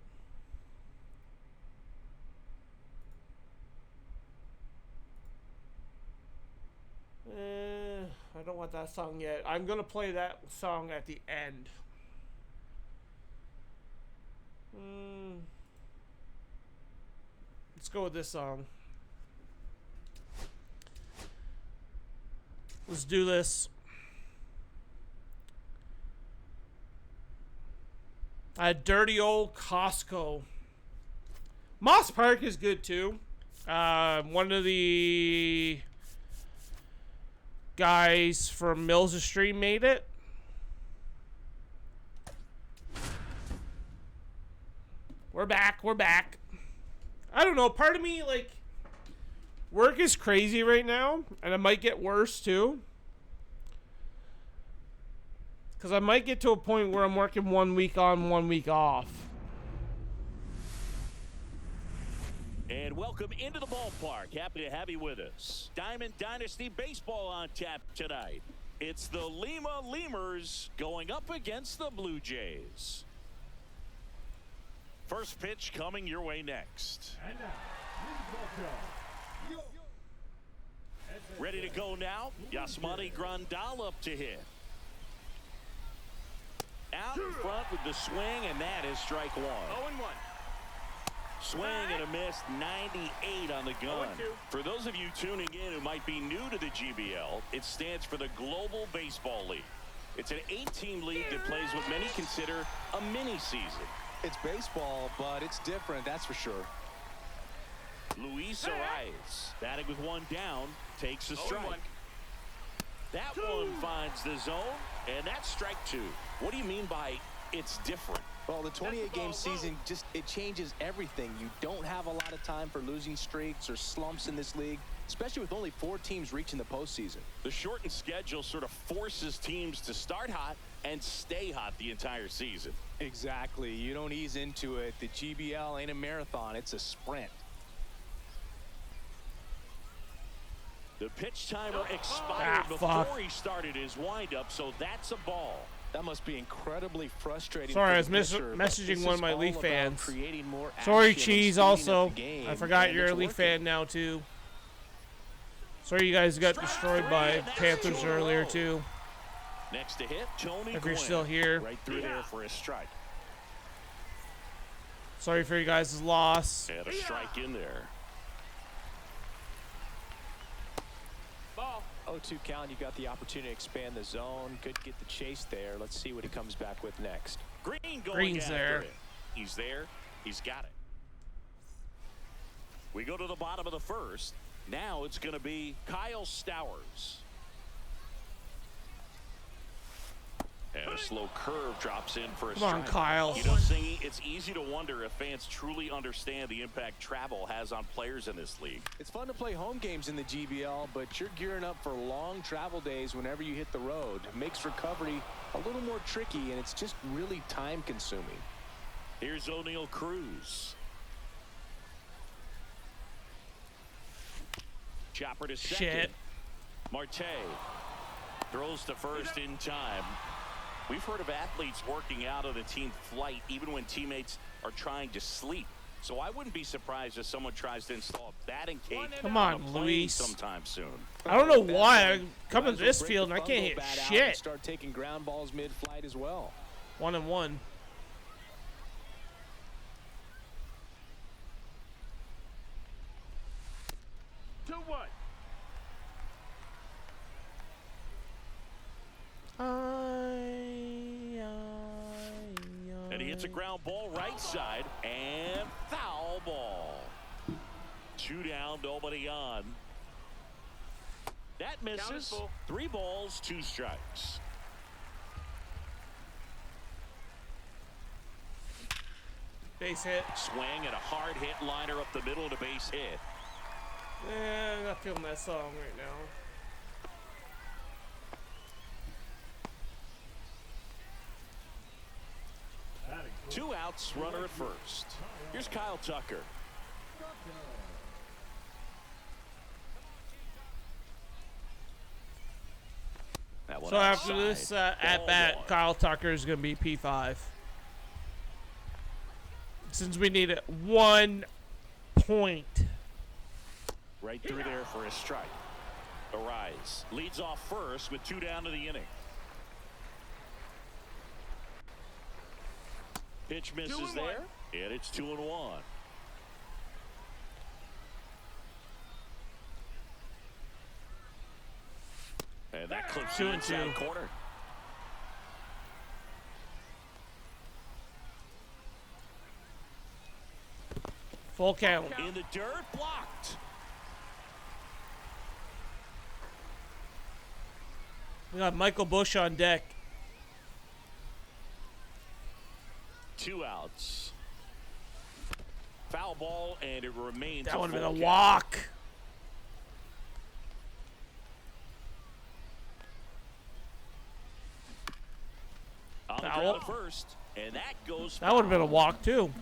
S1: I don't want that song yet. I'm going to play that song at the end. Let's go with this song. Let's do this. Dirty old Costco. Moss Park is good too. One of the guys from Mills' stream made it. We're back. We're back. I don't know. Part of me, like, work is crazy right now, and it might get worse too. Because I might get to a point where I'm working 1 week on, 1 week off.
S2: And welcome into the ballpark. Happy to have you with us. Diamond Dynasty Baseball on tap tonight. It's the Lima Lemurs going up against the Blue Jays. First pitch coming your way next.
S6: And now, please welcome.
S2: Ready to go now. Yasmani Grandal up to hit. Out in front with the swing, and that is strike one.
S4: 0-1.
S2: Swing and a miss, 98 on the gun.
S4: 0-2.
S2: For those of you tuning in who might be new to the GBL, it stands for the Global Baseball League. It's an 8-team league that plays what many consider a mini season.
S3: It's baseball, but it's different, that's for sure.
S2: Luis Arias, batting with one down, takes a
S4: 0-1.
S2: strike. That one finds the zone, and that's strike two. What do you mean by it's different?
S3: Well, the 28-game season, it changes everything. You don't have a lot of time for losing streaks or slumps in this league, especially with only 4 teams reaching the postseason.
S2: The shortened schedule sort of forces teams to start hot and stay hot the entire season.
S3: Exactly. You don't ease into it. The GBL ain't a marathon. It's a sprint.
S2: The pitch timer expired before he started his windup, so that's a ball.
S3: That must be incredibly frustrating.
S1: Sorry, I was
S3: for the pitcher, but
S1: messaging
S3: this
S1: one
S3: is
S1: of my
S3: all
S1: Leaf
S3: about
S1: fans.
S3: creating more
S1: Sorry,
S3: action and
S1: Cheese,
S3: speeding up
S1: also.
S3: the game,
S1: I forgot
S3: and
S1: you're a
S3: it's
S1: Leaf
S3: working.
S1: fan now, too. Sorry you guys got destroyed by Panthers earlier, too.
S2: Next to hit, Tony
S1: If you're
S2: Gwynn.
S1: still here.
S2: Right through there for a strike.
S1: Sorry for you guys' loss.
S2: And a strike in there.
S4: Ball.
S3: 0-2 count. You got the opportunity to expand the zone. Could get the chase there. Let's see what he comes back with next.
S2: Green going
S1: Green's
S2: after
S1: there.
S2: it. He's there. He's got it. We go to the bottom of the first. Now it's going to be Kyle Stowers. And a slow curve drops in for a
S1: Come on,
S2: strike.
S1: Kyle.
S2: You know, Singy, it's easy to wonder if fans truly understand the impact travel has on players in this league.
S3: It's fun to play home games in the GBL, but you're gearing up for long travel days whenever you hit the road. It makes recovery a little more tricky, and it's just really time-consuming.
S2: Here's O'Neal Cruz. Chopper to second.
S1: Shit.
S2: Marte throws to first in time. We've heard of athletes working out on a team flight even when teammates are trying to sleep. So I wouldn't be surprised if someone tries to install a batting cage
S1: Come
S2: on
S1: on,
S2: a plane
S1: Luis.
S2: sometime soon.
S1: I don't know why. I come
S3: Might
S1: into
S3: as well
S1: this
S3: break
S1: field
S3: the
S1: and I can't
S3: fungo
S1: hit
S3: bat out and
S1: shit.
S3: start taking ground balls mid-flight as well.
S1: 1-1.
S2: And he hits a ground ball right side and foul ball. 2 down, nobody on. That misses. 3 balls, 2 strikes.
S1: Base hit.
S2: Swing and a hard hit liner up the middle to base hit.
S1: I'm not feeling that song right now.
S2: 2 outs, runner at first. Here's Kyle Tucker. That one
S1: So after
S2: outside.
S1: this
S2: Ball
S1: at-bat,
S2: 1.
S1: Kyle Tucker is going to be P5. Since we need 1 point.
S2: Right through there for a strike. Arise leads off first with 2 down to the inning. Pitch misses there, and it's 2-1. And that clips the inside corner.
S1: Full count.
S2: In the dirt, blocked.
S1: We got Michael Bush on deck.
S2: 2 outs. Foul ball, and it remains.
S1: That would have been a
S2: full
S1: walk.
S2: count. On the
S1: Foul.
S2: ground at first, and that goes.
S1: That would have been a
S2: foul.
S1: walk, too.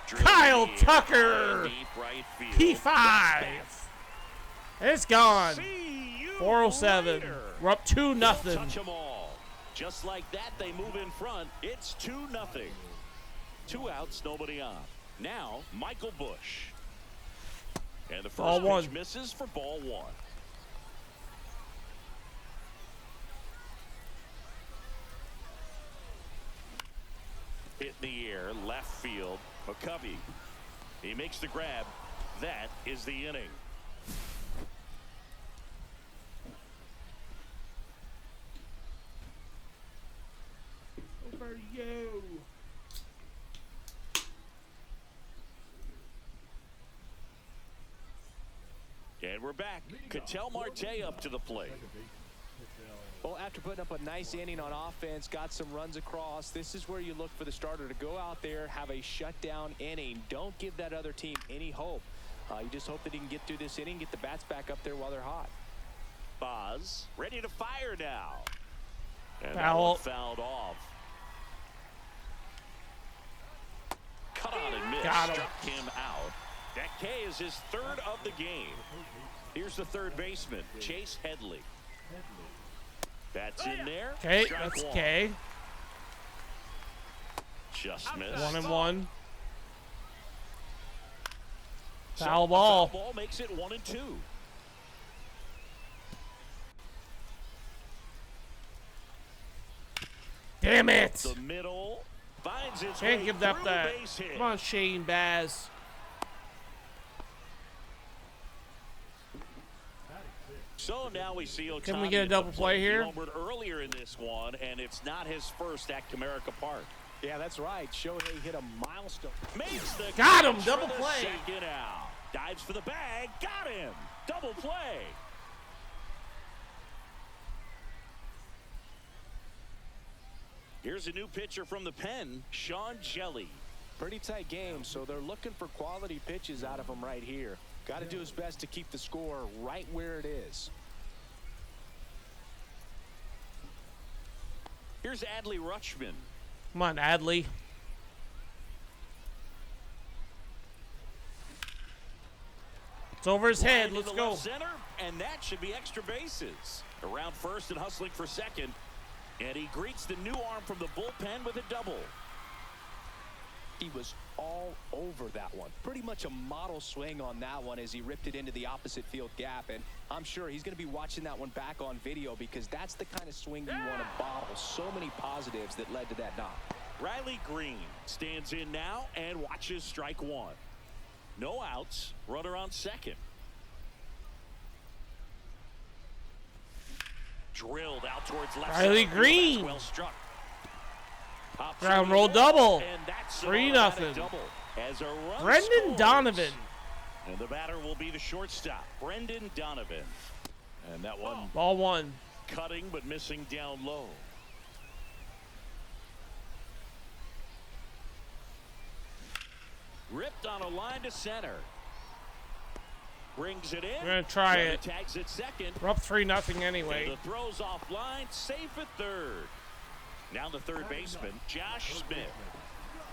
S2: Drilled
S1: Kyle
S2: deep,
S1: Tucker.
S2: deep right field.
S1: P5. It's gone.
S2: See you
S1: 407.
S2: later.
S1: We're up 2-0.
S2: Touch them all. Just like that, they move in front. It's 2-0. 2 outs, nobody on. Now, Michael Bush. And the
S1: Ball
S2: first
S1: one.
S2: pitch misses for ball 1. Hit in the air, left field. McCovey. He makes the grab. That is the inning.
S1: Over you.
S2: And we're back. Ketel Marte up to the plate.
S3: Well, after putting up a nice inning on offense, got some runs across, this is where you look for the starter to go out there, have a shutdown inning. Don't give that other team any hope. You just hope that he can get through this inning, get the bats back up there while they're hot.
S2: Boz ready to fire now. And that
S1: Foul.
S2: one fouled off. Cut on and missed.
S1: Got him.
S2: Struck him out. That K is his 3rd of the game. Here's the third baseman, Chase Headley. That's in there.
S1: Okay,
S2: Strike
S1: that's
S2: 1.
S1: K.
S2: Just missed.
S1: 1-1.
S2: So
S1: Foul
S2: the
S1: ball.
S2: Foul ball makes it 1-2.
S1: Damn it.
S2: The middle finds its
S1: Can't
S2: way
S1: give up
S2: through
S1: that.
S2: the base hit.
S1: Come on, Shane Baz.
S2: So now we see Ohtani.
S1: Can we get a
S2: at the
S1: double play
S2: plate.
S1: here?
S2: He homered earlier in this one, and it's not his first at Comerica Park.
S3: Yeah, that's right. Shohei hit a milestone.
S2: Makes the
S1: Got him,
S2: catch
S1: double
S2: for the
S1: play.
S2: Second out. Dives for the bag. Got him. Double play. Here's a new pitcher from the pen, Sean Jelly.
S3: Pretty tight game, so they're looking for quality pitches out of him right here. Got to do his best to keep the score right where it is.
S2: Here's Adley Rutschman.
S1: Come on, Adley. It's over his head.
S2: Line
S1: Let's
S2: in the
S1: go.
S2: left center, and that should be extra bases. Around first and hustling for second. And he greets the new arm from the bullpen with a double.
S3: He was all over that one. Pretty much a model swing on that one as he ripped it into the opposite field gap. And I'm sure he's going to be watching that one back on video because that's the kind of swing you want to bottle. So many positives that led to that knock.
S2: Riley Green stands in now and watches strike 1. No outs. Runner on second. Drilled out towards left
S1: Riley
S2: center.
S1: Green.
S2: Well struck. Pops
S1: Ground
S2: over
S1: roll
S2: the
S1: double.
S2: wall, and that's an
S1: 3-0.
S2: automatic double as a run
S1: Brendan
S2: scores.
S1: Donovan.
S2: And the batter will be the shortstop, Brendan Donovan. And that one
S1: Ball 1.
S2: cutting but missing down low. Ripped on a line to center. Brings it in.
S1: We're going to try
S2: Runner
S1: it.
S2: tags at second.
S1: We're up 3-0
S2: And
S1: anyway.
S2: the throw's offline, safe at third. Now the third baseman, Josh Smith.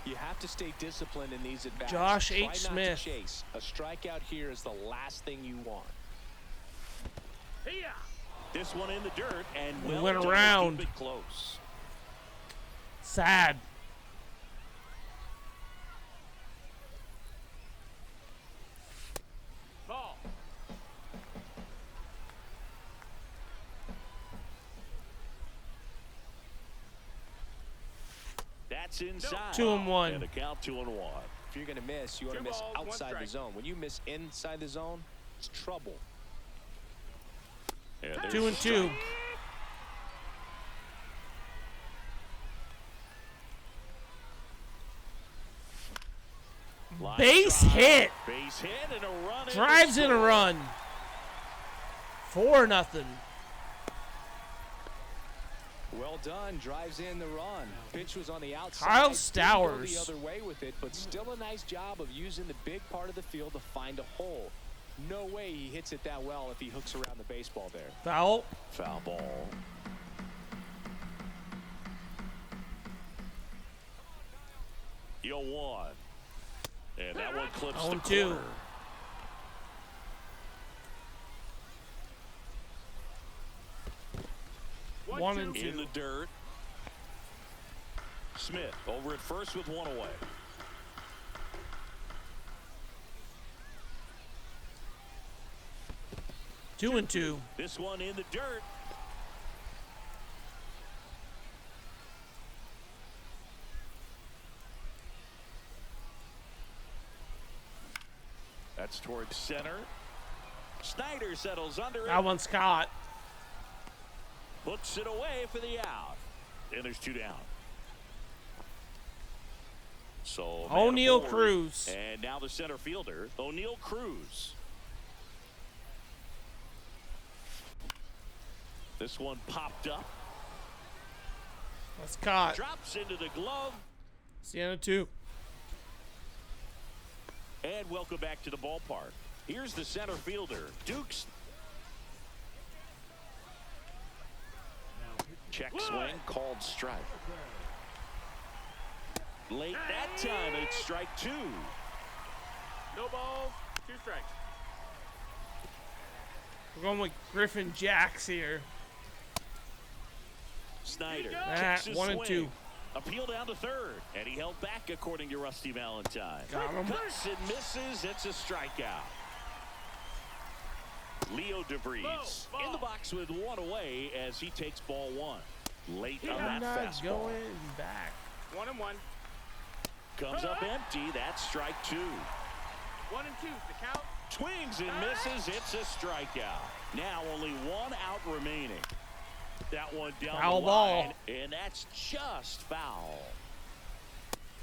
S3: You have to stay disciplined in these at-bats.
S1: Josh
S3: Try
S1: H.
S3: not
S1: Smith.
S3: to chase. A strikeout here is the last thing you want.
S2: This one in the dirt and
S1: We
S2: well
S1: went
S2: done to
S1: around.
S2: keep it close.
S1: Sad.
S4: Ball.
S2: That's inside.
S1: 2-1.
S2: And a count 2-1.
S3: If you're going to miss, you want to
S4: Two
S3: miss
S4: balls, one
S3: outside the
S4: strike.
S3: zone. When you miss inside the zone, it's trouble.
S2: And there's
S1: 2-2.
S2: strike. Line
S1: Base
S2: drive.
S1: hit.
S2: Base hit and a run.
S1: Drives in a run. 4-0.
S3: Well done. Drives in the run. Pitch was on the outside.
S1: Kyle
S3: Didn't go
S1: Stowers.
S3: the other way with it, but still a nice job of using the big part of the field to find a hole. No way he hits it that well if he hooks around the baseball there.
S1: Foul.
S2: Foul ball. Yo one. And that one clips the
S1: 0-2.
S2: corner.
S1: One and
S2: In
S1: two.
S2: the dirt. Smith over at first with one away.
S1: Two and two.
S2: This one in the dirt. That's towards center. Snyder settles under it.
S1: That one's caught.
S2: Hooks it away for the out. And there's two down. So man
S1: O'Neal
S2: forward.
S1: Cruz.
S2: And now the center fielder, O'Neal Cruz. This one popped up.
S1: That's caught.
S2: Drops into the glove.
S1: Sienna 2.
S2: And welcome back to the ballpark. Here's the center fielder, Dukes. Check swing, called strike. Late that time, and it's strike two.
S4: No balls, 2 strikes.
S1: We're going with Griffin Jacks here.
S2: Snyder
S1: Ah,
S2: takes his
S1: 1 and
S2: swing.
S1: 2.
S2: Appeal down to third, and he held back according to Rusty Valentine.
S1: Got him.
S2: Cuts and misses. It's a strikeout. Leo DeVries
S4: Ball.
S2: in the box with one away as he takes ball one. Late on
S1: I'm
S2: that
S1: not
S2: fastball.
S1: going back.
S4: 1-1.
S2: Comes up empty. That's strike two.
S4: 1 and 2. The count.
S2: Swings and misses. It's a strikeout. Now only one out remaining. That one down
S1: Foul
S2: the
S1: ball.
S2: line, and that's just foul.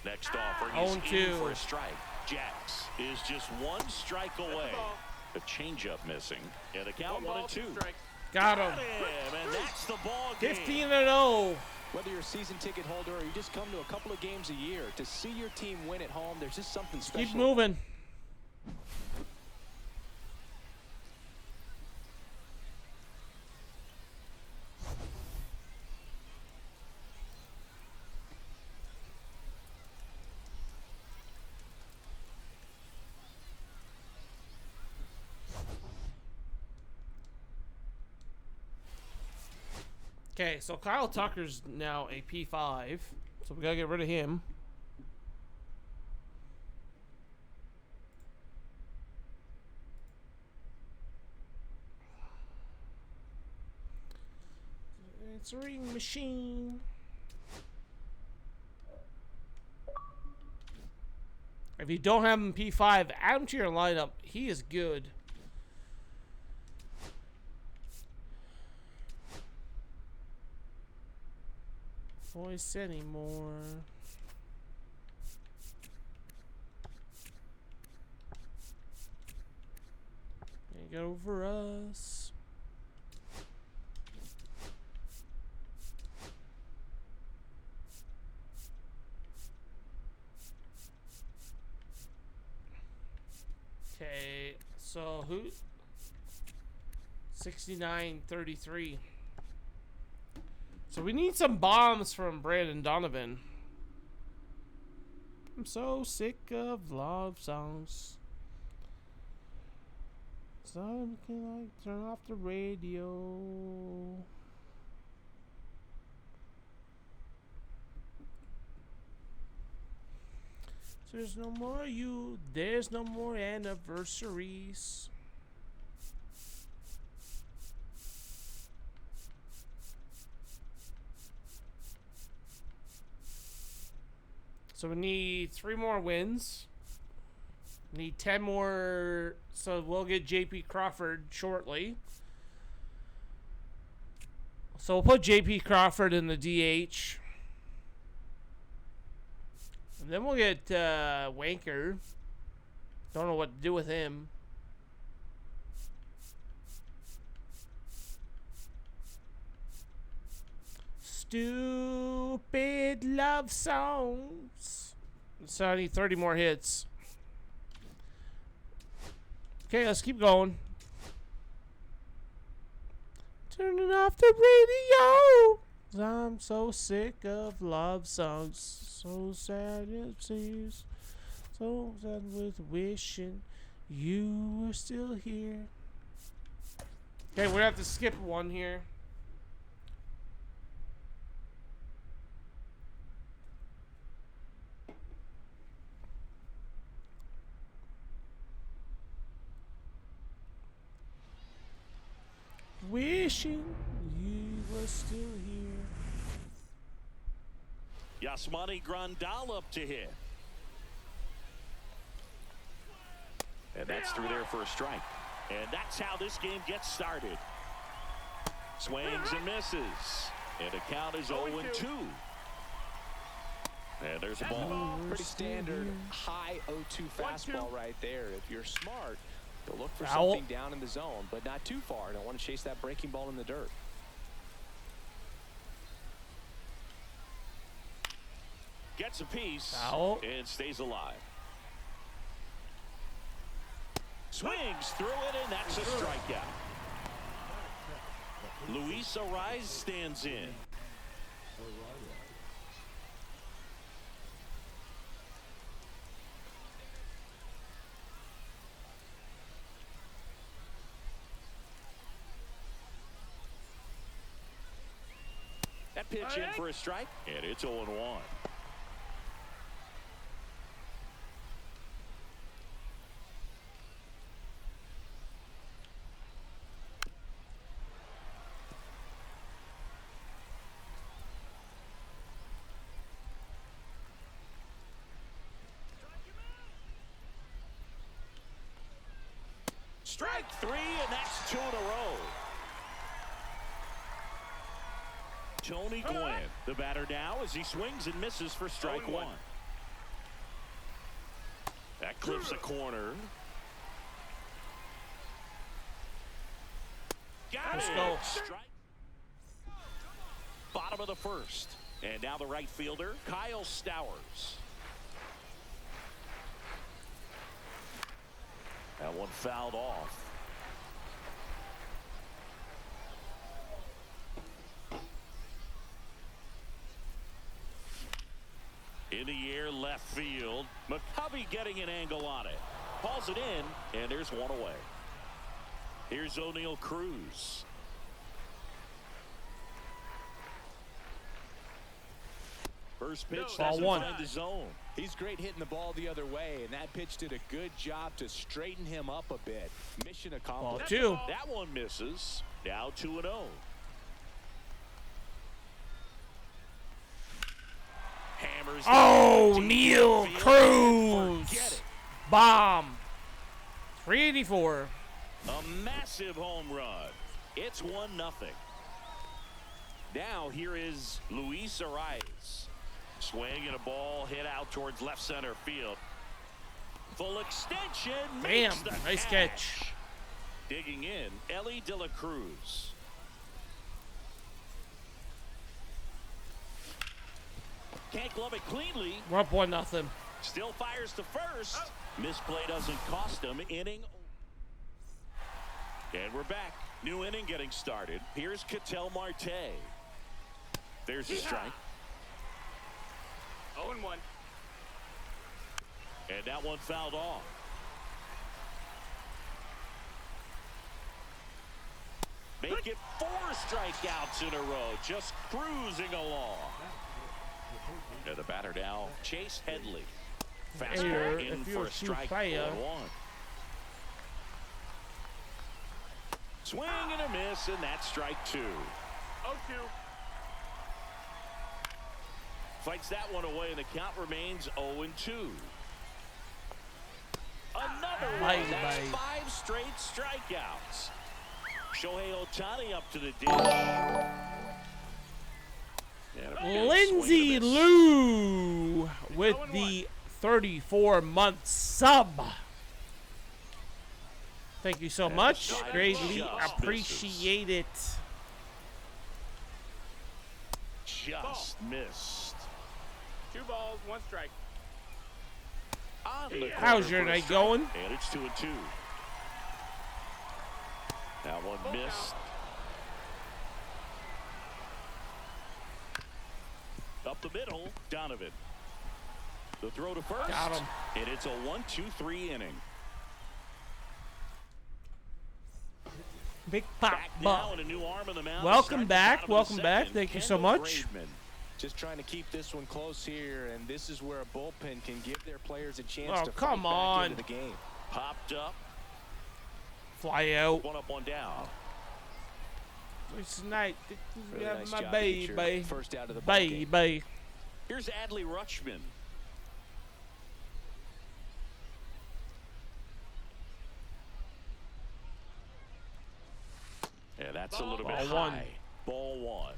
S2: Next offer, he's
S1: 0-2.
S2: in for a strike. Jax is just one strike away.
S4: ball.
S2: The changeup missing, and a count
S4: 1 ball,
S2: 1 and 2.
S4: 2 strikes.
S1: Got
S2: Got
S1: him.
S2: him, and that's the ball game.
S1: 15-0.
S3: Whether you're a season ticket holder or you just come to a couple of games a year, to see your team win at home, there's just something special.
S1: Keep moving. Okay, so Kyle Tucker's now a P5, so we gotta get rid of him. Answering machine. If you don't have him P5, add him to your lineup. He is good. voice anymore. Can't get over us. Okay, so who? 69-33. So we need some bombs from Brandon Donovan. I'm so sick of love songs. So can I turn off the radio? There's no more you. There's no more anniversaries. So we need 3 more wins. Need 10 more. So we'll get JP Crawford shortly. So we'll put JP Crawford in the DH. And then we'll get Wanker. Don't know what to do with him. Stupid love songs. So I need 30 more hits. Okay, let's keep going. Turning off the radio. I'm so sick of love songs. So sad it seems. So sad with wishing you were still here. Okay, we're gonna have to skip one here. Wishing you were still here.
S2: Yasmani Grandal up to hit. And that's through there for a strike. And that's how this game gets started. Swings and misses. And the count is 0-2. And there's a ball.
S3: Pretty standard high 0-2 fastball right there. If you're smart, you'll look for
S1: Foul.
S3: something down in the zone, but not too far. Don't want to chase that breaking ball in the dirt.
S2: Gets a piece
S1: Foul.
S2: and stays alive. Swings through it, and that's a strikeout. Luis Ariz stands in. That pitch in for a strike, and it's 0-1. Strike 3, and that's 2 in a row. Tony Gwynn, the batter now, as he swings and misses for strike 1. That clips a corner. Got
S1: Let's
S2: it.
S1: go.
S2: Strike. Bottom of the first. And now the right fielder, Kyle Stowers. That one fouled off. In the air, left field. McCovey getting an angle on it. Hauls it in, and there's one away. Here's O'Neal Cruz. First pitch doesn't find the zone.
S3: He's great hitting the ball the other way, and that pitch did a good job to straighten him up a bit. Mission accomplished.
S1: Ball 2.
S2: That one misses. Now 2-0. Hammers.
S1: Oh,
S2: deep
S1: Neil
S2: field.
S1: Cruz.
S2: Forget it.
S1: Bomb. 384.
S2: A massive home run. It's 1-0. Now here is Luis Arias. Swing and a ball hit out towards left center field. Full extension.
S1: Damn,
S2: makes the
S1: nice catch.
S2: Digging in, Ellie De La Cruz. Can't glove it cleanly.
S1: We're up 1-0.
S2: Still fires to first. Misplay doesn't cost him. Inning. And we're back. New inning getting started. Here's Ketel Marte. There's a strike.
S4: 0-1.
S2: And that one fouled off. Make it 4 strikeouts in a row. Just cruising along. And the batter now, Chase Headley. Fastball in
S1: if
S2: for
S1: you're
S2: a strike.
S1: 2-player.
S2: 1. Swing and a miss, and that's strike 2.
S4: 0-2.
S2: Fights that one away, and the count remains 0-2. Another one. That's 5 straight strikeouts. Shohei Ohtani up to the dish.
S1: Lindsay Lou with the 34-month sub. Thank you so much. Greatly appreciate it.
S2: Just missed.
S4: 2 balls, 1 strike.
S2: On the
S1: How's
S2: corner
S1: your
S2: for a
S1: night
S2: strike,
S1: going?
S2: And it's 2-2. That one missed. Up the middle, Donovan. The throw to first.
S1: Got him.
S2: And it's a 1-2-3 inning.
S1: Big pop
S2: Back now
S1: ball.
S2: and a new arm in the mound.
S1: Welcome
S2: Start the
S1: back.
S2: bottom of the
S1: Welcome back.
S2: second.
S1: Thank you so
S2: Kendall
S1: much.
S2: Graveman.
S3: Just trying to keep this one close here, and this is where a bullpen can give their players a chance
S1: Oh,
S3: to
S1: come
S3: fight back
S1: on.
S3: into the game.
S2: Popped up.
S1: Fly out.
S2: 1 up, 1 down.
S1: It's night.
S3: Really
S1: Yeah,
S3: nice
S1: my
S3: job to get your
S1: baby.
S3: first out of the ball game.
S1: Baby.
S2: Here's Adley Rutschman. Yeah, that's a little bit
S1: Ball
S2: high.
S1: 1.
S2: Ball 1.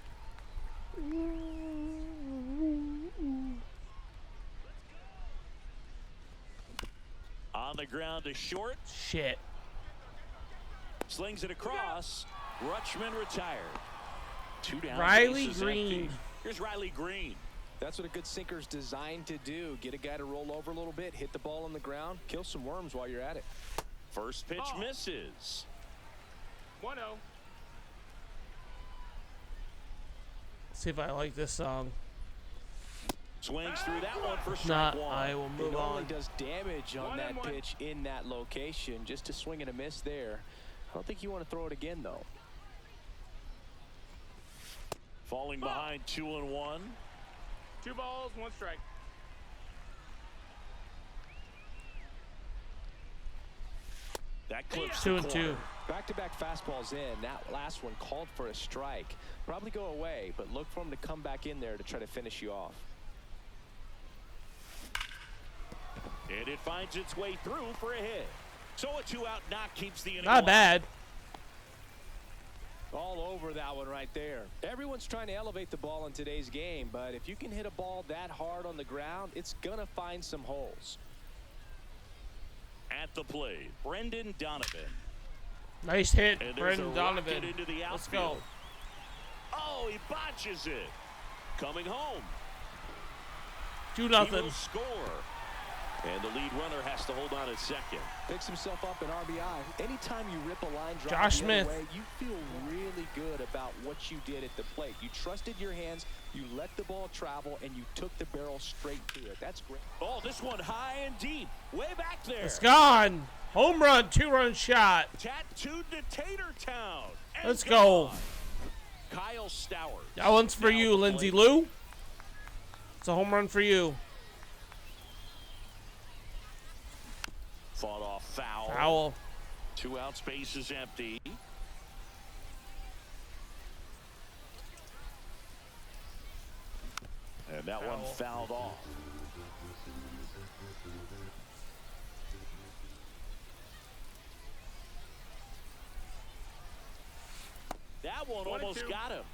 S2: On the ground to short.
S1: Shit.
S2: Slings it across. Rutschman retired. 2 down.
S1: Riley
S2: bases
S1: Green.
S2: empty. Here's Riley Green.
S3: That's what a good sinker's designed to do. Get a guy to roll over a little bit, hit the ball on the ground, kill some worms while you're at it.
S2: First pitch misses.
S4: 1-0.
S1: See if I like this song.
S2: Swings through that one for
S1: Nah,
S2: strike 1.
S1: I will move
S3: It only
S1: on.
S3: does damage on that
S4: 1-1.
S3: pitch in that location. Just a swing and a miss there. I don't think you want to throw it again, though.
S2: Falling behind 2-1.
S4: 2 balls, 1 strike.
S2: That clips
S1: 2
S2: the
S1: and 2.
S2: corner.
S3: Back-to-back fastballs in. That last one called for a strike. Probably go away, but look for him to come back in there to try to finish you off.
S2: And it finds its way through for a hit. So a 2-out knock keeps the inning
S1: Not
S2: alive.
S1: bad.
S3: All over that one right there. Everyone's trying to elevate the ball in today's game, but if you can hit a ball that hard on the ground, it's going to find some holes.
S2: At the plate, Brendan Donovan.
S1: Nice hit,
S2: And there's
S1: Brendan
S2: a rocket
S1: Donovan.
S2: into the
S1: Let's
S2: outfield.
S1: go.
S2: Oh, he botches it. Coming home.
S1: 2-0.
S2: He will score. And the lead runner has to hold on at second.
S3: Picks himself up an RBI. Anytime you rip a line drive
S1: Josh
S3: the other
S1: Smith.
S3: way, you feel really good about what you did at the plate. You trusted your hands, you let the ball travel, and you took the barrel straight to it. That's great.
S2: Oh, this one high and deep. Way back there.
S1: It's gone. Home run, 2-run shot.
S2: Tattooed to Tatertown. And
S1: Let's go.
S2: gone. Kyle Stowers.
S1: That one's for
S2: now
S1: you,
S2: at the
S1: Lindsay
S2: plate.
S1: Lou. It's a home run for you.
S2: Fought off foul.
S1: Foul.
S2: 2 out, space is empty. And that one fouled off. That one
S4: 1 and
S2: almost
S4: 2.
S2: got him.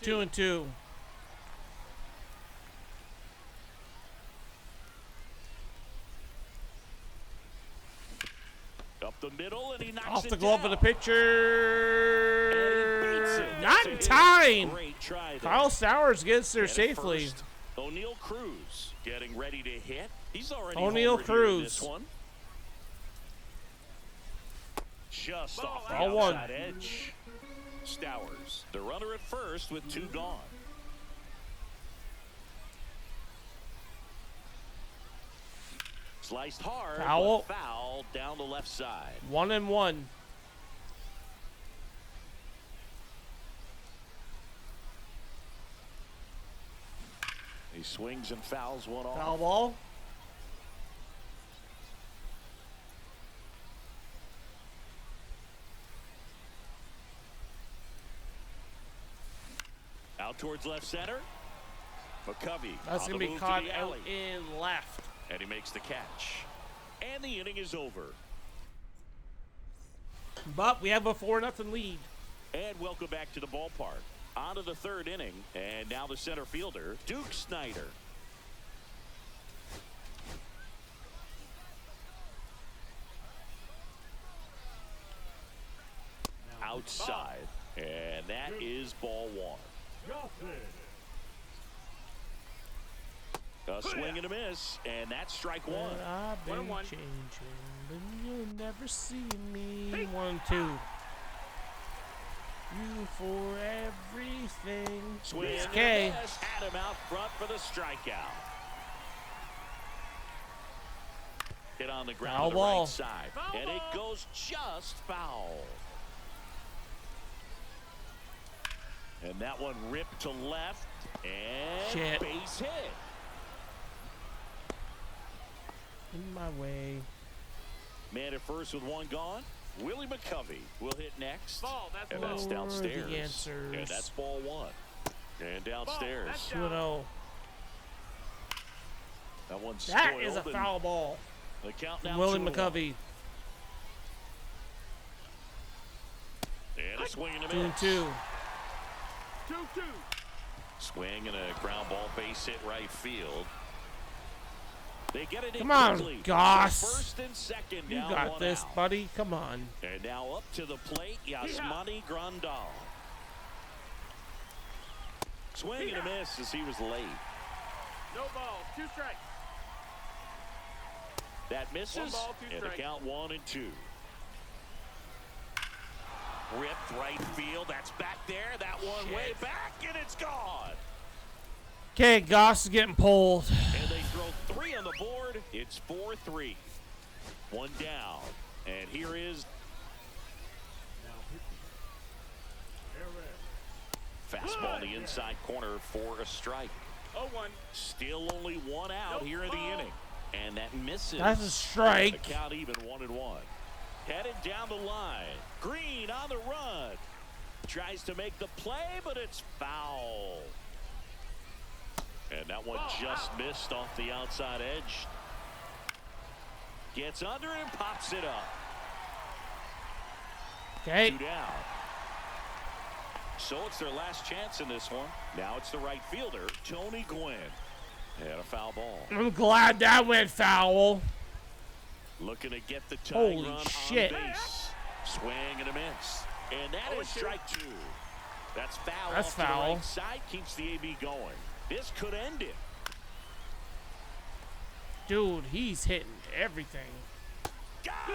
S1: 2-2.
S2: Up the middle, and he knocks
S1: Off
S2: it
S1: the glove
S2: down.
S1: of the pitcher.
S2: And he beats it.
S1: Not
S2: That's
S1: in
S2: a
S1: time.
S2: Great try there.
S1: Kyle Stowers gets there
S2: And at
S1: safely.
S2: first, O'Neal Cruz getting ready to hit. He's already
S1: O'Neal
S2: homered here in
S1: Cruz.
S2: this one. Just off the
S1: Ball one.
S2: outside edge. Stowers, the runner at first with 2 gone. Sliced hard,
S1: Foul.
S2: but foul down the left side.
S1: 1-1.
S2: He swings and fouls one off.
S1: Foul ball.
S2: Out towards left center. McCovey.
S1: That's
S2: on
S1: going
S2: the
S1: to be
S2: move
S1: caught
S2: the
S1: out
S2: alley.
S1: in left.
S2: And he makes the catch. And the inning is over.
S1: But we have a 4-0 lead.
S2: And welcome back to the ballpark. On to the 3rd inning. And now the center fielder, Duke Snyder. Outside. And that is ball 1. A swing and a miss, and that's strike 1.
S1: I've been
S4: 1-1.
S1: changing, but you'll never see me. 1-2. You for everything.
S2: Swing
S1: It's
S2: and
S1: K.
S2: a miss, had him out front for the strikeout. Hit on the ground
S1: Foul
S2: to the
S1: ball.
S2: right side,
S4: Foul
S2: and it
S4: ball.
S2: goes just foul. And that one ripped to left, and
S1: Shit.
S2: base hit.
S1: In my way.
S2: Man at first with 1 gone. Willie McCovey will hit next.
S4: Ball, that's
S2: And
S4: ball.
S2: that's
S1: What are
S2: downstairs.
S1: the answers?
S2: And that's ball 1. And downstairs.
S4: that's
S1: 2-0.
S2: That one's
S1: That
S2: spoiled,
S1: is a
S2: and
S1: foul ball.
S2: The count now
S1: Willie
S2: 2-1.
S1: McCovey.
S2: And a swing and a miss.
S1: 2-2.
S4: 2-2.
S2: Swing and a ground ball, base hit right field. They get it in
S1: Come on,
S2: quickly.
S1: Goss.
S2: First and second
S1: You
S2: down,
S1: got
S2: 1
S1: this,
S2: out.
S1: buddy. Come on.
S2: And now up to the plate, Yasmani Grandal. Swing and a miss as he was late.
S4: No balls. 2 strikes.
S2: That misses.
S4: 1 ball, 2
S2: and the
S4: strikes.
S2: count 1-2. Ripped right field. That's back there. That one
S1: Shit.
S2: way back, and it's gone.
S1: Okay, Goss is getting pulled.
S2: And they throw 3 on the board. It's 4-3. 1 down. And here is fastball in the inside corner for a strike.
S4: 0-1.
S2: Still only 1 out
S4: Nope.
S2: here in the
S4: Ball.
S2: inning. And that misses.
S1: That's a strike.
S2: The count even 1-1. Headed down the line. Green on the run. Tries to make the play, but it's foul. And that one just missed off the outside edge. Gets under and pops it up.
S1: Okay.
S2: 2 down. So it's their last chance in this one. Now it's the right fielder, Tony Gwynn. And a foul ball.
S1: I'm glad that went foul.
S2: Looking to get the tying
S1: Holy
S2: run
S1: shit.
S2: on base. Swing and a miss. And that is
S4: 0-2.
S2: strike 2. That's foul.
S1: That's
S2: off to the
S1: foul.
S2: right side. Keeps the AB going. This could end it.
S1: Dude, he's hitting everything.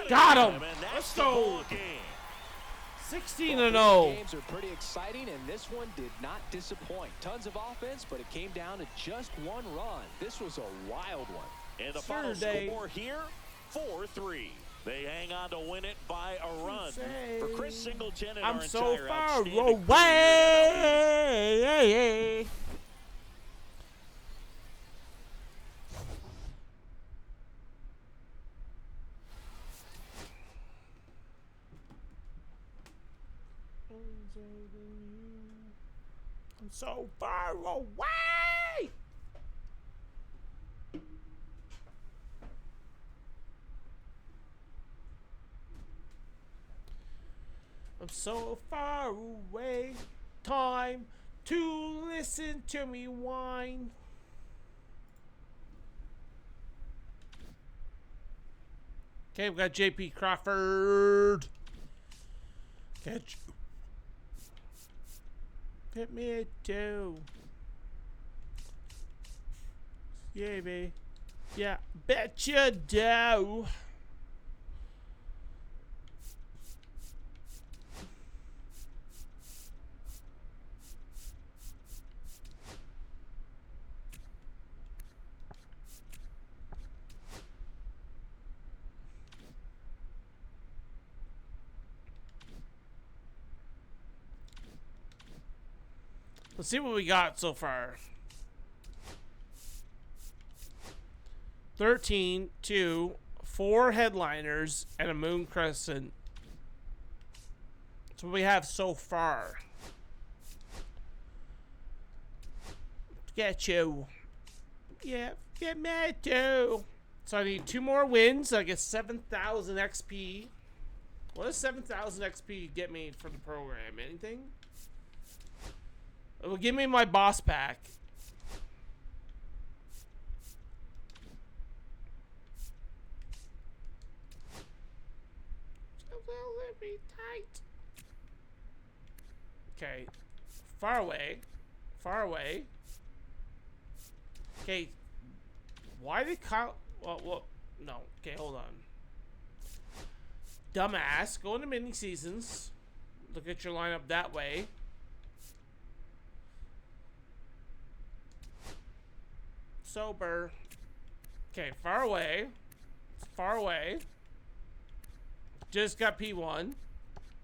S2: Got
S1: him.
S2: And that's
S1: Let's
S2: the
S1: go.
S2: ball game.
S1: 16-0.
S3: Games are pretty exciting, and this one did not disappoint. Tons of offense, but it came down to just 1 run. This was a wild one.
S2: And the final
S1: Saturday.
S2: score here, 4-3. They hang on to win it by a run. For Chris Singleton and
S1: I'm
S2: our
S1: so
S2: entire
S1: far
S2: outstanding crew here at MLB.
S1: away. I'm so far away. I'm so far away. Time to listen to me whine. Okay, we got JP Crawford. Catch. Hit me a 2. Yeah, baby. Yeah, bet you do. Let's see what we got so far. 13, 2, 4 headliners, and a moon crescent. That's what we have so far. Get you. Yeah, get mad too. So I need 2 more wins. I get 7,000 XP. What does 7,000 XP get me for the program? Anything? It will give me my boss pack. Let me tight. Okay. Far away. Far away. Okay. Why did Kyle... Well, no. Okay, hold on. Dumbass. Go into mini seasons. Look at your lineup that way. Sober. Okay, far away. Far away. Just got P1.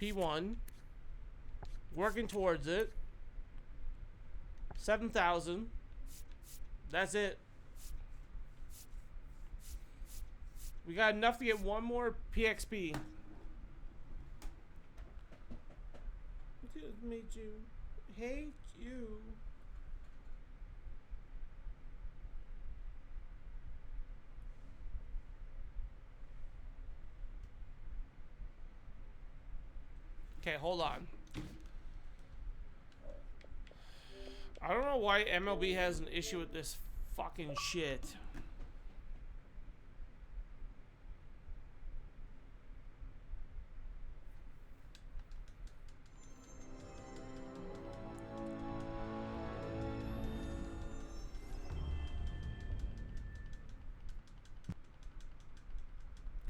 S1: P1. Working towards it. 7,000. That's it. We got enough to get 1 more PXP. Just made you hate you. Okay, hold on. I don't know why MLB has an issue with this fucking shit.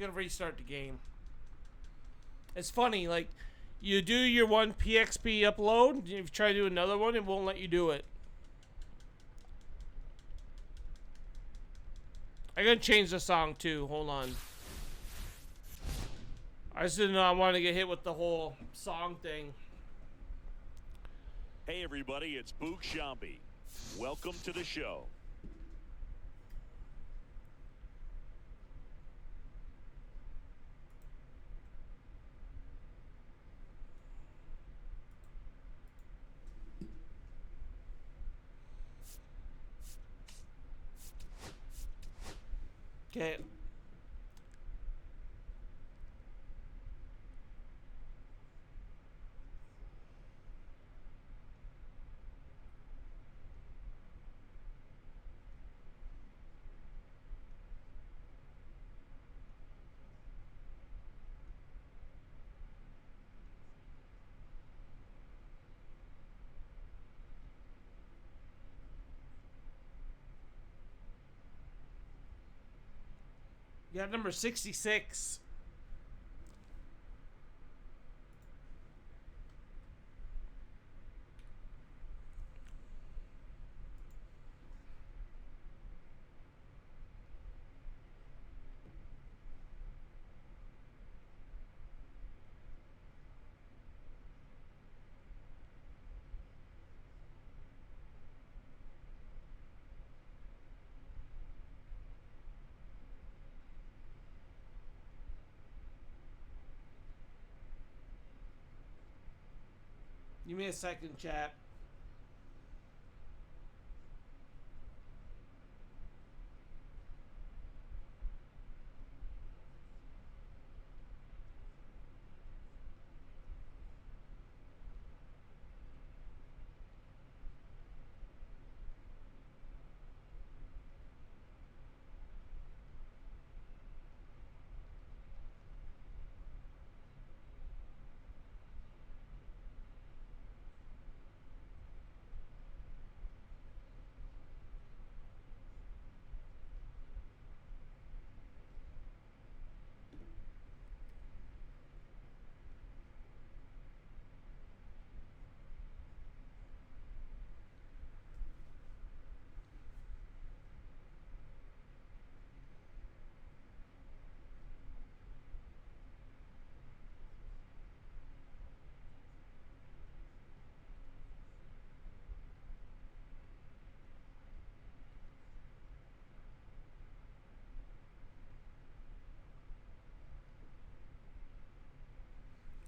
S1: Gonna restart the game. It's funny, like, you do your 1 PXP upload, if you try to do another one, it won't let you do it. I gotta change the song too, hold on. I just didn't know I wanted to get hit with the whole song thing.
S2: Hey everybody, it's Boog Shambi. Welcome to the show.
S1: Okay. You got number 66. Give me a second, chat.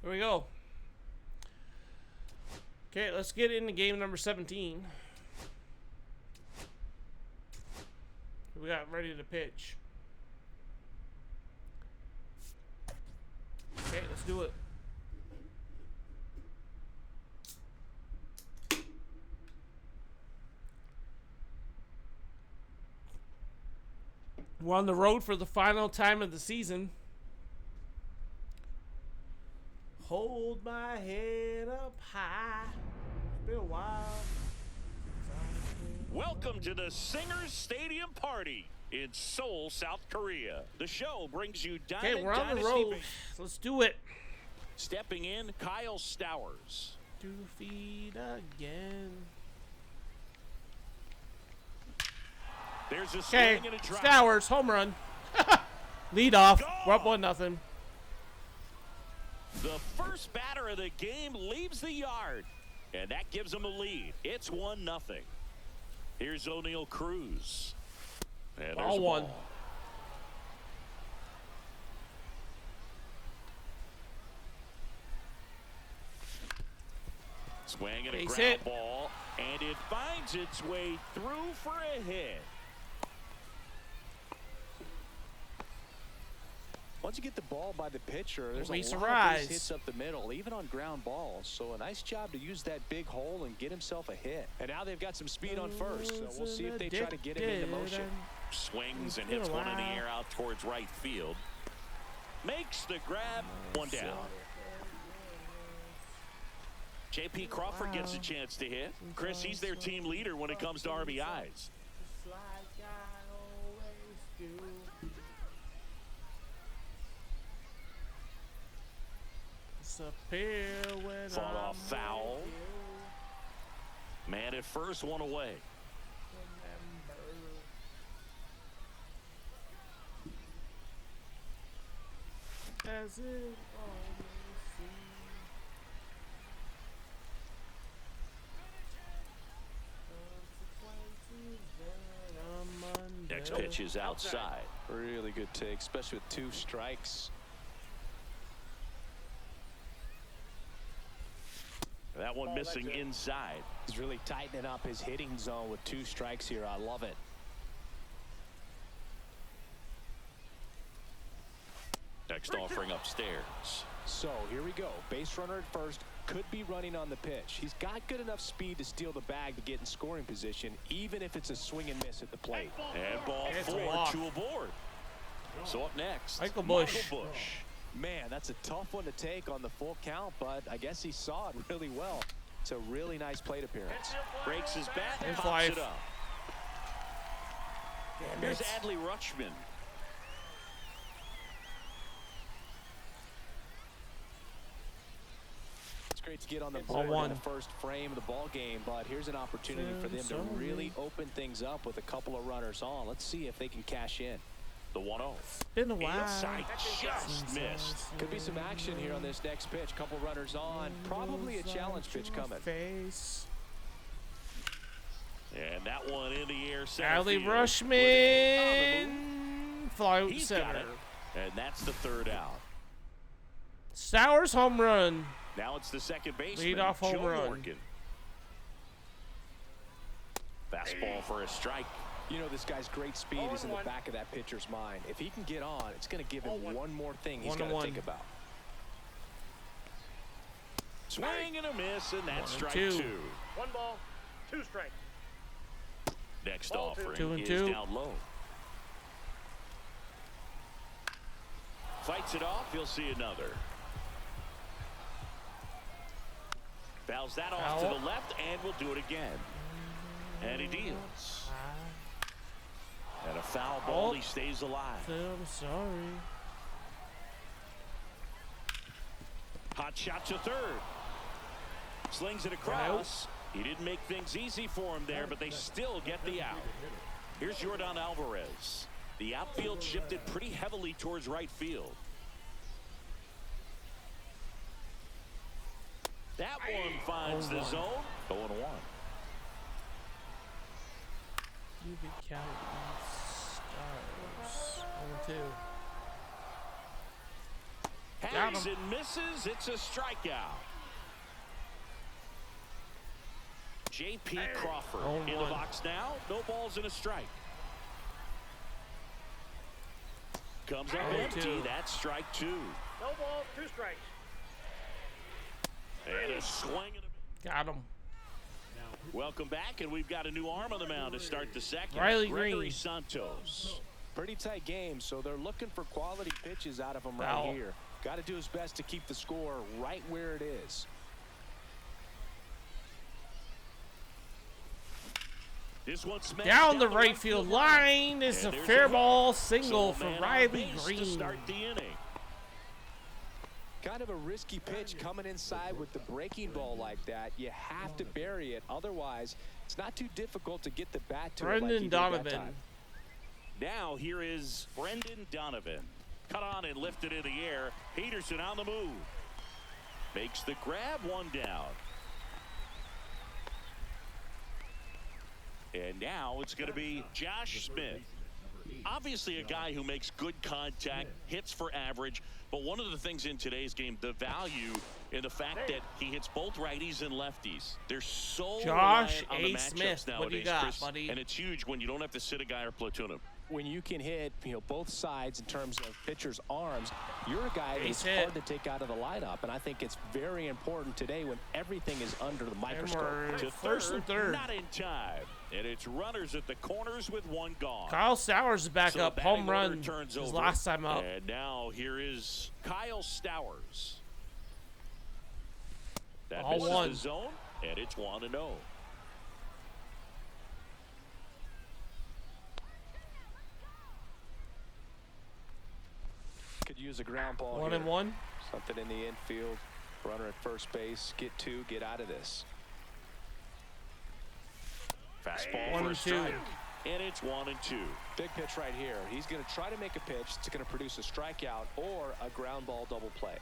S1: Here we go. Okay, let's get into game number 17. We got ready to pitch. Okay, let's do it. We're on the road for the final time of the season. Hold my head up high. It's been a while.
S2: Welcome to the Singers Stadium Party in Seoul, South Korea. The show brings you
S1: Okay,
S2: Diamond
S1: we're on the
S2: Dynasty
S1: road.
S2: Baseball.
S1: Let's do it.
S2: Stepping in, Kyle Stowers.
S1: 2 feet again.
S2: There's a
S1: Okay,
S2: swing and a drive.
S1: Stowers, home run. Lead off. We're up 1-0.
S2: The first batter of the game leaves the yard, and that gives them a lead. It's 1-0. Here's O'Neal Cruz. And there's
S1: Ball
S2: a
S1: one.
S2: ball. Swing and a
S1: Base
S2: ground
S1: hit.
S2: ball, and it finds its way through for a hit.
S3: Once you get the ball by the pitcher, there's
S1: Luis
S3: a lot of
S1: Arise.
S3: base hits up the middle, even on ground balls. So a nice job to use that big hole and get himself a hit. And now they've got some speed on first, so we'll see if they try to get him into motion.
S2: Swings and
S1: It's been
S2: hits
S1: a
S2: one in the
S1: while.
S2: air out towards right field. Makes the grab, one down. J.P. Crawford gets a chance to hit. Chris, he's their team leader when it comes to RBIs. Fought off foul. Man at first, one away.
S1: As it always seems.
S2: Next pitch is outside.
S3: Really good take, especially with 2 strikes.
S2: That one missing inside.
S3: He's really tightening up his hitting zone with 2 strikes here. I love it.
S2: Next offering upstairs.
S3: So here we go. Base runner at first. Could be running on the pitch. He's got good enough speed to steal the bag to get in scoring position, even if it's a swing and miss at the plate.
S2: And ball
S1: It's
S2: 4
S1: walk.
S2: to aboard. So up next,
S1: Michael Busch.
S2: Michael Busch.
S3: Man, that's a tough one to take on the full count, but I guess he saw it really well. It's a really nice plate appearance.
S2: Breaks his bat and
S1: It's
S2: pops
S1: life.
S2: it up.
S1: Damn
S2: Here's
S1: it.
S2: Adley Rutschman.
S3: It's great to get on the
S1: Ball
S3: board
S1: one.
S3: in the first frame of the ball game, but here's an opportunity for them to really open things up with a couple of runners on. Let's see if they can cash in.
S2: The 1-0.
S1: Been a while.
S2: Inside, just missed.
S3: Could be some action here on this next pitch. Couple runners on. Probably a challenge pitch coming.
S1: Face.
S2: And that one in the air. Center
S1: Adley
S2: field.
S1: Rushman. Fly out
S2: He's got
S1: center.
S2: it. And that's the 3rd out.
S1: Stowers home run.
S2: Now it's the second baseman,
S1: Leadoff home
S2: Joe
S1: run.
S2: Morgan. Fastball for a strike.
S3: You know, this guy's great speed is in the back of that pitcher's mind. If he can get on, it's going to give him one more thing he's got to
S1: 1-1.
S3: think about.
S2: Swing and a miss, and that's strike
S1: 1-2.
S2: 2.
S4: 1 ball, 2 strikes.
S2: Next
S4: Ball 2.
S2: offering
S1: 2-2.
S2: is down low. Fights it off. He'll see another. Fouls that off to
S1: Foul.
S2: the left, and will do it again. And he deals. And a foul ball.
S1: Oh.
S2: He stays alive.
S1: I'm sorry.
S2: Hot shot to third. Slings it across. He didn't make things easy for him there, but they still get the out. Here's Yordan Alvarez. The outfield shifted pretty heavily towards right field. That one finds the zone. 0-1.
S1: UV Cali Stars. 0-2.
S2: Hangs
S1: him.
S2: and misses. It's a strikeout. J.P. Crawford in the
S1: 0-1.
S2: box now. No balls and a strike. Comes up
S1: 0-2.
S2: empty. That's strike 2.
S4: No ball, 2 strikes.
S2: And a swing and a...
S1: Got him.
S2: Welcome back, and we've got a new arm on the mound to start the second.
S1: Riley
S2: Gregory
S1: Green.
S2: Santos.
S3: Pretty tight game, so they're looking for quality pitches out of him right
S1: Foul.
S3: here. Got to do his best to keep the score right where it is.
S2: This one smashed
S1: Down the right field line is a
S2: And there's
S1: fair
S2: a
S1: ball
S2: hit.
S1: single
S2: So
S1: for
S2: a man on
S1: Riley
S2: base to
S1: Green.
S2: start the inning.
S3: Kind of a risky pitch coming inside with the breaking ball like that. You have to bury it. Otherwise, it's not too difficult to get the bat to it like he
S1: Brendan
S3: did that
S1: Donovan.
S3: time.
S2: Now here is Brendan Donovan. Cut on and lifted in the air. Peterson on the move. Makes the grab, 1 down. And now it's going to be Josh Smith. Obviously a guy who makes good contact, hits for average, but one of the things in today's game, the value in the fact that he hits both righties and lefties. They're so
S1: Josh
S2: reliant on the
S1: A.
S2: matchups
S1: Smith,
S2: nowadays,
S1: what do you got,
S2: Chris,
S1: buddy?
S2: and it's huge when you don't have to sit a guy or platoon him.
S3: When you can hit, both sides in terms of pitchers' arms, you're a guy
S1: Base
S3: that's
S1: hit.
S3: hard to take out of the lineup, and I think it's very important today when everything is under the
S1: And
S3: microscope.
S1: we're
S2: To
S1: first and third.
S2: not in time. And it's runners at the corners with 1 gone.
S1: Kyle Stowers is back
S2: So
S1: up.
S2: batting
S1: Home
S2: order
S1: run
S2: turns
S1: his
S2: over.
S1: last time up.
S2: And now here is Kyle Stowers. That
S1: All
S2: misses
S1: one.
S2: the zone, and it's 1-0.
S3: Could use a ground ball
S1: 1-1.
S3: here. Something in the infield. Runner at first base. Get 2. Get out of this.
S2: Fastball
S1: 1
S2: for a
S1: and 2.
S2: strike. And it's 1-2.
S3: Big pitch right here. He's going to try to make a pitch that's going to produce a strikeout or a ground ball double play.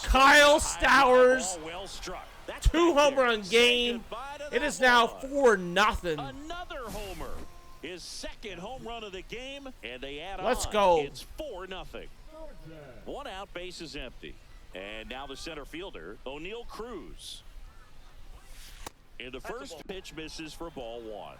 S1: Kyle
S2: High
S1: Stowers,
S2: ball, well struck. That's
S1: 2
S2: back
S1: home
S2: there.
S1: run
S2: Say
S1: game.
S2: goodbye to
S1: It
S2: that
S1: is now
S2: one.
S1: 4-0.
S2: Another homer. His second home run of the game, and they add
S1: Let's
S2: on.
S1: go.
S2: It's 4-0. 1 out, base is empty. And now the center fielder, O'Neal Cruz. And the first pitch misses for ball 1.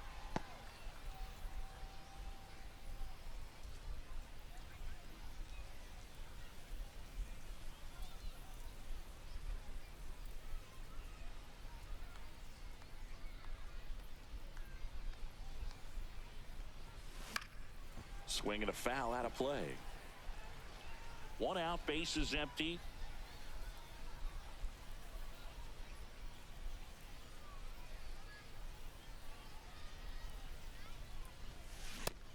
S2: Swing and a foul out of play. 1 out, base is empty.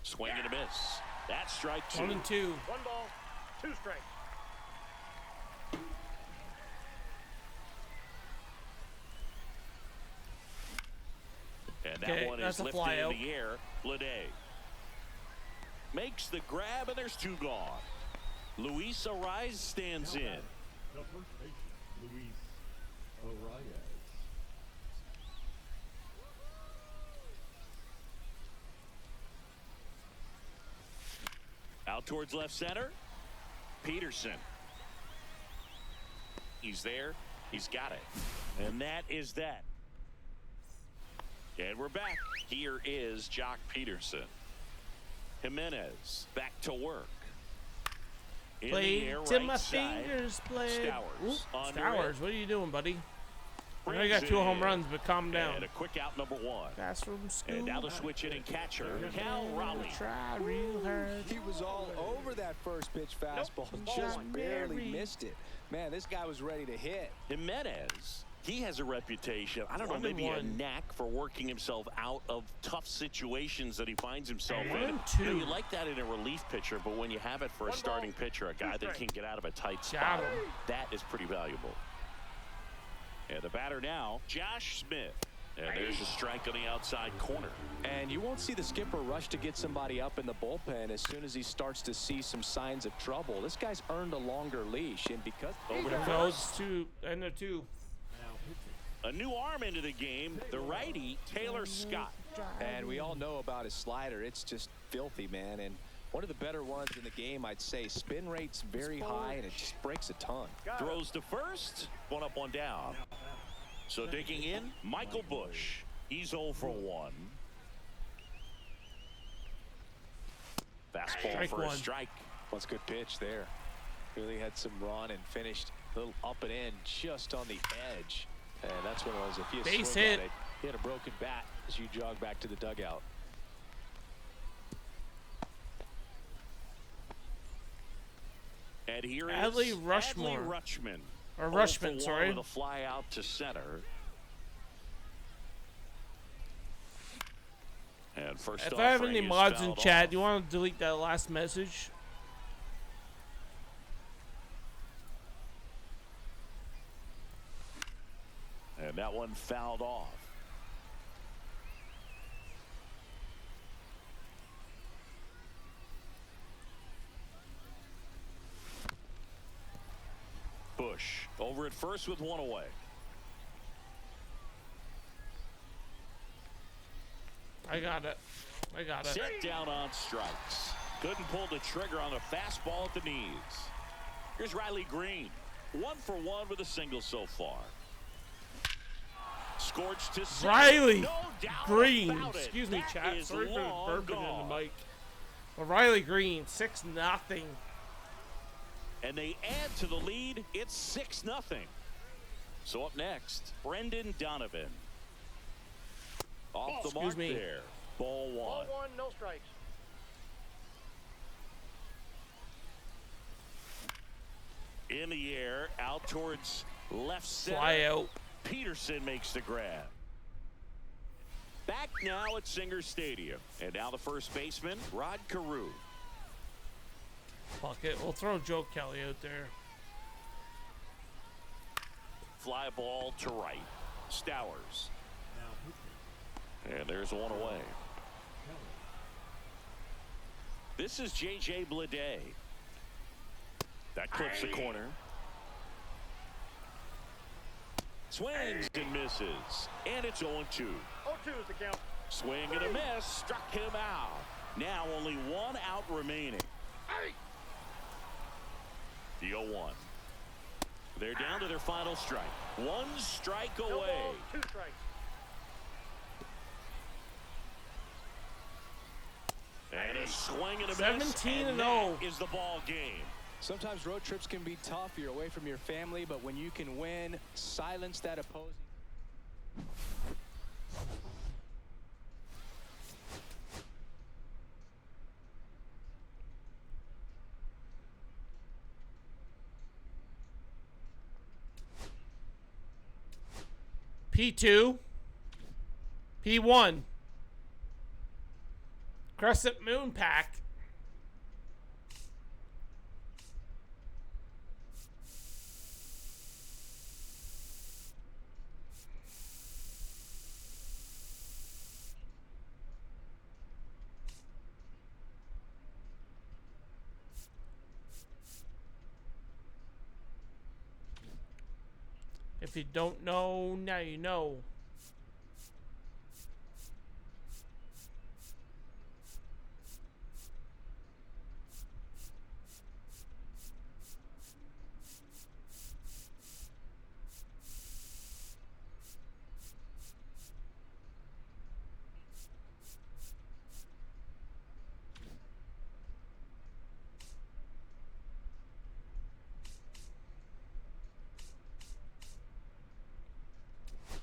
S2: Swing and a miss. That's strike 2.
S1: 1-2.
S4: 1 ball, 2 strikes.
S2: And that
S1: Okay,
S2: one
S1: that's
S2: is
S1: a
S2: lifted
S1: fly
S2: in
S1: out.
S2: the air. Lede makes the grab, and there's 2 gone. Luis Ariz stands in.
S6: The first baseman, Luis Arias.
S2: Out towards left center. Peterson. He's there. He's got it. And that is that. And we're back. Here is Jock Peterson. Jimenez back to work. In the
S1: Play
S2: air,
S1: till
S2: right
S1: my
S2: side.
S1: fingers bled.
S2: Stowers
S1: Oop,
S2: under
S1: Stowers,
S2: it.
S1: what are you doing, buddy? I know you
S2: Brings
S1: got 2
S2: it
S1: home
S2: in.
S1: runs, but calm down.
S2: And a quick out, number 1.
S1: Pass from school.
S2: And now the switch hitting catcher, Cal Raleigh.
S1: Try real hard.
S3: He was all over that first pitch fastball.
S4: Nope.
S3: Just
S1: Not
S3: barely
S1: very.
S3: missed it. Man, this guy was ready to hit.
S2: Jimenez, he has a reputation, I don't know, maybe a
S1: 1-1.
S2: knack for working himself out of tough situations that he finds himself in.
S1: 1-2.
S2: You know, you like that in a relief pitcher, but when you have it for a
S4: 1
S2: starting
S4: ball,
S2: pitcher, a
S4: 2
S2: guy that
S4: strikes.
S2: can get out of a tight
S1: Got
S2: spot,
S1: him.
S2: that is pretty valuable. And the batter now, Josh Smith. And there's a strike on the outside corner.
S3: And you won't see the skipper rush to get somebody up in the bullpen as soon as he starts to see some signs of trouble. This guy's earned a longer leash, and because
S2: Over to
S1: Goes
S2: first.
S1: to end of 2.
S2: A new arm into the game, the righty, Taylor Scott.
S3: and we all know about his slider. It's just filthy, man. And One of the better ones in the game, I'd say. Spin rate's very high, and it just breaks a ton.
S2: Throws to first. One up, one down. So digging in, Michael Bush. He's 0 for 1. Fastball
S1: Strike
S2: for a
S1: one.
S2: strike.
S3: What's a good pitch there. Really had some run and finished a little up and in just on the edge. And that's one of those, if you
S1: Base
S3: swing
S1: hit.
S3: at it, you had a broken bat as you jog back to the dugout.
S2: And here
S1: Adley
S2: is
S1: Rushmore.
S2: Adley Rutschman.
S1: Or
S2: 0 for
S1: Rushman,
S2: 1
S1: sorry.
S2: With a fly out to center. And first
S1: If I have
S2: offering
S1: any
S2: is
S1: mods in
S2: fouled
S1: chat,
S2: off.
S1: you want to delete that last message?
S2: And that one fouled off. Bush over at first with one away.
S1: I got it. I got it.
S2: Set down on strikes. Couldn't pull the trigger on a fastball at the knees. Here's Riley Green. 1 for 1 with a single so far. Scorched to center.
S1: Riley
S2: No doubt
S1: Green.
S2: about it.
S1: Excuse me,
S2: That
S1: chat.
S2: is
S1: Sorry for
S2: long
S1: burping
S2: gone.
S1: in the mic. But Riley Green, 6-0.
S2: And they add to the lead. It's 6-0. So up next, Brendan Donovan. Off the
S1: Excuse
S2: mark
S1: me.
S2: there. Ball
S4: Ball
S2: one.
S4: 1, no strikes.
S2: In the air, out towards left center.
S1: Fly out.
S2: Peterson makes the grab. Back now at Singer Stadium. And now the first baseman, Rod Carew.
S1: Fuck it. We'll throw Joe Kelly out there.
S2: Fly ball to right. Stowers. And there's one away. This is J.J. Bleday. That clips the corner. Swings and misses. And it's 0-2.
S4: 0-2 is the count.
S2: Swing and a miss. Struck him out. Now only one out remaining. The 0-1. They're down to their final strike. One strike
S4: No
S2: away.
S4: balls, 2 strikes.
S2: And a swing and a miss.
S1: 17 and
S2: that
S1: 0.
S2: is the ball game.
S3: Sometimes road trips can be tough. You're away from your family, but when you can win, silence that opposing.
S1: P2. P1. Crescent Moon Pack. If you don't know, now you know.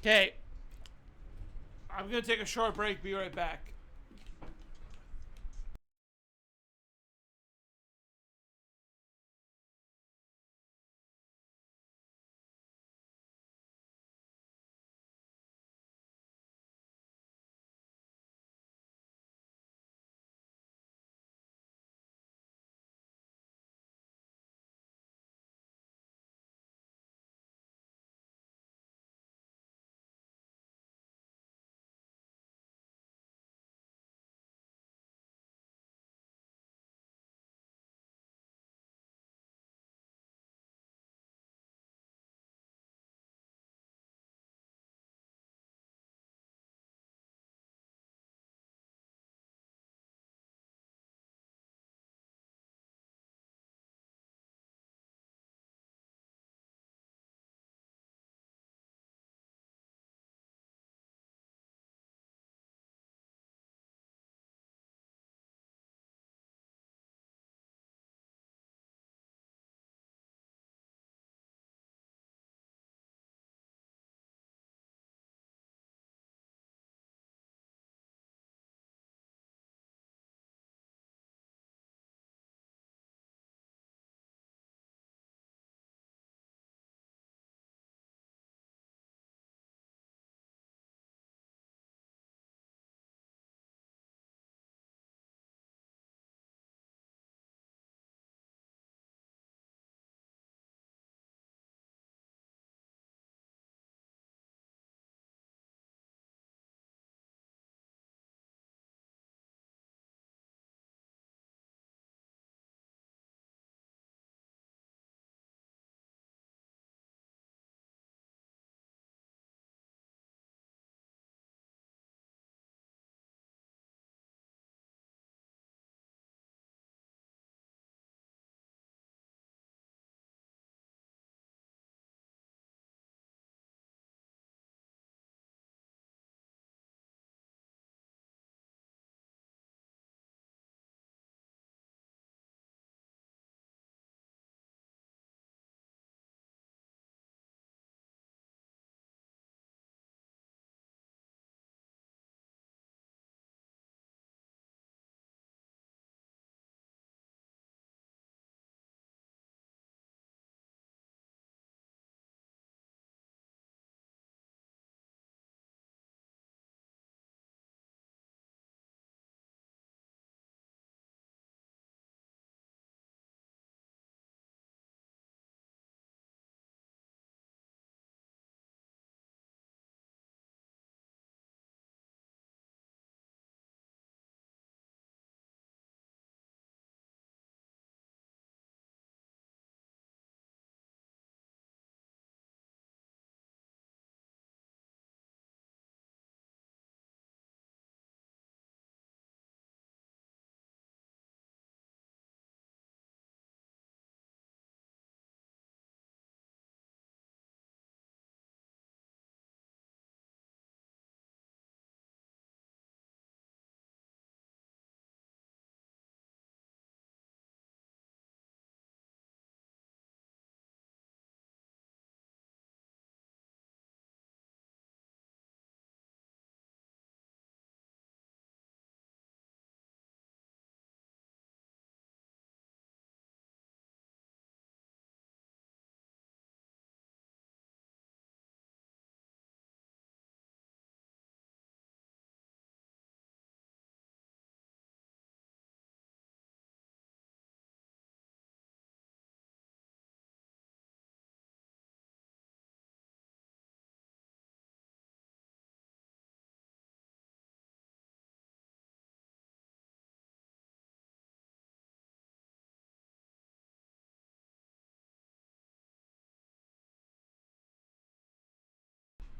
S1: Okay. I'm going to take a short break. Be right back.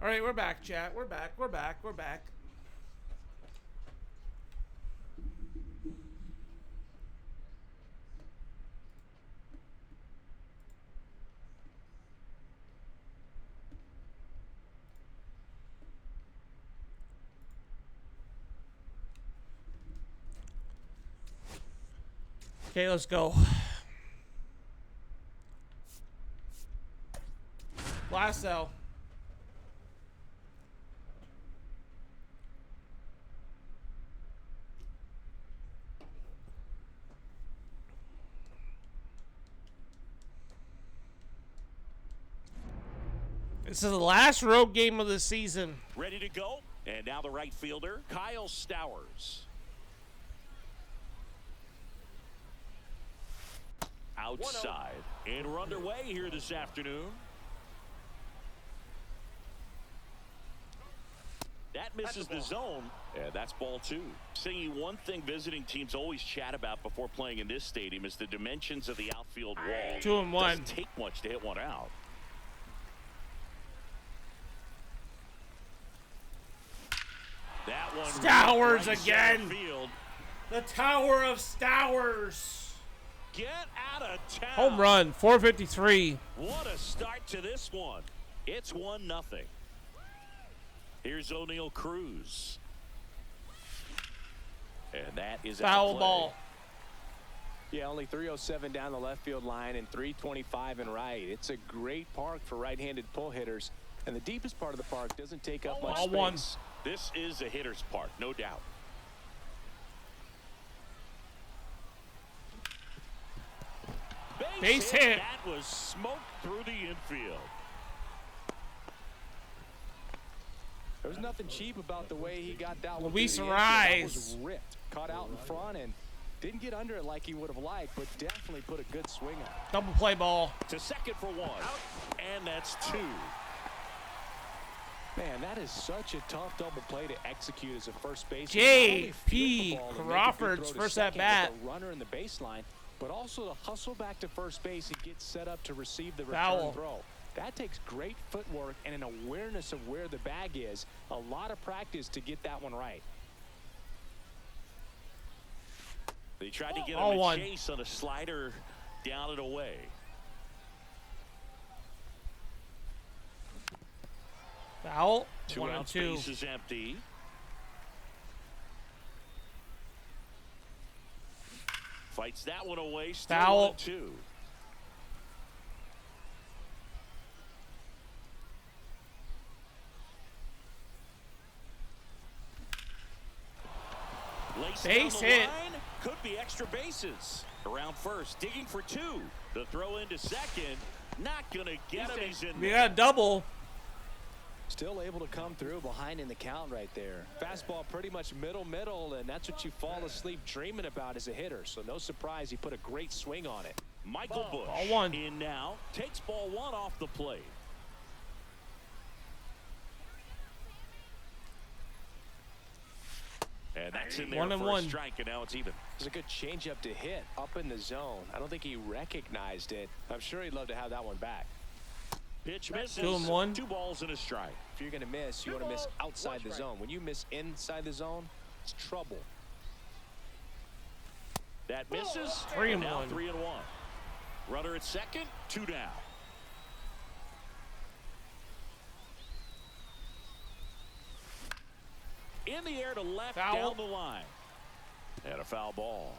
S1: All right, we're back, chat. We're back. Okay, let's go. Lasso. This is the last road game of the season.
S2: Ready to go. And now the right fielder, Kyle Stowers. Outside. And we're underway here this afternoon. That misses the zone. Yeah, that's ball 2. Singing, one thing visiting teams always chat about before playing in this stadium is the dimensions of the outfield wall.
S1: 2-1.
S2: Doesn't take much to hit one out. That one
S1: Stowers
S2: right
S1: again.
S2: field.
S1: The Tower of Stowers.
S2: Get out of town.
S1: Home run, 453.
S2: What a start to this one. It's 1-0. Here's O'Neal Cruz. And that is
S1: Foul ball.
S3: Yeah, only 307 down the left field line and 325 in right. It's a great park for right-handed pull hitters. And the deepest part of the park doesn't take up much
S1: Ball
S3: space.
S1: 1.
S2: This is a hitter's park, no doubt.
S1: Base hit.
S2: That was smoked through the infield.
S3: There was nothing cheap about the way he got that one.
S1: Luis
S3: through the infield. That
S1: Arise.
S3: was ripped, caught out in front, and didn't get under it like he would have liked, but definitely put a good swing on it.
S1: Double play ball.
S2: To second for 1. And that's 2.
S3: Man, that is such a tough double play to execute as a first baseman.
S1: J.P. Crawford's first at bat.
S3: Runner in the baseline, but also to hustle back to first base and get set up to receive the return
S1: Foul.
S3: throw. That takes great footwork and an awareness of where the bag is. A lot of practice to get that one right.
S2: They tried to get him
S1: All
S2: a
S1: 1.
S2: chase on a slider down and away.
S1: Foul.
S2: 2
S1: 1 and
S2: out,
S1: 2.
S2: base is empty. Fights that one away. Still
S1: Foul.
S2: 1-2. Laced
S1: Base
S2: down the
S1: hit.
S2: line. Could be extra bases. Around first, digging for 2. The throw into second. Not going to get him. He's in
S1: We
S2: there.
S1: got a double.
S3: Still able to come through behind in the count right there. Fastball pretty much middle, and that's what you fall asleep dreaming about as a hitter. So no surprise he put a great swing on it.
S2: Michael Bush
S1: Ball 1.
S2: in now. Takes ball 1 off the plate. And that's in there
S1: 1 and
S2: for
S1: 1.
S2: a strike, and now it's even.
S3: It was a good changeup to hit up in the zone. I don't think he recognized it. I'm sure he'd love to have that one back.
S2: Pitch misses.
S1: 2 and 1.
S2: 2 balls and a strike.
S3: If you're going to miss, you want to miss outside the zone. When you miss inside the zone, it's trouble.
S2: That misses.
S1: 3 and
S2: now
S1: 1.
S2: 3 and 1. Runner at second, 2 down. In the air to left,
S1: Foul.
S2: down the line. And a foul ball.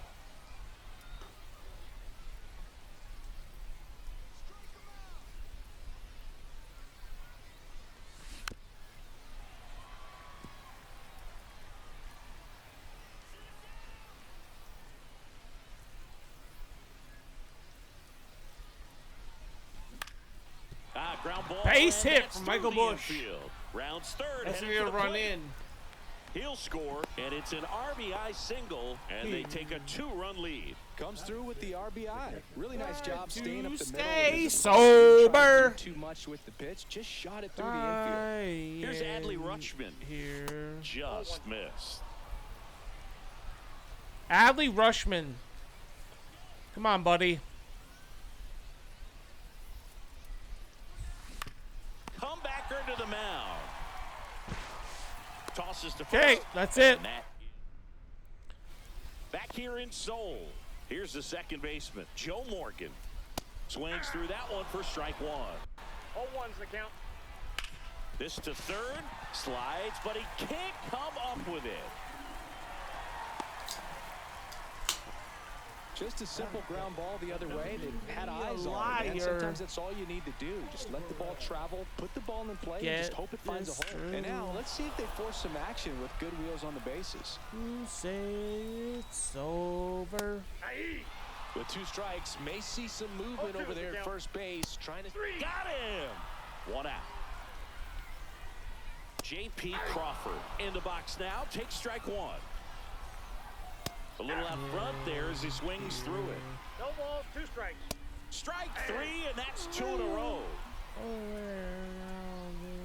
S2: Ground ball.
S1: Base
S2: and
S1: hit
S2: that's
S1: from
S2: through
S1: Michael
S2: the
S1: Bush.
S2: infield. Rounds third.
S1: That's
S2: headed
S1: going
S2: for
S1: to
S2: the
S1: run
S2: plate.
S1: in.
S2: He'll score, and it's an RBI single, and they take a 2-run lead.
S3: Comes through with the RBI. Really nice job staying up the middle.
S1: Stay
S3: He doesn't
S1: sober.
S3: try to do too much with the pitch. Just shot it through the infield.
S2: Here's Adley Rutschman.
S1: Here.
S2: Just missed.
S1: Adley Rutschman. Come on, buddy.
S2: Comebacker to the mound. goes to
S1: Okay,
S2: first.
S1: that's it.
S2: And back here in Seoul, here's the second baseman, Joe Morgan. Swings through that one for strike one.
S4: 0-1's the count.
S2: This to third, slides, but he can't come up with it.
S3: Just a simple ground ball the other way that had eyes on it. And
S1: liar.
S3: sometimes that's all you need to do. Just let the ball travel, put the ball in play, and just hope it finds a hole. And now let's see if they force some action with good wheels on the bases.
S1: You say it's over.
S3: With 2 strikes, may see some movement over there at first base, trying to...
S2: Got him! One out. J.P. Crawford in the box now, takes strike one. A little out front there as he swings through it.
S4: No balls, 2 strikes.
S2: Strike 3, and that's 2 in a row.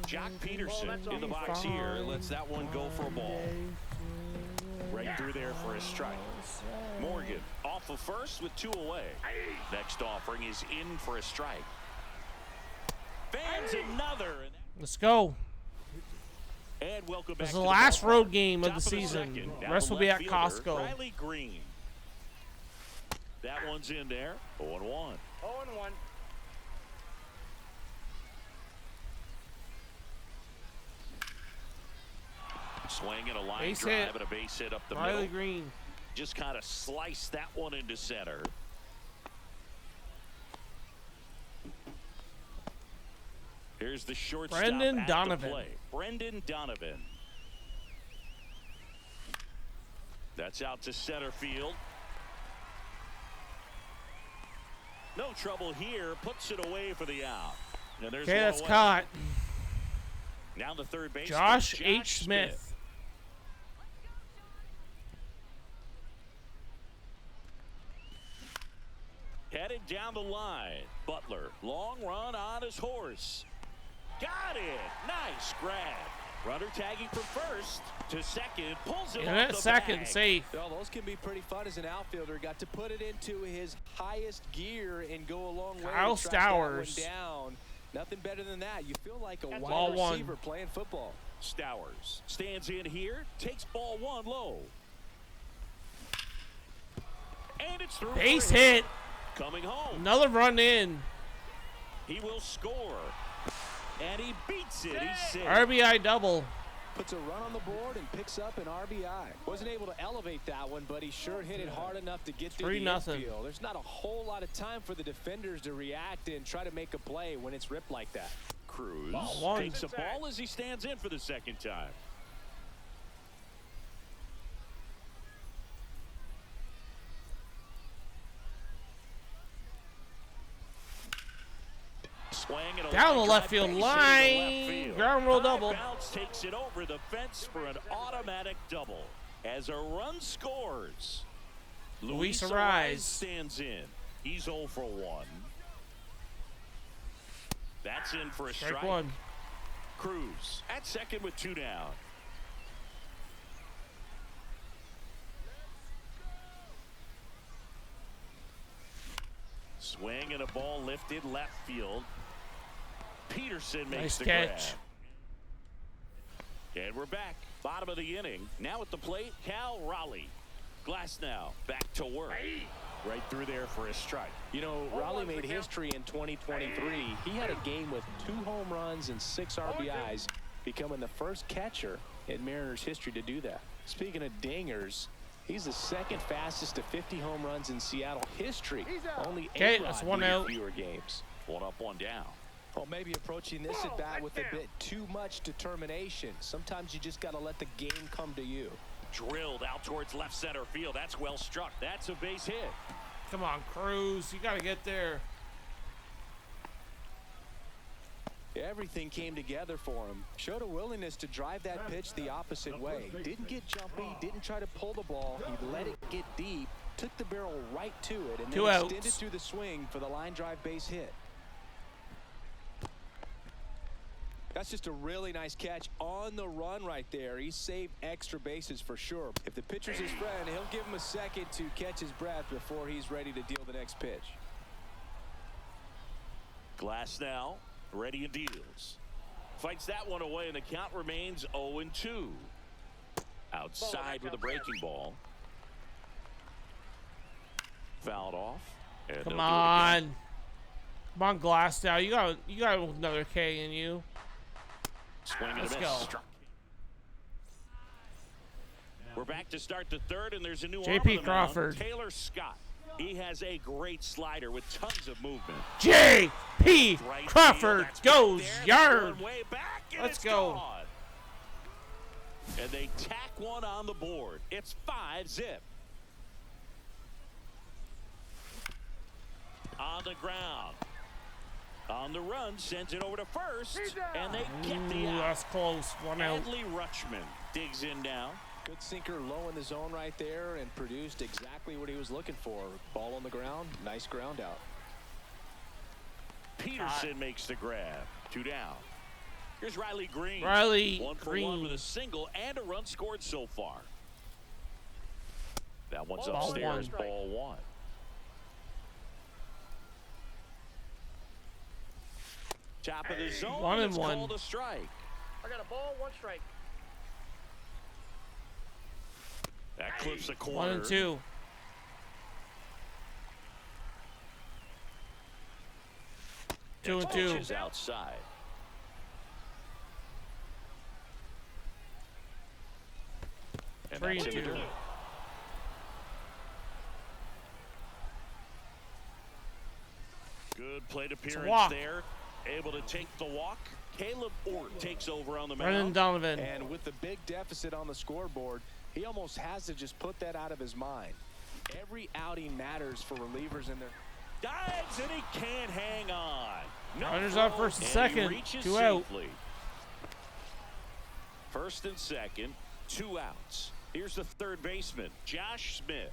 S2: Jock Peterson in the box here lets that one go for a ball. Right through there for a strike. Morgan off of first with 2 away. Next offering is in for a strike. Fans another.
S1: Let's go.
S2: And welcome back
S1: This is
S2: to
S1: the last
S2: ballpark.
S1: road game of
S2: Top
S1: the season.
S2: second.
S1: The
S2: Down
S1: rest
S2: the
S1: will be
S2: left
S1: at
S2: fielder,
S1: Costco.
S2: Riley Green. That one's in there. 0-1.
S4: 0-1.
S2: Swing and a line
S1: Base
S2: drive
S1: hit.
S2: and a base hit up the
S1: Riley
S2: middle.
S1: Green.
S2: Just kind of sliced that one into center. Here's the shortstop
S1: Brendan
S2: at
S1: Donovan.
S2: the plate. Brendan Donovan. That's out to center field. No trouble here. Puts it away for the out. And there's
S1: Okay,
S2: one
S1: that's
S2: away.
S1: caught.
S2: Now the third base.
S1: Josh H. Smith.
S2: Headed down the line. Butler, long run on his horse. Got it. Nice grab. Runner tagging for first to second. Pulls it
S1: In
S2: off
S1: at
S2: the
S1: second,
S2: bag.
S1: safe.
S3: Well, those can be pretty fun as an outfielder. Got to put it into his highest gear and go a long way.
S1: Kyle
S3: to track that one
S1: Stowers.
S3: down. Nothing better than that. You feel like a
S1: Ball
S3: wide
S1: one.
S3: receiver playing football.
S2: Stowers stands in here. Takes ball one low. And it's through.
S1: Base
S2: for him.
S1: hit.
S2: Coming home.
S1: Another run in.
S2: He will score. And he beats it. He's safe.
S1: RBI double.
S3: Puts a run on the board and picks up an RBI. Wasn't able to elevate that one, but he sure hit it hard enough to get through the
S1: 3-0.
S3: infield. There's not a whole lot of time for the defenders to react and try to make a play when it's ripped like that.
S2: Cruz
S1: Ball one.
S2: takes a ball as he stands in for the second time. Swing and a
S1: Down
S2: line
S1: the left
S2: drive,
S1: field
S2: base hit
S1: line.
S2: into left field.
S1: Ground roll
S2: High
S1: double.
S2: bounce takes it over the fence for an automatic double. As a run scores, Luis
S1: Luis
S2: Arise
S1: Arise.
S2: stands in. He's 0 for 1. That's in for a strike.
S1: Strike one.
S2: Cruz at second with 2 down. Swing and a ball lifted left field. Peterson makes
S1: Nice
S2: the
S1: catch.
S2: grab. And we're back. Bottom of the inning. Now at the plate, Cal Raleigh. Glass now back to work. Right through there for a strike.
S3: You know, Raleigh made history in 2023. He had a game with 2 home runs and 6 RBIs, becoming the first catcher in Mariners history to do that. Speaking of dingers, he's the second fastest to 50 home runs in Seattle history. Only
S1: Okay,
S3: A-Rod
S1: that's one
S3: needed
S1: out.
S3: fewer games.
S2: 1 up, 1 down.
S3: Well, maybe approaching this at bat with a bit too much determination. Sometimes you just got to let the game come to you.
S2: Drilled out towards left center field. That's well struck. That's a base hit.
S1: Come on, Cruz. You got to get there.
S3: Everything came together for him. Showed a willingness to drive that pitch the opposite way. Didn't get jumpy, didn't try to pull the ball. He let it get deep, took the barrel right to it, and then
S1: 2 outs.
S3: extended through the swing for the line drive base hit. That's just a really nice catch on the run right there. He saved extra bases for sure. If the pitcher's his friend, he'll give him a second to catch his breath before he's ready to deal the next pitch.
S2: Glass now, ready and deals. Fights that one away, and the count remains 0-2. Outside with a breaking ball. Fouled off. And they'll do it
S1: Come
S2: again.
S1: on. Come on, Glasgow. You got another K in you.
S2: Swing and a
S1: Let's
S2: miss.
S1: go.
S2: Struck. We're back to start the third, and there's a new
S1: JP
S2: arm on the mound,
S1: Crawford.
S2: Taylor Scott. He has a great slider with tons of movement.
S1: J.P.
S2: Right
S1: Crawford
S2: field, that's
S1: goes
S2: right there.
S1: yard.
S2: That's going way back, and
S1: Let's
S2: it's
S1: go.
S2: gone. And they tack one on the board. It's 5-zip. On the ground. On the run, sends it over to first, and they get the
S1: Ooh,
S2: out.
S1: that's close. 1 out.
S2: Adley Rutschman digs in now.
S3: Good sinker low in the zone right there and produced exactly what he was looking for. Ball on the ground, nice ground out.
S2: Peterson makes the grab. 2 down. Here's Riley Green.
S1: Riley
S2: 1 for
S1: Green.
S2: 1 with a single and a run scored so far. That one's
S1: Ball
S2: upstairs.
S1: one.
S2: Ball 1. Top of the zone.
S1: 1 and
S2: It's
S1: 1.
S2: called a strike.
S4: I got a ball, 1 strike.
S2: That clips the
S1: 1
S2: corner.
S1: and 2. Two and 2.
S2: Pitches outside. And
S1: 3
S2: that's
S1: and
S2: in the
S1: 2.
S2: middle. Good plate appearance
S1: walk.
S2: there. Able to take the walk. Caleb Ort takes over on the
S1: Brendan
S2: mound.
S1: Donovan.
S3: And with the big deficit on the scoreboard, he almost has to just put that out of his mind. Every outing matters for relievers in their...
S2: Dives and he can't hang on. No
S1: Runners
S2: throw,
S1: on first and
S2: he
S1: second.
S2: reaches
S1: 2 out.
S2: safely. First and second, 2 outs. Here's the third baseman, Josh Smith.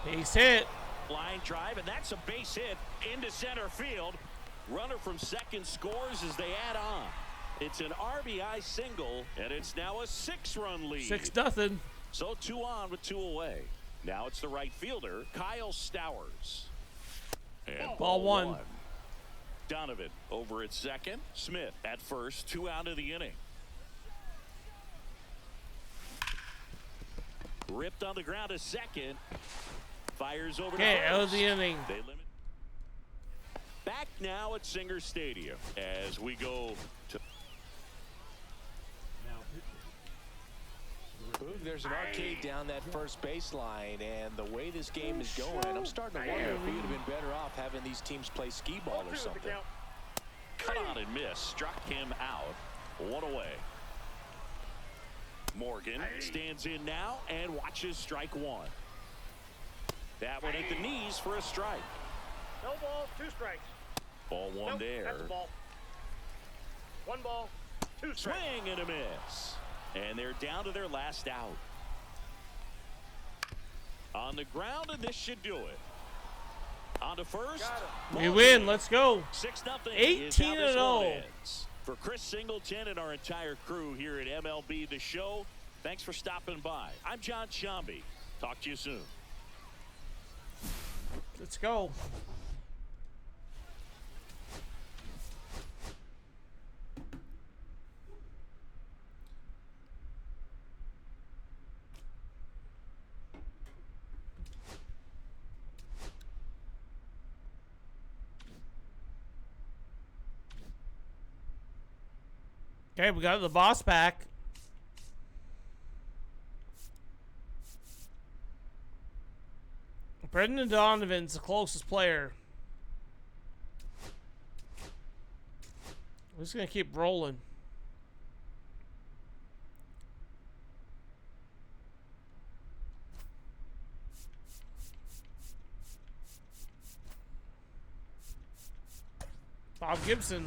S1: Base hit.
S2: Line drive, and that's a base hit into center field. Runner from second scores as they add on. It's an RBI single, and it's now a 6-run lead.
S1: 6-0.
S2: So 2 on with 2 away. Now it's the right fielder, Kyle Stowers. And
S1: Ball 1.
S2: Donovan over at second. Smith at first. 2 out of the inning. Ripped on the ground to second. Fires over to
S1: Okay,
S2: first.
S1: out of the inning.
S2: They limit. Back now at Singer Stadium as we go to.
S6: Now pitching.
S3: Boog, there's an arcade down that first baseline, and the way this game is going, I'm starting to wonder if we would have been better off having these teams play skee ball or
S4: 2
S3: something.
S4: the count.
S2: Cut on and miss. Struck him out. 1 away. Morgan stands in now and watches strike 1. That one at the knees for a strike.
S4: No balls, 2 strikes.
S2: Ball 1
S4: Nope,
S2: there.
S4: that's a ball. 1 ball, 2 strikes.
S2: Swing and a miss. And they're down to their last out. On the ground, and this should do it. On to first.
S1: We win. Let's go.
S2: 6-0.
S1: 18-0.
S2: For Chris Singleton and our entire crew here at MLB The Show, thanks for stopping by. I'm John Shambi. Talk to you soon.
S1: Let's go. Okay, we got the boss pack. Brendan Donovan's the closest player. We're just gonna keep rolling. Bob Gibson.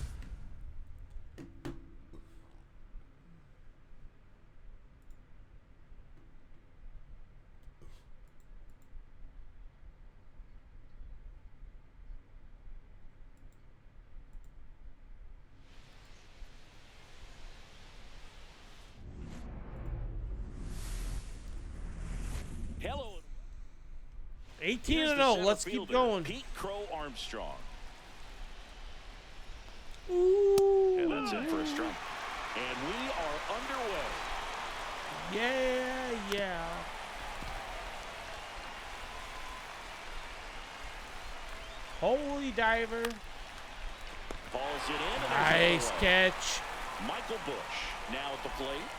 S2: Hello.
S1: 18-0. Let's keep going.
S2: Pete Crow Armstrong.
S1: Ooh.
S2: And a That's in for a strike. And we are underway.
S1: Yeah. Holy diver.
S2: Balls it in.
S1: Nice catch.
S2: Michael Bush now at the plate.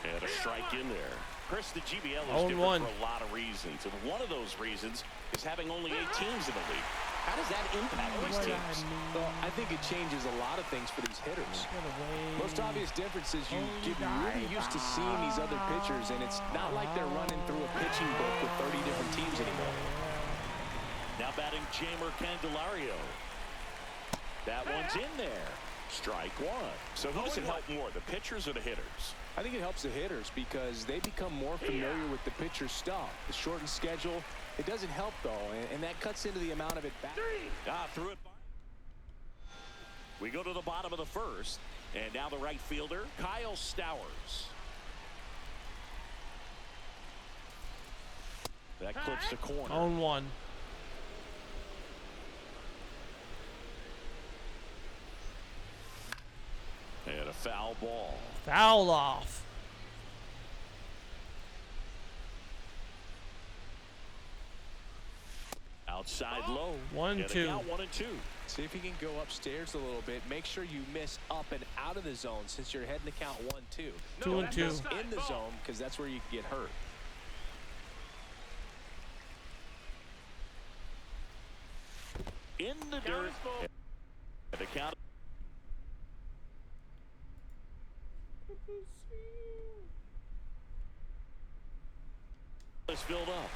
S2: And a strike in there. Chris, the GBL is different for a lot of reasons. And one of those reasons is having only 8 teams in the league. How does that impact these teams?
S3: Well, I think it changes a lot of things for these hitters. Most obvious difference is you get really used to seeing these other pitchers, and it's not like they're running through a pitching book with 30 different teams anymore.
S2: Now batting Jamer Candelario. That one's in there. Strike one. So who does it help more, the pitchers or the hitters?
S3: I think it helps the hitters because they become more familiar with the pitcher's stuff. The shortened schedule, it doesn't help though, and that cuts into the amount of it back.
S2: Threw it by. We go to the bottom of the first, and now the right fielder, Kyle Stowers. That clips the corner.
S1: On 1.
S2: And a foul ball.
S1: Foul off.
S2: Outside low.
S1: 1-2.
S2: 1-2.
S3: See if you can go upstairs a little bit. Make sure you miss up and out of the zone since you're heading to count 1-2.
S1: 2-2.
S3: In the zone because that's where you can get hurt.
S2: In the dirt. At the count. Is filled up.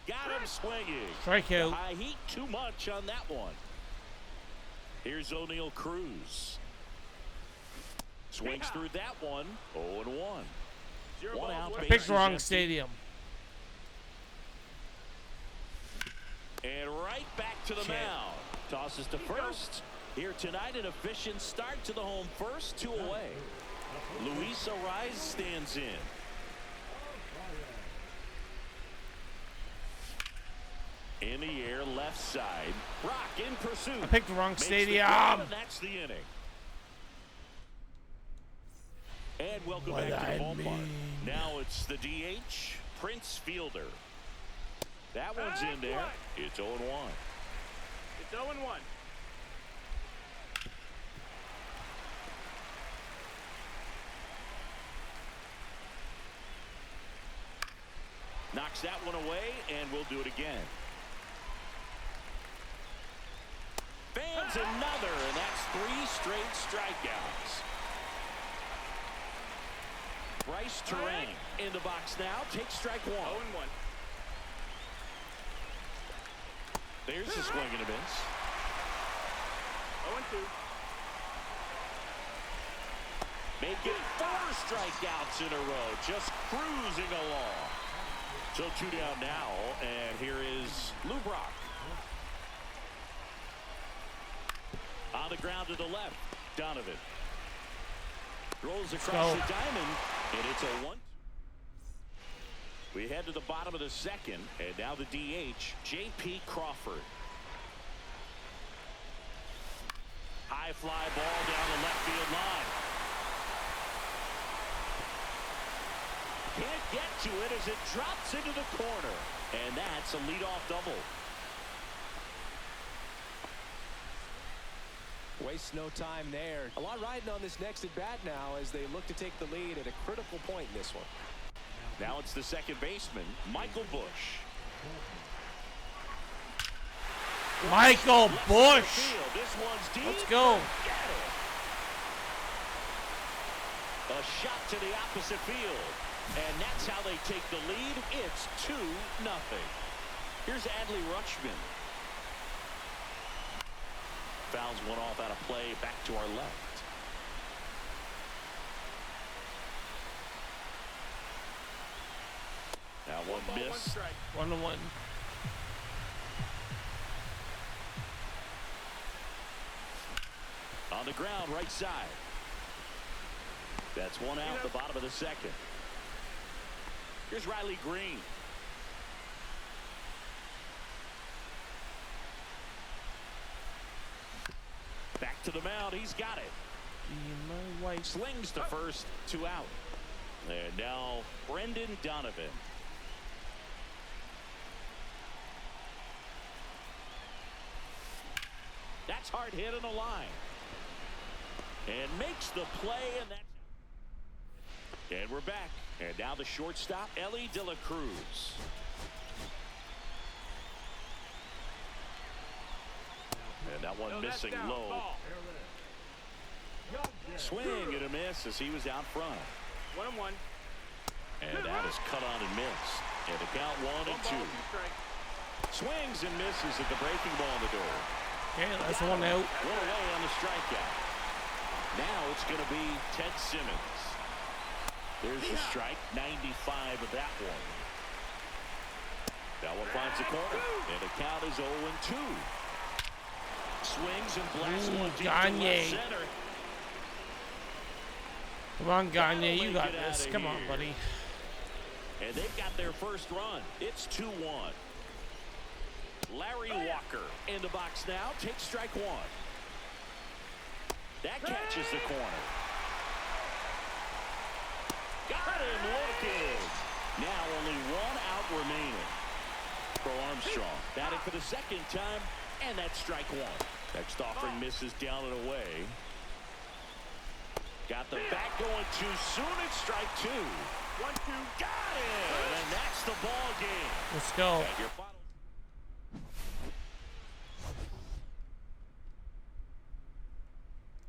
S2: Got him swinging.
S1: Strikeout.
S2: High heat too much on that one. Here's O'Neal Cruz. Swings through that one. 0-1. One out.
S1: I picked the wrong stadium.
S2: And right back to the mound. Tosses to first. Here tonight, an efficient start to the home first, 2 away. Luis Ariz stands in. In the air, left side. Rock in pursuit.
S1: I picked the wrong
S2: Makes
S1: stadium.
S2: the grab, and that's the inning. And welcome back to the ballpark. Now it's the DH, Prince Fielder. That one's in there. It's 0-1.
S4: It's 0-1.
S2: Knocks that one away, and we'll do it again. Fans another, and that's 3 straight strikeouts. Bryce Terang in the box now. Takes strike 1.
S4: 0-1.
S2: There's the swing and a miss.
S4: 0-2.
S2: Make it 4 strikeouts in a row. Just cruising along. So 2 down now, and here is Lou Brock. On the ground to the left, Donovan. Rolls across the diamond, and it's a 1. We head to the bottom of the second, and now the DH, J.P. Crawford. High fly ball down the left field line. Can't get to it as it drops into the corner. And that's a leadoff double.
S3: Waste no time there. A lot riding on this next at bat now as they look to take the lead at a critical point in this one.
S2: Now it's the second baseman, Michael Bush.
S1: Michael Bush.
S2: This one's deep.
S1: Let's go.
S2: Get it. A shot to the opposite field. And that's how they take the lead. It's 2-0. Here's Adley Rutschman. Fouls one off out of play back to our left. Now one miss.
S1: 1-1.
S2: On the ground, right side. That's one out, the bottom of the second. Here's Riley Green. to the mound. He's got it.
S1: My wife.
S2: Slings to first, 2 out. And now Brendan Donovan. That's hard hit on the line. And makes the play, and that's... And we're back. And now the shortstop, Ellie De La Cruz. And that one missing low. Swing and a miss as he was out front.
S4: 1-1.
S2: And that is cut on and missed. And the count 1-2. Swings and misses at the breaking ball in the door.
S1: Okay, that's 1 out.
S2: One away on the strikeout. Now it's going to be Ted Simmons. There's the strike, 95 of that one. That one finds the corner, and the count is 0-2. Swings and blasts one deep to left center.
S1: Come on, Gagne, you got this. Come on, buddy.
S2: And they've got their first run. It's 2-1. Larry Walker in the box now. Takes strike 1. That catches the corner. Got him looking. Now only 1 out remaining for Armstrong. Batting for the second time, and that's strike 1. Next offering misses down and away. Got the bat going too soon. It's strike 2. 1-2. Got it. And that's the ball game.
S1: Let's go.
S2: And your final...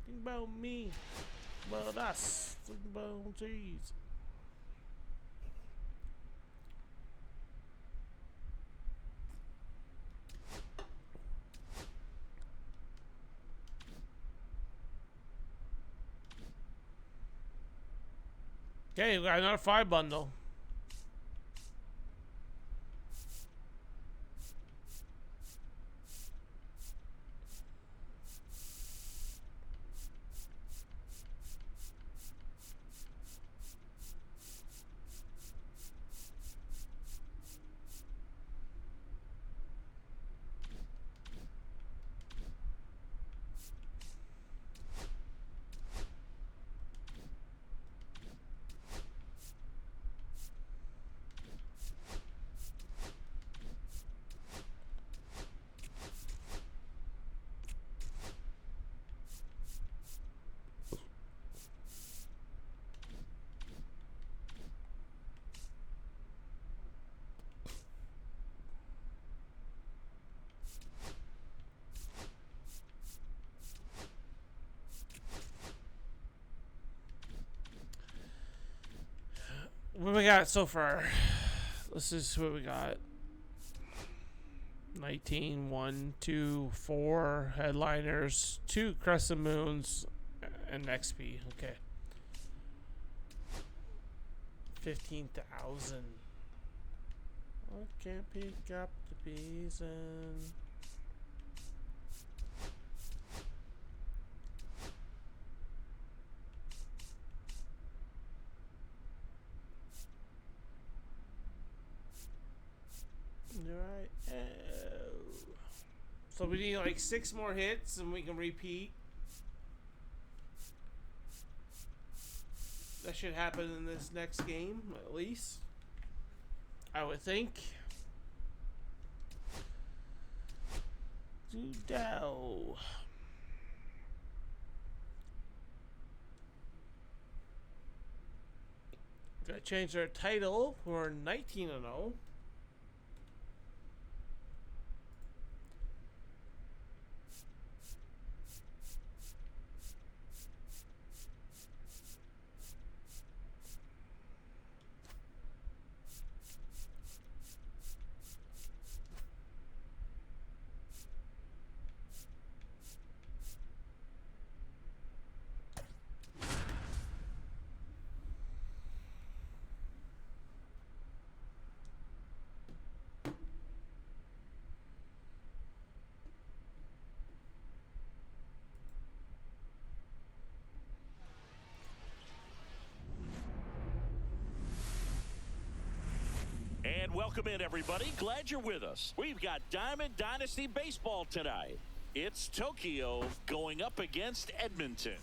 S1: Think about me. About us. Think about cheese. Okay, we got another 5 bundle. What we got so far? This is what we got. 19, 1, 2, 4 headliners, 2 crescent moons, and XP. Okay. 15,000. I can't pick up the peas and... Right. So we need like 6 more hits and we can repeat. That should happen in this next game, at least. I would think. Doodle. Gotta change their title. We're 19-0.
S2: And welcome in, everybody. Glad you're with us. We've got Diamond Dynasty Baseball tonight. It's Tokyo going up against Edmonton.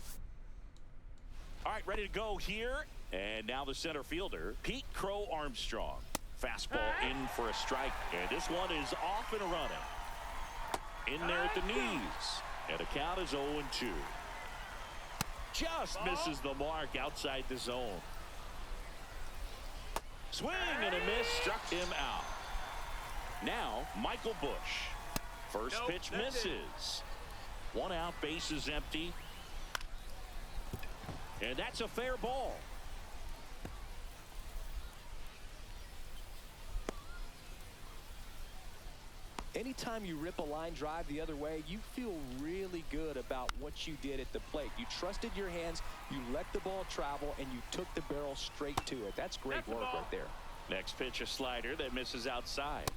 S2: All right, ready to go here. And now the center fielder, Pete Crow Armstrong. Fastball in for a strike. And this one is off and running. In there at the knees. And the count is 0-2. Just misses the mark outside the zone. Swing and a miss, struck him out. Now, Michael Bush. First pitch misses. 1 out, base is empty. And that's a fair ball.
S3: Anytime you rip a line drive the other way, you feel really good about what you did at the plate. You trusted your hands, you let the ball travel, and you took the barrel straight to it. That's great work right there.
S2: Next pitch, a slider that misses outside.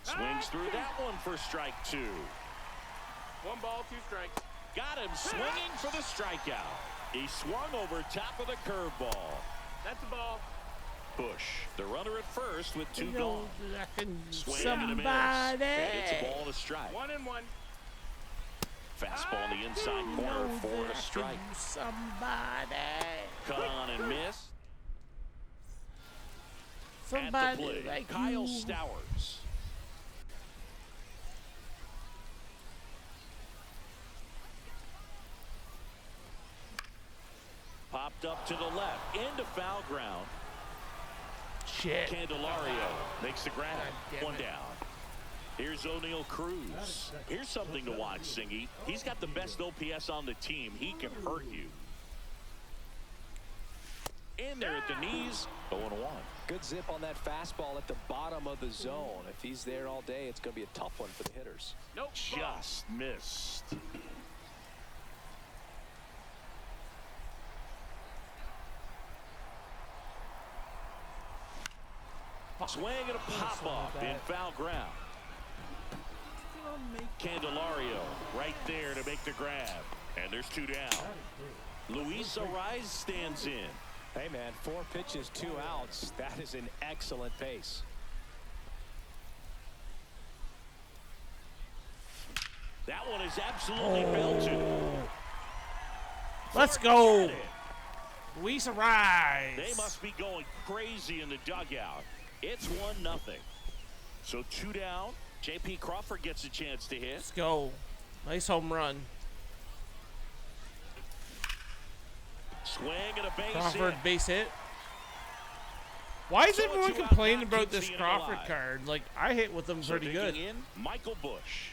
S2: Swings through that one for strike 2.
S4: 1 ball, 2 strikes.
S2: Got him swinging for the strikeout. He swung over top of the curveball.
S4: That's a ball.
S2: Bush, the runner at first with 2 gone. Swing and a miss.
S1: Somebody.
S2: And it's a ball to strike.
S4: 1-1.
S2: Fastball on the inside corner for a strike.
S1: Somebody.
S2: Cut on and miss. At the
S1: Somebody
S2: plate,
S1: like
S2: Kyle
S1: you.
S2: Stowers. Popped up to the left, into foul ground.
S1: Shit.
S2: Candelario makes the grab.
S1: God damn
S2: 1
S1: it.
S2: down. Here's O'Neal Cruz. Here's something to watch, Singy. He's got the best OPS on the team. He can hurt you. In there at the knees, 0-1.
S3: Good zip on that fastball at the bottom of the zone. If he's there all day, it's going to be a tough one for the hitters.
S4: Nope.
S2: Just missed. Swing and a pop-up in foul ground. Candelario right there to make the grab. And there's 2 down. Luis Ariz stands in.
S3: Hey, man, 4 pitches, 2 outs. That is an excellent pace.
S2: That one is absolutely belted.
S1: Let's go. Luis Ariz.
S2: They must be going crazy in the dugout. It's 1-0. So 2 down. J.P. Crawford gets a chance to hit.
S1: Let's go. Nice home run.
S2: Swing and a base
S1: Crawford
S2: hit.
S1: base hit. Why is
S2: So
S1: everyone
S2: 2 out,
S1: complaining
S2: not
S1: about this
S2: keeping it
S1: Crawford
S2: alive.
S1: card? Like, I hit with them
S2: So
S1: pretty good.
S2: digging in, Michael Bush.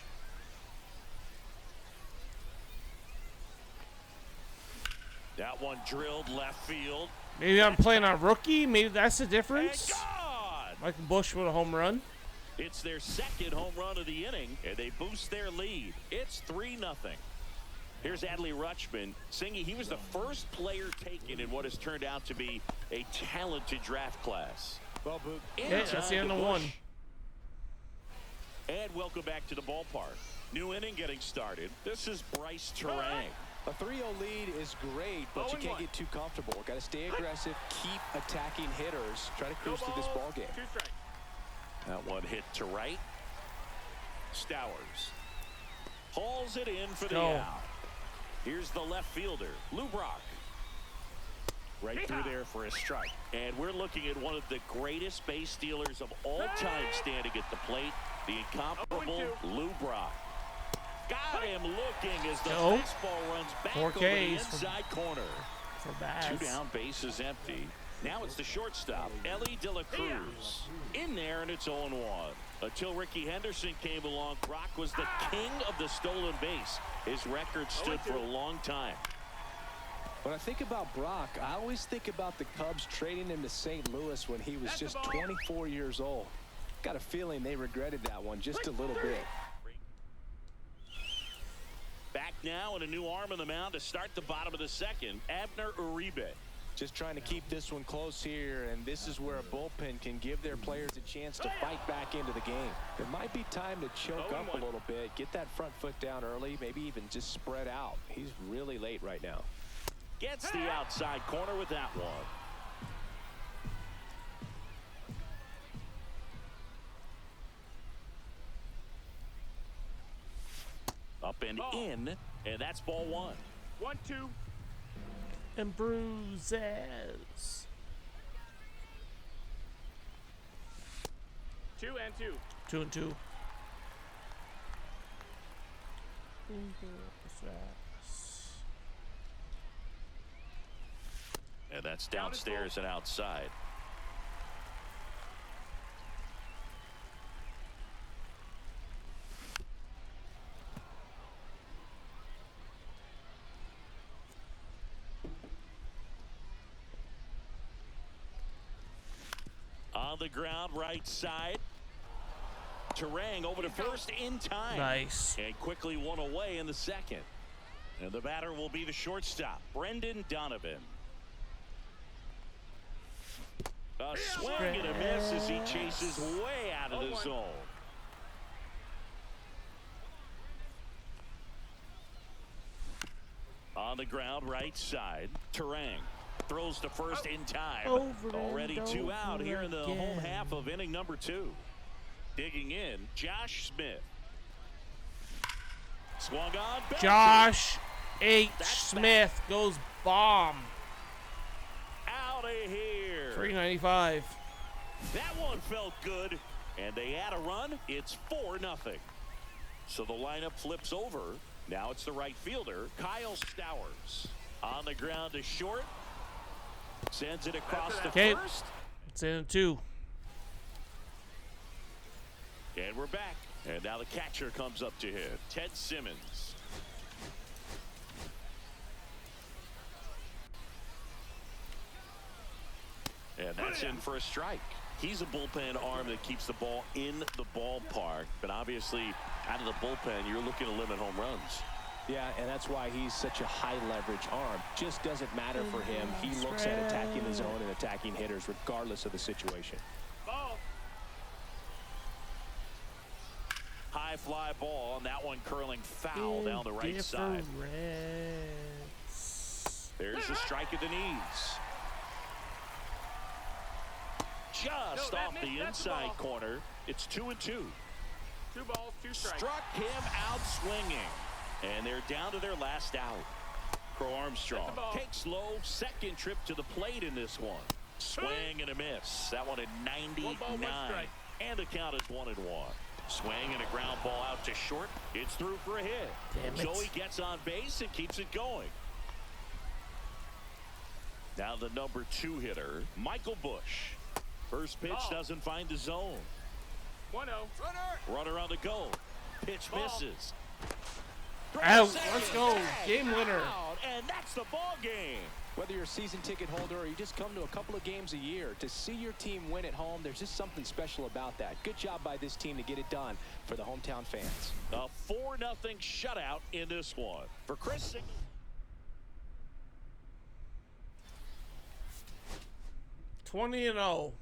S2: That one drilled left field.
S1: Maybe I'm playing on rookie. Maybe that's the
S2: And
S1: difference.
S2: gone!
S1: Michael Bush with a home run.
S2: It's their 2nd home run of the inning, and they boost their lead. It's 3-0. Here's Adley Rutschman. Singy, he was the first player taken in what has turned out to be a talented draft class.
S3: Well, Boog,
S1: Yeah, that's the end of
S2: Bush.
S1: 1.
S2: And welcome back to the ballpark. New inning getting started. This is Bryce Terang.
S3: a 3-0 lead is great, but you can't get too comfortable. Got to stay aggressive, keep attacking hitters, try to cruise through this ball game.
S4: 2 strikes.
S2: That one hit to right. Stowers hauls it in for the
S1: Go.
S2: out. Here's the left fielder, Lou Brock. Right through there for a strike. And we're looking at one of the greatest base stealers of all time standing at the plate, the incomparable Lou Brock. Got him looking as the
S1: Go.
S2: fastball runs back
S1: 4
S2: over the
S1: Ks
S2: inside corner.
S1: For Bass.
S2: 2 down, base is empty. Now it's the shortstop, Ellie De La Cruz. In there, and it's 0-1. Until Ricky Henderson came along, Brock was the king of the stolen base. His record stood for a long time.
S3: When I think about Brock, I always think about the Cubs trading him to St. Louis when he was just 24 years old. Got a feeling they regretted that one just a little bit.
S2: Back now and a new arm on the mound to start the bottom of the 2nd, Abner Uribe.
S3: Just trying to keep this one close here, and this is where a bullpen can give their players a chance to fight back into the game. It might be time to choke up a little bit, get that front foot down early, maybe even just spread out. He's really late right now.
S2: Gets the outside corner with that one. Up and in, and that's ball one.
S4: 1-2.
S1: And bruises.
S4: 2-2.
S1: 2-2.
S2: And that's downstairs and outside. On the ground, right side. Terang over to first in time.
S1: Nice.
S2: And quickly one away in the second. And the batter will be the shortstop, Brendan Donovan. A swing and a miss as he chases way out of the zone. On the ground, right side. Terang throws to first in time. Already two out here in the home half of inning number 2. Digging in, Josh Smith. Swung on.
S1: Josh H. Smith goes bomb.
S2: Out of here.
S1: 395.
S2: That one felt good. And they add a run. It's 4-0. So the lineup flips over. Now it's the right fielder, Kyle Stowers. On the ground to short. Sends it across the first.
S1: It's in 2.
S2: And we're back. And now the catcher comes up to hit. Ted Simmons. And that's in for a strike. He's a bullpen arm that keeps the ball in the ballpark. But obviously, out of the bullpen, you're looking to limit home runs.
S3: Yeah, and that's why he's such a high leverage arm. Just doesn't matter for him. He looks at attacking the zone and attacking hitters regardless of the situation.
S4: Ball.
S2: High fly ball, and that one curling foul down the right side. There's the strike at the knees. Just off the inside corner. It's 2-2.
S4: 2 balls, 2 strikes.
S2: Struck him out swinging. And they're down to their last out. Crow Armstrong takes low, second trip to the plate in this one. Swing and a miss. That one at 99. And the count is 1-1. Swing and a ground ball out to short. It's through for a hit. So he gets on base and keeps it going. Now the number 2 hitter, Michael Bush. First pitch doesn't find the zone.
S4: 1-0.
S2: Runner on the go. Pitch misses.
S1: Out. Let's go. Game winner.
S2: And that's the ball game.
S3: Whether you're a season ticket holder or you just come to a couple of games a year, to see your team win at home, there's just something special about that. Good job by this team to get it done for the hometown fans.
S2: A 4-0 shutout in this one. For Chris
S1: 20-0.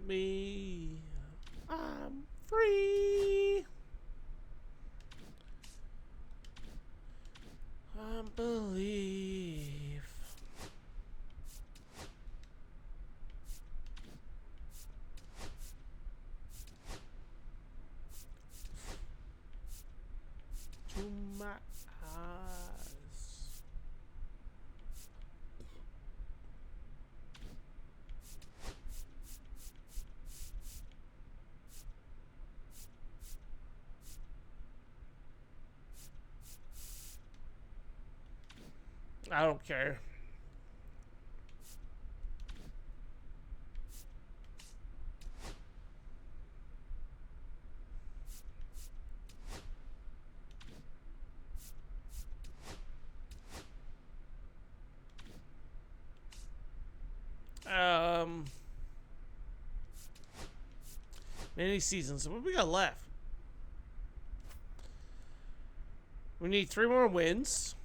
S1: Me, I'm free. I believe. To my eyes. I don't care. Many seasons. What we got left? We need 3 more wins.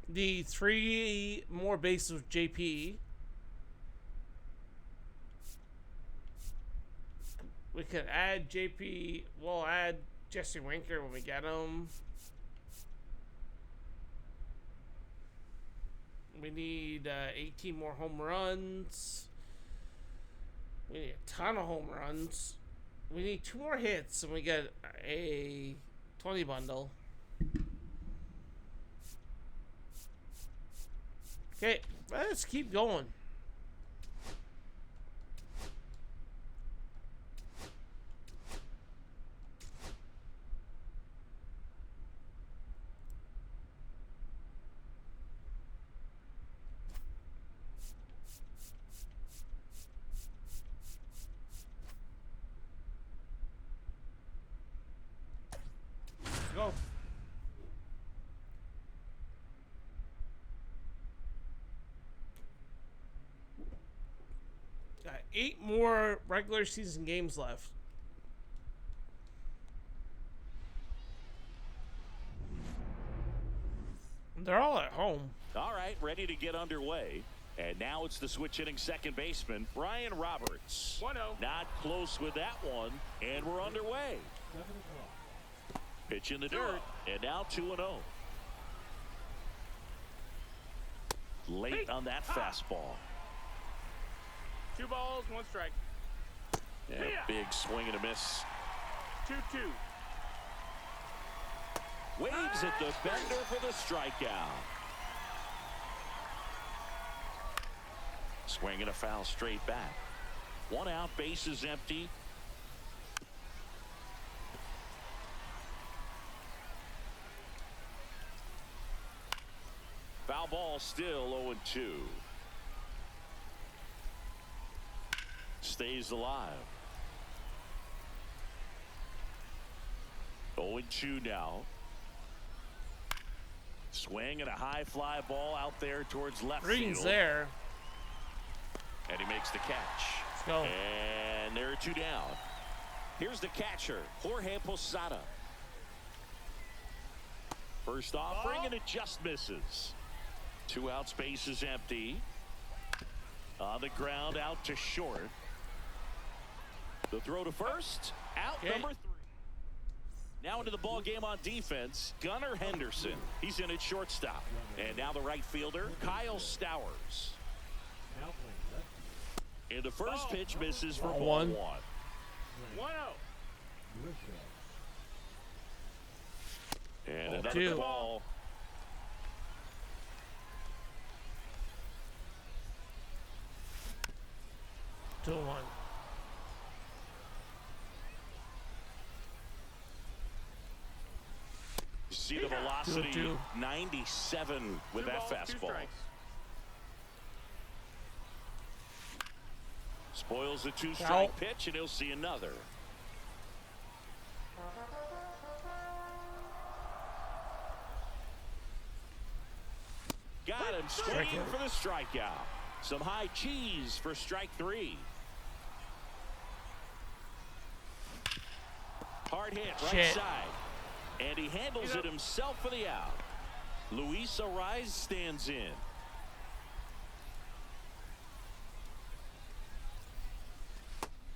S1: Need 3 more bases with JP. We could add JP. We'll add Jesse Winker when we get him. We need 18 more home runs. We need a ton of home runs. We need 2 more hits, and we get a 20 bundle. Okay, let's keep going. Go. Got 8 more regular season games left. They're all at home.
S2: All right, ready to get underway. And now it's the switch hitting second baseman, Brian Roberts.
S4: 1-0.
S2: Not close with that one, and we're underway. Pitch in the dirt, and now 2-0. Late on that fastball.
S4: 2 balls, 1 strike.
S2: And a big swing and a miss.
S4: 2-2.
S2: Waves at the bender for the strikeout. Swing and a foul straight back. 1 out, bases empty. Foul ball, still 0-2. Stays alive. 0-2 now. Swing and a high fly ball out there towards left
S1: Green's
S2: field.
S1: there.
S2: And he makes the catch.
S1: Let's go.
S2: And there are 2 down. Here's the catcher, Jorge Posada. First offering, and it just misses. 2 outs, base is empty. On the ground, out to short. The throw to first, out number 3. Now into the ball game on defense, Gunnar Henderson. He's in at shortstop. And now the right fielder, Kyle Stowers. And the first pitch misses for ball 1.
S4: 1-0.
S2: And another
S1: 2.
S2: ball.
S1: Two to 1.
S2: See the velocity,
S1: 2-2.
S2: 97 with
S4: 2
S2: that
S4: balls, 2
S2: fastball.
S4: strikes.
S2: Spoils the 2-strike
S1: Out.
S2: pitch, and he'll see another. Got him swinging for the strikeout. Some high cheese for strike 3. Hard hit, right
S1: Shit.
S2: side. And he handles it himself for the out. Luis Ariz stands in.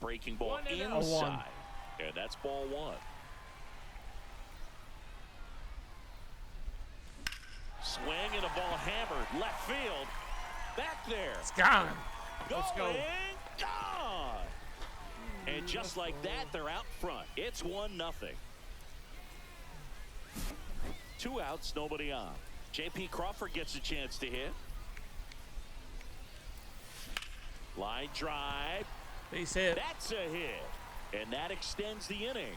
S2: Breaking ball
S4: 1-0.
S2: inside. And that's ball 1. Swing and a ball hammered left field. Back there.
S1: It's gone. Let's go.
S2: Going, gone. And just like that, they're out front. It's 1-0. 2 outs, nobody on. J.P. Crawford gets a chance to hit. Line drive.
S1: Base hit.
S2: That's a hit. And that extends the inning.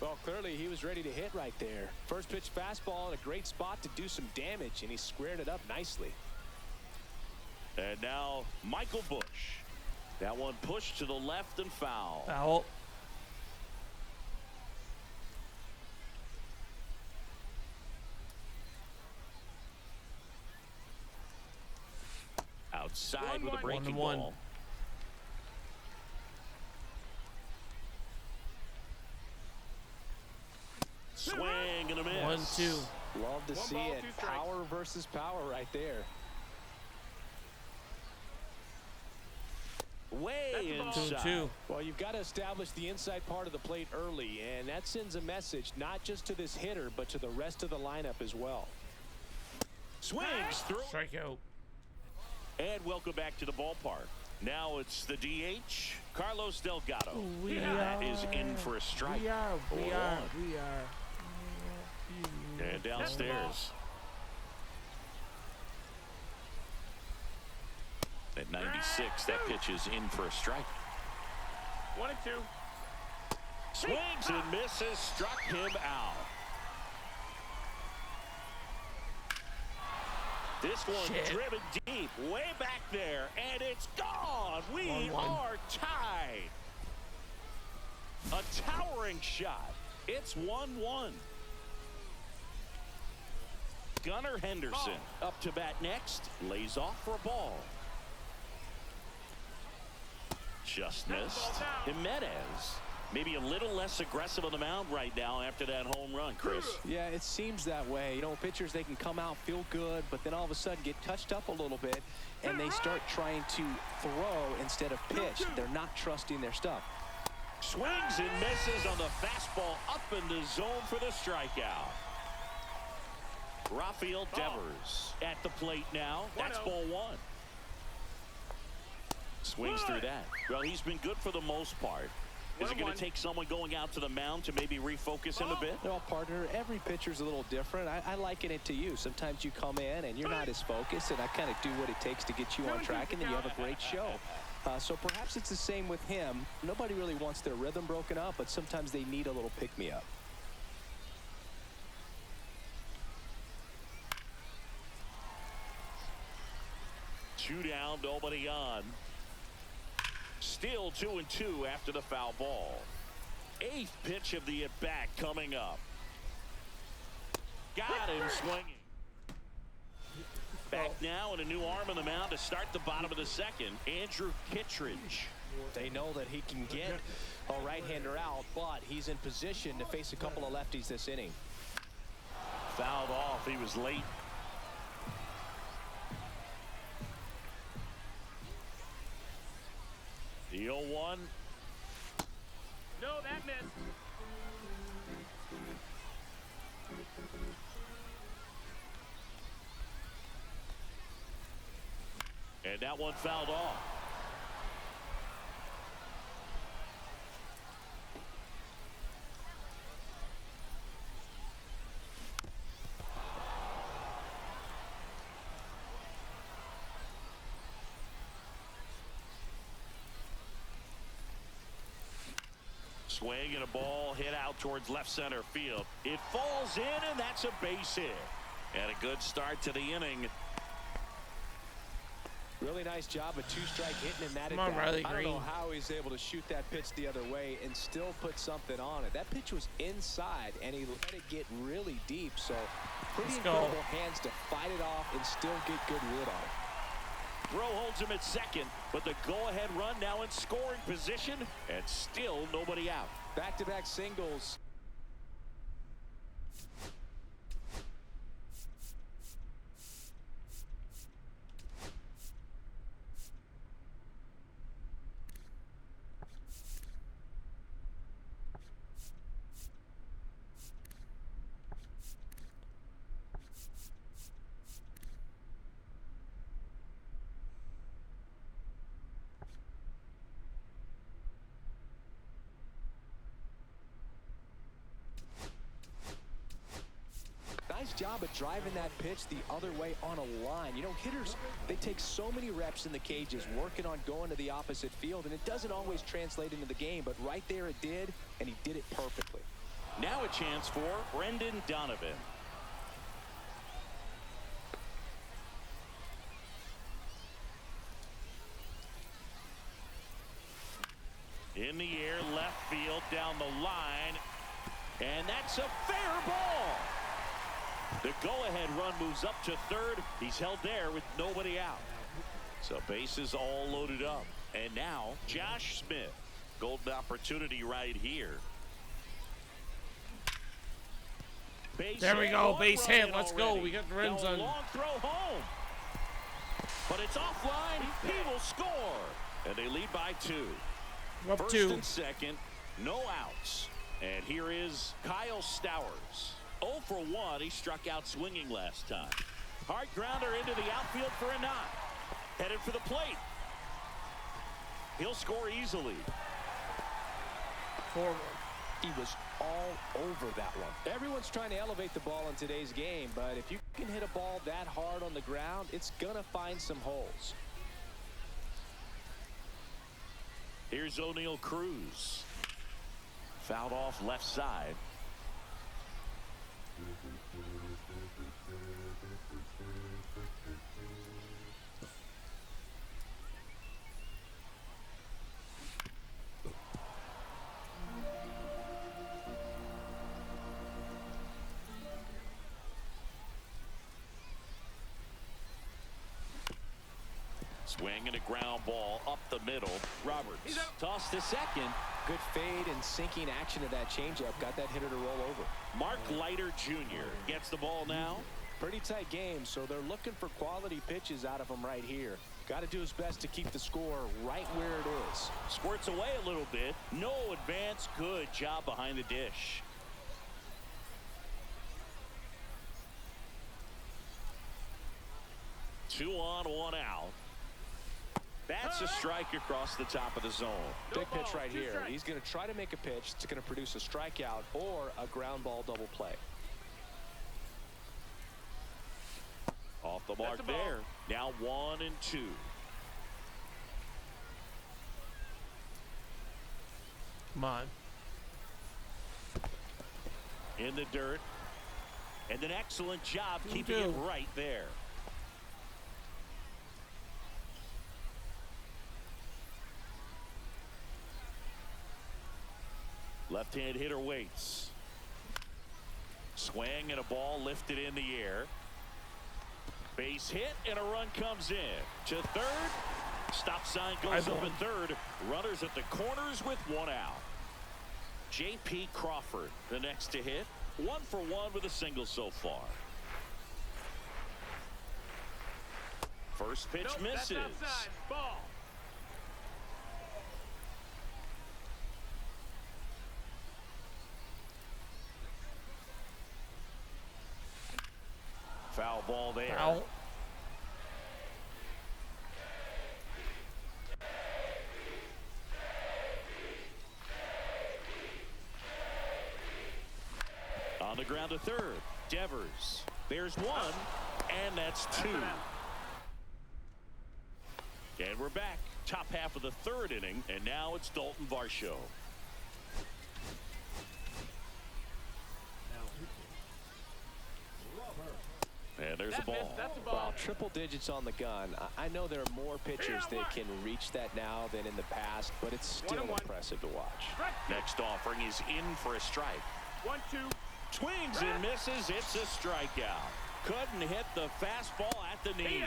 S3: Well, clearly he was ready to hit right there. First pitch fastball in a great spot to do some damage, and he squared it up nicely.
S2: And now Michael Bush. That one pushed to the left and foul.
S1: Foul.
S2: Outside with a
S4: 1-1.
S2: breaking
S1: 1-1.
S2: ball. Swing and a miss.
S1: 1-2.
S3: Love to
S4: 1
S3: see
S4: ball,
S3: it.
S4: 2 strikes.
S3: Power versus power right there.
S2: Way
S4: That's the ball.
S2: inside.
S1: 2-2.
S3: Well, you've got to establish the inside part of the plate early, and that sends a message not just to this hitter, but to the rest of the lineup as well.
S2: Swings through.
S1: Strikeout.
S2: And welcome back to the ballpark. Now it's the DH, Carlos Delgado.
S1: That
S2: is in for a strike.
S1: We are.
S2: And downstairs. At 96, that pitch is in for a strike.
S4: 1-2.
S2: Swings and misses, struck him out. This one driven deep, way back there, and it's gone. We
S1: 1-1.
S2: are tied. A towering shot. It's 1-1. Gunnar Henderson up to bat next. Lays off for a ball. Just missed. Jimenez maybe a little less aggressive on the mound right now after that home run, Chris.
S3: Yeah, it seems that way. You know, pitchers, they can come out, feel good, but then all of a sudden get touched up a little bit, and they start trying to throw instead of pitch. They're not trusting their stuff.
S2: Swings and misses on the fastball up in the zone for the strikeout. Rafael Devers at the plate now. That's ball one. Swings through that. Well, he's been good for the most part. Is it going to take someone going out to the mound to maybe refocus him a bit?
S3: Well, partner, every pitcher's a little different. I liken it to you. Sometimes you come in and you're not as focused, and I kind of do what it takes to get you on track, and then you have a great show. So perhaps it's the same with him. Nobody really wants their rhythm broken up, but sometimes they need a little pick-me-up.
S2: Two down, nobody on. Still 2-2 after the foul ball. Eighth pitch of the at-bat coming up. Got him swinging. Back now and a new arm on the mound to start the bottom of the second. Andrew Kittredge.
S3: They know that he can get a right-hander out, but he's in position to face a couple of lefties this inning.
S2: Fouled off. He was late. The 0-1.
S4: No, that missed.
S2: And that one fouled off. Swing and a ball hit out towards left center field. It falls in, and that's a base hit. And a good start to the inning.
S3: Really nice job of two-strike hitting in that
S1: Come on,
S3: at-bat.
S1: Riley
S3: I don't know
S1: Green.
S3: how he's able to shoot that pitch the other way and still put something on it. That pitch was inside, and he let it get really deep. So pretty
S1: Let's go.
S3: incredible hands to fight it off and still get good wood on it.
S2: Throw holds him at second, but the go-ahead run now in scoring position, and still nobody out.
S3: Back-to-back singles. Nice job of driving that pitch the other way on a line. You know, hitters, they take so many reps in the cages working on going to the opposite field, and it doesn't always translate into the game, but right there it did, and he did it perfectly.
S2: Now a chance for Brendan Donovan. In the air, left field, down the line, and that's a fair ball. The go-ahead run moves up to third. He's held there with nobody out. So bases all loaded up. And now Josh Smith. Golden opportunity right here. Base
S1: There we
S2: hit,
S1: go,
S2: one
S1: base
S2: run
S1: hit.
S2: in
S1: Let's go.
S2: already.
S1: We got the runs
S2: Now a
S1: on.
S2: long throw home. But it's offline. He will score. And they lead by 2.
S1: Up
S2: First
S1: 2.
S2: and second, no outs. And here is Kyle Stowers. 0 for 1. He struck out swinging last time. Hard grounder into the outfield for a knock. Headed for the plate. He'll score easily.
S1: 4-1.
S3: He was all over that one. Everyone's trying to elevate the ball in today's game, but if you can hit a ball that hard on the ground, it's going to find some holes.
S2: Here's O'Neal Cruz. Fouled off left side. Swing and a ground ball up the middle. Roberts tossed to second.
S3: Good fade and sinking action of that changeup got that hitter to roll over.
S2: Mark Leiter Jr. gets the ball now.
S3: Pretty tight game, so they're looking for quality pitches out of him right here. Got to do his best to keep the score right where it is.
S2: Squirts away a little bit. No advance. Good job behind the dish. Two on, one out. That's a strike across the top of the zone.
S3: Big pitch right here. He's going to try to make a pitch that's going to produce a strikeout or a ground ball double play.
S2: Off the mark there. Now 1-2.
S1: Come on.
S2: In the dirt. And an excellent job keeping it right there. Left-hand hitter waits. Swing and a ball lifted in the air. Base hit and a run comes in. To third. Stop sign goes up at third. Runners at the corners with one out. J.P. Crawford the next to hit. 1 for 1 with a single so far. First pitch misses.
S4: Ball.
S2: Foul ball there.
S1: Foul.
S2: On the ground to third. Devers. There's one. And that's two. And we're back. Top half of the third inning. And now it's Dalton Varsho. And there's a ball.
S4: That's a ball.
S3: Wow, triple digits on the gun. I know there are more pitchers that can reach that now than in the past, but it's still impressive to watch.
S2: Next offering is in for a strike.
S4: 1-2.
S2: Swings and misses. It's a strikeout. Couldn't hit the fastball at the knees.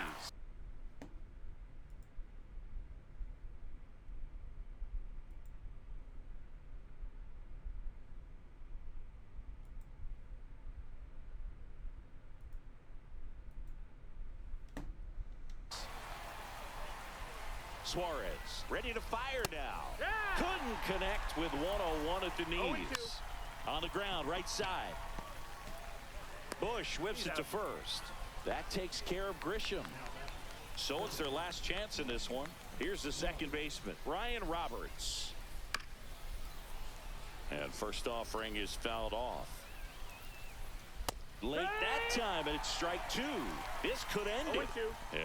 S2: Suarez ready to fire now. Couldn't connect with 101 at the knees. On the ground, right side. Bush whips it to first. That takes care of Grisham. So it's their last chance in this one. Here's the second baseman, Ryan Roberts. And first offering is fouled off. Late that time, and it's strike two. This could end it.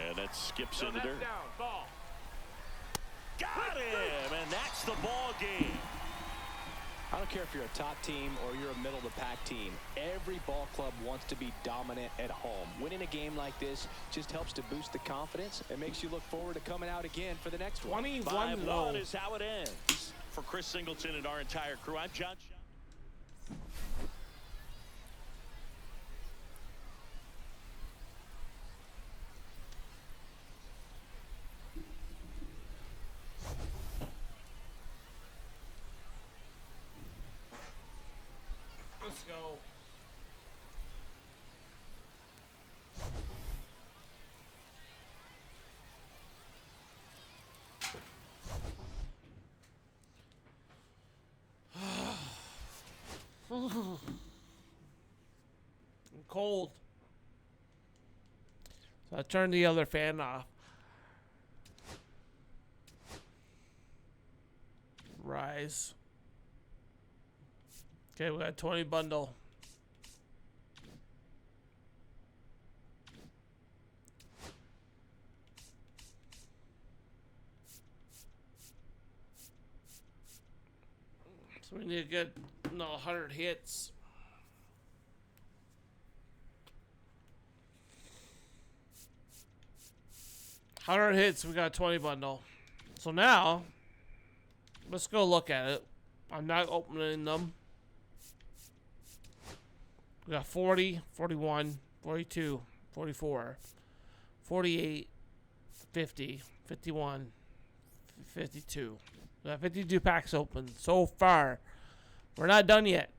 S2: And it skips in the dirt.
S4: Ball.
S2: Got him, and that's the ball game.
S3: I don't care if you're a top team or you're a middle-of-the-pack team. Every ball club wants to be dominant at home. Winning a game like this just helps to boost the confidence and makes you look forward to coming out again for the next one.
S1: 21 low.
S2: 5-1 is how it ends. For Chris Singleton and our entire crew, I'm John.
S1: Let's go. I'm cold. I'll turn the other fan off. Rise. Okay, we got 20 bundle. So we need to get 100 hits. Hundred hits, we got a 20 bundle. So now, let's go look at it. I'm not opening them. We got 40, 41, 42, 44, 48, 50, 51, 52. We got 52 packs open so far. We're not done yet.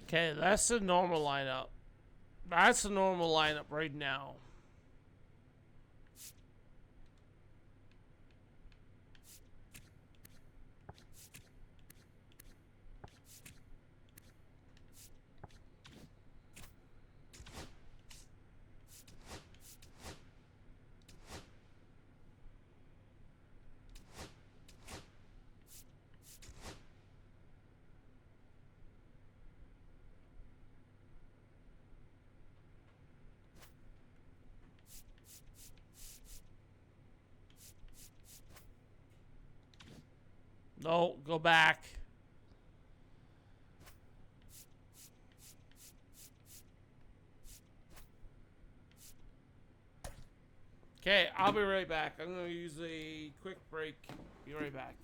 S1: Okay, that's the normal lineup. That's the normal lineup right now. No, go back. Okay, I'll be right back. I'm going to use a quick break. Be right back.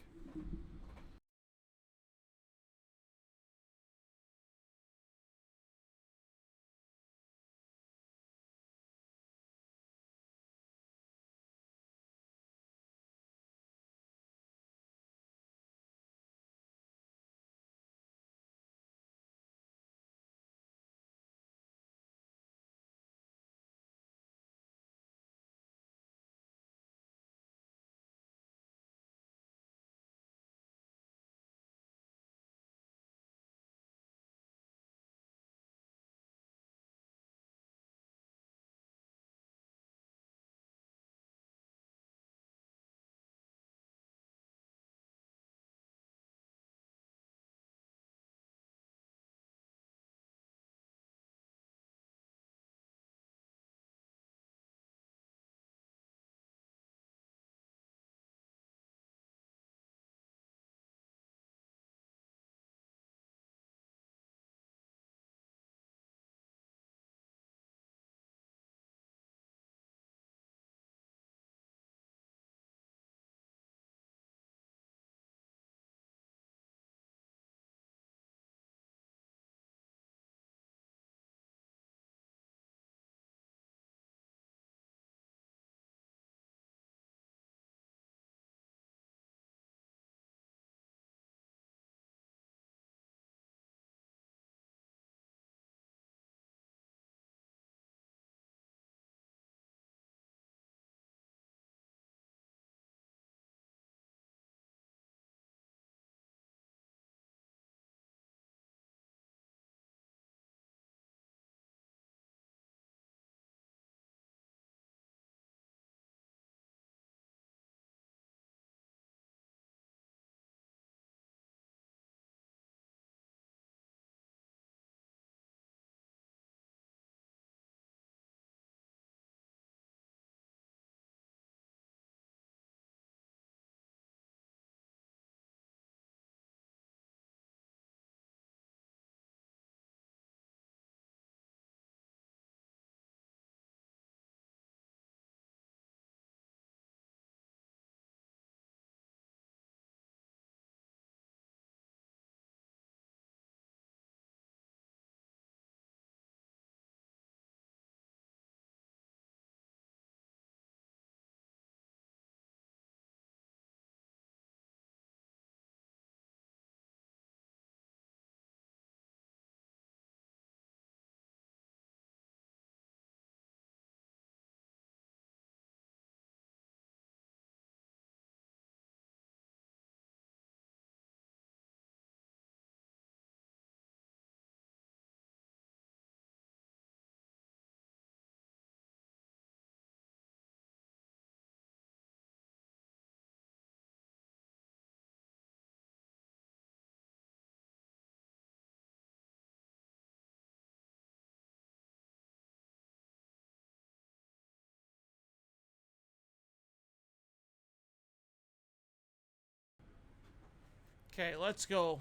S1: Okay, let's go.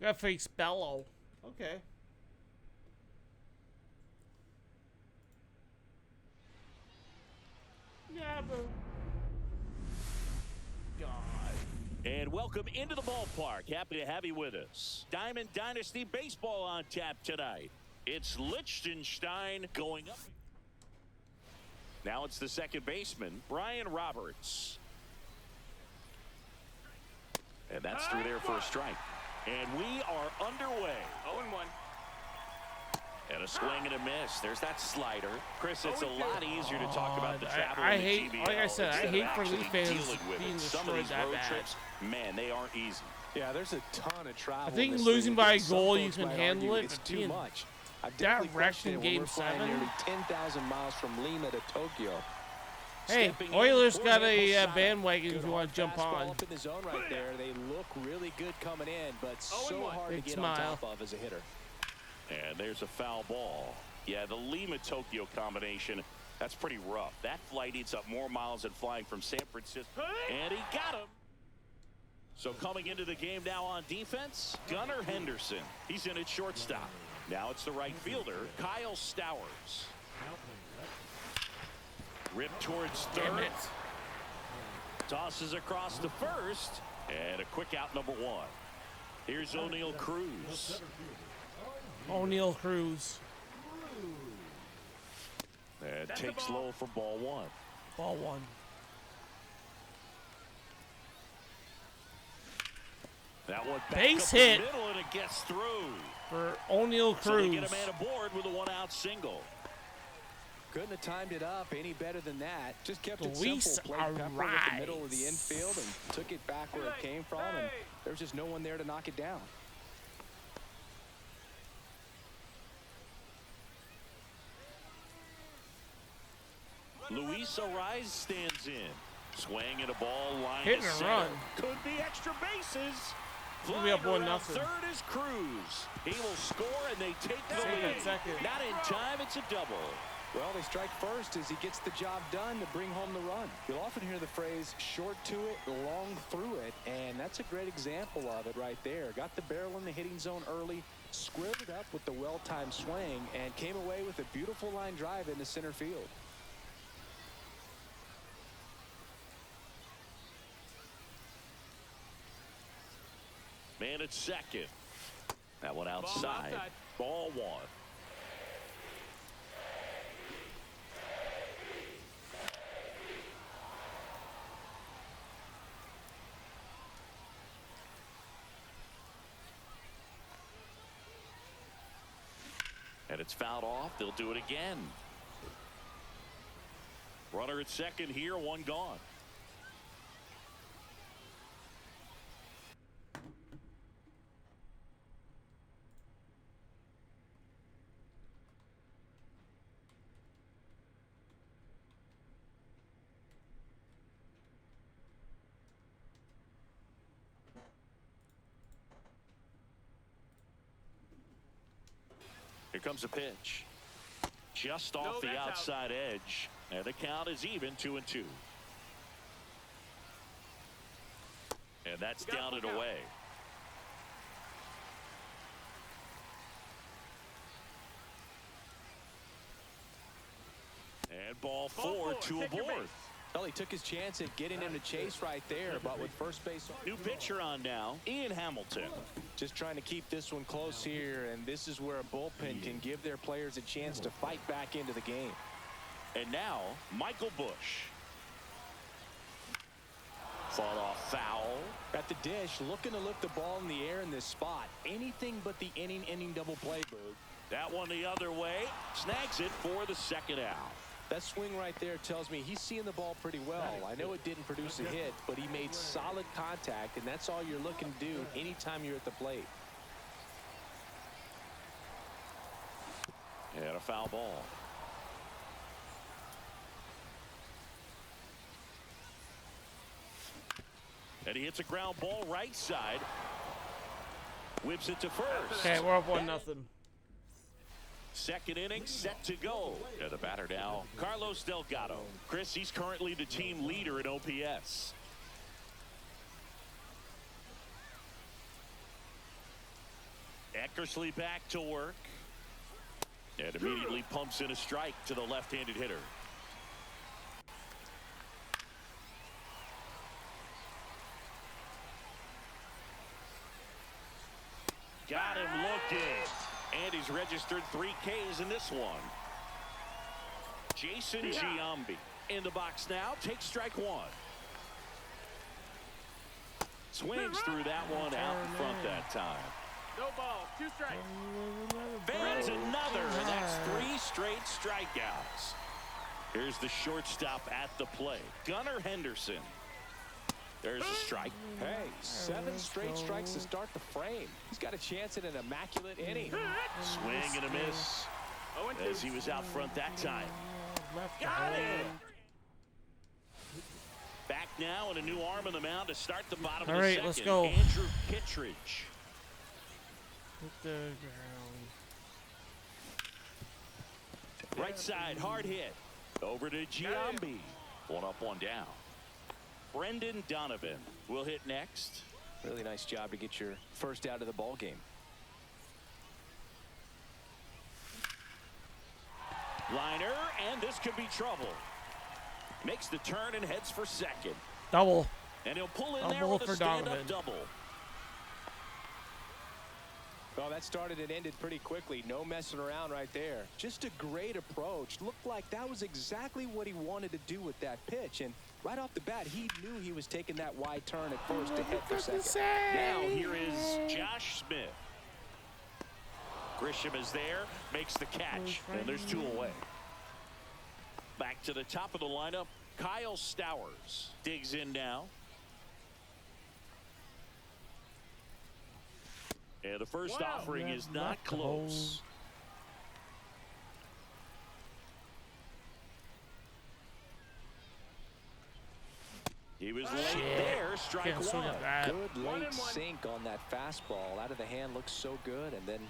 S1: Gotta face Bello. Okay. Yeah, but... God.
S2: And welcome into the ballpark. Happy to have you with us. Diamond Dynasty Baseball on tap tonight. It's Liechtenstein going up. Now it's the second baseman, Brian Roberts. And that's through there for a strike. And we are underway.
S4: 0-1.
S2: And a swing and a miss. There's that slider. Chris, it's a lot easier to talk about the travel
S1: I
S2: in the
S1: hate,
S2: GBL
S1: like I said, I
S2: instead of
S1: hate for
S2: actually
S1: Leaf fans
S2: dealing with
S1: being
S2: it. Some of
S1: destroyed
S2: these
S1: that
S2: road
S1: bad.
S2: trips, man, they aren't easy.
S3: Yeah, there's a ton of travel.
S1: I think
S3: in this
S1: losing
S3: league,
S1: by a
S3: and some
S1: goal, you
S3: folks
S1: can
S3: might
S1: handle
S3: argue
S1: it,
S3: it's
S1: but
S3: too
S1: being
S3: much. I've
S1: that
S3: definitely
S1: wrecked
S3: questioned
S1: in
S3: it when
S1: Game
S3: we're flying
S1: 7.
S3: nearly 10,000 miles from Lima to Tokyo.
S1: Hey,
S3: Stepping
S1: Oilers
S3: in,
S1: got
S3: Jorge
S1: a
S3: Posada.
S1: bandwagon
S3: Good
S1: if you want to
S3: hard
S1: jump
S3: fastball
S1: on.
S3: up in the zone right there. They look really good coming in, but so
S4: 0-1.
S3: hard to
S1: Big
S3: get
S1: smile.
S3: on top of as a hitter.
S2: And there's a foul ball. Yeah, the Lima-Tokyo combination, that's pretty rough. That flight eats up more miles than flying from San Francisco. And he got him. So coming into the game now on defense, Gunnar Henderson. He's in at shortstop. Now it's the right fielder, Kyle Stowers. Ripped towards
S1: Damn
S2: third.
S1: it.
S2: Tosses across to first. And a quick out number one. Here's O'Neal Cruz.
S1: O'Neal Cruz.
S2: And takes low for ball one.
S1: Ball one.
S2: That one back
S1: Base
S2: up the
S1: hit.
S2: middle, and it gets through.
S1: For O'Neal
S2: So they
S1: Cruz.
S2: get a man aboard with a one-out single.
S3: Couldn't have timed it up any better than that. Just kept it
S1: Luis
S3: simple. Played Pepper at the middle of the
S1: Arise.
S3: infield and took it back where it came from. And there was just no one there to knock it down.
S2: Luis Arise stands in. Swing and a ball line
S1: Hitting
S2: to
S1: a
S2: center.
S1: run.
S2: Could be extra bases.
S1: We'll be up
S2: Flying
S1: 1-0.
S2: around third is Cruz. He will score, and they take the
S1: Second,
S2: lead.
S1: second.
S2: Not in time. It's a double.
S3: Well, they strike first as he gets the job done to bring home the run. You'll often hear the phrase short to it, long through it, and that's a great example of it right there. Got the barrel in the hitting zone early, squared it up with the well-timed swing, and came away with a beautiful line drive into center field.
S2: Man at second. That one outside. Ball one. And it's fouled off. They'll do it again. Runner at second here, one gone. Here comes a pitch. Just off the
S4: that's out.
S2: outside edge. And the count is even, 2-2. And that's down and away. And ball four, two
S4: Take your
S2: aboard.
S4: base.
S3: Well, he took his chance at getting him to chase right there, but with first base
S2: New pitcher on now, Ian Hamilton.
S3: just trying to keep this one close here, and this is where a bullpen can give their players a chance to fight back into the game.
S2: And now, Michael Bush. Fought off foul.
S3: At the dish, looking to lift the ball in the air in this spot. Anything but the inning double play, Boog.
S2: That one the other way. Snags it for the second out.
S3: That swing right there tells me he's seeing the ball pretty well. I know it didn't produce a hit, but he made solid contact, and that's all you're looking to do anytime you're at the plate.
S2: And a foul ball. And he hits a ground ball right side. Whips it to first.
S1: Okay, we're up 1-0.
S2: Second inning set to go. And the batter now, Carlos Delgado. Chris, he's currently the team leader in OPS. Eckersley back to work. And immediately pumps in a strike to the left-handed hitter. Got him looking. And he's registered 3 Ks in this one. Jason Giambi in the box now. Takes strike 1. Swings through that one out in front that time.
S4: No ball. 2 strikes.
S2: Fans another, and that's 3 straight strikeouts. Here's the shortstop at the plate, Gunnar Henderson. There's a strike.
S3: Hey, 7 straight strikes to start the frame. He's got a chance at an immaculate inning.
S2: Swing and a miss as he was out front that time.
S1: Got it.
S2: Back now and a new arm on the mound to start the bottom
S1: All
S2: of the
S1: right,
S2: second.
S1: let's go.
S2: Andrew Kittredge.
S1: Hit the ground.
S2: Right side, hard hit. Over to Giambi. 1 up, 1 down. Brendan Donovan will hit next.
S3: Really nice job to get your first out of the ball game.
S2: Liner, and this could be trouble. Makes the turn and heads for second.
S1: Double.
S2: And he'll pull in there
S1: Double
S2: with a
S1: for
S2: stand-up
S1: Donovan.
S2: double.
S3: Well, that started and ended pretty quickly. No messing around right there. Just a great approach. Looked like that was exactly what he wanted to do with that pitch. And right off the bat, he knew he was taking that wide turn at first to head for second.
S2: Now here is Josh Smith. Grisham is there, makes the catch, and there's 2 away. Back to the top of the lineup, Kyle Stowers digs in now. And the first offering is not close. He was late there, strike
S1: Can't swing
S2: 1.
S1: at that.
S3: Good late sink on that fastball. Out of the hand, looks so good. And then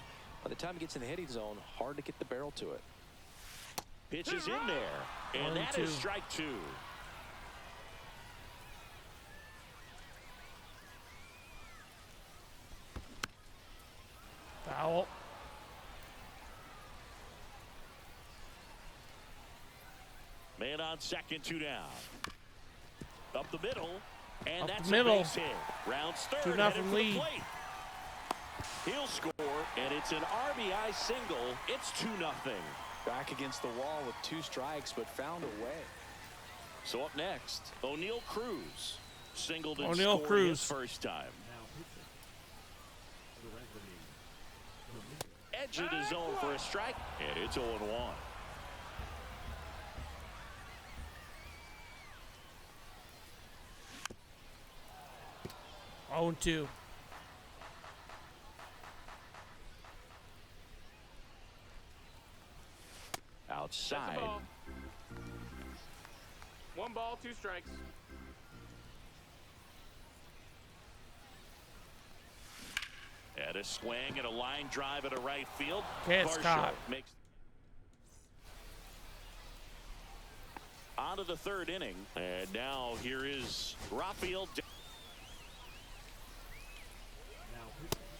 S3: by the time he gets in the hitting zone, hard to get the barrel to it.
S2: Pitch is in there, and that is strike 2.
S1: Foul.
S2: Man on second, 2 down. Up the middle, and
S1: Up
S2: that's
S1: the middle.
S2: a base hit. Rounds third,
S1: 2-0
S2: headed for the
S1: lead.
S2: plate. He'll score, and it's an RBI single. It's 2-0.
S3: Back against the wall with 2 strikes, but found a way.
S2: So up next, O'Neal Cruz. Singled and
S1: O'Neal
S2: scored
S1: Cruz.
S2: his first time. Edge of the zone for a strike, and it's 0-1.
S1: Oh, 2.
S2: Outside.
S4: Ball. 1 ball, 2 strikes.
S2: And a swing and a line drive at a right field.
S1: Okay, it's
S2: Varsho
S1: caught.
S2: makes. On to the 3rd inning. And now here is Rafael.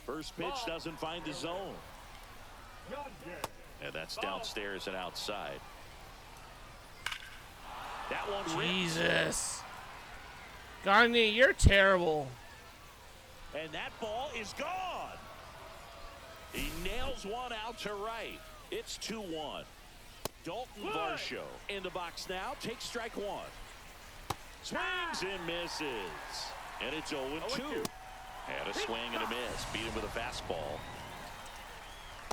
S2: First pitch doesn't find the zone. And that's downstairs and outside. That one ripped.
S1: Jesus. Gagne, you're terrible.
S2: And that ball is gone. He nails one out to right. It's 2-1. Dalton Varsho in the box now. Takes strike 1. Swings and misses. And it's 0-2. And a swing and a miss. Beat him with a fastball.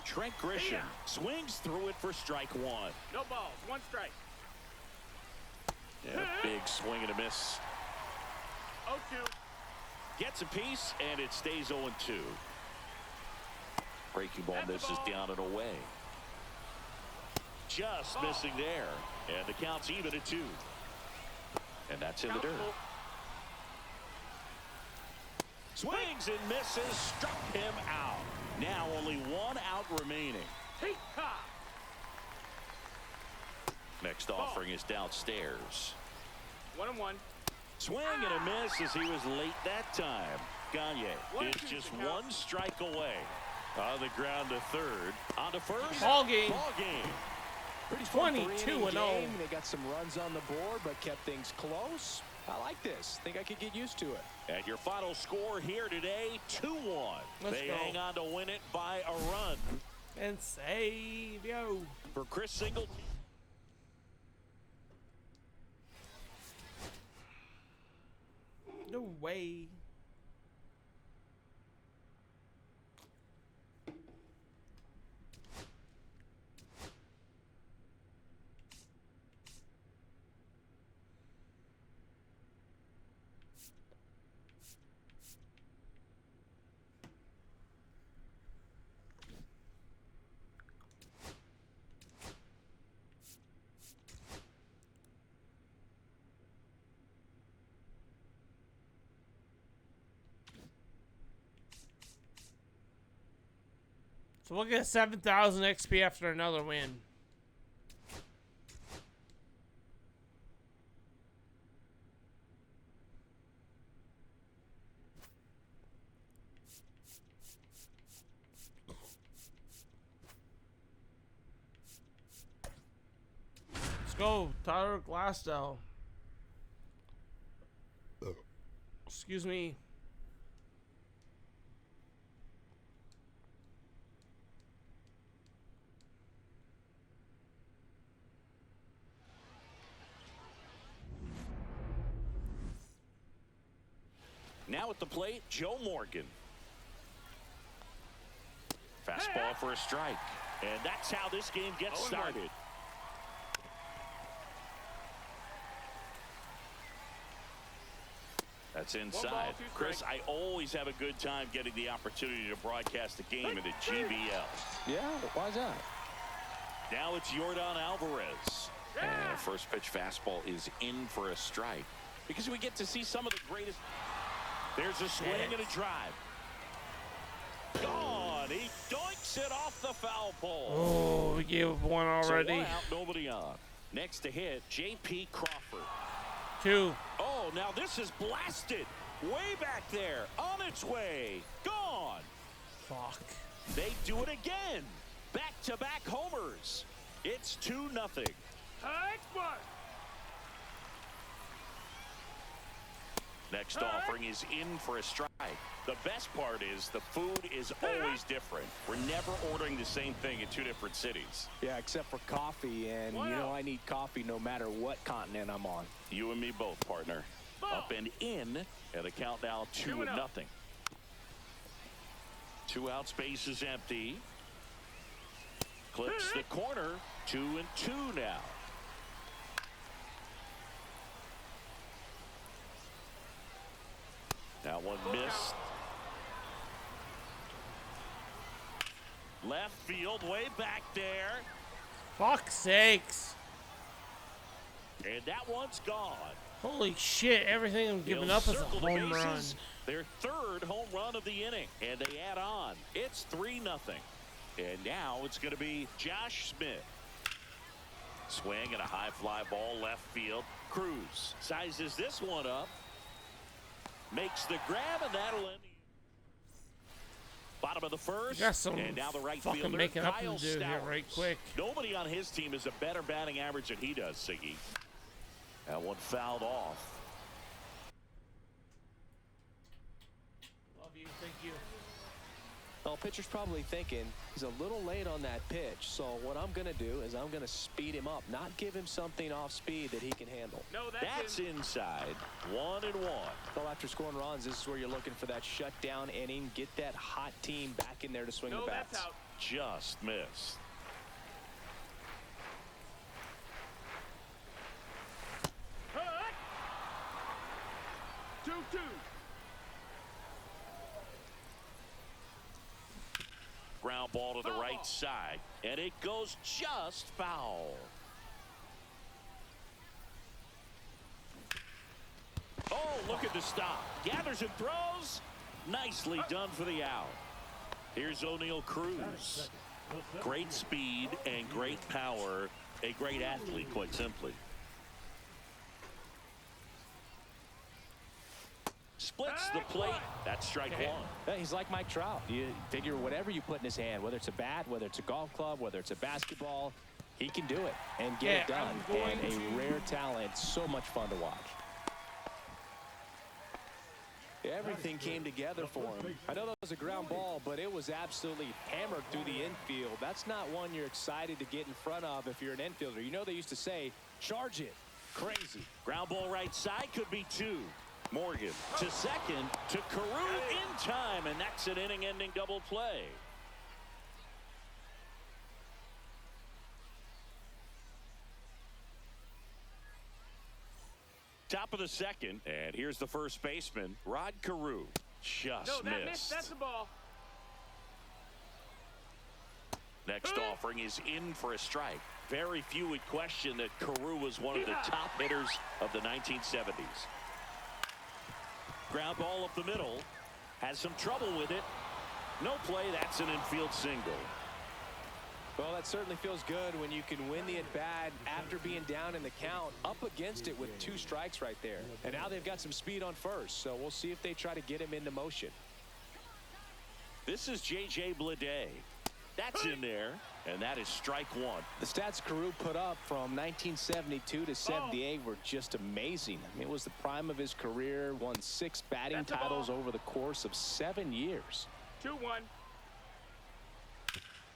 S2: Trent Grisham swings through it for strike 1.
S4: No balls. 1 strike.
S2: And a big swing and a miss.
S4: 0-2.
S2: Gets a piece, and it stays 0-2. Breaking ball misses down and away. Just missing there. And the count's even at 2. And that's in the dirt. Swings and misses. Struck him out. Now only 1 out remaining. Next offering is downstairs.
S4: 1-1.
S2: Swing and a miss as he was late that time. Gagne is just one strike away. On the ground to third. On to first.
S1: Ball game.
S2: Ball game.
S3: Pretty fun
S1: 22-0.
S3: game. They got some runs on the board, but kept things close. I like this. Think I could get used to it.
S2: And your final score here today, 2-1.
S1: Let's
S2: They
S1: go.
S2: hang on to win it by a run.
S1: And save, yo.
S2: For Chris Singleton.
S1: No way. So we'll get 7,000 XP after another win. Let's go, Tyler Glasgow. Excuse me.
S2: Now at the plate, Joe Morgan. Fastball for a strike. And that's how this game gets started. That's inside. Chris, I always have a good time getting the opportunity to broadcast a game in the GBL.
S3: Yeah, why's that?
S2: Now it's Yordan Alvarez. And first pitch fastball is in for a strike. Because we get to see some of the greatest. There's a swing and a drive. Gone. He doinks it off the foul pole.
S1: Oh, we gave up one already.
S2: So one out, nobody on. Next to hit, J.P. Crawford.
S1: 2.
S2: Oh, now this is blasted. Way back there. On its way. Gone.
S1: Fuck.
S2: They do it again. Back-to-back homers. It's 2-0. Next offering is in for a strike. The best part is the food is always different. We're never ordering the same thing in 2 different cities.
S3: Yeah, except for coffee, and you know I need coffee no matter what continent I'm on.
S2: You and me both, partner. Up and in, and the count now 2-0. 2 out, space is empty. Clips the corner, 2-2 now. That one missed. Left field, way back there.
S1: Fuck's sakes.
S2: And that one's gone.
S1: Holy shit, everything I'm giving up is a
S2: Circle the
S1: home run.
S2: bases. Their third home run of the inning. And they add on. It's 3-0. And now it's going to be Josh Smith. Swing and a high fly ball left field. Cruz sizes this one up. Makes the grab, and that'll end. Bottom of the first.
S1: Got some
S2: and now the right
S1: fucking
S2: fielder,
S1: making up
S2: Kyle
S1: to do here right
S2: Stowers.
S1: quick.
S2: Nobody on his team is a better batting average than he does, Siggy. That one fouled off.
S1: Love you, thank you.
S3: Well, pitcher's probably thinking he's a little late on that pitch, so what I'm going to do is I'm going to speed him up, not give him something off speed that he can handle.
S4: No,
S2: That's inside. 1-1.
S3: So after scoring runs, this is where you're looking for that shutdown inning, get that hot team back in there to swing the bats.
S4: That's out.
S2: Just missed.
S4: Cut. 2-2.
S2: Ground ball to the right side, and it goes just foul. Oh, look at the stop. Gathers and throws. Nicely done for the out. Here's O'Neal Cruz. Great speed and great power A great athlete, quite simply. Splits the plate. That's strike one.
S3: Hey, he's like Mike Trout. You figure whatever you put in his hand, whether it's a bat, whether it's a golf club, whether it's a basketball, he can do it and get it done. And a rare talent, so much fun to watch. Everything came together for him. I know that was a ground ball, but it was absolutely hammered through the infield. That's not one you're excited to get in front of if you're an infielder. You know they used to say, charge it. Crazy.
S2: Ground ball right side, could be two. Morgan to second, to Carew in time, and that's an inning-ending double play. Top of the second, and here's the first baseman, Rod Carew. Just missed.
S4: That's the ball.
S2: Next offering is in for a strike. Very few would question that Carew was one of the top hitters of the 1970s. Ground ball up the middle. Has some trouble with it. No play. That's an infield single.
S3: Well, that certainly feels good when you can win the at-bat after being down in the count, up against it with 2 strikes right there. And now they've got some speed on first, so we'll see if they try to get him into motion.
S2: This is J.J. Bleday. That's in there, and that is strike one.
S3: The stats Carew put up from 1972 to 78 were just amazing. I mean, it was the prime of his career, won 6 batting titles over the course of 7 years.
S4: 2-1.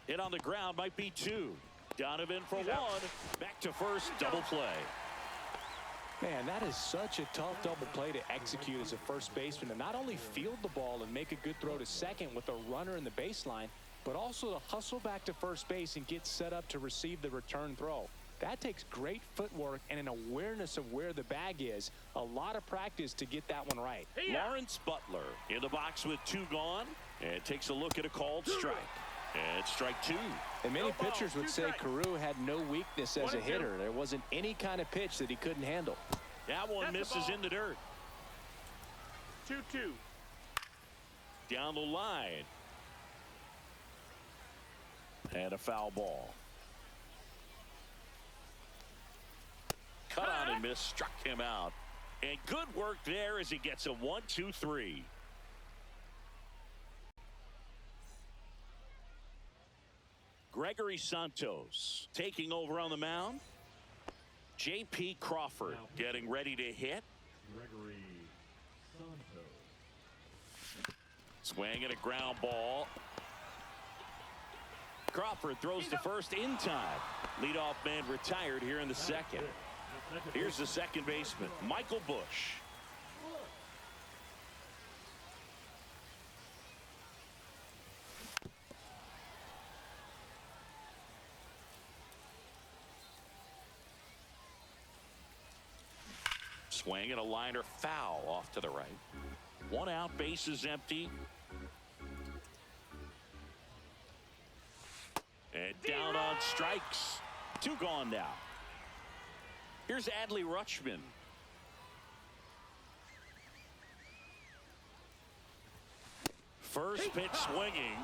S2: Hit on the ground, might be 2. Donovan for 1. Back to first, double play.
S3: Man, that is such a tough double play to execute as a first baseman, to not only field the ball and make a good throw to second with a runner in the baseline, but also to hustle back to first base and get set up to receive the return throw. That takes great footwork and an awareness of where the bag is. A lot of practice to get that one right.
S2: Lawrence Butler in the box with 2 gone, and takes a look at a called strike. And strike 2.
S3: And many pitchers would say Carew had no weakness as a hitter. There wasn't any kind of pitch that he couldn't handle.
S2: That one misses in the dirt.
S4: 2-2.
S2: Down the line. And a foul ball. Cut on and miss, struck him out. And good work there as he gets a 1-2-3. Gregory Santos taking over on the mound. J.P. Crawford getting ready to hit.
S6: Gregory Santos.
S2: Swinging a ground ball. Crawford throws to first in time. Leadoff man retired here in the second. Here's the second baseman, Michael Bush. Swing and a liner foul off to the right. 1 out, base is empty. And down on strikes. 2 gone now. Here's Adley Rutschman. First pitch swinging.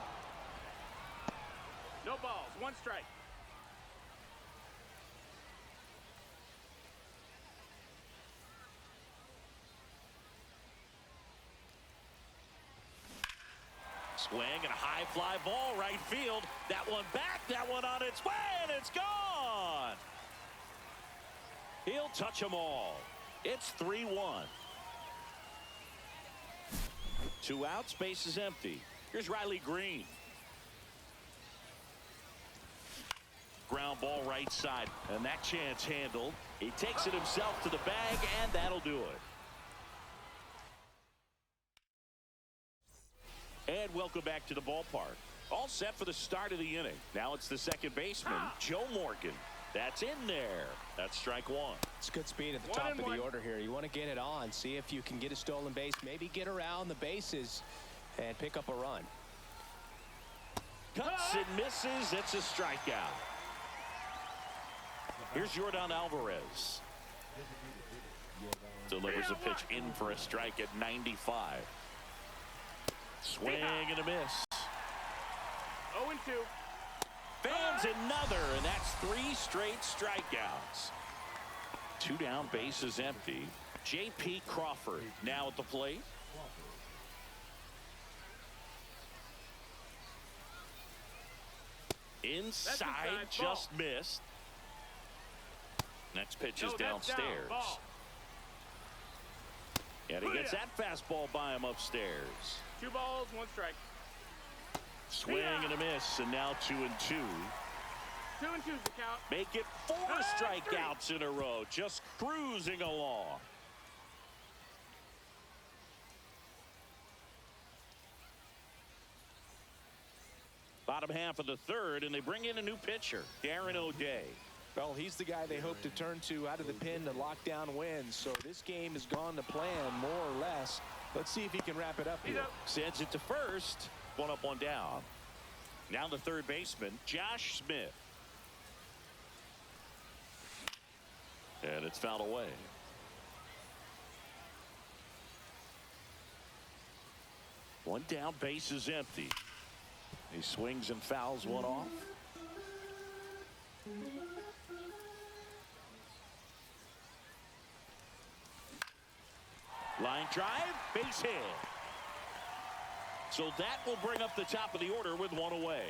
S4: No balls. 1 strike.
S2: Swing and a high fly ball right field. That one back, that one on its way, and it's gone. He'll touch them all. It's 3-1. 2 outs, base is empty. Here's Riley Green. Ground ball right side, and that chance handled. He takes it himself to the bag, and that'll do it. And welcome back to the ballpark. All set for the start of the inning. Now it's the second baseman, Joe Morgan. That's in there. That's strike 1.
S3: It's good speed at the top of the order here. You want to get it on, see if you can get a stolen base, maybe get around the bases and pick up a run.
S2: Cuts and misses. It's a strikeout. Here's Yordan Alvarez. Delivers a pitch in for a strike at 95. Swing and a miss.
S4: 0-2.
S2: Fans another, and that's 3 straight strikeouts. 2 down, bases empty. J.P. Crawford now at the plate. Inside, just missed. Next pitch is downstairs. And he gets that fastball by him upstairs.
S4: 2 balls, 1 strike.
S2: Swing and a miss, and now 2-2.
S4: 2 and 2's the count.
S2: Make it 4 strikeouts in a row, just cruising along. Bottom half of the third, and they bring in a new pitcher, Darren O'Day.
S3: Well, he's the guy they hope to turn to out of the pen to lock down wins. So this game has gone to plan, more or less. Let's see if he can wrap it up here.
S2: Sends it to first. 1 up, 1 down. Now the third baseman, Josh Smith. And it's fouled away. One down, base is empty. He swings and fouls one off. Line drive, base hit. So that will bring up the top of the order with 1 away.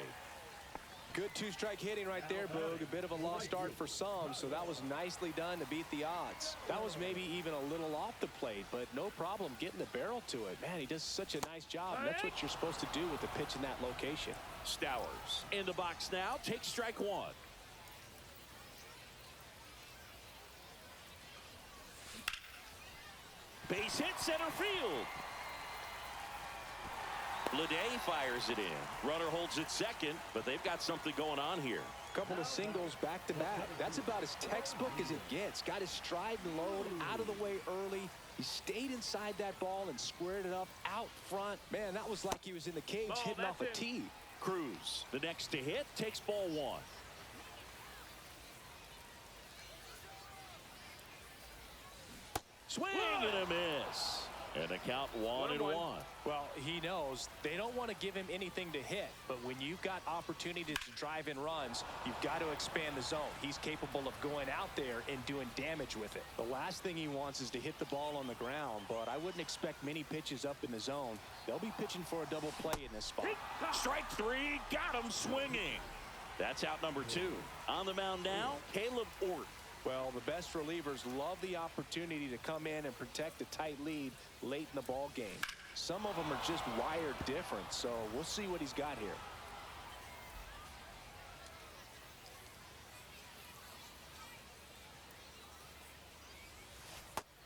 S3: Good 2-strike hitting right there, Boog. A bit of a lost start for some, so that was nicely done to beat the odds. That was maybe even a little off the plate, but no problem getting the barrel to it. Man, he does such a nice job. And that's what you're supposed to do with the pitch in that location.
S2: Stowers in the box now. Takes strike 1. Base hit, center field. Leday fires it in. Runner holds it second, but they've got something going on here.
S3: Couple of singles back to back. That's about as textbook as it gets. Got his stride and load out of the way early. He stayed inside that ball and squared it up out front. Man, that was like he was in the cage hitting off a tee.
S2: Cruz, the next to hit, takes ball 1. Swing and a miss. And a count 1-1.
S3: Well, he knows they don't want to give him anything to hit, but when you've got opportunity to drive in runs, you've got to expand the zone. He's capable of going out there and doing damage with it. The last thing he wants is to hit the ball on the ground, but I wouldn't expect many pitches up in the zone. They'll be pitching for a double play in this spot.
S2: Strike 3, got him swinging. That's out number 2. On the mound now, Caleb Ort.
S3: Well, the best relievers love the opportunity to come in and protect a tight lead late in the ball game. Some of them are just wired different, so we'll see what he's got here.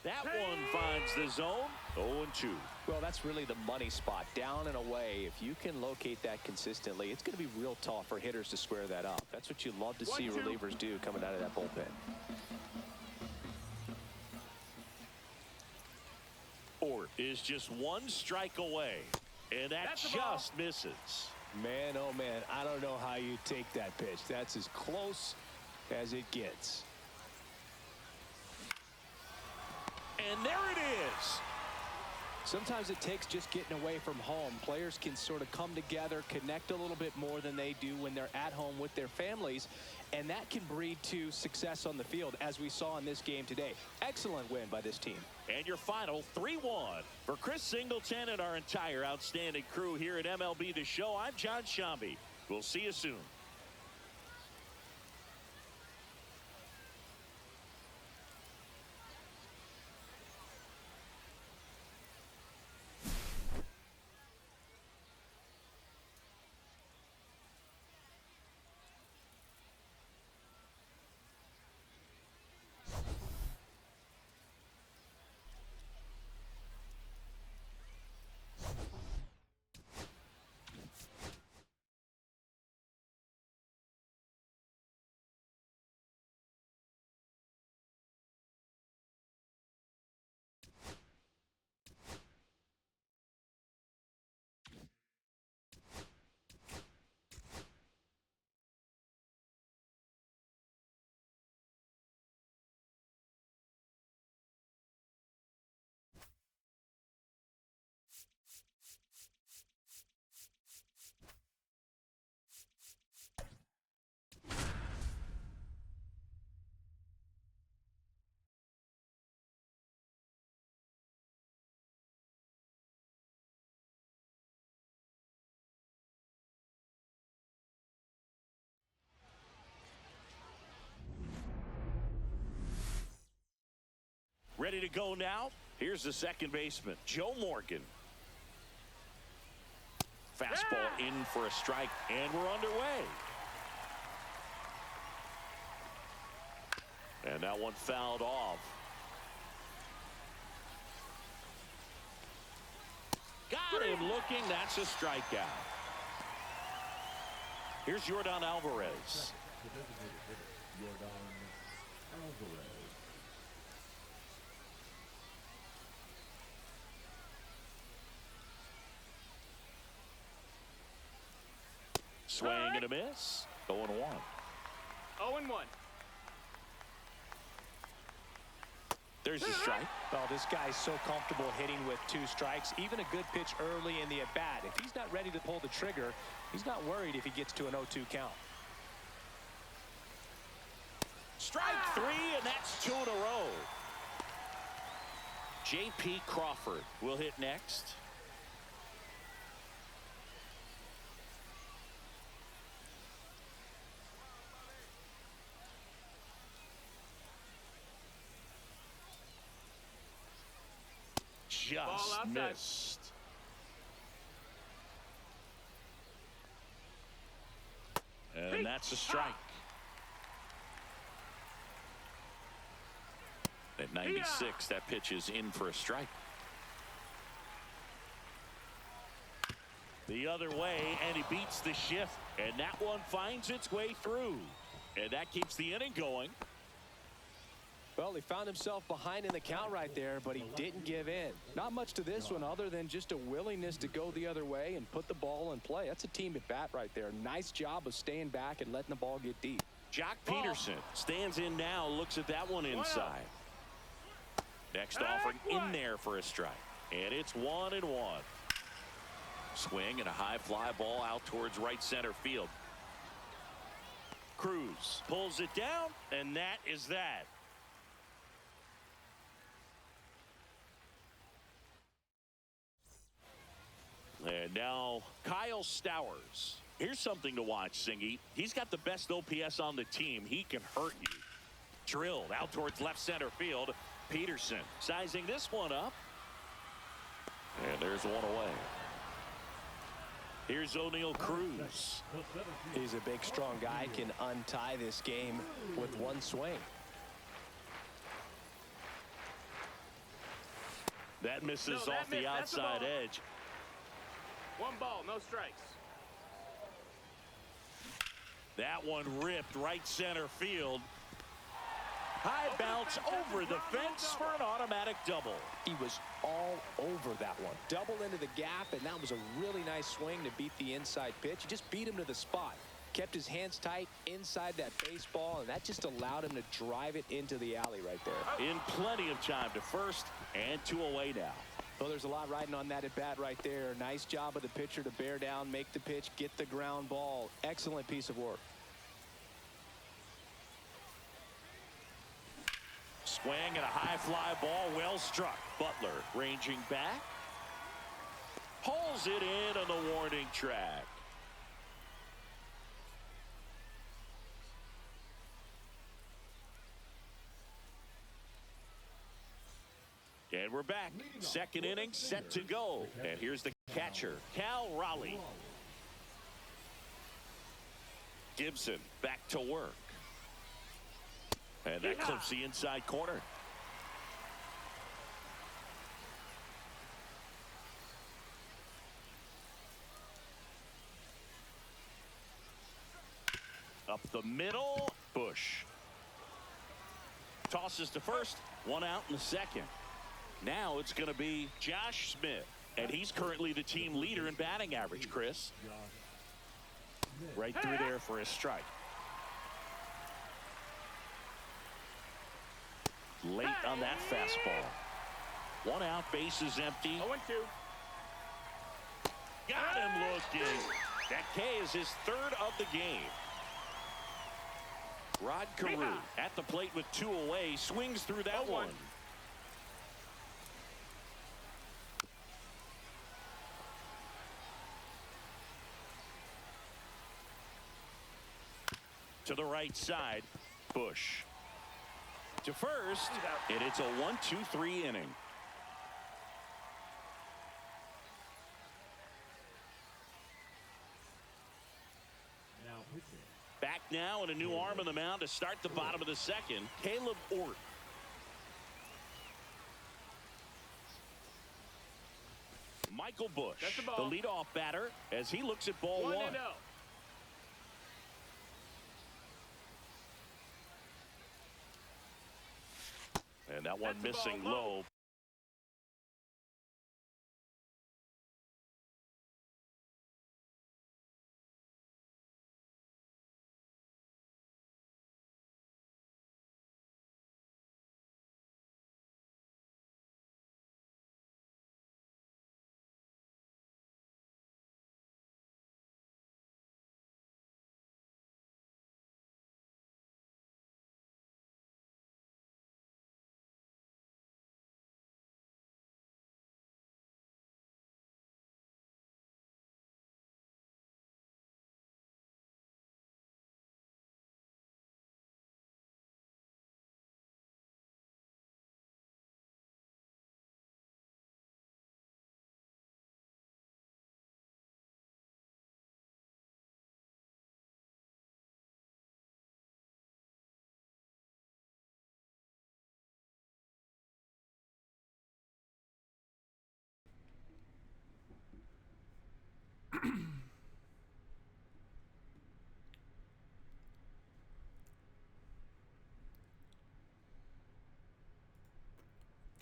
S2: That one finds the zone. 0-2.
S3: Well, that's really the money spot, down and away. If you can locate that consistently, it's going to be real tough for hitters to square that up. That's what you love to see relievers do coming out of that bullpen.
S2: Ort is just 1 strike away, and that just misses.
S3: Man, oh man, I don't know how you take that pitch. That's as close as it gets.
S2: And there it is.
S3: Sometimes it takes just getting away from home. Players can sort of come together, connect a little bit more than they do when they're at home with their families, and that can breed to success on the field, as we saw in this game today. Excellent win by this team.
S2: And your final 3-1. For Chris Singleton and our entire outstanding crew here at MLB The Show, I'm John Shambi. We'll see you soon. Ready to go now. Here's the second baseman, Joe Morgan. Fastball in for a strike, and we're underway. And that one fouled off. Got him looking. That's a strikeout. Here's Yordan Alvarez.
S6: The designated hitter, Yordan Alvarez.
S2: Swing and a miss. 0-1.
S4: 0-1.
S2: There's the strike.
S3: Well, this guy's so comfortable hitting with 2 strikes. Even a good pitch early in the at-bat. If he's not ready to pull the trigger, he's not worried if he gets to an 0-2 count.
S2: Strike 3, and that's 2 in a row. J.P. Crawford will hit next. Just missed. And that's a strike. At 96, that pitch is in for a strike. The other way, and he beats the shift, and that one finds its way through. And that keeps the inning going.
S3: Well, he found himself behind in the count right there, but he didn't give in. Not much to this one other than just a willingness to go the other way and put the ball in play. That's a team at bat right there. Nice job of staying back and letting the ball get deep.
S2: Jock Peterson stands in now, looks at that one inside. Next offering in there for a strike. And it's 1-1. Swing and a high fly ball out towards right center field. Cruz pulls it down, and that is that. And now Kyle Stowers. Here's something to watch, Singy. He's got the best OPS on the team. He can hurt you. Drilled out towards left center field. Peterson sizing this one up. And there's one away. Here's O'Neal Cruz.
S3: He's a big, strong guy. Can untie this game with one swing.
S2: That misses
S4: No, that
S2: off the
S4: missed. That's a
S2: outside
S4: ball.
S2: edge.
S4: 1 ball, no strikes.
S2: That one ripped right center field. High bounce over the fence for an automatic double.
S3: He was all over that one. Double into the gap, and that was a really nice swing to beat the inside pitch. He just beat him to the spot. Kept his hands tight inside that baseball, and that just allowed him to drive it into the alley right there.
S2: In plenty of time to first and 2 away now.
S3: Well, there's a lot riding on that at bat right there. Nice job of the pitcher to bear down, make the pitch, get the ground ball. Excellent piece of work.
S2: Swing and a high fly ball, well struck. Butler ranging back. Pulls it in on the warning track. And we're back. Second inning set to go. And here's the catcher, Cal Raleigh. Gibson back to work. And that clips the inside corner. Up the middle, Bush. Tosses to first, 1 out in the second. Now it's going to be Josh Smith, and he's currently the team leader in batting average, Chris. Right through there for a strike. Late on that fastball. 1 out, bases empty.
S4: 0-2.
S2: Got him looking. That K is his 3rd of the game. Rod Carew at the plate with 2 away, swings through that
S4: 0-1.
S2: one. To the right side, Bush. to first, and it's a 1-2-3 inning.
S6: Now pitching.
S2: Back now, and a new arm on the mound to start the bottom of the second, Caleb Ort. Michael Bush,
S4: That's the
S2: the
S4: ball.
S2: leadoff batter, as he looks at ball 1.
S4: 1-0.
S2: And that one
S4: That's the
S2: missing
S4: ball.
S2: low.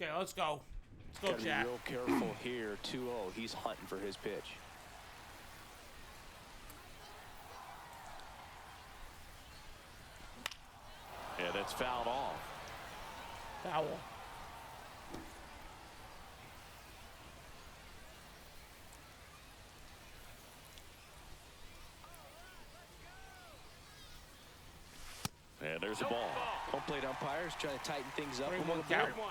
S1: Okay, let's go. Let's go,
S3: Gotta be
S1: Jack.
S3: real careful here. 2-0. He's hunting for his pitch.
S2: And it's fouled off.
S1: Foul.
S2: And there's a ball.
S3: Home plate umpires trying to tighten things up.
S1: 3-1 count.
S4: 1.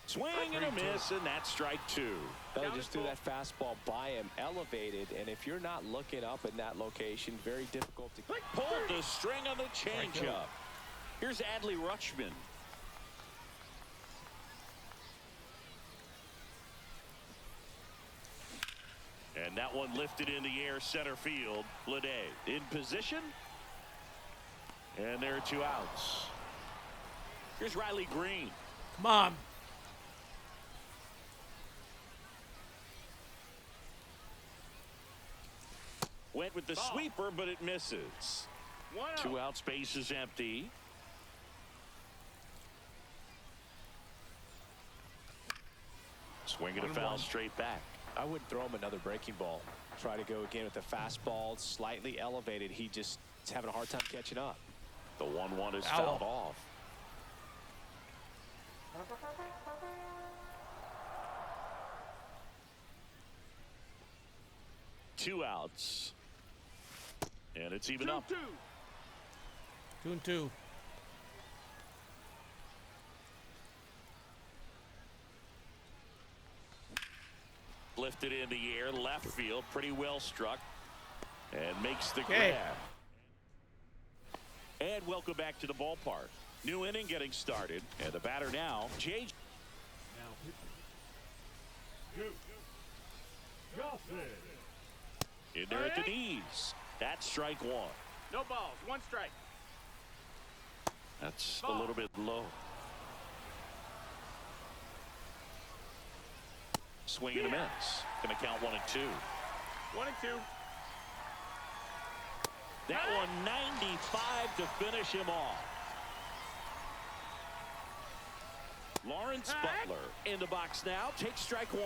S2: Swing and a miss, and that's strike 2.
S3: They
S4: Down
S3: just
S4: the
S3: threw that fastball by him, elevated, and if you're not looking up in that location, very difficult to.
S2: Pulled the string on the changeup. Here's Adley Rutschman. And that one lifted in the air, center field. Lede in position. And there are 2 outs. Here's Riley Green.
S1: Come on.
S2: Went with the sweeper, but it misses.
S4: 1-0.
S2: 2 out, space is empty. Swing and a foul straight back.
S3: I wouldn't throw him another breaking ball. Try to go again with the fastball, slightly elevated. He just is having a hard time catching up.
S2: The 1-1 is
S1: Foul.
S2: fouled off. Two outs. And it's even up.
S4: 2-2.
S1: 2-2.
S2: Lifted in the air, left field, pretty well struck. And makes the
S1: Okay.
S2: grab. And welcome back to the ballpark. New inning getting started. And the batter now, J.
S6: Now pitching. Gossett.
S2: In there at the knees. That's strike 1.
S4: No balls. 1 strike.
S2: That's a little bit low. Swing and a miss. Gonna count 1-2.
S4: 1-2.
S2: That one 95 to finish him off. Lawrence Butler in the box now. Takes strike 1.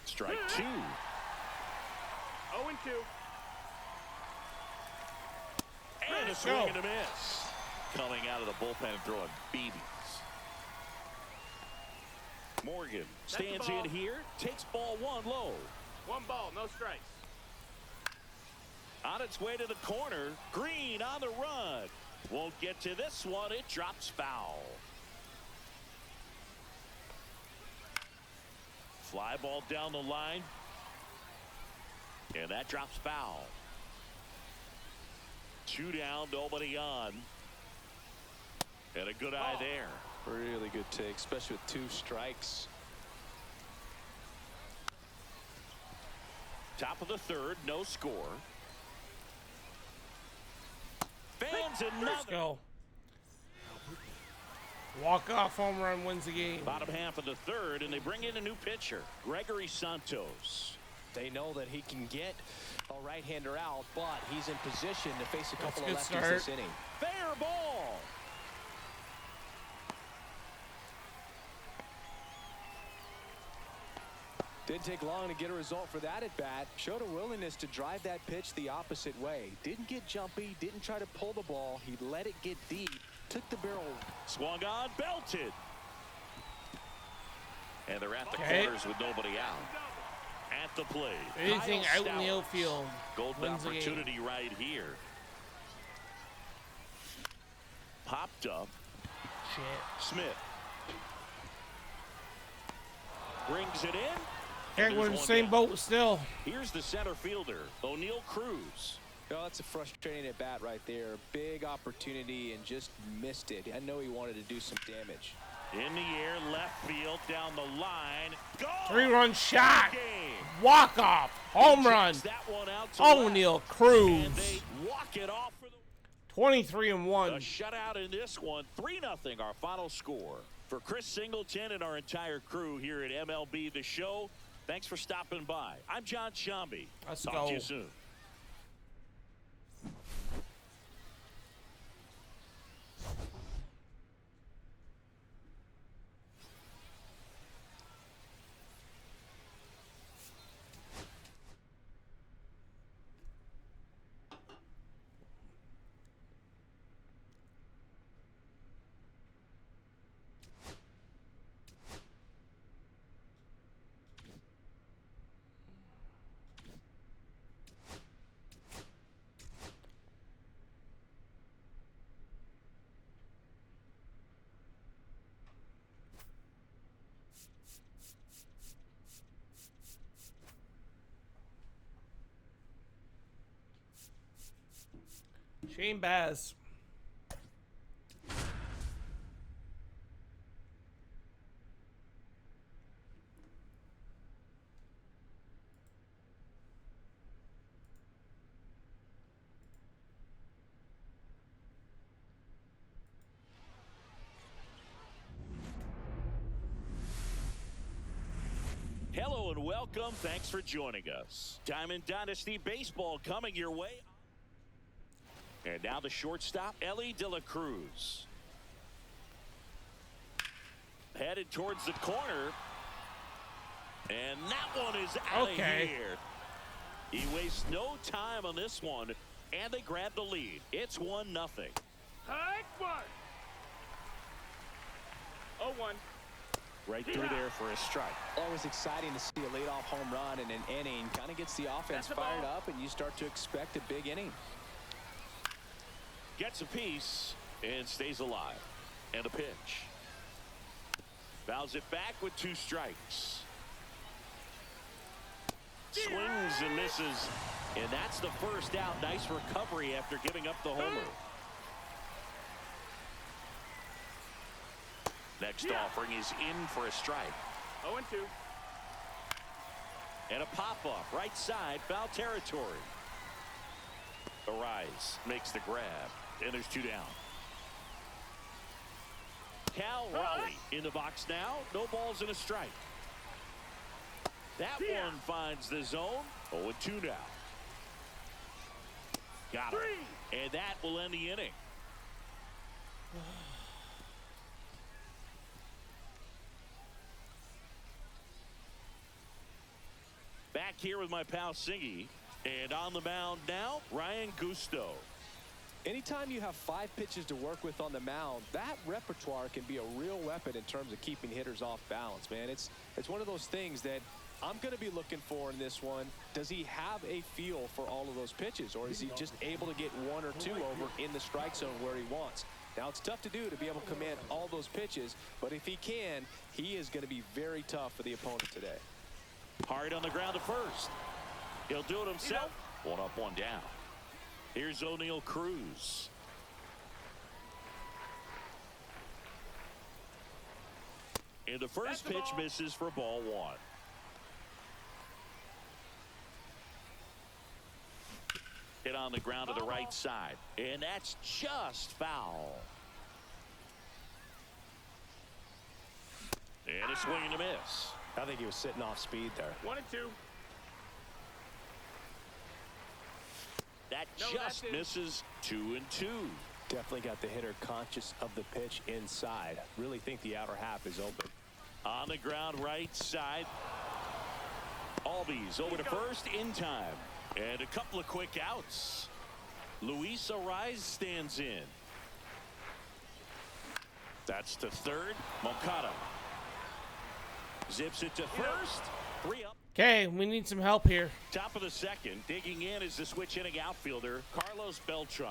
S2: Strike 2.
S4: 0-2.
S2: And a swing and a miss. Coming out of the bullpen and throwing BBs. Morgan stands in here. Takes ball 1 low.
S4: 1 ball. No strikes.
S2: On its way to the corner. Green on the run. Won't get to this one. It drops foul. Fly ball down the line. And that drops foul. 2 down, nobody on. And a good eye there.
S3: Really good take, especially with 2 strikes.
S2: Top of the 3rd, no score. Fans another.
S1: Let's go. Walk-off home run wins the game.
S2: Bottom half of the 3rd, and they bring in a new pitcher, Gregory Santos.
S3: They know that he can get a right-hander out, but he's in position to face a couple of
S1: That's a
S3: lefties
S1: good
S3: this
S1: start.
S3: inning.
S2: Fair ball.
S3: Didn't take long to get a result for that at bat. Showed a willingness to drive that pitch the opposite way. Didn't get jumpy, didn't try to pull the ball. He let it get deep, took the barrel.
S2: Swung on, belted. And they're at the
S1: Okay.
S2: corners with nobody out. At the plate.
S1: Anything
S2: Kyle
S1: out in the
S2: Stowers.
S1: outfield
S2: Golden
S1: wins the game.
S2: opportunity right here. Popped up.
S1: Shit.
S2: Smith. Brings it in.
S1: Can't
S2: And
S1: go in
S2: there's
S1: the
S2: one
S1: same
S2: down.
S1: boat still.
S2: Here's the center fielder, O'Neal Cruz.
S3: Oh, that's a frustrating at bat right there. Big opportunity and just missed it. I know he wanted to do some damage.
S2: In the air, left field, down the line. Go!
S1: 3-run shot.
S2: Game.
S1: Walk-off. Home run.
S2: Checks that one out to
S1: O'Neal
S2: left. And
S1: Cruz.
S2: they walk it off for the
S1: 23-1.
S2: A shutout in this one. 3-0 our final score. For Chris Singleton and our entire crew here at MLB The Show, thanks for stopping by. I'm John Shambi.
S1: Let's
S2: Talk
S1: go.
S2: to you soon.
S1: Shane Baz.
S2: Hello and welcome. Thanks for joining us. Diamond Dynasty Baseball coming your way. And now the shortstop, Ellie De La Cruz. Headed towards the corner. And that one is out of here. He wastes no time on this one. And they grab the lead. It's 1-0.
S4: Hike one. 0-1.
S2: Right through there for a strike.
S3: Always exciting to see a leadoff home run in an inning. Kind of gets the offense
S4: That's the
S3: fired
S4: ball.
S3: up, and you start to expect a big inning.
S2: Gets a piece and stays alive. And a pitch. Fouls it back with 2 strikes. Swings and misses. And that's the first out. Nice recovery after giving up the homer. Next offering is in for a strike.
S4: 0-2.
S2: And a pop-up right side, foul territory. Arise makes the grab. And there's 2 down. Cal Raleigh in the box now. No balls and a strike. That one finds the zone. 0-2 now. Got him. And that will end the inning. Back here with my pal Singy. And on the mound now, Ryan Gusto.
S3: Anytime you have 5 pitches to work with on the mound, that repertoire can be a real weapon in terms of keeping hitters off balance, man. It's one of those things that I'm going to be looking for in this one. Does he have a feel for all of those pitches, or is he just able to get 1 or 2 over in the strike zone where he wants? Now, it's tough to do to be able to command all those pitches, but if he can, he is going to be very tough for the opponent today.
S2: Hard on the ground to first. He'll do it himself. One up, one down. Here's O'Neal Cruz. And the first pitch misses for ball one. Hit on the ground to the right side. And that's just foul. And a swing and a miss.
S3: I think he was sitting off speed there.
S4: 1-2.
S2: That just misses. 2-2.
S3: Definitely got the hitter conscious of the pitch inside. Really think the outer half is open.
S2: On the ground right side. Albies over to first in time. And a couple of quick outs. Luis Ariz stands in. That's to third. Moncada zips it to first. 3 up.
S1: Okay, we need some help here.
S2: Top of the second. Digging in is the switch hitting outfielder Carlos Beltran.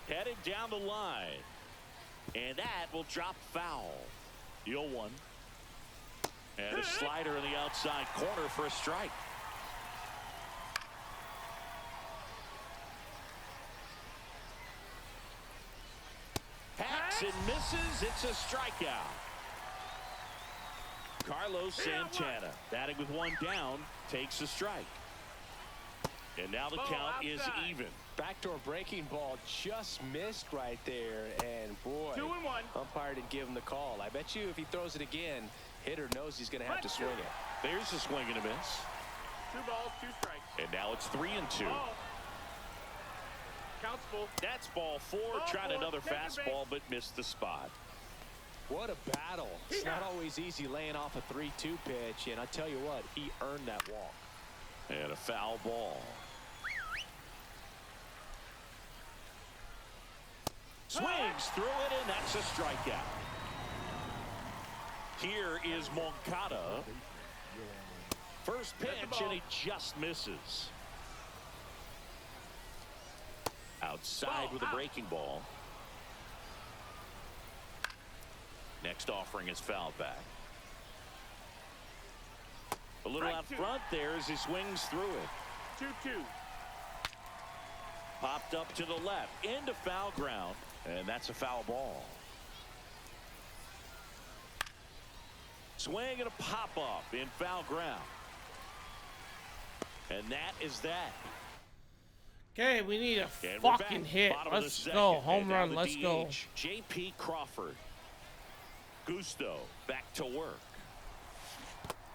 S2: Headed down the line. And that will drop foul. 0-1. And a slider in the outside corner for a strike. Hacks and misses. It's a strikeout. Carlos Santana batting with one down takes a strike. And now the count is even.
S3: Backdoor breaking ball just missed right there. And boy,
S4: 2-1.
S3: umpire didn't give him the call. I bet you if he throws it again, hitter knows he's going to have to swing it.
S2: There's a swing and a miss.
S4: 2 balls, 2 strikes.
S2: And now it's 3-2.
S4: Ball. Counts full.
S2: That's ball 4. Tried another fastball but missed the spot.
S3: What a battle. It's not always easy laying off a 3-2 pitch, and I tell you what, he earned that walk.
S2: And a foul ball. Swings through it, and that's a strikeout. Here is Moncada. First pitch, and he just misses. Outside with a breaking ball. Next offering is fouled back. A little out front there as he swings through it.
S4: 2-2.
S2: Popped up to the left into foul ground, and that's a foul ball. Swing and a pop up in foul ground. And that is that.
S1: Okay, we need a
S2: And we're
S1: fucking
S2: back.
S1: hit.
S2: Bottom of the
S1: Let's
S2: second.
S1: go. Home
S2: And now
S1: run.
S2: the
S1: Let's go.
S2: DH, J.P. Crawford. Gusto back to work.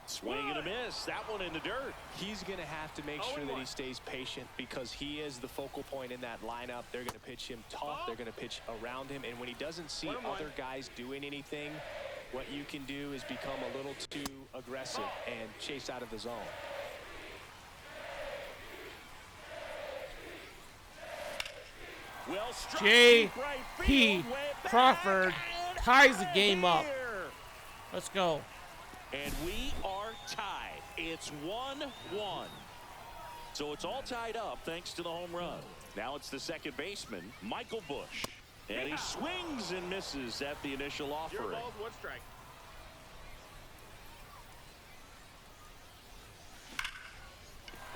S2: Swing and a miss. That one in the dirt.
S3: He's going to have to make sure that he stays patient because he is the focal point in that lineup. They're going to pitch him tough. They're going to pitch around him. And when he doesn't see other guys doing anything, what you can do is become a little too aggressive and chase out of the zone.
S2: Well struck.
S1: J.P. Crawford ties the game up. Let's go.
S2: And we are tied. It's 1-1. So it's all tied up thanks to the home run. Now it's the second baseman, Michael Bush. And he swings and misses at the initial
S4: 0
S2: offering.
S4: balls, 1 strike.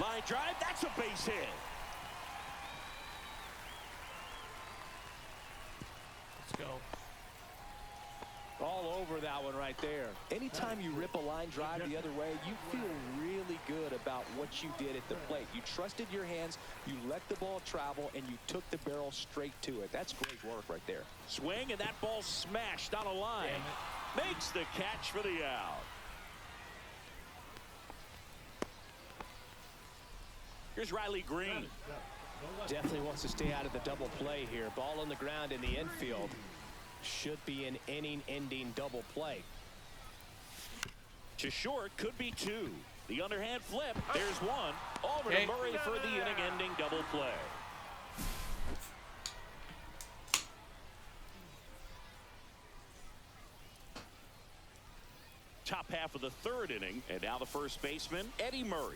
S2: Line drive, that's a base hit.
S1: Let's go.
S3: All over that one right there. Anytime you rip a line drive the other way, you feel really good about what you did at the plate. You trusted your hands, you let the ball travel, and you took the barrel straight to it. That's great work right there.
S2: Swing, and that ball smashed on a line. Makes the catch for the out. Here's Riley Green.
S3: Definitely wants to stay out of the double play here. Ball on the ground in the infield. Should be an inning-ending double play.
S2: To short, could be 2. The underhand flip. There's 1. Over to Murray for the inning-ending double play. Top half of the third inning, and now the first baseman, Eddie Murray.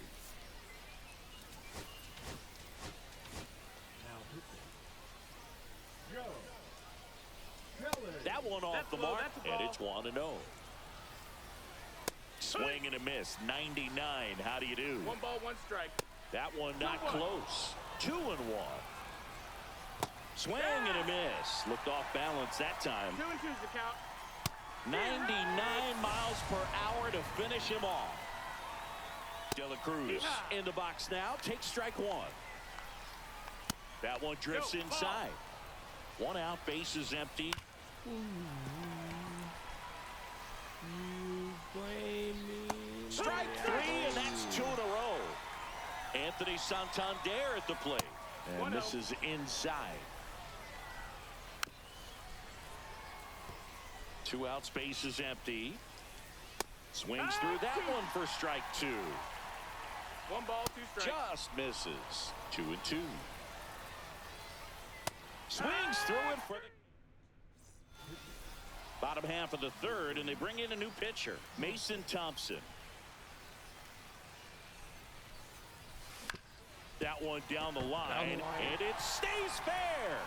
S2: That one off the mark, and it's 1-0. Swing and a miss, 99. How do you do?
S4: 1 ball, 1 strike.
S2: That one not close. 2-1. Swing and a miss. Looked off balance that time.
S4: 2-2 is the count.
S2: 99 miles per hour to finish him off. De La Cruz in the box now. Takes strike one. That one drifts inside. One out, bases empty.
S1: You blame me.
S2: Strike three, and that's 2 in a row. Anthony Santander at the plate. And this is inside. 2 outs, bases empty. Swings through that one for strike 2.
S4: 1 ball, 2 strikes.
S2: Just misses. 2-2. Swings through it for the bottom half of the third, and they bring in a new pitcher, Mason Thompson. That one down the line, and it stays fair.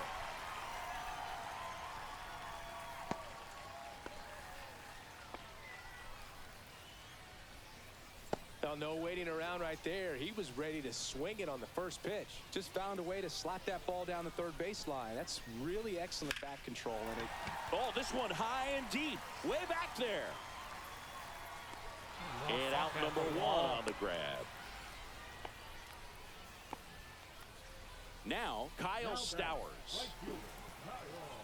S3: Well, no waiting around right there. He was ready to swing it on the first pitch. Just found a way to slap that ball down the third baseline. That's really excellent bat control. And
S2: oh, this one high and deep, way back there. And out number 1 on the grab. Now, Kyle Stowers.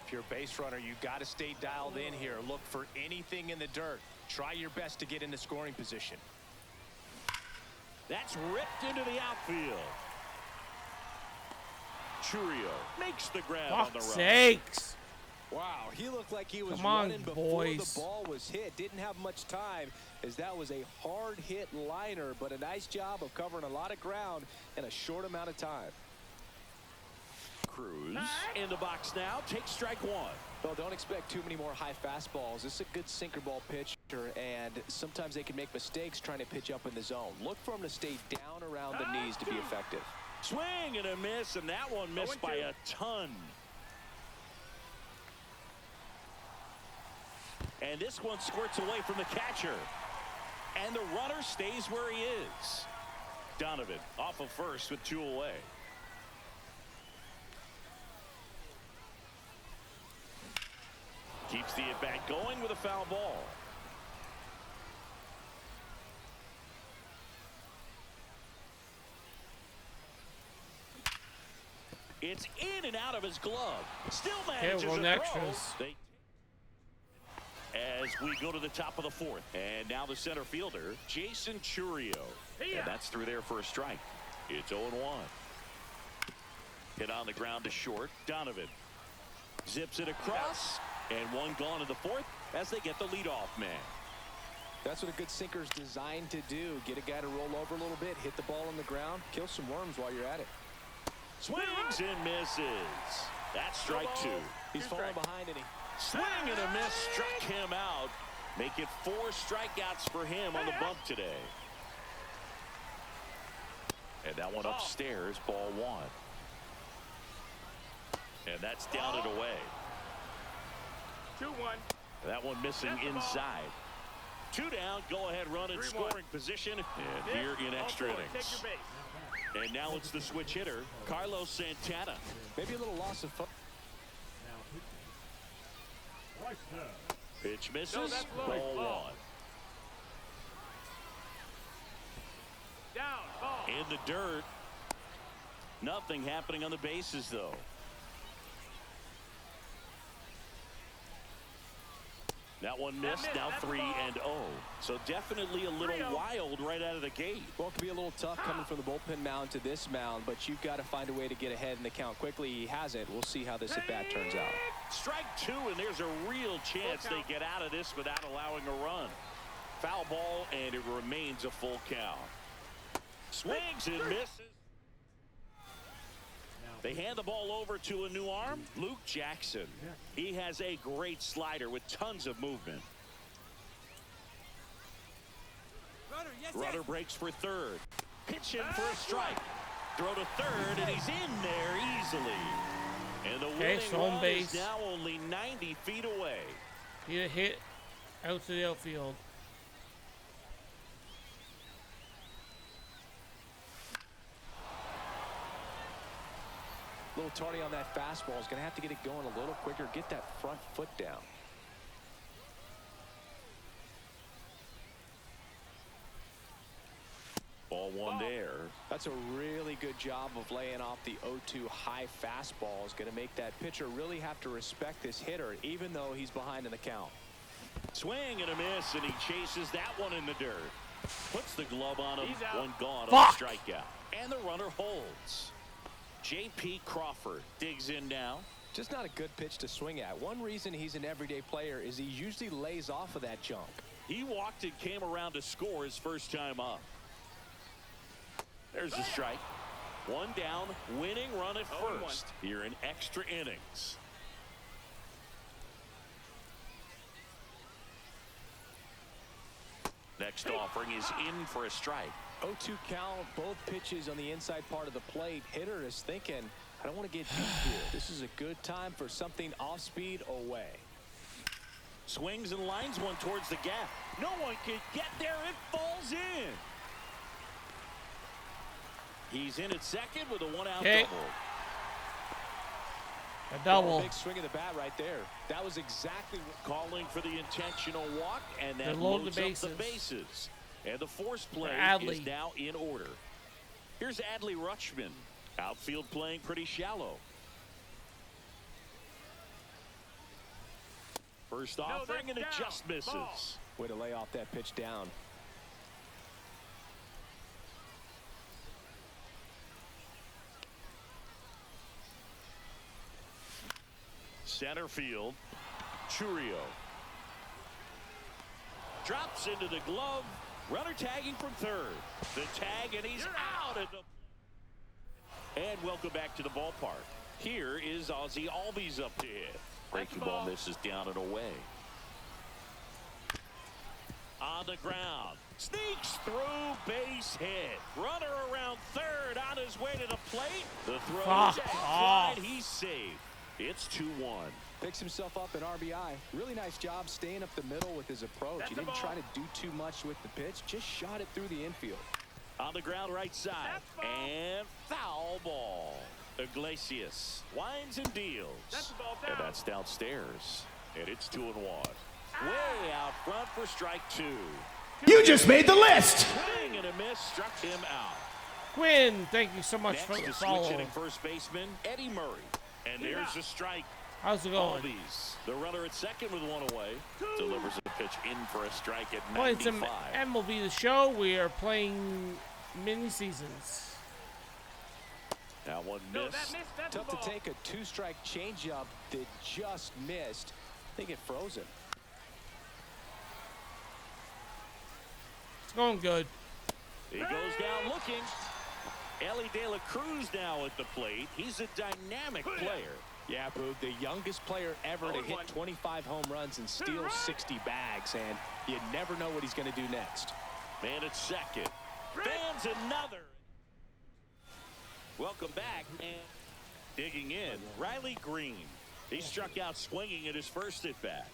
S3: if you're a base runner, you got to stay dialed in here. Look for anything in the dirt. Try your best to get into scoring position.
S2: That's ripped into the outfield. Churio makes the grab on the run.
S1: Sakes.
S3: Wow, he looked like he was
S1: Come on,
S3: running before
S1: boys.
S3: the ball was hit. Didn't have much time, as that was a hard hit liner, but a nice job of covering a lot of ground in a short amount of time.
S2: Cruz in the box now, takes strike one.
S3: Well, don't expect too many more high fastballs. This is a good sinker ball pitcher, and sometimes they can make mistakes trying to pitch up in the zone. Look for him to stay down around the knees to be effective.
S2: Swing and a miss, and that one missed by a ton. And this one squirts away from the catcher. And the runner stays where he is. Donovan off of first with 2 away. Keeps the at-bat going with a foul ball. It's in and out of his glove. Still manages
S1: we're going
S2: a
S1: extras.
S2: throw. As we go to the top of the 4th. And now the center fielder, Jason Churio. And that's through there for a strike. It's 0-1. Hit on the ground to short. Donovan zips it across. And one gone in the 4th as they get the leadoff man.
S3: That's what a good sinker is designed to do. Get a guy to roll over a little bit, hit the ball on the ground, kill some worms while you're at it.
S2: Swings and misses. That's strike 2.
S3: He's falling behind, and he
S2: Swing and a miss struck him out. Make it 4 strikeouts for him on the bump today. And that one upstairs, ball 1. And that's down and away.
S4: 2-1.
S2: That one missing inside. 2 down, go ahead run in scoring position. And here in extra innings.
S4: Take your base.
S2: And now it's the switch hitter, Carlos Santana.
S3: maybe a little loss of focus.
S2: Pitch misses,
S4: No, that's low.
S2: ball 1.
S4: Down, ball.
S2: In the dirt. Nothing happening on the bases, though. That one missed, now 3-0. So definitely a little wild right out of the gate.
S3: Well, it could be a little tough coming from the bullpen mound to this mound, but you've got to find a way to get ahead in the count quickly. He hasn't. We'll see how this at-bat turns out.
S2: Strike 2, and there's a real chance they get out of this without allowing a run. Foul ball, and it remains a full count. Swings and misses. They hand the ball over to a new arm, Luke Jackson. He has a great slider with tons of movement. Runner breaks for third. Pitch in for a strike. Throw to third, and he's in there easily. And the winning
S1: home
S2: run
S1: base.
S2: is now only 90 feet away.
S1: He hit out to the outfield.
S3: A little tardy on that fastball. Is going to have to get it going a little quicker, get that front foot down.
S2: Ball one there.
S3: That's a really good job of laying off the 0-2 high fastball. Is going to make that pitcher really have to respect this hitter, even though he's behind in the count.
S2: Swing and a miss, and he chases that one in the dirt. Puts the glove on him.
S4: He's out.
S2: One gone on
S1: Fuck.
S2: the strikeout. And the runner holds. J.P. Crawford digs in now.
S3: Just not a good pitch to swing at. One reason he's an everyday player is he usually lays off of that junk.
S2: He walked and came around to score his first time up. There's the strike. One down, winning run at
S4: 0-1.
S2: first here in extra innings. Next offering is in for a strike.
S3: 0-2 count, both pitches on the inside part of the plate. Hitter is thinking, I don't want to get beat here. This is a good time for something off speed away.
S2: Swings and lines one towards the gap. No one can get there. It falls in. He's in at second with a one-out double.
S1: A double.
S3: Big swing of the bat right there. That was exactly what
S2: Calling for the intentional walk, and
S1: They
S2: that
S1: load
S2: loads
S1: the
S2: up the bases. And the force play
S1: Adley.
S2: is now in order. Here's Adley Rutschman. Outfield playing pretty shallow. First offering, and it
S4: that's
S2: just
S4: down.
S2: misses.
S4: Ball.
S3: way to lay off that pitch down.
S2: Center field, Churio. Drops into the glove. Runner tagging from third. The tag, and he's out at the... And welcome back to the ballpark. Here is Ozzie Albies up to hit. Breaking ball misses down and away. On the ground. Sneaks through, base hit. Runner around third on his way to the plate. The throw is outside. He's safe. It's 2-1.
S3: Picks himself up an RBI. Really nice job staying up the middle with his approach. He didn't try to do too much with the pitch, just shot it through the infield.
S2: On the ground right side. And foul ball. Iglesias winds and deals. And that's downstairs. And it's 2-1. Way out front for strike two.
S5: You just made the list.
S2: Swing and a miss struck him out.
S1: Quinn, thank you so much
S2: Next
S1: for the
S2: is switch
S1: follow.
S2: hitting first baseman Eddie Murray. And there's the strike.
S1: How's it going?
S2: Albies, the runner at second with one away, delivers a pitch in for a strike at
S1: Playing some
S2: 95.
S1: MLB The Show. We are playing mini seasons.
S2: Now one missed.
S3: Tough to take a two-strike changeup that just missed. I think it froze him.
S1: It's going good.
S2: He goes down looking. Ellie De La Cruz now at the plate. He's a dynamic player.
S3: Yeah, Boog, the youngest player ever to hit 25 home runs and steal 60 bags, and you never know what he's going to do next.
S2: Man at second. Fans another. Welcome back. And digging in, Riley Green. He struck out swinging at his first at bat.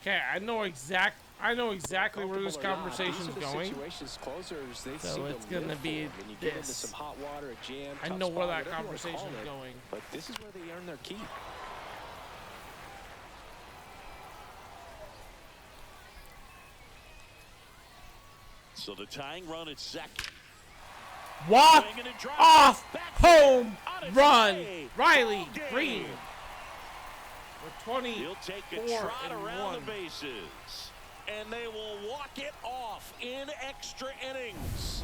S1: Okay, I know exactly where this conversation's going.
S3: Situations closers, they
S1: So
S3: seem
S1: it's
S3: to
S1: gonna
S3: live
S1: be
S3: for 'em. And you get into
S1: this.
S3: some hot water, a jam,
S1: I
S3: tough
S1: know where
S3: spot,
S1: that
S3: whatever you wanna
S1: conversation's
S3: call it,
S1: going.
S3: But this is where they earn their keep.
S2: So the tying run at second.
S1: Walk
S2: Swing and a drop.
S1: off
S2: Back
S1: home
S2: on its
S1: run.
S2: way.
S1: Riley
S2: Ball
S1: Green.
S2: game.
S1: We're 20.
S2: He'll take a
S1: 4
S2: trot
S1: and
S2: around
S1: 1.
S2: the bases. And they will walk it off in extra innings.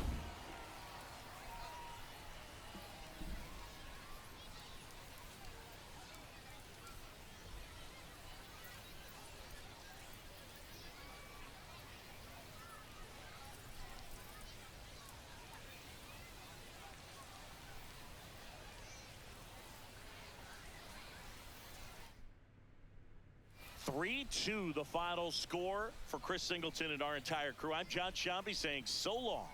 S2: (3-2) the final score for Chris Singleton and our entire crew. I'm John Shambi saying so long.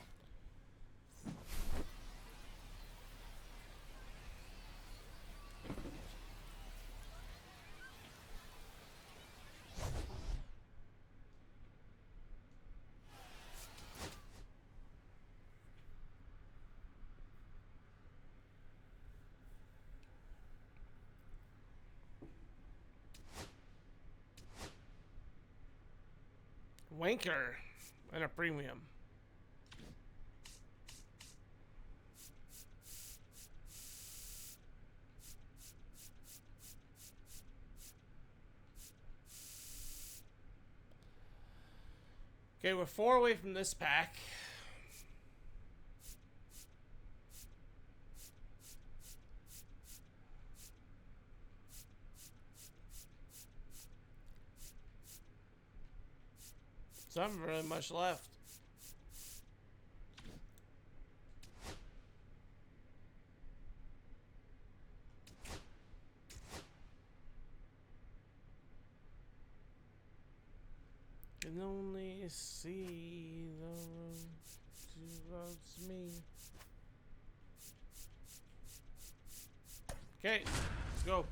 S1: Wanker and a premium. Okay, we're 4 away from this pack. So not really much left. Can only see the road towards me. Okay, let's go.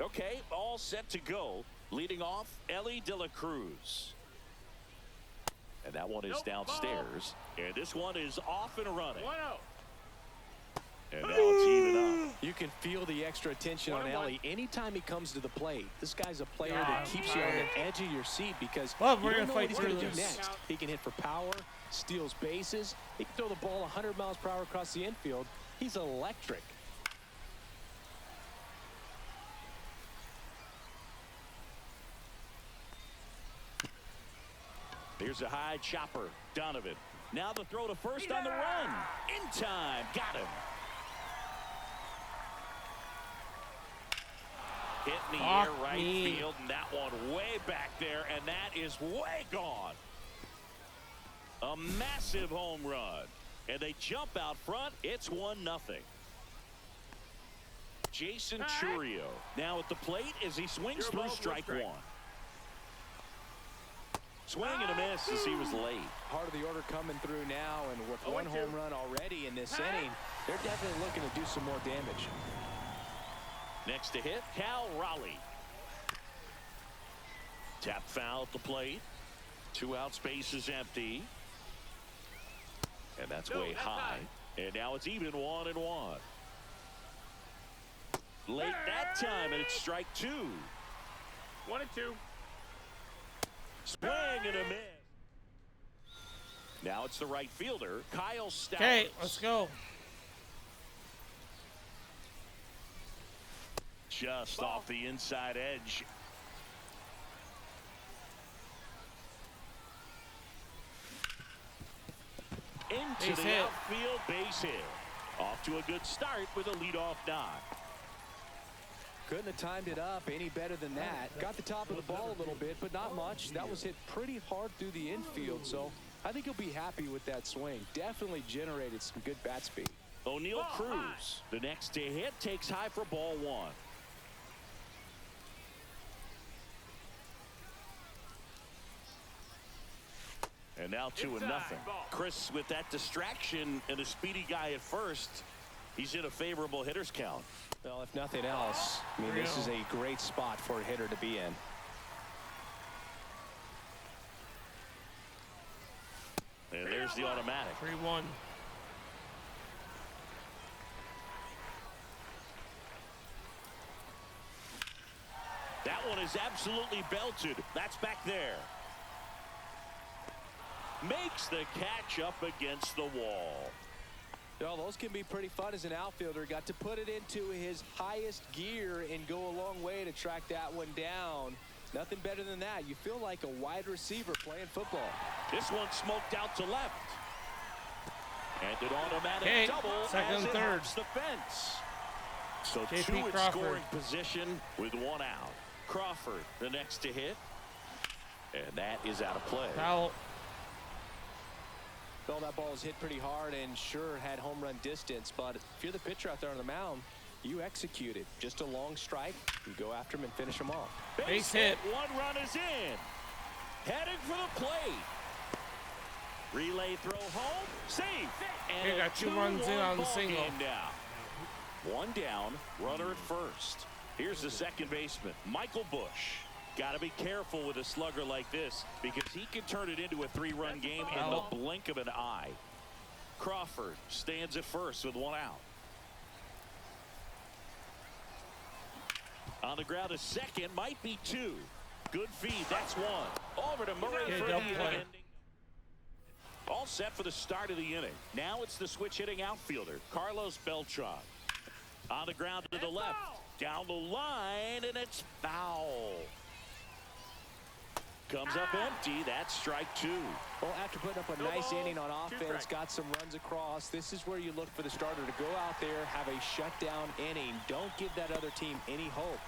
S2: Okay, all set to go. Leading off, Ellie De La Cruz. And that one is downstairs. And this one is off and running.
S4: 1-0.
S2: And now it's even up.
S3: You can feel the extra attention on Ellie anytime he comes to the plate. This guy's a player that keeps you on the edge of your seat because
S1: Well,
S3: you
S1: we're
S3: don't
S1: gonna
S3: know
S1: fight
S3: what he's going to do
S1: through this.
S3: next. He can hit for power, steals bases. He can throw the ball 100 miles per hour across the infield. He's electric.
S2: Here's a high chopper. Donovan. Now the throw to first on the run. In time. Got him. Hit in the air right field. And that one way back there. And that is way gone. A massive home run. And they jump out front. It's 1-0. Jason Churio now at the plate as he swings through strike one. Swing and a miss as he was late.
S3: Part of the order coming through now, and with one home run already in this inning, they're definitely looking to do some more damage.
S2: Next to hit, Cal Raleigh. Tap foul at the plate. 2 out, space is empty. And that's way high. And now it's even 1-1. Late that time, and it's strike 2.
S4: 1-2.
S2: Swing and a miss. Now it's the right fielder, Kyle Stowers.
S1: Okay, let's go.
S2: Just off the inside edge. Into the outfield, base hit. Off to a good start with a leadoff knock.
S3: Couldn't have timed it up any better than that. Got the top of the ball a little bit, but not much. That was hit pretty hard through the infield, so I think he'll be happy with that swing. Definitely generated some good bat speed.
S2: O'Neal Cruz, the next to hit, takes high for ball 1. And now 2-0. Chris, with that distraction and a speedy guy at first, he's in a favorable hitter's count.
S3: Well, if nothing else, I mean, this is a great spot for a hitter to be in.
S2: And there's the automatic.
S1: 3-1.
S2: That one is absolutely belted. That's back there. Makes the catch up against the wall.
S3: Well, those can be pretty fun as an outfielder. Got to put it into his highest gear and go a long way to track that one down. Nothing better than that. You feel like a wide receiver playing football.
S2: This one smoked out to left. And an automatic double
S1: second
S2: as
S1: and
S2: it
S1: third.
S2: hops the fence. So
S1: JP
S2: 2 in
S1: Crawford.
S2: scoring position with 1 out. Crawford, the next to hit. And that is out of play.
S1: Foul.
S3: Well, that ball was hit pretty hard and sure had home run distance, but if you're the pitcher out there on the mound, you execute it. Just a long strike, you go after him and finish him off.
S1: Base hit.
S2: 1 run is in. Heading for the plate. Relay throw home. Safe. And
S1: He got 2 runs in on the single.
S2: Now. 1 down. Runner at first. Here's the second baseman, Michael Bush. Got to be careful with a slugger like this because he can turn it into a 3-run game in the blink of an eye. Crawford stands at first with 1 out. On the ground, a second, might be 2. Good feed, that's 1. Over to Murray for the ending. All set for the start of the inning. Now it's the switch-hitting outfielder, Carlos Beltran. On the ground to the left, down the line, and it's foul. Comes up empty. That's strike 2.
S3: Well, after putting up a nice inning on offense, got some runs across, this is where you look for the starter to go out there, have a shutdown inning. Don't give that other team any hope.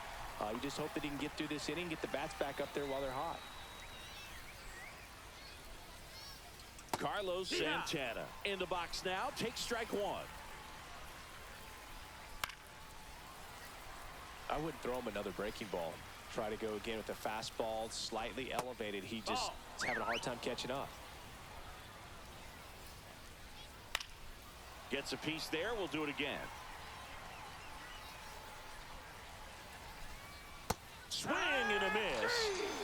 S3: You just hope that he can get through this inning, get the bats back up there while they're hot.
S2: Carlos Santana in the box now. Takes strike 1.
S3: I wouldn't throw him another breaking ball. Try to go again with the fastball, slightly elevated. He just is having a hard time catching up.
S2: Gets a piece there. We'll do it again. Swing and a miss.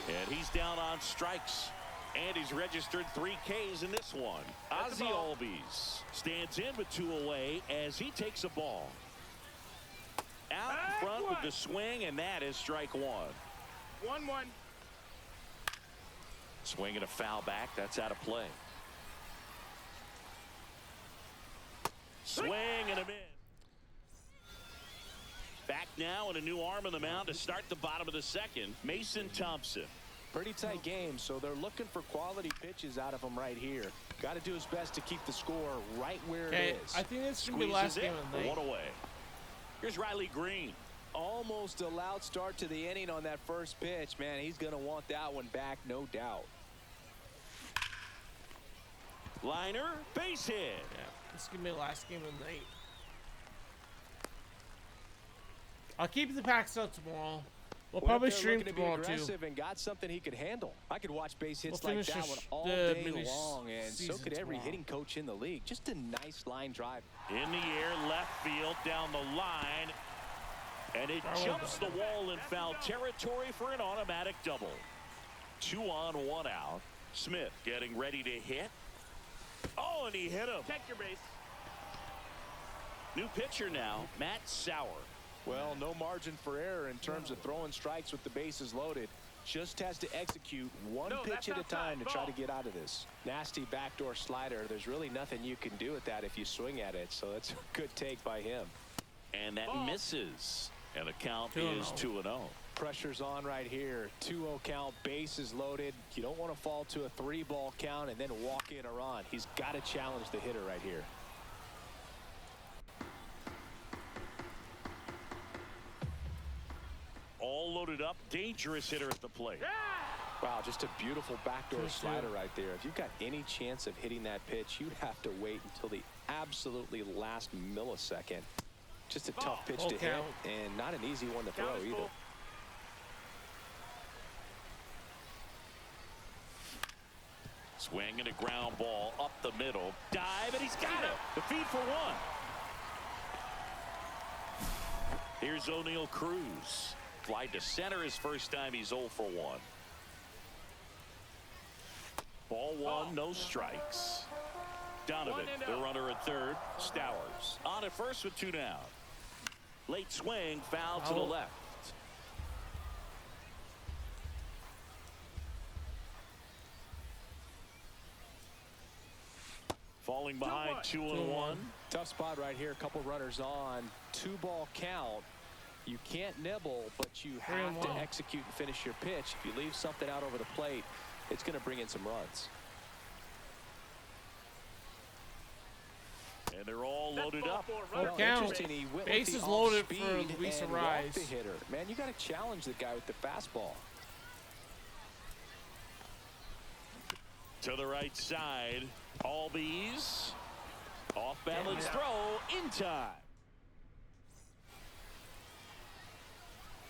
S2: And he's down on strikes. And he's registered 3 Ks in this one. Ozzie Albies stands in with 2 away as he takes a ball. Out in front with the swing, and that is strike 1.
S4: 1-1.
S2: Swing and a foul back. That's out of play. Swing and a miss. Back now and a new arm on the mound to start the bottom of the second. Mason Thompson.
S3: Pretty tight game, so they're looking for quality pitches out of him right here. Got to do his best to keep the score right where it is.
S1: I think it's going to be last game of the night.
S2: 1 away. Here's Riley Green.
S3: Almost a loud start to the inning on that first pitch. Man, he's going to want that one back, no doubt.
S2: Liner, base hit.
S1: Yeah, this is going to be the last game of the night. I'll keep the packs out tomorrow. We'll probably stream tomorrow too.
S3: And got something he could handle. I could watch base hits
S1: We'll
S3: like that one all
S1: the
S3: day long, and so could every
S1: tomorrow.
S3: hitting coach in the league. Just a nice line drive.
S2: In the air, left field, down the line. And it jumps the wall in foul territory for an automatic double. 2 on, 1 out. Smith getting ready to hit. Oh, and he hit him.
S4: Check your base.
S2: New pitcher now, Matt Sauer.
S3: Well, no margin for error in terms of throwing strikes with the bases loaded. Just has to execute one pitch at a time to try to get out of this. Nasty backdoor slider. There's really nothing you can do with that if you swing at it. So that's a good take by him.
S2: And that misses. And the count is 2-0.
S3: Pressure's on right here. 2-0 count, bases loaded. You don't want to fall to a 3-ball count and then walk in a run. He's got to challenge the hitter right here.
S2: All loaded up, dangerous hitter at the plate.
S3: Wow, just a beautiful backdoor slider right there. If you've got any chance of hitting that pitch, you'd have to wait until the absolutely last millisecond. Just a tough pitch to hit, and not an easy one to throw either.
S2: Swing and a ground ball up the middle. Dive, and he's got it. The feed for 1. Here's O'Neal Cruz. Fly to center his first time. He's 0 for 1. Ball 1, no strikes. Donovan, the runner at third. Stowers on at first with 2 down. Late swing, foul to the left. Falling behind 2-1.
S3: Tough spot right here. A couple runners on. 2-ball count. You can't nibble, but you have to execute and finish your pitch. If you leave something out over the plate, it's going to bring in some runs.
S2: And they're all loaded up.
S3: Interesting. He went
S1: Base
S3: with
S1: is
S3: the
S1: loaded
S3: off-speed
S1: for Luis
S3: and
S1: Arise.
S3: walked the hitter. Man, you got to challenge the guy with the fastball.
S2: To the right side, Albies. Off balance throw in time.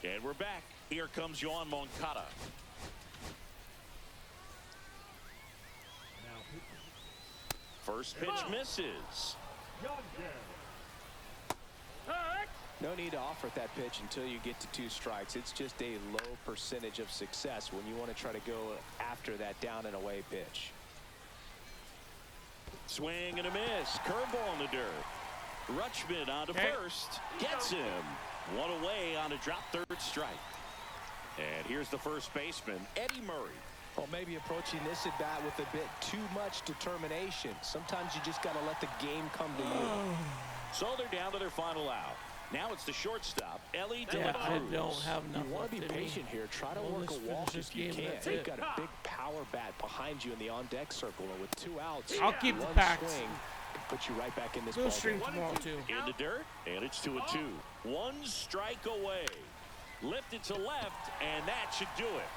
S2: And we're back. Here comes Yoan Moncada.
S6: Now pitching.
S2: First pitch misses.
S3: No need to offer that pitch until you get to 2 strikes. It's just a low percentage of success when you want to try to go after that down and away pitch.
S2: Swing and a miss. Curveball in the dirt. Rutschman on to first. Gets him. 1 away on a drop, 3rd strike. And here's the first baseman, Eddie Murray.
S3: Well, maybe approaching this at bat with a bit too much determination. Sometimes you just got to let the game come to you.
S2: So they're down to their final out. Now it's the shortstop, Ellie De
S1: Yeah,
S2: La
S1: I
S2: Cruz.
S1: don't have enough.
S3: You want to be patient here. Try to work a walk if you can. You've got a big power bat behind you in the on-deck circle, and with 2 outs,
S1: I'll keep the
S3: one
S1: packs.
S3: swing can put you right back in this
S1: We'll
S3: ball
S1: stream
S3: game.
S1: tomorrow too.
S2: In the dirt, and it's 2-2. 1 strike away. Lifted to left, and that should do it.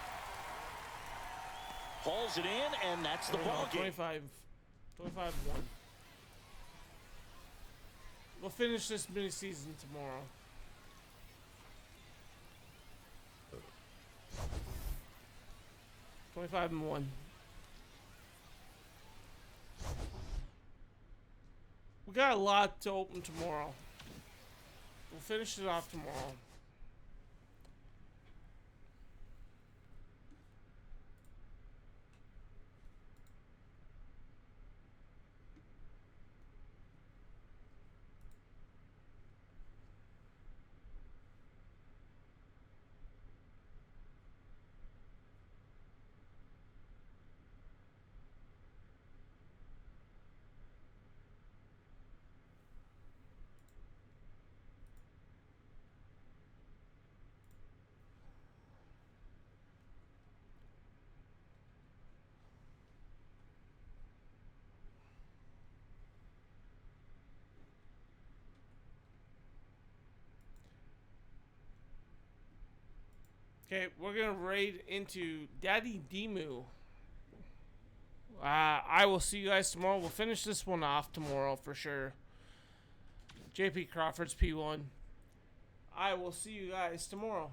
S2: Hauls it in, and that's the ball game.
S1: 25-1. We'll finish this mini season tomorrow. $25-1. We got a lot to open tomorrow. We'll finish it off tomorrow. Okay, we're gonna raid into Daddy Demu. I will see you guys tomorrow. We'll finish this one off tomorrow for sure. JP Crawford's P1. I will see you guys tomorrow.